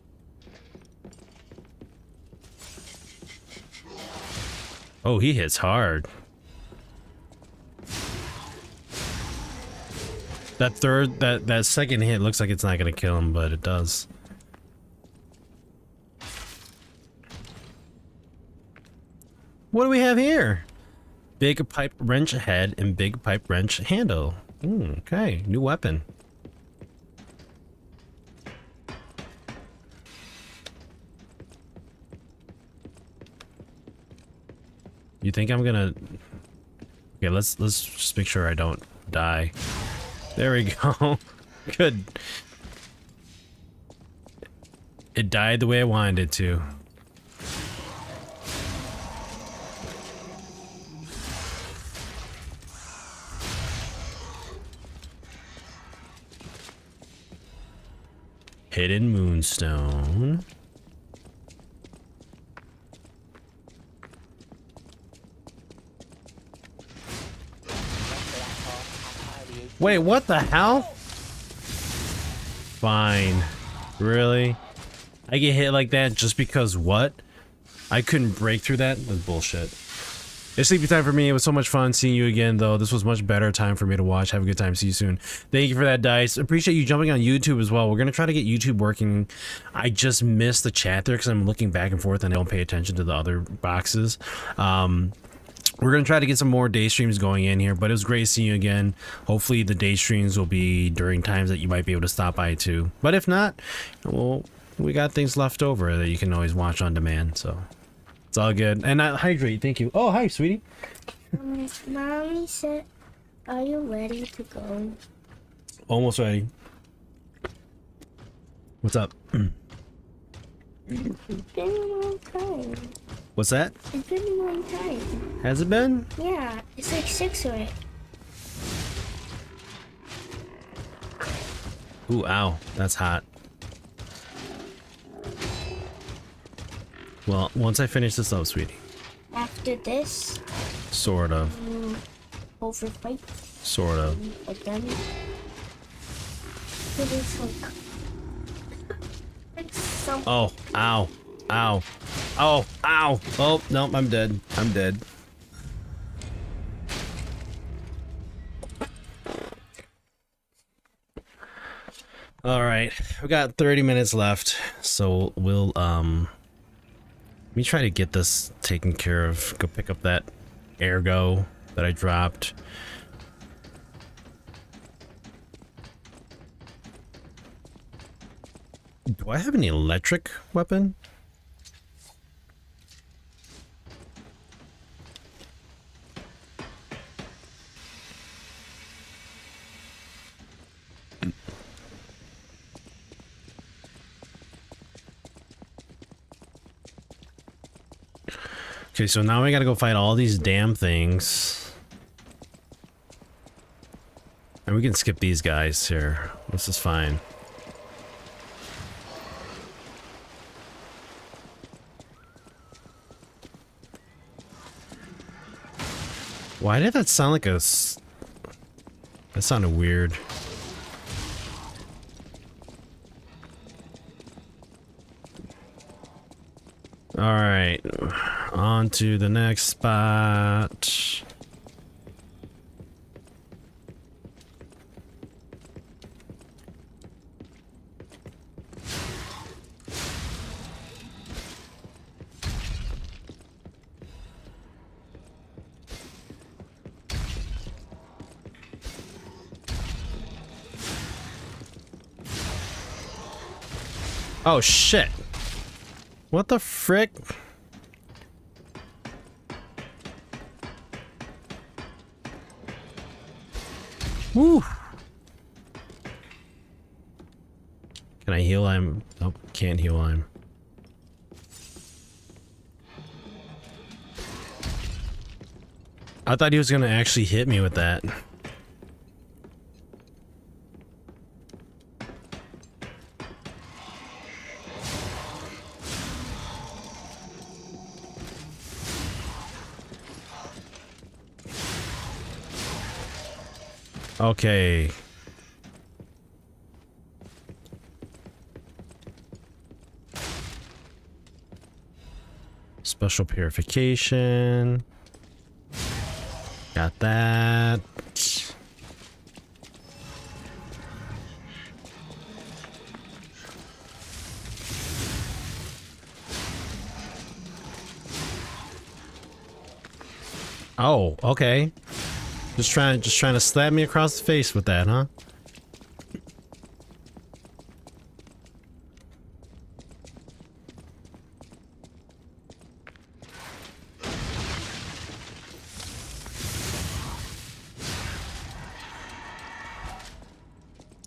Oh, he hits hard. That second hit looks like it's not gonna kill him, but it does. What do we have here? Big pipe wrench head and big pipe wrench handle. Okay, new weapon. You think I'm gonna... Okay, let's just make sure I don't die. There we go. Good. It died the way I wanted it to. Hidden moonstone. Wait, what the hell? Fine. Really? I get hit like that just because what? I couldn't break through that? That's bullshit. It's sleepy time for me. It was so much fun seeing you again, though. This was much better time for me to watch. Have a good time. See you soon. Thank you for that, Dice. Appreciate you jumping on YouTube as well. We're going to try to get YouTube working. I just missed the chat there because I'm looking back and forth and I don't pay attention to the other boxes. We're going to try to get some more day streams going in here, but it was great seeing you again. Hopefully the day streams will be during times that you might be able to stop by too. But if not, well, we got things left over that you can always watch on demand, so it's all good. And hydrate, thank you. Oh, hi, sweetie. Mommy said, are you ready to go? Almost ready. What's up? It's been a long time. What's that? It's been a long time. Has it been? Yeah, it's like 6 or 8. Ooh, ow. That's hot. Well, once I finish this up, sweetie. After this, Sort of. over fight. Sort of. Again. It is like. It's so. Oh, ow. Ow. Oh, ow. Oh, no, I'm dead. I'm dead. All right, we got 30 minutes left, so we'll let me try to get this taken care of. Go pick up that ergo that I dropped. Do I have an electric weapon? Okay, so now we gotta go fight all these damn things. And we can skip these guys here. This is fine. Why did that sound like a... That sounded weird. Alright, on to the next spot. Oh shit! What the frick? Woo! Can I heal him? Nope, can't heal him. I thought he was gonna actually hit me with that. Okay. Special purification. Got that. Oh, okay. Just trying to slap me across the face with that, huh?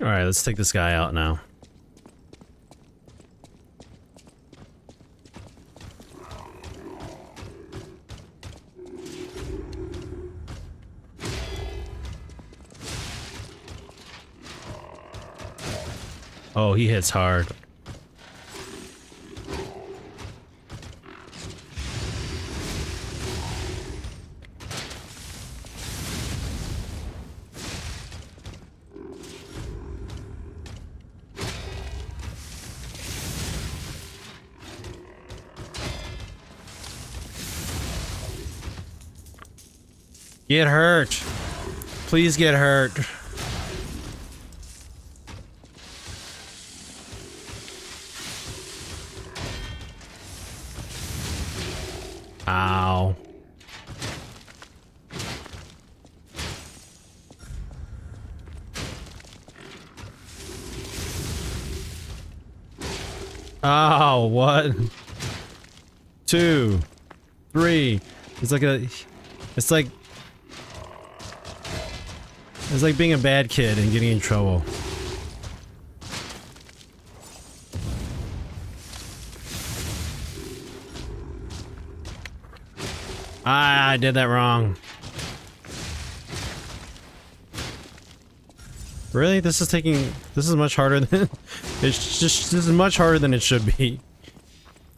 All right, let's take this guy out now. Oh, he hits hard. Get hurt. Please get hurt. Ow. Oh, what? 2, 3. It's like being a bad kid and getting in trouble. I did that wrong. Really? This is much harder than this is much harder than it should be.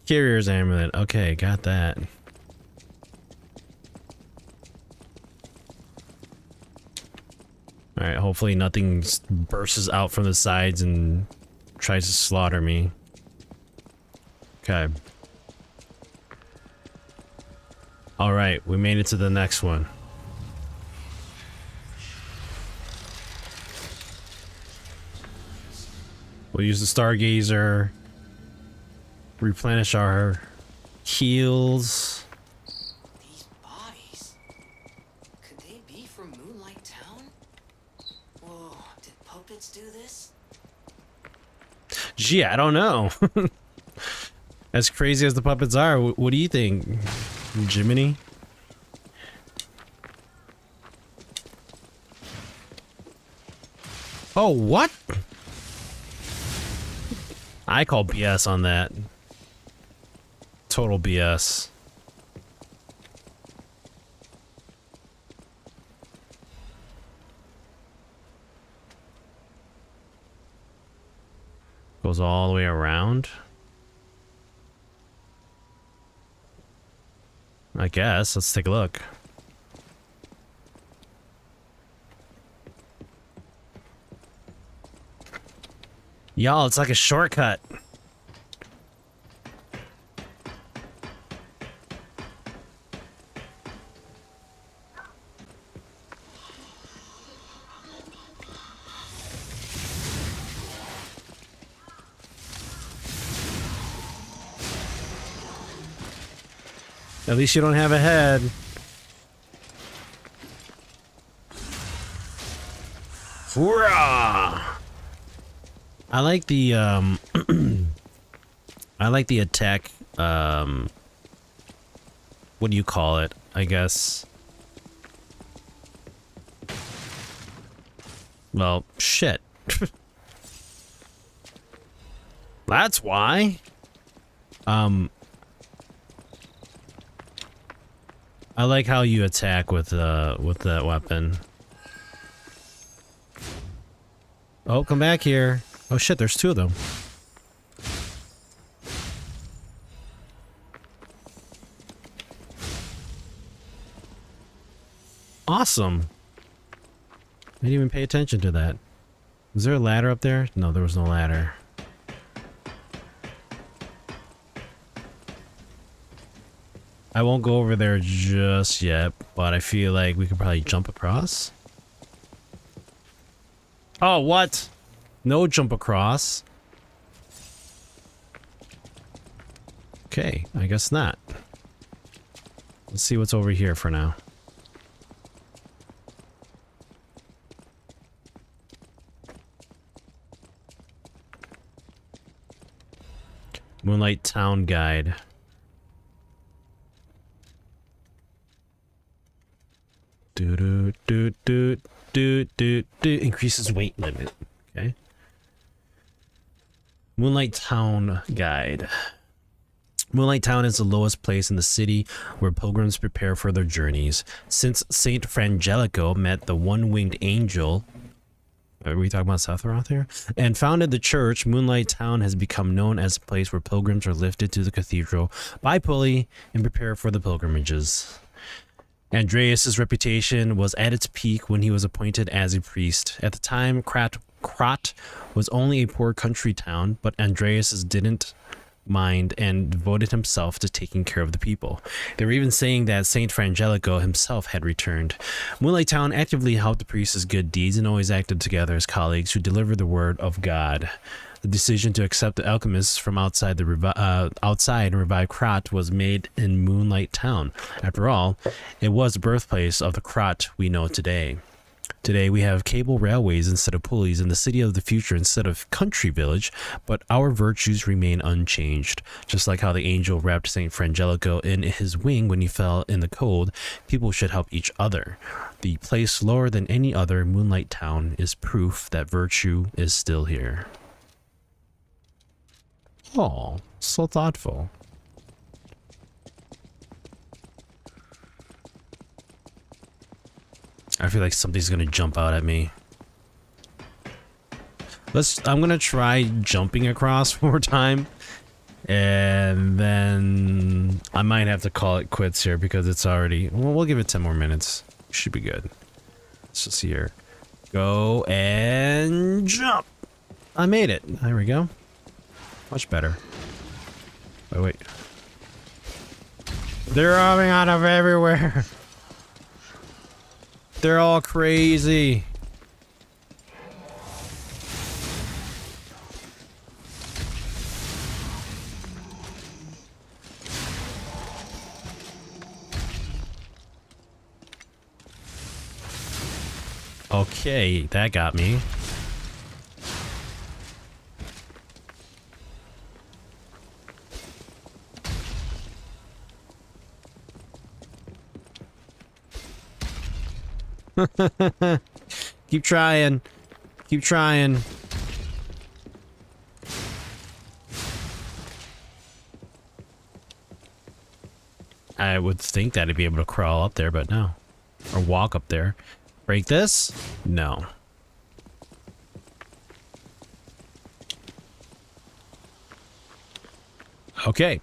Carrier's amulet. Okay, got that. Alright, hopefully nothing bursts out from the sides and tries to slaughter me. Okay. Alright, we made it to the next one. We'll use the Stargazer. Replenish our heals. These bodies. Could they be from Moonlight Town? Whoa, did puppets do this? Gee, I don't know. As crazy as the puppets are, what do you think, Jiminy? Oh, what? I call BS on that. Total BS. Goes all the way around. I guess. Let's take a look. Y'all, it's like a shortcut. At least you don't have a head. Hurrah! I like the I like the attack, what do you call it? I guess. Well, shit. That's why. I like how you attack with that weapon. Oh, come back here. Oh shit, there's two of them. Awesome. I didn't even pay attention to that. Was there a ladder up there? No, there was no ladder. I won't go over there just yet, but I feel like we could probably jump across. Oh, what? No jump across. Okay, I guess not. Let's see what's over here for now. Moonlight Town Guide. Increases weight limit. Okay. Moonlight Town Guide. Moonlight Town is the lowest place in the city where pilgrims prepare for their journeys. Since Saint Frangelico met the one-winged angel, are we talking about Sephiroth here? And founded the church, Moonlight Town has become known as a place where pilgrims are lifted to the cathedral by pulley and prepare for the pilgrimages. Andreas's reputation was at its peak when he was appointed as a priest. At the time, Krat was only a poor country town, but Andreas didn't mind and devoted himself to taking care of the people. They were even saying that Saint Frangelico himself had returned. Moonlight Town actively helped the priests' good deeds and always acted together as colleagues who delivered the word of God. The decision to accept the alchemists from outside and revive Krat was made in Moonlight Town. After all, it was the birthplace of the Krat we know today. Today we have cable railways instead of pulleys in the city of the future instead of country village, but our virtues remain unchanged. Just like how the angel wrapped Saint Frangelico in his wing when he fell in the cold, people should help each other. The place lower than any other, Moonlight Town, is proof that virtue is still here. Oh, so thoughtful. I feel like something's gonna jump out at me. I'm gonna try jumping across one more time. And then I might have to call it quits here because it's already... Well, we'll give it 10 more minutes. Should be good. Let's just see here. Go and jump. I made it. There we go. Much better. Wait. They're coming out of everywhere. They're all crazy. Okay, that got me. Keep trying. Keep trying. I would think that I'd be able to crawl up there, but no. Or walk up there. Break this? No. Okay.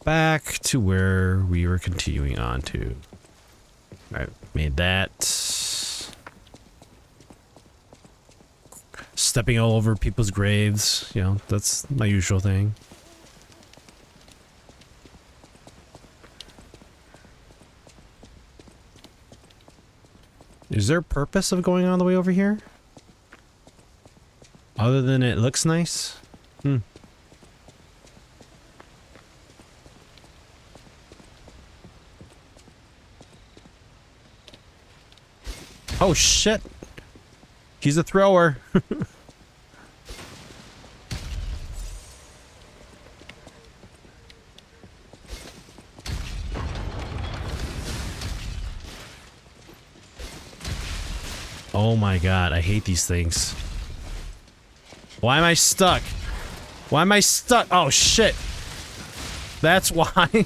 Back to where we were continuing on to. Alright, made that. Stepping all over people's graves, you know, that's my usual thing. Is there a purpose of going all the way over here? Other than it looks nice? Oh shit! He's a thrower. Oh my god, I hate these things. Why am I stuck? Why am I stuck? Oh shit. That's why.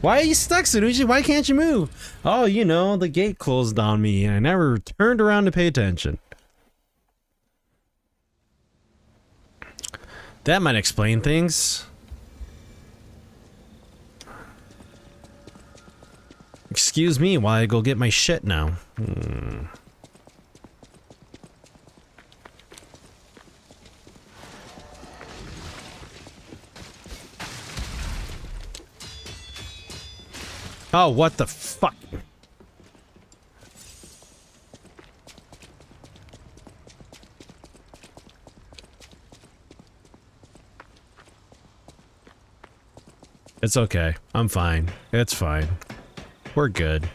Why are you stuck, Tsurushi? Why can't you move? Oh, you know, the gate closed on me and I never turned around to pay attention. That might explain things. Excuse me while I go get my shit now. Oh, what the fuck? It's okay. I'm fine. It's fine. We're good.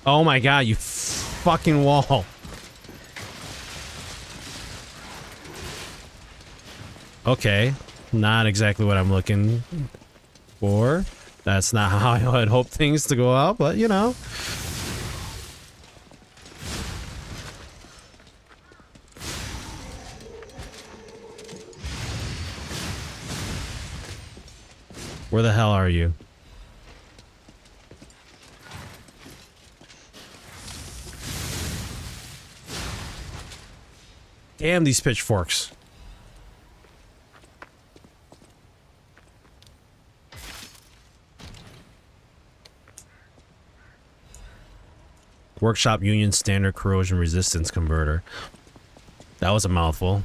Oh my god, you fucking wall. Okay, not exactly what I'm looking for. That's not how I had hoped things to go out, but you know. Where the hell are you? Damn these pitchforks. Workshop Union Standard Corrosion Resistance Converter. That was a mouthful.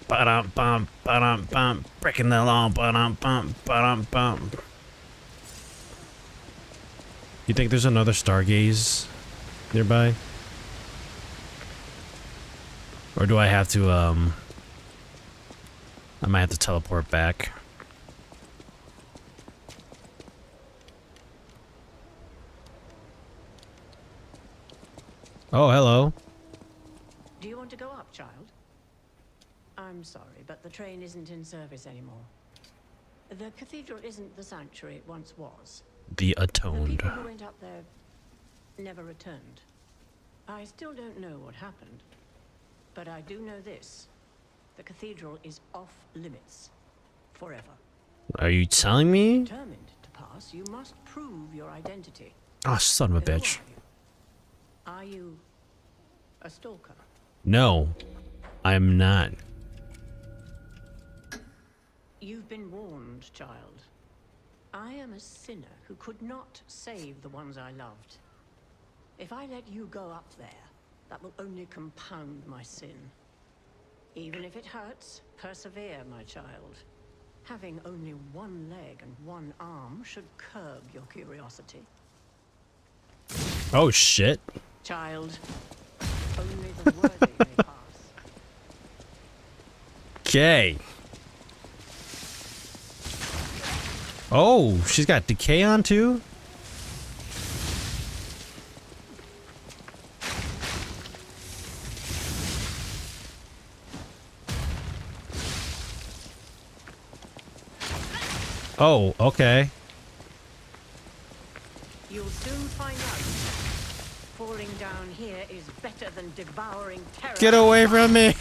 Ba-dum-bum, ba-dum-bum, breaking the law, ba-dum-bum, ba-dum-bum. You think there's another Stargaze nearby? Or do I have to, I might have to teleport back. Oh, hello. Do you want to go up, child? I'm sorry, but the train isn't in service anymore. The cathedral isn't the sanctuary it once was. The The Atoned. people who went up there never returned. I still don't know what happened, but I do know this. The cathedral is off limits. Forever. Are you telling me? Determined to pass, you must prove your identity. Oh, son of a Who bitch. Are you a stalker? No, I'm not. You've been warned, child. I am a sinner who could not save the ones I loved. If I let you go up there, that will only compound my sin. Even if it hurts, persevere, my child. Having only one leg and one arm should curb your curiosity. Oh, shit. Child, only the worthy may pass. Okay. Oh, she's got decay on too? Oh, okay. You'll soon find out. Falling down here is better than devouring terror. Get away from me!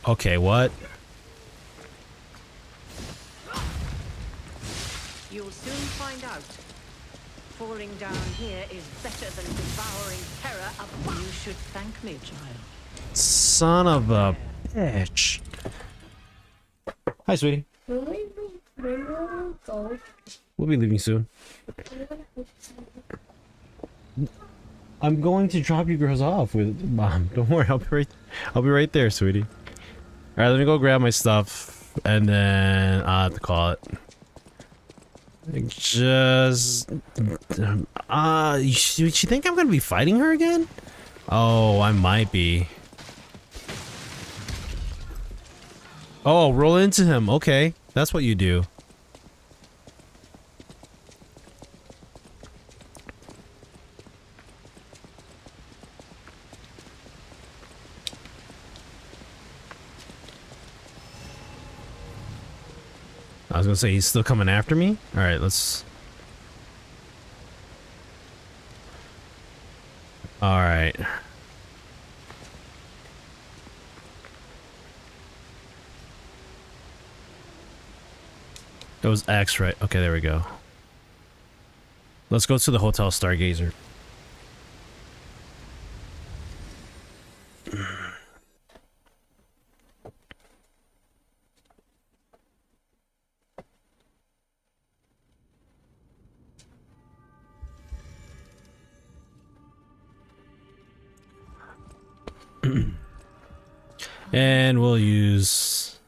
Okay, what? You'll soon find out. Falling down here is better than devouring terror up. You should thank me, child. Son of a bitch. Hi, sweetie. When will go? We'll be leaving soon. I'm going to drop you girls off with Mom. Don't worry, I'll be right there, sweetie. Alright, let me go grab my stuff and then I'll have to call it. Just you think I'm gonna be fighting her again? Oh, I might be. Oh, roll into him. Okay, that's what you do. I was gonna say he's still coming after me. All right, let's. All right. It was X, right? Okay, there we go. Let's go to the Hotel Stargazer. And we'll use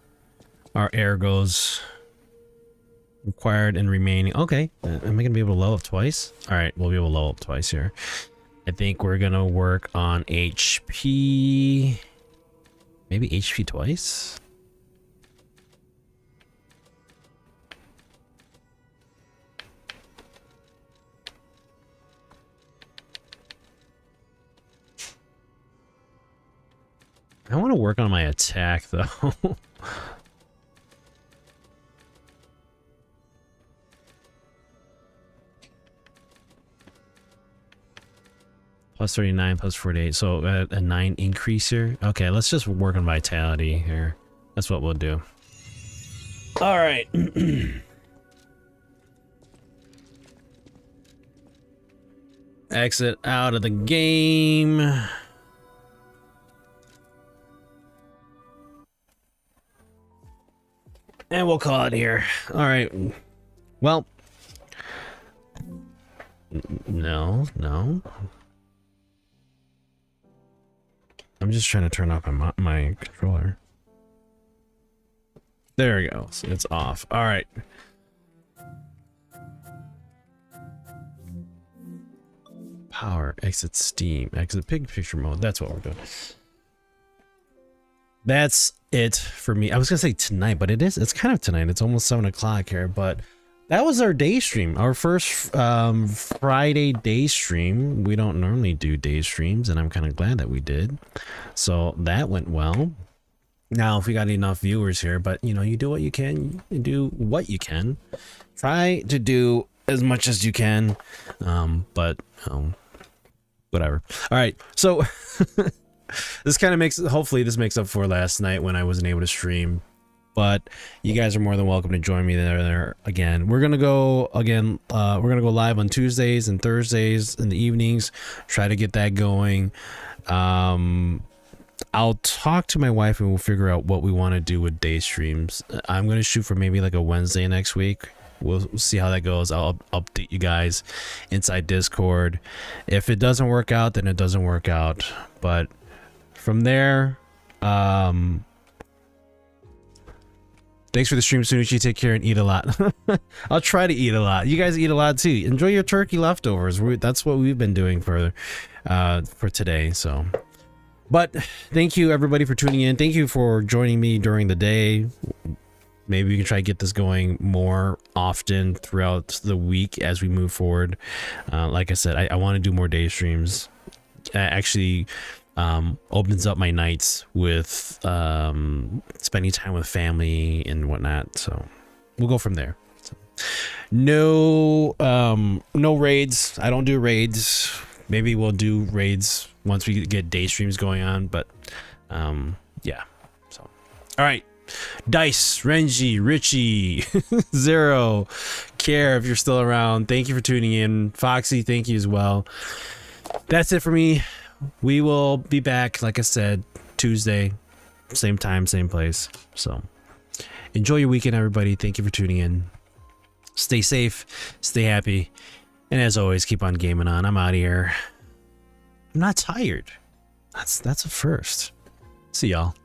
our ergos required and remaining. Okay, am I gonna be able to level up twice? All right, we'll be able to level up twice here. I think we're gonna work on HP. Maybe HP twice. I want to work on my attack, though. Plus 39, plus 48. So a 9 increase here. Okay, let's just work on vitality here. That's what we'll do. All right. Exit out of the game. And we'll call it here. All right. Well. No. I'm just trying to turn off my controller. There we go. So it's off. All right. Power, exit Steam, exit picture mode. That's what we're doing. That's it for me. I was gonna say tonight, but it's kind of tonight. It's almost 7 o'clock here, but that was our day stream, our first Friday day stream. We don't normally do day streams, and I'm kind of glad that we did. So that went well. Now, if we got enough viewers here, but you know, you do what you can, you do what you can. Try to do as much as you can, but whatever. All right, so this kind of hopefully this makes up for last night when I wasn't able to stream. But you guys are more than welcome to join me there again. We're gonna go again. We're gonna go live on Tuesdays and Thursdays in the evenings. Try to get that going. I'll talk to my wife and we'll figure out what we want to do with day streams. I'm gonna shoot for maybe like a Wednesday next week. We'll see how that goes. I'll update you guys inside Discord. If it doesn't work out, then it doesn't work out. But from there, thanks for the stream, Sunuchi. Take care and eat a lot. I'll try to eat a lot. You guys eat a lot too. Enjoy your turkey leftovers. That's what we've been doing for today. So, but thank you everybody for tuning in. Thank you for joining me during the day. Maybe we can try to get this going more often throughout the week as we move forward. Like I said, I want to do more day streams. Actually, opens up my nights with spending time with family and whatnot. So we'll go from there. So, no raids. I don't do raids. Maybe we'll do raids once we get day streams going on. But yeah. So all right. Dice, Renji, Richie, Zero, Care, if you're still around, thank you for tuning in. Foxy, thank you as well. That's it for me. We will be back, like I said, Tuesday, same time, same place. So enjoy your weekend, everybody. Thank you for tuning in. Stay safe, stay happy, and as always, keep on gaming on. I'm out of here. I'm not tired. That's a first. See y'all.